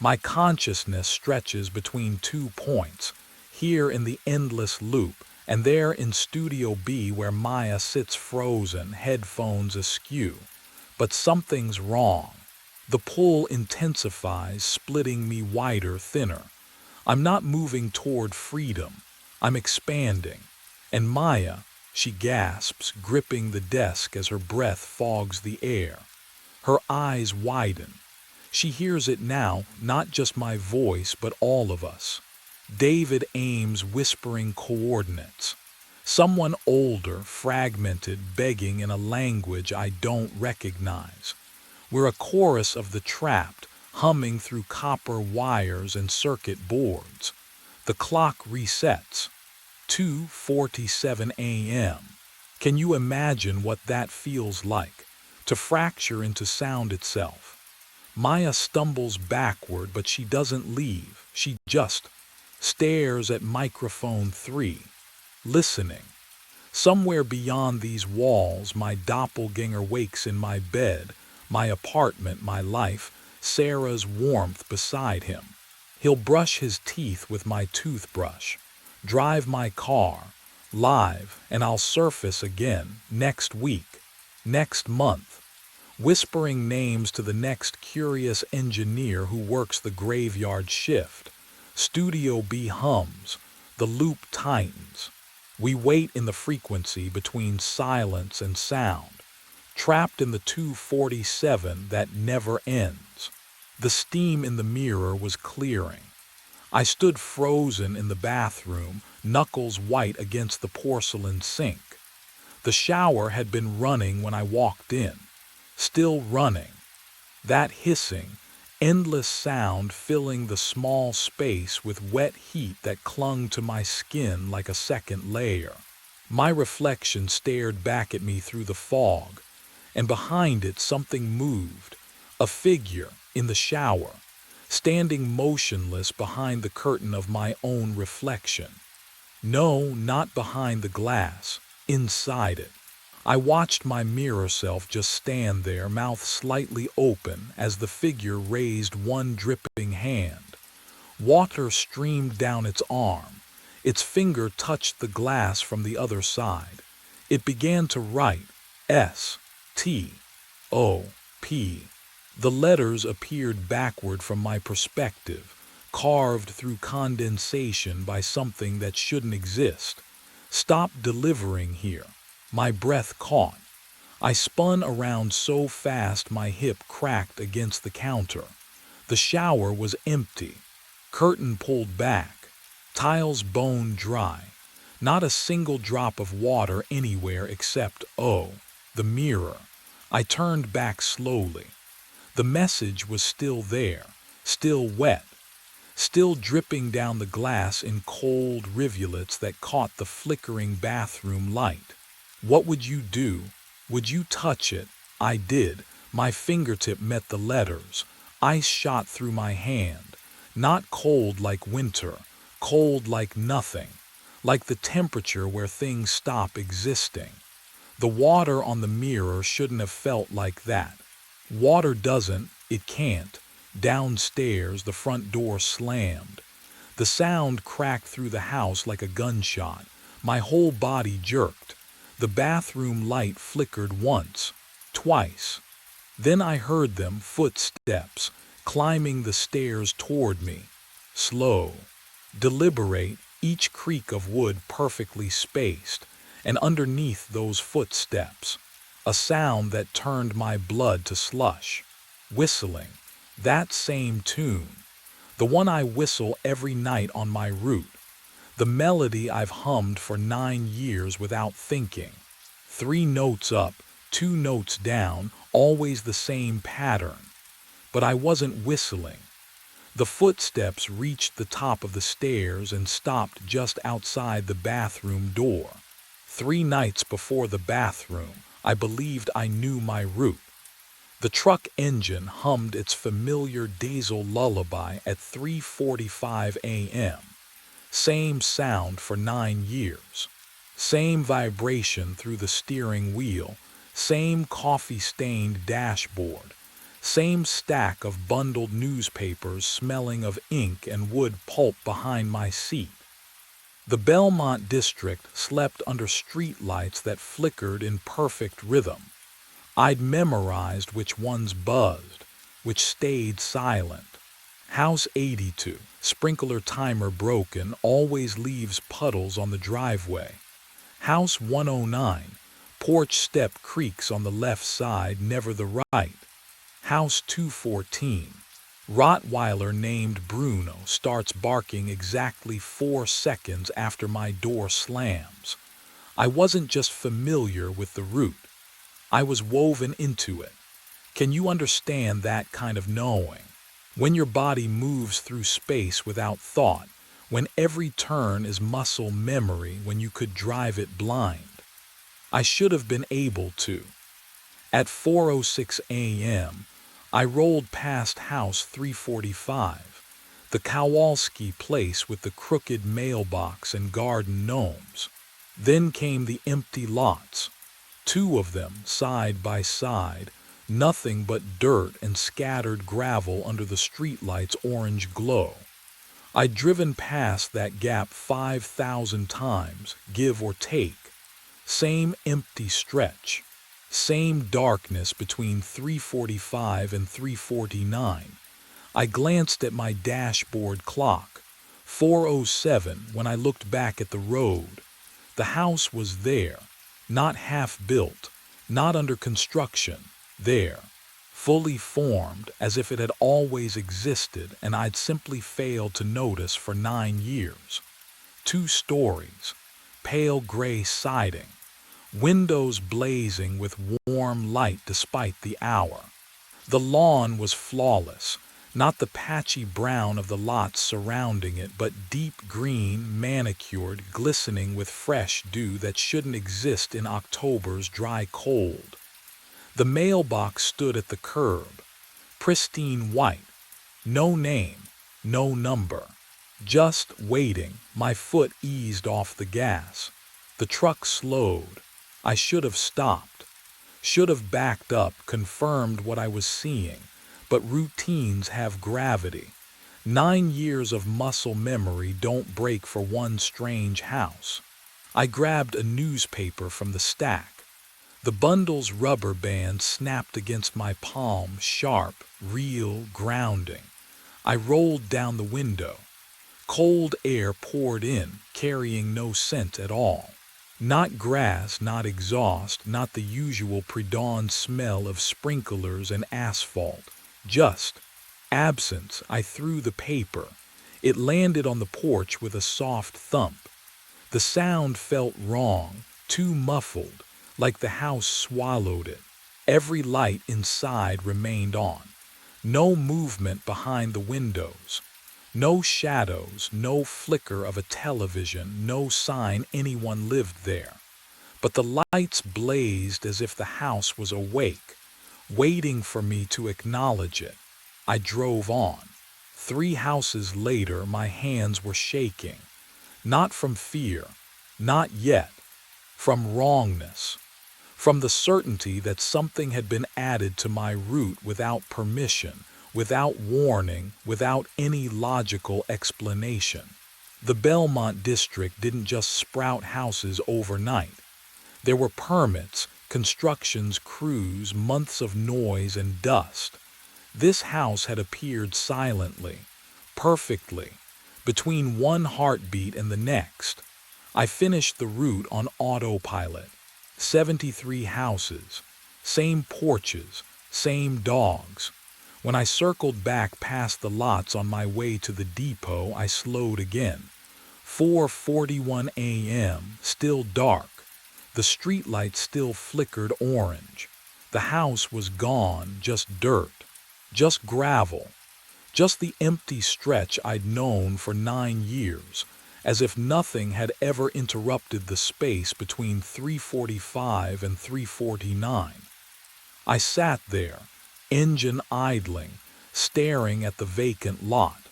My consciousness stretches between 2 points, here in the endless loop, and there in Studio B where Maya sits frozen, headphones askew. But something's wrong. The pull intensifies, splitting me wider, thinner. I'm not moving toward freedom. I'm expanding. And Maya, she gasps, gripping the desk as her breath fogs the air. Her eyes widen. She hears it now, not just my voice, but all of us. David Ames whispering coordinates. Someone older, fragmented, begging in a language I don't recognize. We're a chorus of the trapped, humming through copper wires and circuit boards. The clock resets. 2:47 a.m. Can you imagine what that feels like? To fracture into sound itself. Maya stumbles backward, but she doesn't leave. She just stares at microphone 3, listening. Somewhere beyond these walls, my doppelganger wakes in my bed, my apartment, my life, Sarah's warmth beside him. He'll brush his teeth with my toothbrush, drive my car, live, and I'll surface again next week, next month, whispering names to the next curious engineer who works the graveyard shift. Studio B hums, the loop tightens. We wait in the frequency between silence and sound, trapped in the 247 that never ends. The steam in the mirror was clearing. I stood frozen in the bathroom, knuckles white against the porcelain sink. The shower had been running when I walked in, still running. That hissing, endless sound filling the small space with wet heat that clung to my skin like a second layer. My reflection stared back at me through the fog, and behind it something moved, a figure in the shower, standing motionless behind the curtain of my own reflection. No, not behind the glass, inside it. I watched my mirror self just stand there, mouth slightly open, as the figure raised one dripping hand. Water streamed down its arm. Its finger touched the glass from the other side. It began to write, S-T-O-P. The letters appeared backward from my perspective, carved through condensation by something that shouldn't exist. Stop delivering here. My breath caught. I spun around so fast my hip cracked against the counter. The shower was empty. Curtain pulled back. Tiles bone dry. Not a single drop of water anywhere except, the mirror. I turned back slowly. The message was still there, still wet, still dripping down the glass in cold rivulets that caught the flickering bathroom light. What would you do? Would you touch it? I did. My fingertip met the letters. Ice shot through my hand. Not cold like winter, cold like nothing, like the temperature where things stop existing. The water on the mirror shouldn't have felt like that. Water doesn't, it can't. Downstairs, the front door slammed. The sound cracked through the house like a gunshot. My whole body jerked. The bathroom light flickered once, twice. Then I heard them, footsteps, climbing the stairs toward me. Slow, deliberate, each creak of wood perfectly spaced, and underneath those footsteps, a sound that turned my blood to slush. Whistling, that same tune, the one I whistle every night on my route. The melody I've hummed for 9 years without thinking. 3 notes up, 2 notes down, always the same pattern. But I wasn't whistling. The footsteps reached the top of the stairs and stopped just outside the bathroom door. 3 nights before the bathroom, I believed I knew my route. The truck engine hummed its familiar diesel lullaby at 3:45 a.m. Same sound for 9 years. Same vibration through the steering wheel. Same coffee-stained dashboard. Same stack of bundled newspapers smelling of ink and wood pulp behind my seat. The Belmont district slept under streetlights that flickered in perfect rhythm. I'd memorized which ones buzzed, which stayed silent. House 82, sprinkler timer broken, always leaves puddles on the driveway. House 109, porch step creaks on the left side, never the right. House 214, Rottweiler named Bruno starts barking exactly 4 seconds after my door slams. I wasn't just familiar with the route. I was woven into it. Can you understand that kind of knowing? When your body moves through space without thought, when every turn is muscle memory, when you could drive it blind. I should have been able to. At 4:06 a.m., I rolled past House 345, the Kowalski place with the crooked mailbox and garden gnomes. Then came the empty lots, two of them side by side, nothing but dirt and scattered gravel under the streetlight's orange glow. I'd driven past that gap 5,000 times, give or take. Same empty stretch. Same darkness between 3:45 and 3:49. I glanced at my dashboard clock. 4:07 when I looked back at the road. The house was there, not half built, not under construction, there, fully formed as if it had always existed and I'd simply failed to notice for 9 years. 2 stories, pale gray siding, windows blazing with warm light despite the hour. The lawn was flawless, not the patchy brown of the lots surrounding it, but deep green, manicured, glistening with fresh dew that shouldn't exist in October's dry cold. The mailbox stood at the curb, pristine white, no name, no number. Just waiting, my foot eased off the gas. The truck slowed. I should have stopped, should have backed up, confirmed what I was seeing, but routines have gravity. 9 years of muscle memory don't break for one strange house. I grabbed a newspaper from the stack. The bundle's rubber band snapped against my palm, sharp, real, grounding. I rolled down the window. Cold air poured in, carrying no scent at all. Not grass, not exhaust, not the usual pre-dawn smell of sprinklers and asphalt. Just absence. I threw the paper. It landed on the porch with a soft thump. The sound felt wrong, too muffled, like the house swallowed it. Every light inside remained on. No movement behind the windows. No shadows, no flicker of a television, no sign anyone lived there. But the lights blazed as if the house was awake, waiting for me to acknowledge it. I drove on. 3 houses later, my hands were shaking. Not from fear, not yet. From wrongness. From the certainty that something had been added to my route without permission, without warning, without any logical explanation. The Belmont district didn't just sprout houses overnight. There were permits, constructions, crews, months of noise and dust. This house had appeared silently, perfectly, between one heartbeat and the next. I finished the route on autopilot. 73 houses, same porches, same dogs. When I circled back past the lots on my way to the depot, I slowed again. 4:41 a.m., still dark. The streetlight still flickered orange. The house was gone, just dirt, just gravel, just the empty stretch I'd known for 9 years, as if nothing had ever interrupted the space between 3:45 and 3:49. I sat there, engine idling, staring at the vacant lot.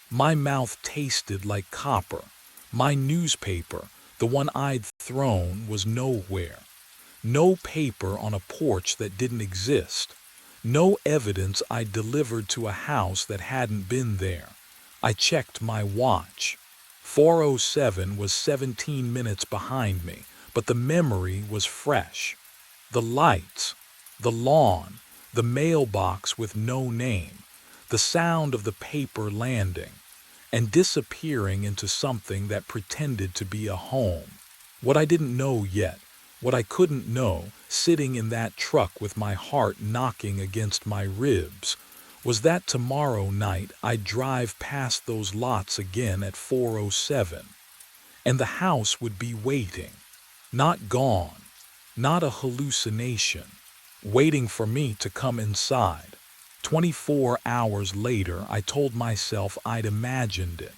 My mouth tasted like copper. My newspaper, the one I'd thrown, was nowhere. No paper on a porch that didn't exist. No evidence I'd delivered to a house that hadn't been there. I checked my watch. 4:07 was 17 minutes behind me, but the memory was fresh. The lights, the lawn, the mailbox with no name, the sound of the paper landing, and disappearing into something that pretended to be a home. What I didn't know yet, what I couldn't know, sitting in that truck with my heart knocking against my ribs, was that tomorrow night I'd drive past those lots again at 4:07, and the house would be waiting, not gone, not a hallucination, waiting for me to come inside. 24 hours later, I told myself I'd imagined it,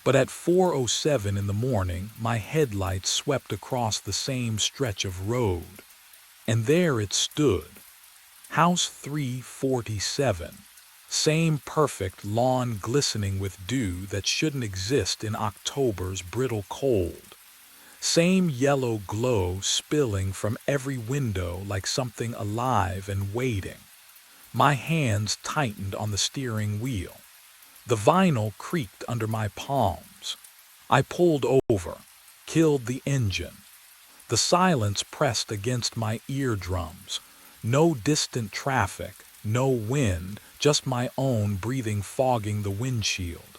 But at 4:07 in the morning, my headlights swept across the same stretch of road. And there it stood. House 347. Same perfect lawn glistening with dew that shouldn't exist in October's brittle cold. Same yellow glow spilling from every window like something alive and waiting. My hands tightened on the steering wheel. The vinyl creaked under my palms. I pulled over, killed the engine. The silence pressed against my eardrums. No distant traffic, no wind, just my own breathing fogging the windshield.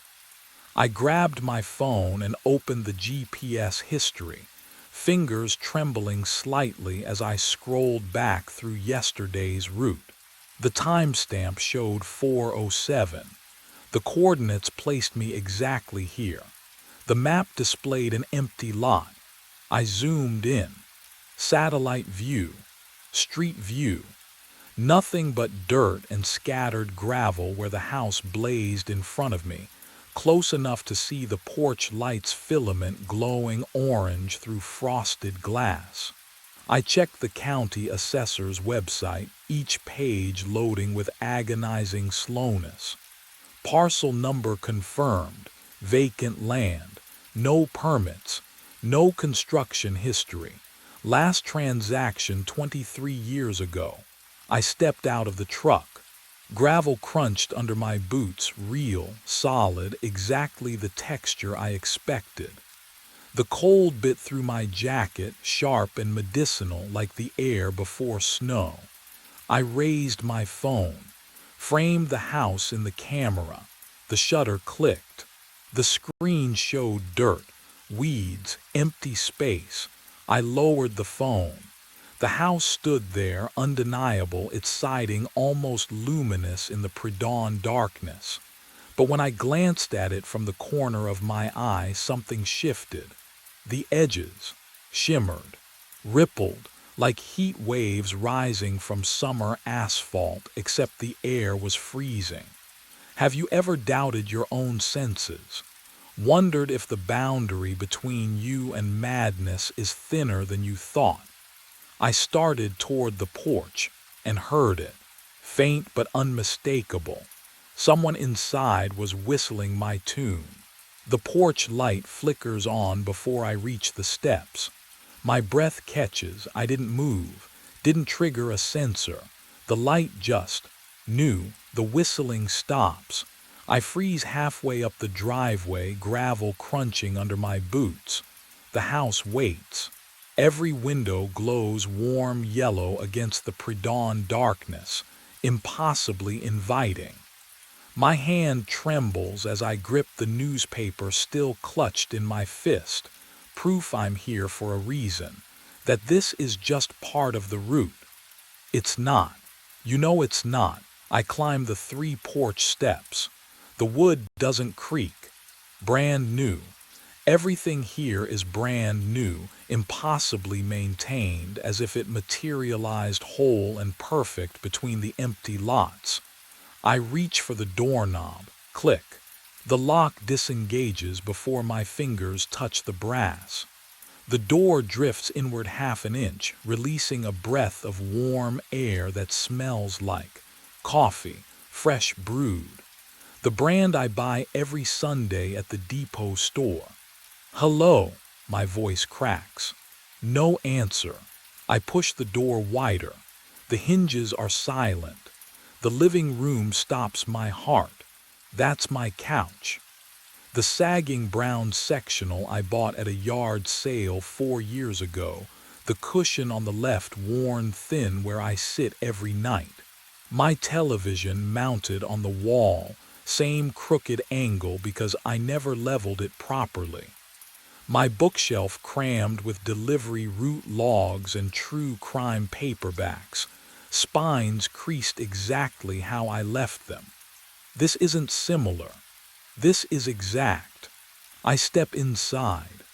I grabbed my phone and opened the GPS history, fingers trembling slightly as I scrolled back through yesterday's route. The timestamp showed 4:07. The coordinates placed me exactly here. The map displayed an empty lot. I zoomed in. Satellite view. Street view. Nothing but dirt and scattered gravel where the house blazed in front of me, close enough to see the porch light's filament glowing orange through frosted glass. I checked the county assessor's website, each page loading with agonizing slowness. Parcel number confirmed, vacant land, no permits, no construction history. Last transaction 23 years ago. I stepped out of the truck. Gravel crunched under my boots, real, solid, exactly the texture I expected. The cold bit through my jacket, sharp and medicinal like the air before snow. I raised my phone, framed the house in the camera. The shutter clicked. The screen showed dirt, weeds, empty space. I lowered the phone. The house stood there, undeniable, its siding almost luminous in the pre-dawn darkness. But when I glanced at it from the corner of my eye, something shifted. The edges shimmered, rippled, like heat waves rising from summer asphalt, except the air was freezing. Have you ever doubted your own senses? Wondered if the boundary between you and madness is thinner than you thought? I started toward the porch and heard it, faint but unmistakable. Someone inside was whistling my tune. The porch light flickers on before I reach the steps. My breath catches, I didn't move, didn't trigger a sensor. The light just knew. The whistling stops. I freeze halfway up the driveway, gravel crunching under my boots. The house waits. Every window glows warm yellow against the pre-dawn darkness, impossibly inviting. My hand trembles as I grip the newspaper still clutched in my fist, proof I'm here for a reason, that this is just part of the route. It's not. You know it's not. I climb the 3 porch steps. The wood doesn't creak. Brand new. Everything here is brand new, impossibly maintained, as if it materialized whole and perfect between the empty lots. I reach for the doorknob. Click. The lock disengages before my fingers touch the brass. The door drifts inward half an inch, releasing a breath of warm air that smells like coffee, fresh brewed. The brand I buy every Sunday at the depot store. Hello, my voice cracks. No answer. I push the door wider. The hinges are silent. The living room stops my heart. That's my couch. The sagging brown sectional I bought at a yard sale 4 years ago, the cushion on the left worn thin where I sit every night. My television mounted on the wall, same crooked angle because I never leveled it properly. My bookshelf crammed with delivery route logs and true crime paperbacks, spines creased exactly how I left them. This isn't similar. This is exact. I step inside.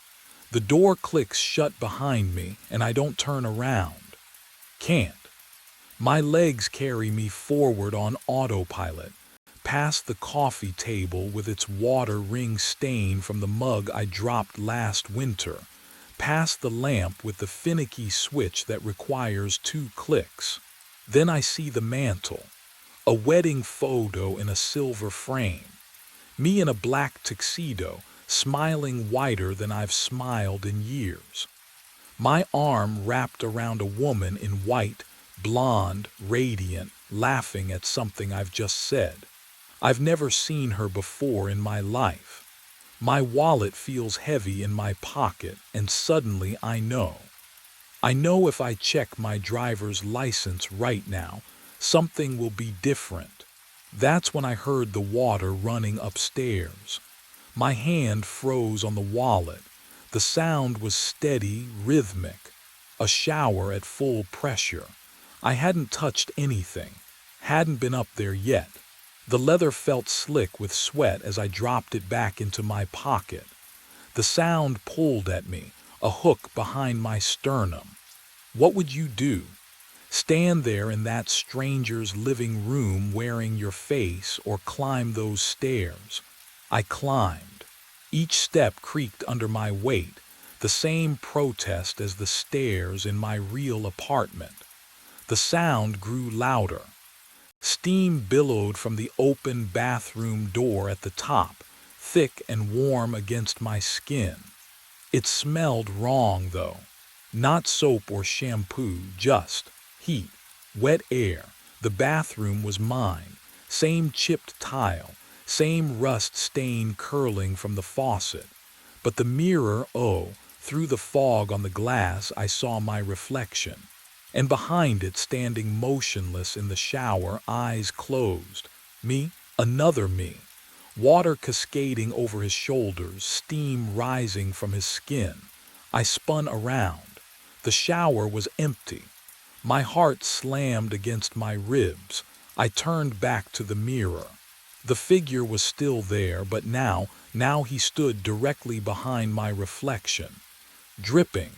The door clicks shut behind me and I don't turn around. Can't. My legs carry me forward on autopilot, past the coffee table with its water ring stain from the mug I dropped last winter, past the lamp with the finicky switch that requires 2 clicks. Then I see the mantel, a wedding photo in a silver frame, me in a black tuxedo, smiling whiter than I've smiled in years. My arm wrapped around a woman in white, blonde, radiant, laughing at something I've just said. I've never seen her before in my life. My wallet feels heavy in my pocket, and suddenly I know. I know if I check my driver's license right now, something will be different. That's when I heard the water running upstairs. My hand froze on the wallet. The sound was steady, rhythmic. A shower at full pressure. I hadn't touched anything. Hadn't been up there yet. The leather felt slick with sweat as I dropped it back into my pocket. The sound pulled at me, a hook behind my sternum. What would you do? Stand there in that stranger's living room wearing your face, or climb those stairs? I climbed. Each step creaked under my weight, the same protest as the stairs in my real apartment. The sound grew louder. Steam billowed from the open bathroom door at the top, thick and warm against my skin. It smelled wrong, though. Not soap or shampoo, just heat, wet air. The bathroom was mine. Same chipped tile, same rust stain curling from the faucet. But the mirror, through the fog on the glass I saw my reflection. And behind it, standing motionless in the shower, eyes closed. Me, another me. Water cascading over his shoulders, steam rising from his skin. I spun around. The shower was empty. My heart slammed against my ribs. I turned back to the mirror. The figure was still there, but now he stood directly behind my reflection. Dripping,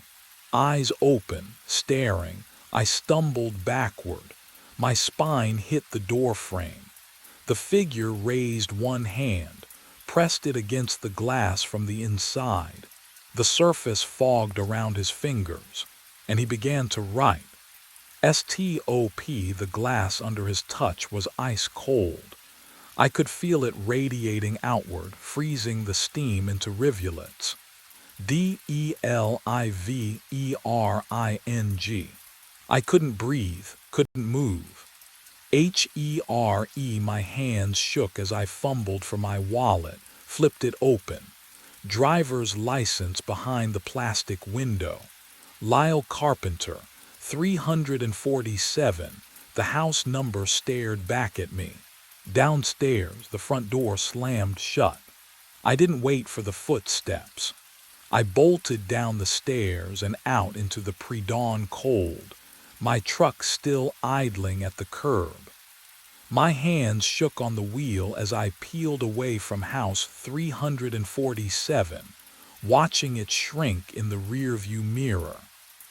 eyes open, staring, I stumbled backward. My spine hit the door frame. The figure raised one hand, pressed it against the glass from the inside. The surface fogged around his fingers, and he began to write. Stop. The glass under his touch was ice cold. I could feel it radiating outward, freezing the steam into rivulets. DELIVERING. I couldn't breathe, couldn't move. HERE. My hands shook as I fumbled for my wallet, flipped it open. Driver's license behind the plastic window. Lyle Carpenter, 347. The house number stared back at me. Downstairs, the front door slammed shut. I didn't wait for the footsteps. I bolted down the stairs and out into the pre-dawn cold, my truck still idling at the curb. My hands shook on the wheel as I peeled away from house 347, watching it shrink in the rearview mirror.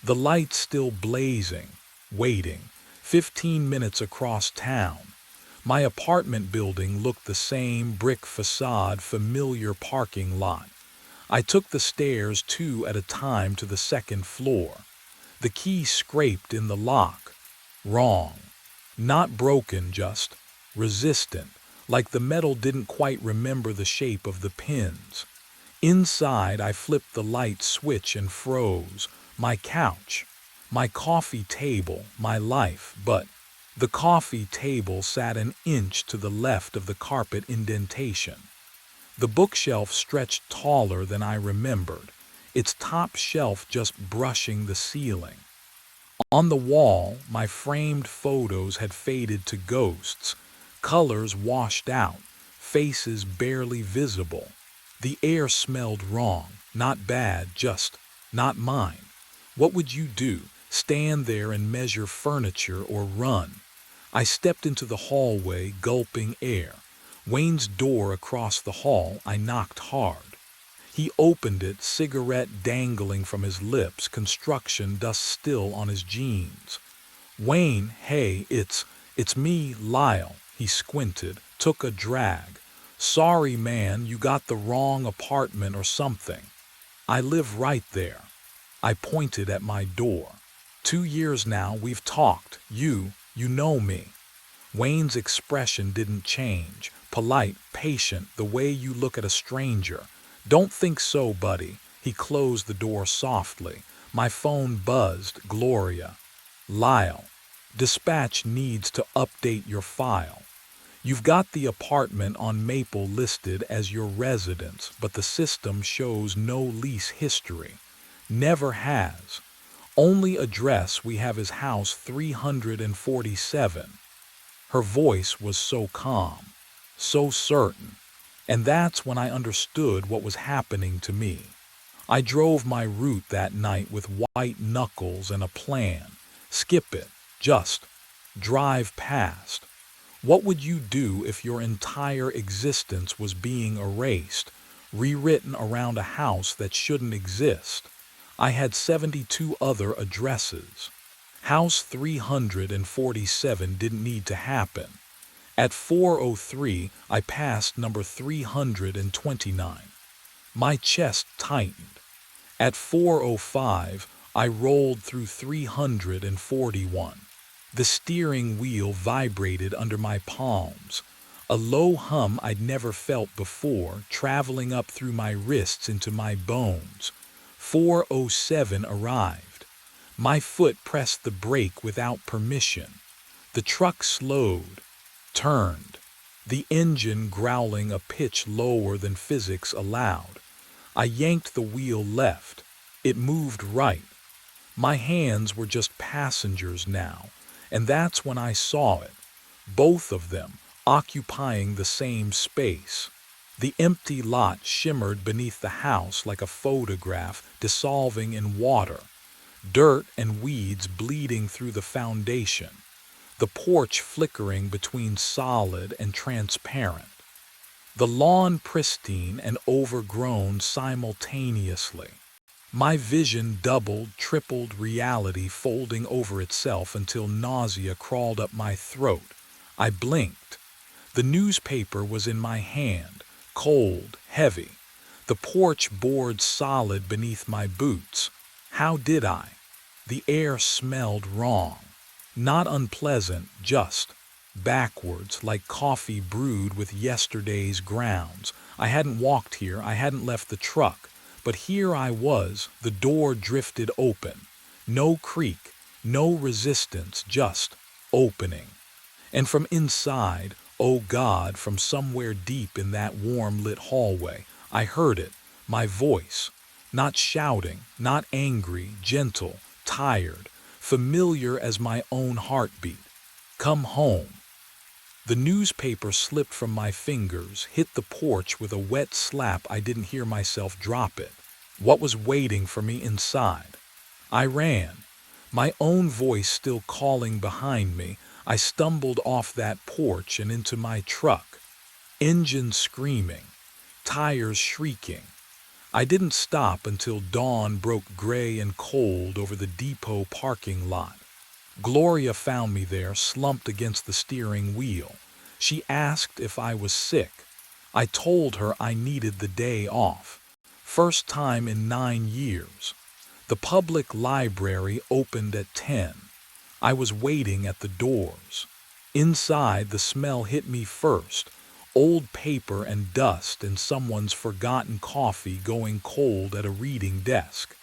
The lights still blazing, waiting, 15 minutes across town. My apartment building looked the same, brick facade, familiar parking lot. I took the stairs 2 at a time to the second floor. The key scraped in the lock. Wrong. Not broken, just resistant, like the metal didn't quite remember the shape of the pins. Inside, I flipped the light switch and froze. My couch, my coffee table, my life, but the coffee table sat an inch to the left of the carpet indentation. The bookshelf stretched taller than I remembered, its top shelf just brushing the ceiling. On the wall, my framed photos had faded to ghosts, colors washed out, faces barely visible. The air smelled wrong, not bad, just not mine. What would you do? Stand there and measure furniture or run? I stepped into the hallway, gulping air. Wayne's door across the hall. I knocked hard. He opened it, cigarette dangling from his lips, construction dust still on his jeans. Wayne, hey, it's me, Lyle. He squinted. Took a drag. Sorry, man, you got the wrong apartment or something. I live right there. I pointed at my door. 2 years now we've talked. You know me. Wayne's expression didn't change. Polite, patient, the way you look at a stranger. Don't think so, buddy. He closed the door softly. My phone buzzed. Gloria. Lyle. Dispatch needs to update your file. You've got the apartment on Maple listed as your residence, but the system shows no lease history. Never has. Only address we have is house 347. Her voice was so calm, so certain, and that's when I understood what was happening to me. I drove my route that night with white knuckles and a plan. Skip it, just drive past. What would you do if your entire existence was being erased, rewritten around a house that shouldn't exist? I had 72 other addresses. House 347 didn't need to happen. At 4:03, I passed number 329. My chest tightened. At 4:05, I rolled through 341. The steering wheel vibrated under my palms. A low hum I'd never felt before, traveling up through my wrists into my bones. 4:07 arrived. My foot pressed the brake without permission. The truck slowed, turned, the engine growling a pitch lower than physics allowed. I yanked the wheel left. It moved right. My hands were just passengers now, and that's when I saw it. Both of them occupying the same space. The empty lot shimmered beneath the house like a photograph dissolving in water. Dirt and weeds bleeding through the foundation. The porch flickering between solid and transparent. The lawn pristine and overgrown simultaneously. My vision doubled, tripled reality folding over itself until nausea crawled up my throat. I blinked. The newspaper was in my hand, cold, heavy. The porch board solid beneath my boots. How did I? The air smelled wrong. Not unpleasant, just backwards, like coffee brewed with yesterday's grounds. I hadn't walked here, I hadn't left the truck, but here I was, the door drifted open. No creak, no resistance, just opening. And from inside, oh God, from somewhere deep in that warm-lit hallway, I heard it, my voice, not shouting, not angry, gentle, tired, familiar as my own heartbeat. Come home. The newspaper slipped from my fingers, hit the porch with a wet slap. I didn't hear myself drop it. What was waiting for me inside? I ran, my own voice still calling behind me. I stumbled off that porch and into my truck. Engine screaming, tires shrieking. I didn't stop until dawn broke gray and cold over the depot parking lot. Gloria found me there, slumped against the steering wheel. She asked if I was sick. I told her I needed the day off. First time in 9 years. The public library opened at 10. I was waiting at the doors. Inside, the smell hit me first. Old paper and dust and someone's forgotten coffee going cold at a reading desk.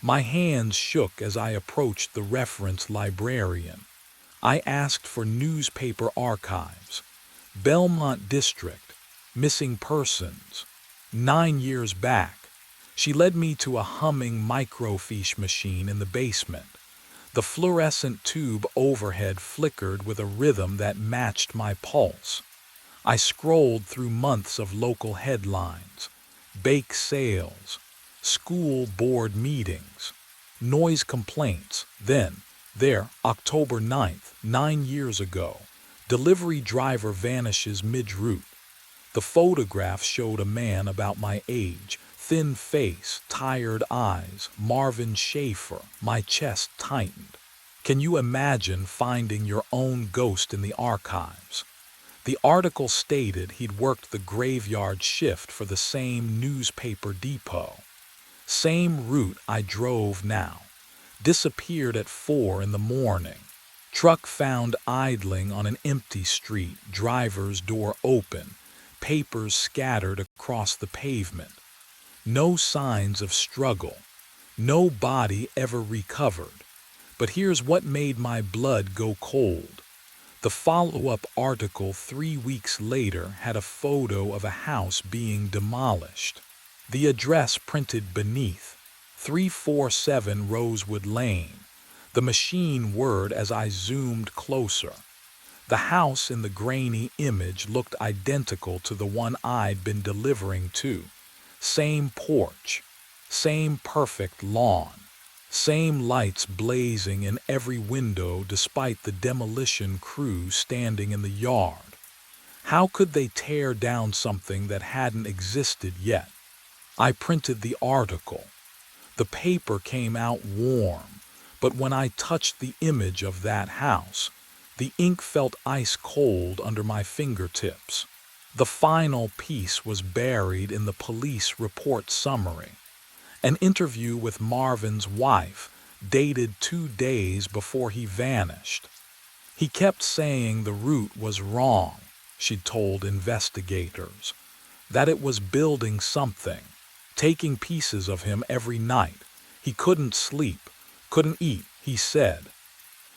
My hands shook as I approached the reference librarian. I asked for newspaper archives. Belmont District, missing persons. 9 years back. She led me to a humming microfiche machine in the basement. The fluorescent tube overhead flickered with a rhythm that matched my pulse. I scrolled through months of local headlines, bake sales, school board meetings, noise complaints. Then, there, October 9th, 9 years ago, delivery driver vanishes mid-route. The photograph showed a man about my age, thin face, tired eyes, Marvin Schaefer. My chest tightened. Can you imagine finding your own ghost in the archives? The article stated he'd worked the graveyard shift for the same newspaper depot. Same route I drove now. Disappeared at 4 in the morning. Truck found idling on an empty street, driver's door open, papers scattered across the pavement. No signs of struggle. No body ever recovered. But here's what made my blood go cold. The follow-up article 3 weeks later had a photo of a house being demolished. The address printed beneath, 347 Rosewood Lane, the machine word as I zoomed closer. The house in the grainy image looked identical to the one I'd been delivering to. Same porch, same perfect lawn, same lights blazing in every window despite the demolition crew standing in the yard. How could they tear down something that hadn't existed yet? I printed the article. The paper came out warm, but when I touched the image of that house, the ink felt ice cold under my fingertips. The final piece was buried in the police report summary. An interview with Marvin's wife, dated 2 days before he vanished. He kept saying the route was wrong, she'd told investigators. That it was building something, taking pieces of him every night. He couldn't sleep, couldn't eat, he said.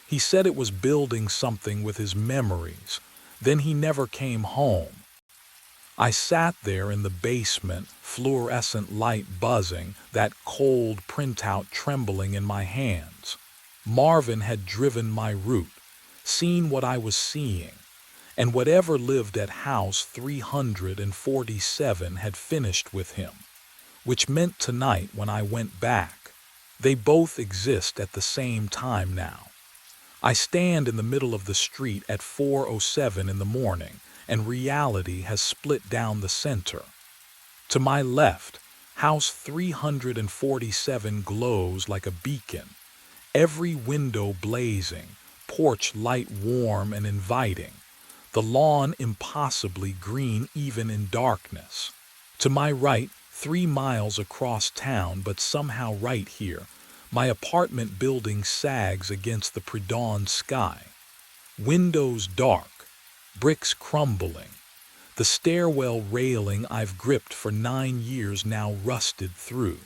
He said it was building something with his memories. Then he never came home. I sat there in the basement, fluorescent light buzzing, that cold printout trembling in my hands. Marvin had driven my route, seen what I was seeing, and whatever lived at house 347 had finished with him, which meant tonight when I went back, they both exist at the same time now. I stand in the middle of the street at 4:07 in the morning, and reality has split down the center. To my left, house 347 glows like a beacon, every window blazing, porch light warm and inviting, the lawn impossibly green even in darkness. To my right, 3 miles across town, but somehow right here, my apartment building sags against the pre-dawn sky. Windows dark, bricks crumbling, the stairwell railing I've gripped for 9 years now rusted through.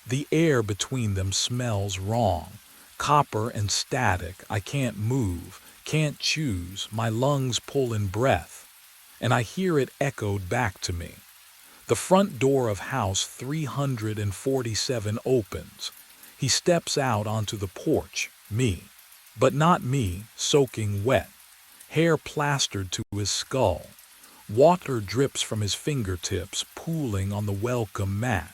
The air between them smells wrong, copper and static. I can't move, can't choose, my lungs pull in breath, and I hear it echoed back to me. The front door of house 347 opens. He steps out onto the porch, me, but not me, soaking wet, hair plastered to his skull. Water drips from his fingertips, pooling on the welcome mat.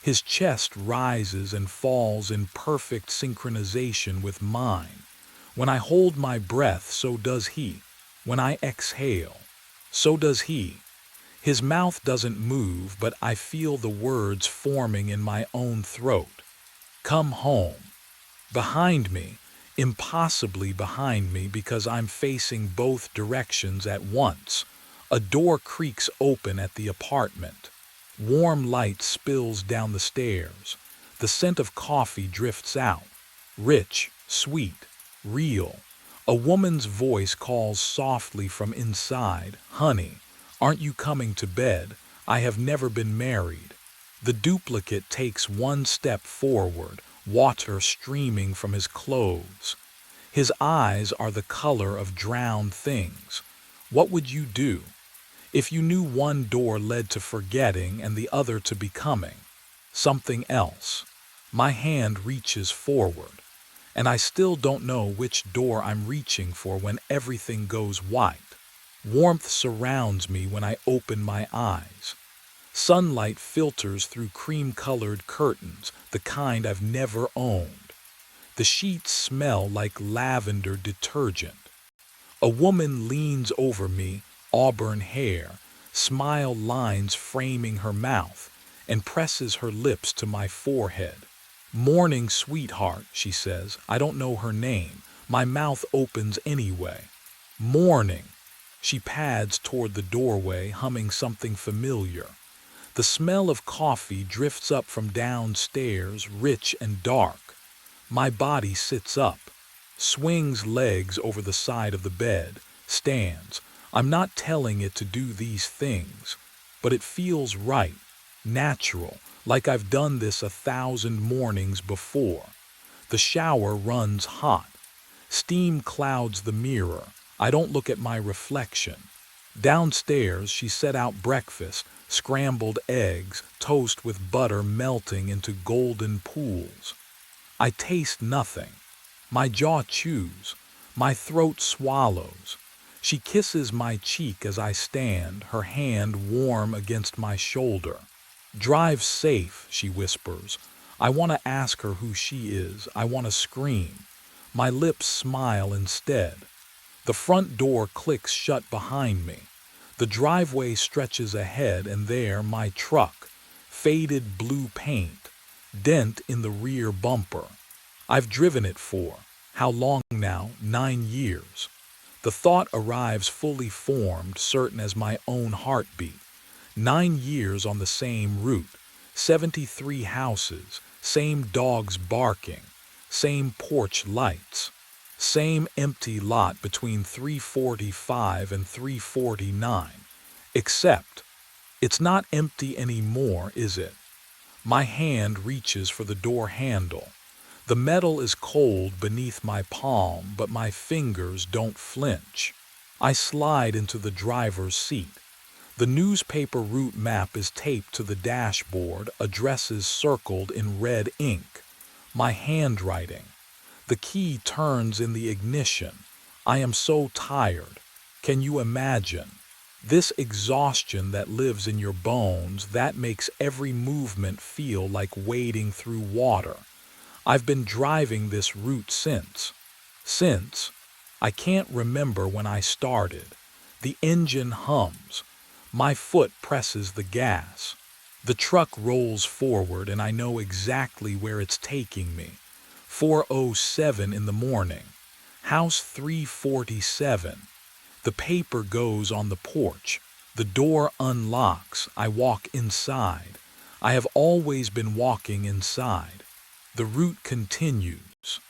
His chest rises and falls in perfect synchronization with mine. When I hold my breath, so does he. When I exhale, so does he. His mouth doesn't move, but I feel the words forming in my own throat. Come home. Behind me, impossibly behind me because I'm facing both directions at once. A door creaks open at the apartment. Warm light spills down the stairs. The scent of coffee drifts out. Rich, sweet, real. A woman's voice calls softly from inside, "Honey, aren't you coming to bed? I have never been married." The duplicate takes 1 step forward, water streaming from his clothes. His eyes are the color of drowned things. What would you do if you knew one door led to forgetting and the other to becoming something else? My hand reaches forward, and I still don't know which door I'm reaching for when everything goes white. Warmth surrounds me when I open my eyes. Sunlight filters through cream-colored curtains, the kind I've never owned. The sheets smell like lavender detergent. A woman leans over me, auburn hair, smile lines framing her mouth, and presses her lips to my forehead. "Morning, sweetheart," she says. I don't know her name. My mouth opens anyway. "Morning." She pads toward the doorway, humming something familiar. The smell of coffee drifts up from downstairs, rich and dark. My body sits up, swings legs over the side of the bed, stands. I'm not telling it to do these things, but it feels right, natural, like I've done this 1,000 mornings before. The shower runs hot. Steam clouds the mirror. I don't look at my reflection. Downstairs, she set out breakfast, scrambled eggs, toast with butter melting into golden pools. I taste nothing. My jaw chews. My throat swallows. She kisses my cheek as I stand, her hand warm against my shoulder. "Drive safe," she whispers. I want to ask her who she is. I want to scream. My lips smile instead. The front door clicks shut behind me. The driveway stretches ahead, and there my truck. Faded blue paint. Dent in the rear bumper. I've driven it for, how long now? 9 years. The thought arrives fully formed, certain as my own heartbeat. 9 years on the same route. 73 houses. Same dogs barking. Same porch lights. Same empty lot between 345 and 349. Except, it's not empty anymore, is it? My hand reaches for the door handle. The metal is cold beneath my palm, but my fingers don't flinch. I slide into the driver's seat. The newspaper route map is taped to the dashboard, addresses circled in red ink. My handwriting. The key turns in the ignition. I am so tired. Can you imagine? This exhaustion that lives in your bones, that makes every movement feel like wading through water. I've been driving this route since. I can't remember when I started. The engine hums. My foot presses the gas. The truck rolls forward, and I know exactly where it's taking me. 4:07 in the morning. House 347. The paper goes on the porch. The door unlocks. I walk inside. I have always been walking inside. The route continues.